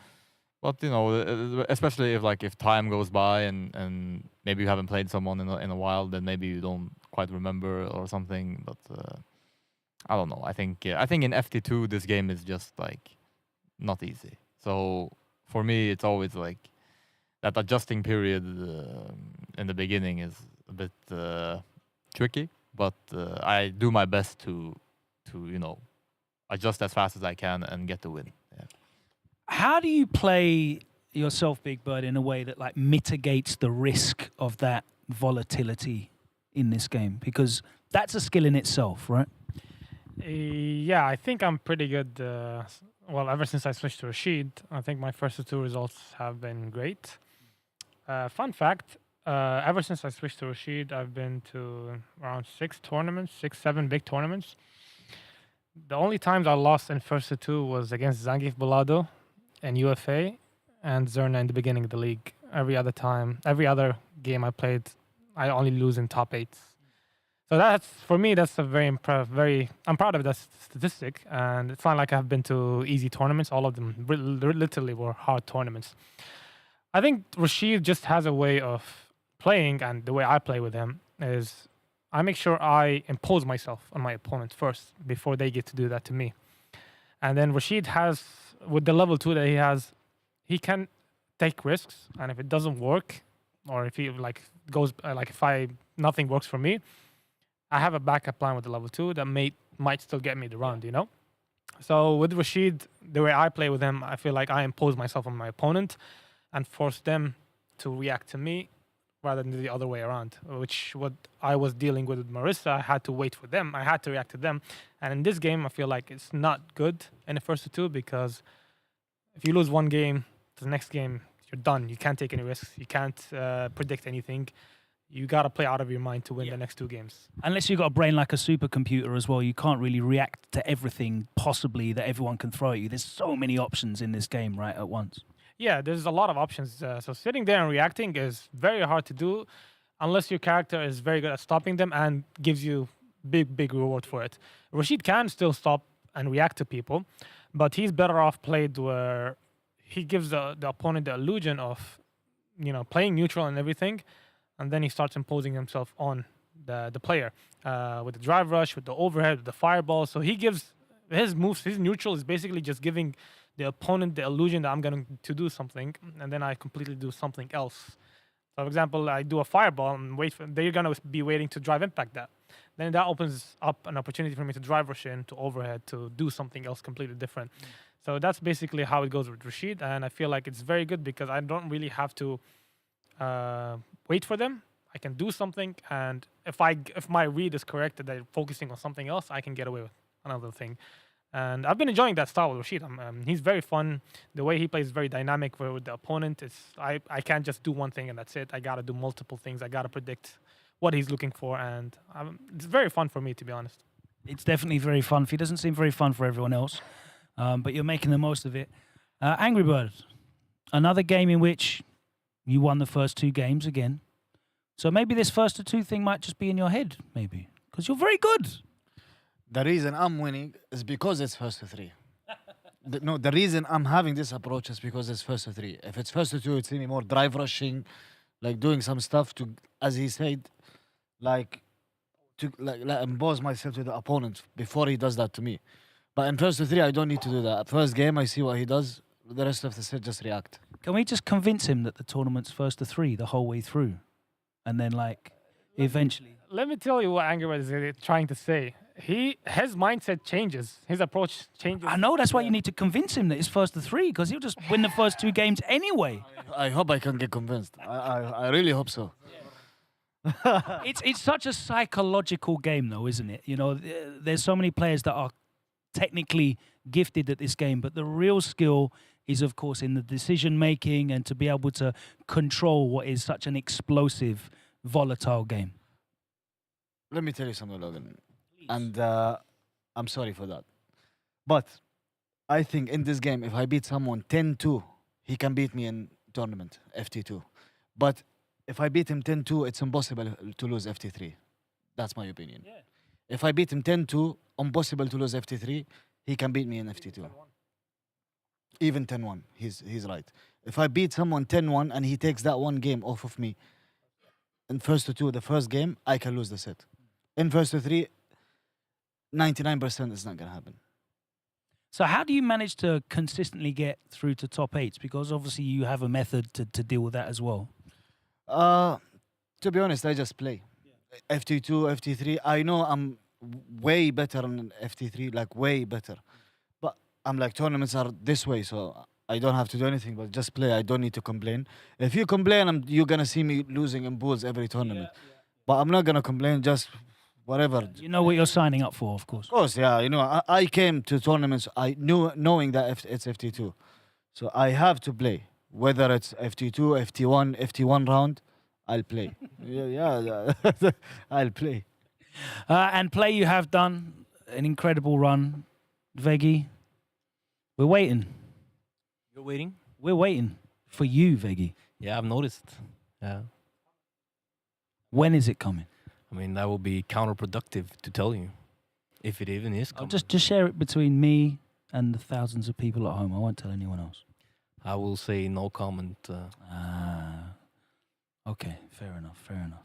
But you know, especially if time goes by and maybe you haven't played someone in a while, then maybe you don't quite remember or something. But I don't know. I think in FT2 this game is just like not easy. So for me, it's always like that adjusting period in the beginning is a bit tricky. But I do my best to you know, adjust as fast as I can and get the win. Yeah. How do you play yourself, Big Bird, in a way that like mitigates the risk of that volatility in this game? Because that's a skill in itself, right? Yeah, I think I'm pretty good. Well, ever since I switched to Rashid, I think my first 2 results have been great. Fun fact, ever since I switched to Rashid, I've been to around 7 big tournaments. The only times I lost in first 2 was against Zangief Bolado and UFA and Zerna in the beginning of the league. Every other game I played, I only lose in top 8s. So that's, for me, that's a I'm proud of that statistic. And it's not like I've been to easy tournaments. All of them literally were hard tournaments. I think Rashid just has a way of playing, and the way I play with him is I make sure I impose myself on my opponent first before they get to do that to me. And then Rashid has, with the level 2 that he has, he can take risks, and if it doesn't work, or if he nothing works for me, I have a backup plan with the level 2 that might still get me the round, you know? So with Rashid, the way I play with him, I feel like I impose myself on my opponent and force them to react to me rather than the other way around, which what I was dealing with Marissa, I had to wait for them. I had to react to them. And in this game, I feel like it's not good in the first 2 because if you lose one game, the next game, you're done. You can't take any risks. You can't predict anything. You got to play out of your mind to win the next 2 games. Unless you've got a brain like a supercomputer as well, you can't really react to everything possibly that everyone can throw at you. There's so many options in this game, right, at once. Yeah, there's a lot of options. So sitting there and reacting is very hard to do unless your character is very good at stopping them and gives you big reward for it. Rashid can still stop and react to people, but he's better off played where he gives the opponent the illusion of, you know, playing neutral and everything, and then he starts imposing himself on the player with the drive rush, with the overhead, with the fireball. So he gives his moves, his neutral is basically just giving the opponent the illusion that I'm going to do something, and then I completely do something else. So, for example, I do a fireball and they're going to be waiting to drive impact that. Then that opens up an opportunity for me to drive rush in, to overhead, to do something else completely different. So that's basically how it goes with Rashid, and I feel like it's very good because I don't really have to wait for them. I can do something, and if my read is correct that they're focusing on something else, I can get away with another thing. And I've been enjoying that style with Rashid. He's very fun. The way he plays is very dynamic with the opponent. I can't just do one thing and that's it. I got to do multiple things. I got to predict what he's looking for, and it's very fun for me, to be honest. It's definitely very fun. It doesn't seem very fun for everyone else, but you're making the most of it. Angry Bird, another game in which you won the first 2 games again. So maybe this first to 2 thing might just be in your head, maybe, because you're very good. The reason I'm winning is because it's first to 3. The reason I'm having this approach is because it's first to 3. If it's first to 2, it's any more drive rushing, like doing some stuff to, as he said, like impose myself to the opponent before he does that to me. But in first to 3, I don't need to do that. First game, I see what he does. The rest of the set, just react. Can we just convince him that the tournament's first to 3 the whole way through? And then, like, eventually... Let me tell you what Angry Bird is trying to say. His mindset changes. His approach changes. I know, that's why you need to convince him that it's first to 3, because he'll just win the first 2 games anyway. I hope I can get convinced. I really hope so. It's such a psychological game, though, isn't it? You know, there's so many players that are technically gifted at this game, but the real skill is, of course, in the decision-making and to be able to control what is such an explosive, volatile game. Let me tell you something, Logan. And I'm sorry for that. But I think in this game, if I beat someone 10-2, he can beat me in tournament, FT2. But if I beat him 10-2, it's impossible to lose FT3. That's my opinion. Yeah. If I beat him 10-2, impossible to lose FT3, he can beat me in FT2. Even 10-1, he's right. If I beat someone 10-1 and he takes that one game off of me, in first to 2, the first game, I can lose the set. In first to 3, 99% is not going to happen. So how do you manage to consistently get through to top 8s? Because obviously you have a method to deal with that as well. To be honest, I just play. Yeah. FT2, FT3. I know I'm way better on FT3, like way better. But I'm like, tournaments are this way, so I don't have to do anything but just play. I don't need to complain. If you complain, you're going to see me losing in pools every tournament. Yeah. But I'm not going to complain, just whatever. You know what you're signing up for, of course. Of course, yeah. You know, I came to tournaments knowing that it's FT2. So I have to play. Whether it's FT2, FT1 round, I'll play. yeah, I'll play. And play you have done, an incredible run. Veggie, we're waiting. You're waiting? We're waiting for you, Veggie. Yeah, I've noticed. Yeah. When is it coming? I mean, that will be counterproductive to tell you, if it even is coming. Just share it between me and the thousands of people at home. I won't tell anyone else. I will say no comment. Okay, fair enough.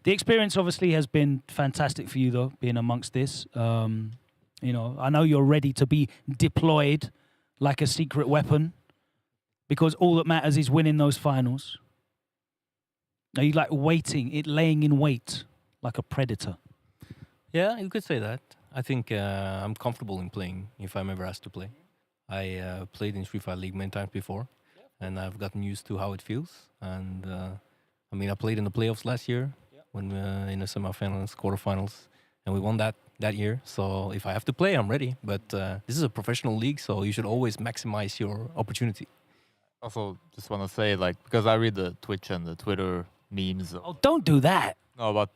The experience obviously has been fantastic for you, though, being amongst this. You know, I know you're ready to be deployed like a secret weapon, because all that matters is winning those finals. Are you like laying in wait like a predator? Yeah, you could say that. I think I'm comfortable in playing if I'm ever asked to play. I played in Street Fighter League many times before, and I've gotten used to how it feels. And I mean, I played in the playoffs last year when in the semifinals, quarterfinals, and we won that year. So if I have to play, I'm ready. But this is a professional league, so you should always maximize your opportunity. Also, just want to say, like, because I read the Twitch and the Twitter memes. Oh, don't do that. No, but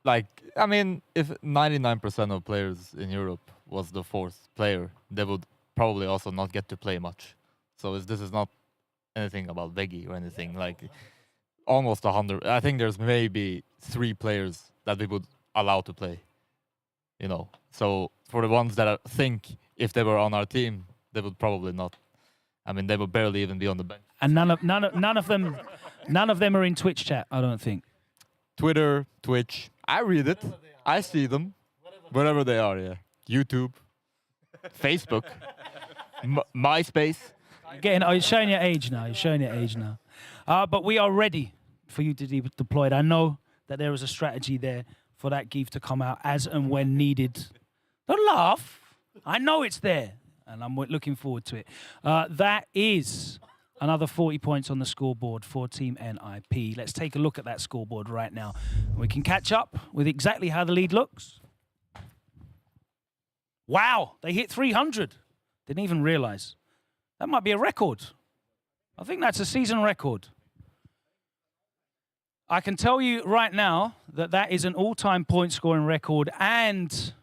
like, I mean, if 99% of players in Europe was the 4th player, they would probably also not get to play much. So this is not anything about Veggie or anything. Like, almost 100. I think there's maybe 3 players that we would allow to play. You know, so for the ones that think if they were on our team, they would probably not. I mean, they would barely even be on the bench. And none of them are in Twitch chat, I don't think. Twitter, Twitch. I read it. I see them. Wherever they are, yeah. YouTube, Facebook, MySpace. You're showing your age now. But we are ready for you to be deployed. I know that there is a strategy there for that GIF to come out as and when needed. Don't laugh. I know it's there. and I'm looking forward to it. That is another 40 points on the scoreboard for Team NIP. Let's take a look at that scoreboard right now. We can catch up with exactly how the lead looks. Wow, they hit 300. Didn't even realize. That might be a record. I think that's a season record. I can tell you right now that that is an all-time point scoring record, and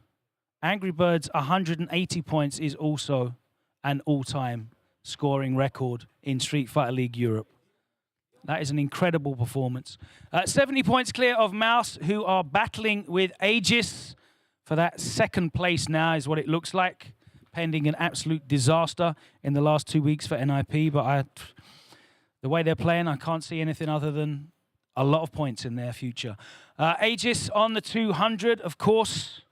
Angry Birds 180 points is also an all-time scoring record in Street Fighter League Europe. That is an incredible performance. 70 points clear of Mouse, who are battling with Aegis for that second place now, is what it looks like, pending an absolute disaster in the last 2 weeks for NIP. But the way they're playing, I can't see anything other than a lot of points in their future. Aegis on the 200, of course.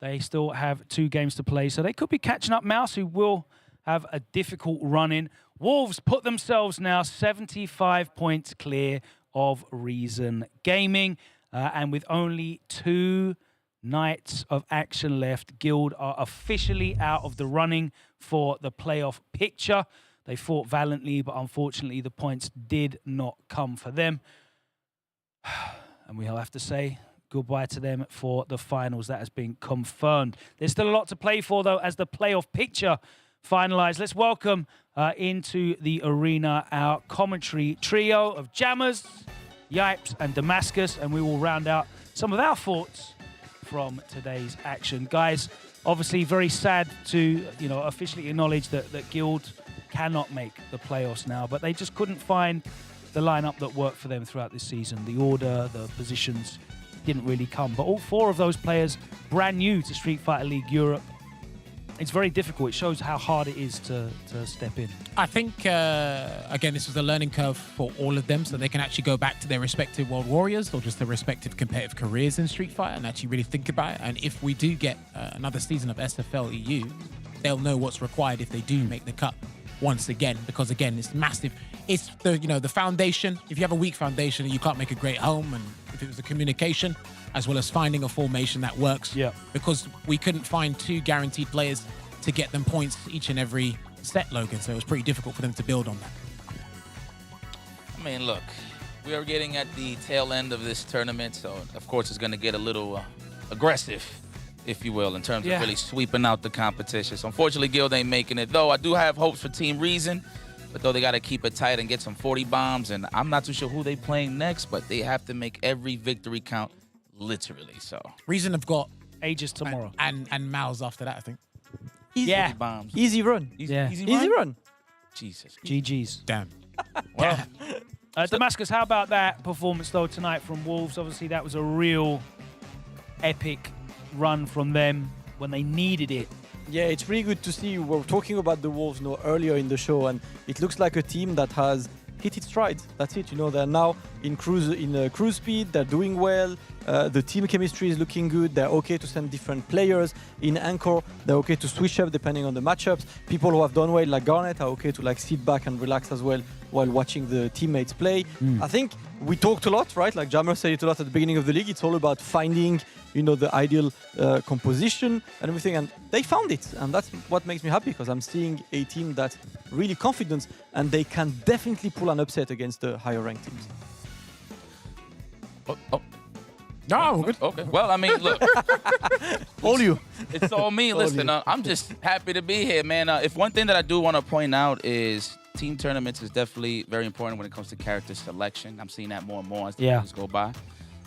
They still have 2 games to play, so they could be catching up Mouse, who will have a difficult run-in. Wolves put themselves now 75 points clear of Reason Gaming, and with only 2 nights of action left, Guild are officially out of the running for the playoff picture. They fought valiantly, but unfortunately the points did not come for them. And we'll have to say goodbye to them for the finals. That has been confirmed. There's still a lot to play for, though, as the playoff picture finalized. Let's welcome into the arena our commentary trio of Jammers, Yipes, and Damascus, and we will round out some of our thoughts from today's action. Guys, obviously very sad to officially acknowledge that Guild cannot make the playoffs now, but they just couldn't find the lineup that worked for them throughout this season. The order, the positions didn't really come. But all 4 of those players brand new to Street Fighter League Europe. It's very difficult. It shows how hard it is to step in. I think, again, this was a learning curve for all of them, so they can actually go back to their respective World Warriors or just their respective competitive careers in Street Fighter and actually really think about it. And if we do get another season of SFL EU, they'll know what's required if they do make the cut once again, because again, it's massive. It's the foundation. If you have a weak foundation, you can't make a great home. And if it was the communication, as well as finding a formation that works, because we couldn't find 2 guaranteed players to get them points each and every set, Logan. So it was pretty difficult for them to build on that. I mean, look, we are getting at the tail end of this tournament, so of course it's going to get a little aggressive, if you will, in terms of really sweeping out the competition. So unfortunately, Guild ain't making it, though I do have hopes for Team Reason, but though they got to keep it tight and get some 40 bombs, and I'm not too sure who they playing next, but they have to make every victory count, literally. So Reason have got Aegis tomorrow. And Mouse after that, I think. Easy. Yeah. Bombs. Easy run. Easy run. Jesus. GG's. Damn. Well, Damascus, how about that performance, though, tonight from Wolves? Obviously, that was a real epic run from them when they needed it. Yeah, it's really good to see. We were talking about the Wolves earlier in the show, and it looks like a team that has hit its stride. That's it. They're now in cruise speed. They're doing well. The team chemistry is looking good. They're okay to send different players in Anchor. They're okay to switch up depending on the matchups. People who have done well, like Garnet, are okay to sit back and relax as well while watching the teammates play. I think we talked a lot, right? Like Jammer said it a lot at the beginning of the league. It's all about finding, the ideal composition and everything, and they found it, and that's what makes me happy, because I'm seeing a team that's really confident, and they can definitely pull an upset against the higher ranked teams. No, we're good. Okay. Well, I mean, look. All you. It's all me. Listen, I'm just happy to be here, man. If one thing that I do want to point out is team tournaments is definitely very important when it comes to character selection. I'm seeing that more and more as the years go by.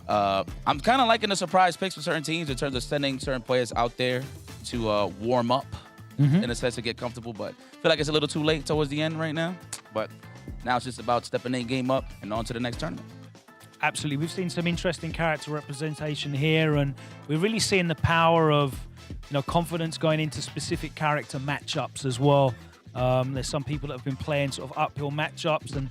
I'm kind of liking the surprise picks for certain teams in terms of sending certain players out there to warm up in a sense to get comfortable, but I feel like it's a little too late towards the end right now. But now it's just about stepping their game up and on to the next tournament. Absolutely. We've seen some interesting character representation here, and we're really seeing the power of confidence going into specific character matchups as well. There's some people that have been playing sort of uphill matchups and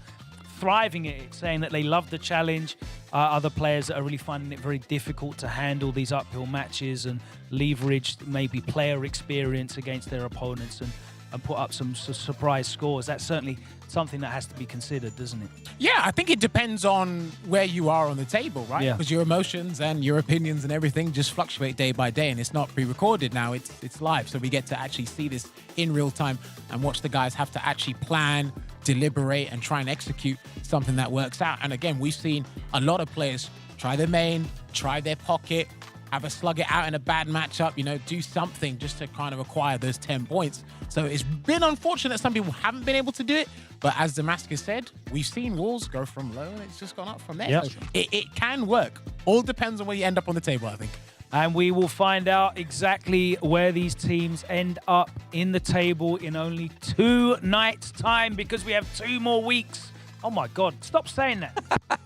thriving at it, saying that they love the challenge. Other players that are really finding it very difficult to handle these uphill matches and leverage maybe player experience against their opponents. And and put up some surprise scores. That's certainly something that has to be considered, doesn't it? Yeah, I think it depends on where you are on the table, right? Yeah. Because your emotions and your opinions and everything just fluctuate day by day, and it's not pre-recorded now, it's live. So we get to actually see this in real time and watch the guys have to actually plan, deliberate, and try and execute something that works out. And again, we've seen a lot of players try their main, try their pocket, have a slug it out in a bad matchup, you know, do something just to kind of acquire those 10 points. So it's been unfortunate some people haven't been able to do it, but as Damascus said, we've seen Wolves go from low and it's just gone up from there. Yep. So it can work. All depends on where you end up on the table, I think. And we will find out exactly where these teams end up in the table in only 2 nights' time, because we have 2 more weeks. Oh my God, stop saying that.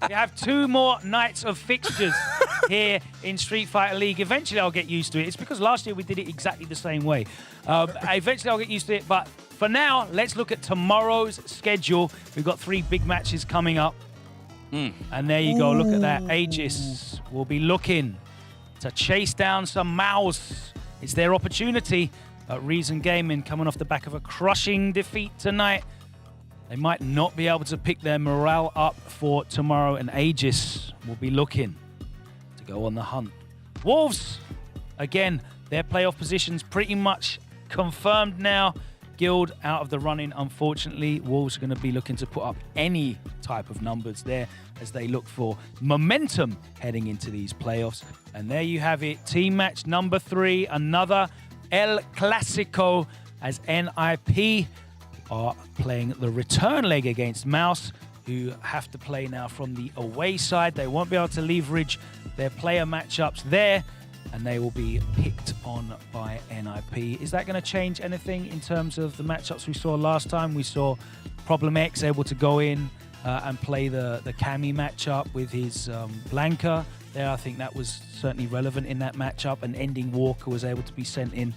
We have 2 more nights of fixtures here in Street Fighter League. Eventually I'll get used to it. It's because last year we did it exactly the same way. Eventually I'll get used to it, but for now, let's look at tomorrow's schedule. We've got 3 big matches coming up. And there you go, look at that. Aegis will be looking to chase down some Maus. It's their opportunity. Reason Gaming coming off the back of a crushing defeat tonight. They might not be able to pick their morale up for tomorrow, and Aegis will be looking to go on the hunt. Wolves, again, their playoff position's pretty much confirmed now. Guild out of the running, unfortunately. Wolves are going to be looking to put up any type of numbers there as they look for momentum heading into these playoffs. And there you have it, team match number 3, another El Clasico, as NIP are playing the return leg against Maus, who have to play now from the away side. They won't be able to leverage their player matchups there, and they will be picked on by NIP. Is that going to change anything in terms of the matchups we saw last time? We saw Problem X able to go in and play the Cammy matchup with his Blanca there. I think that was certainly relevant in that matchup, and Ending Walker was able to be sent in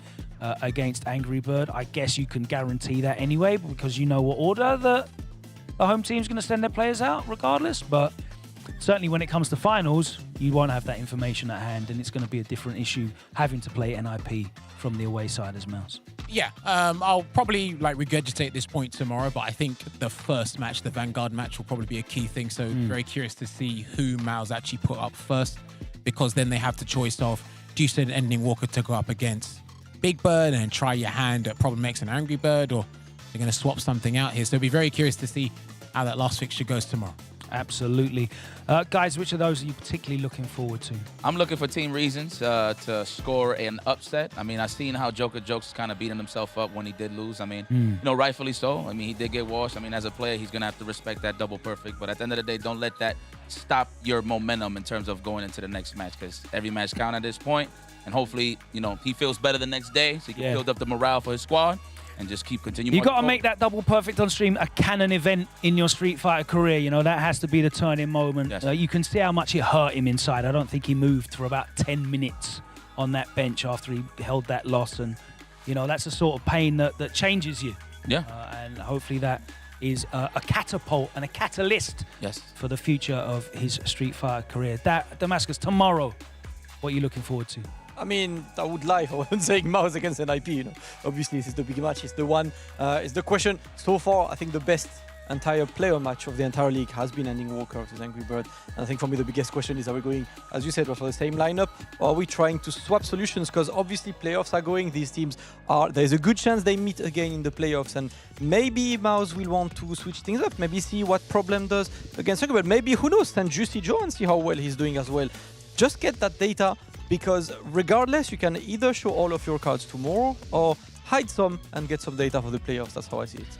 against Angry Bird. I guess you can guarantee that anyway, because you know what order the home team's going to send their players out regardless. But certainly when it comes to finals, you won't have that information at hand, and it's going to be a different issue having to play NIP from the away side as Maus. Yeah, I'll probably regurgitate this point tomorrow, but I think the first match, the Vanguard match, will probably be a key thing. So very curious to see who Maus actually put up first, because then they have the choice of, do you send Ending Walker to go up against Big Bird and try your hand at Problem X and Angry Bird, or they're going to swap something out here. So I'll be very curious to see how that last fixture goes tomorrow. Absolutely. Guys, which of those are you particularly looking forward to? I'm looking for Team Reasons to score an upset. I mean, I've seen how Joker Jokes kind of beating himself up when he did lose. I mean, you know, rightfully so. I mean, he did get washed. I mean, as a player, he's going to have to respect that double perfect. But at the end of the day, don't let that stop your momentum in terms of going into the next match, because every match counts at this point. And hopefully, you know, he feels better the next day, so he can build up the morale for his squad and just keep continuing. You got to make that double perfect on stream a canon event in your Street Fighter career. You know, that has to be the turning moment. Yes. You can see how much it hurt him inside. I don't think he moved for about 10 minutes on that bench after he held that loss. And, you know, that's the sort of pain that changes you. Yeah. And hopefully that is a catapult and a catalyst for the future of his Street Fighter career. Damascus, tomorrow, what are you looking forward to? I mean, I would lie if I wasn't saying Maus against NIP, you know. Obviously, this is the big match. It's the one. It's the question. So far, I think the best entire player match of the entire league has been Ending Walker versus Angry Bird. And I think for me, the biggest question is, are we going, as you said, for the same lineup? Or are we trying to swap solutions? Because obviously, playoffs are going. These teams are, there's a good chance they meet again in the playoffs. And maybe Maus will want to switch things up. Maybe see what Problem does against Angry Bird. Maybe, who knows, send Juicy Joe and see how well he's doing as well. Just get that data, because regardless, you can either show all of your cards tomorrow or hide some and get some data for the playoffs. That's how I see it.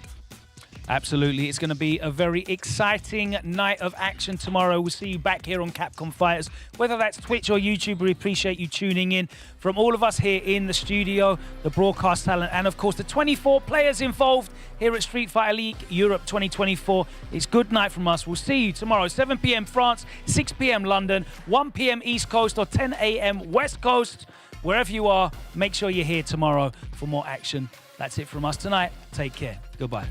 Absolutely. It's going to be a very exciting night of action tomorrow. We'll see you back here on Capcom Fighters, whether that's Twitch or YouTube. We appreciate you tuning in. From all of us here in the studio, the broadcast talent, and of course the 24 players involved here at Street Fighter League Europe 2024. It's good night from us. We'll see you tomorrow, 7 p.m. France, 6 p.m. London, 1 p.m. East Coast, or 10 a.m. West Coast. Wherever you are, make sure you're here tomorrow for more action. That's it from us tonight. Take care. Goodbye.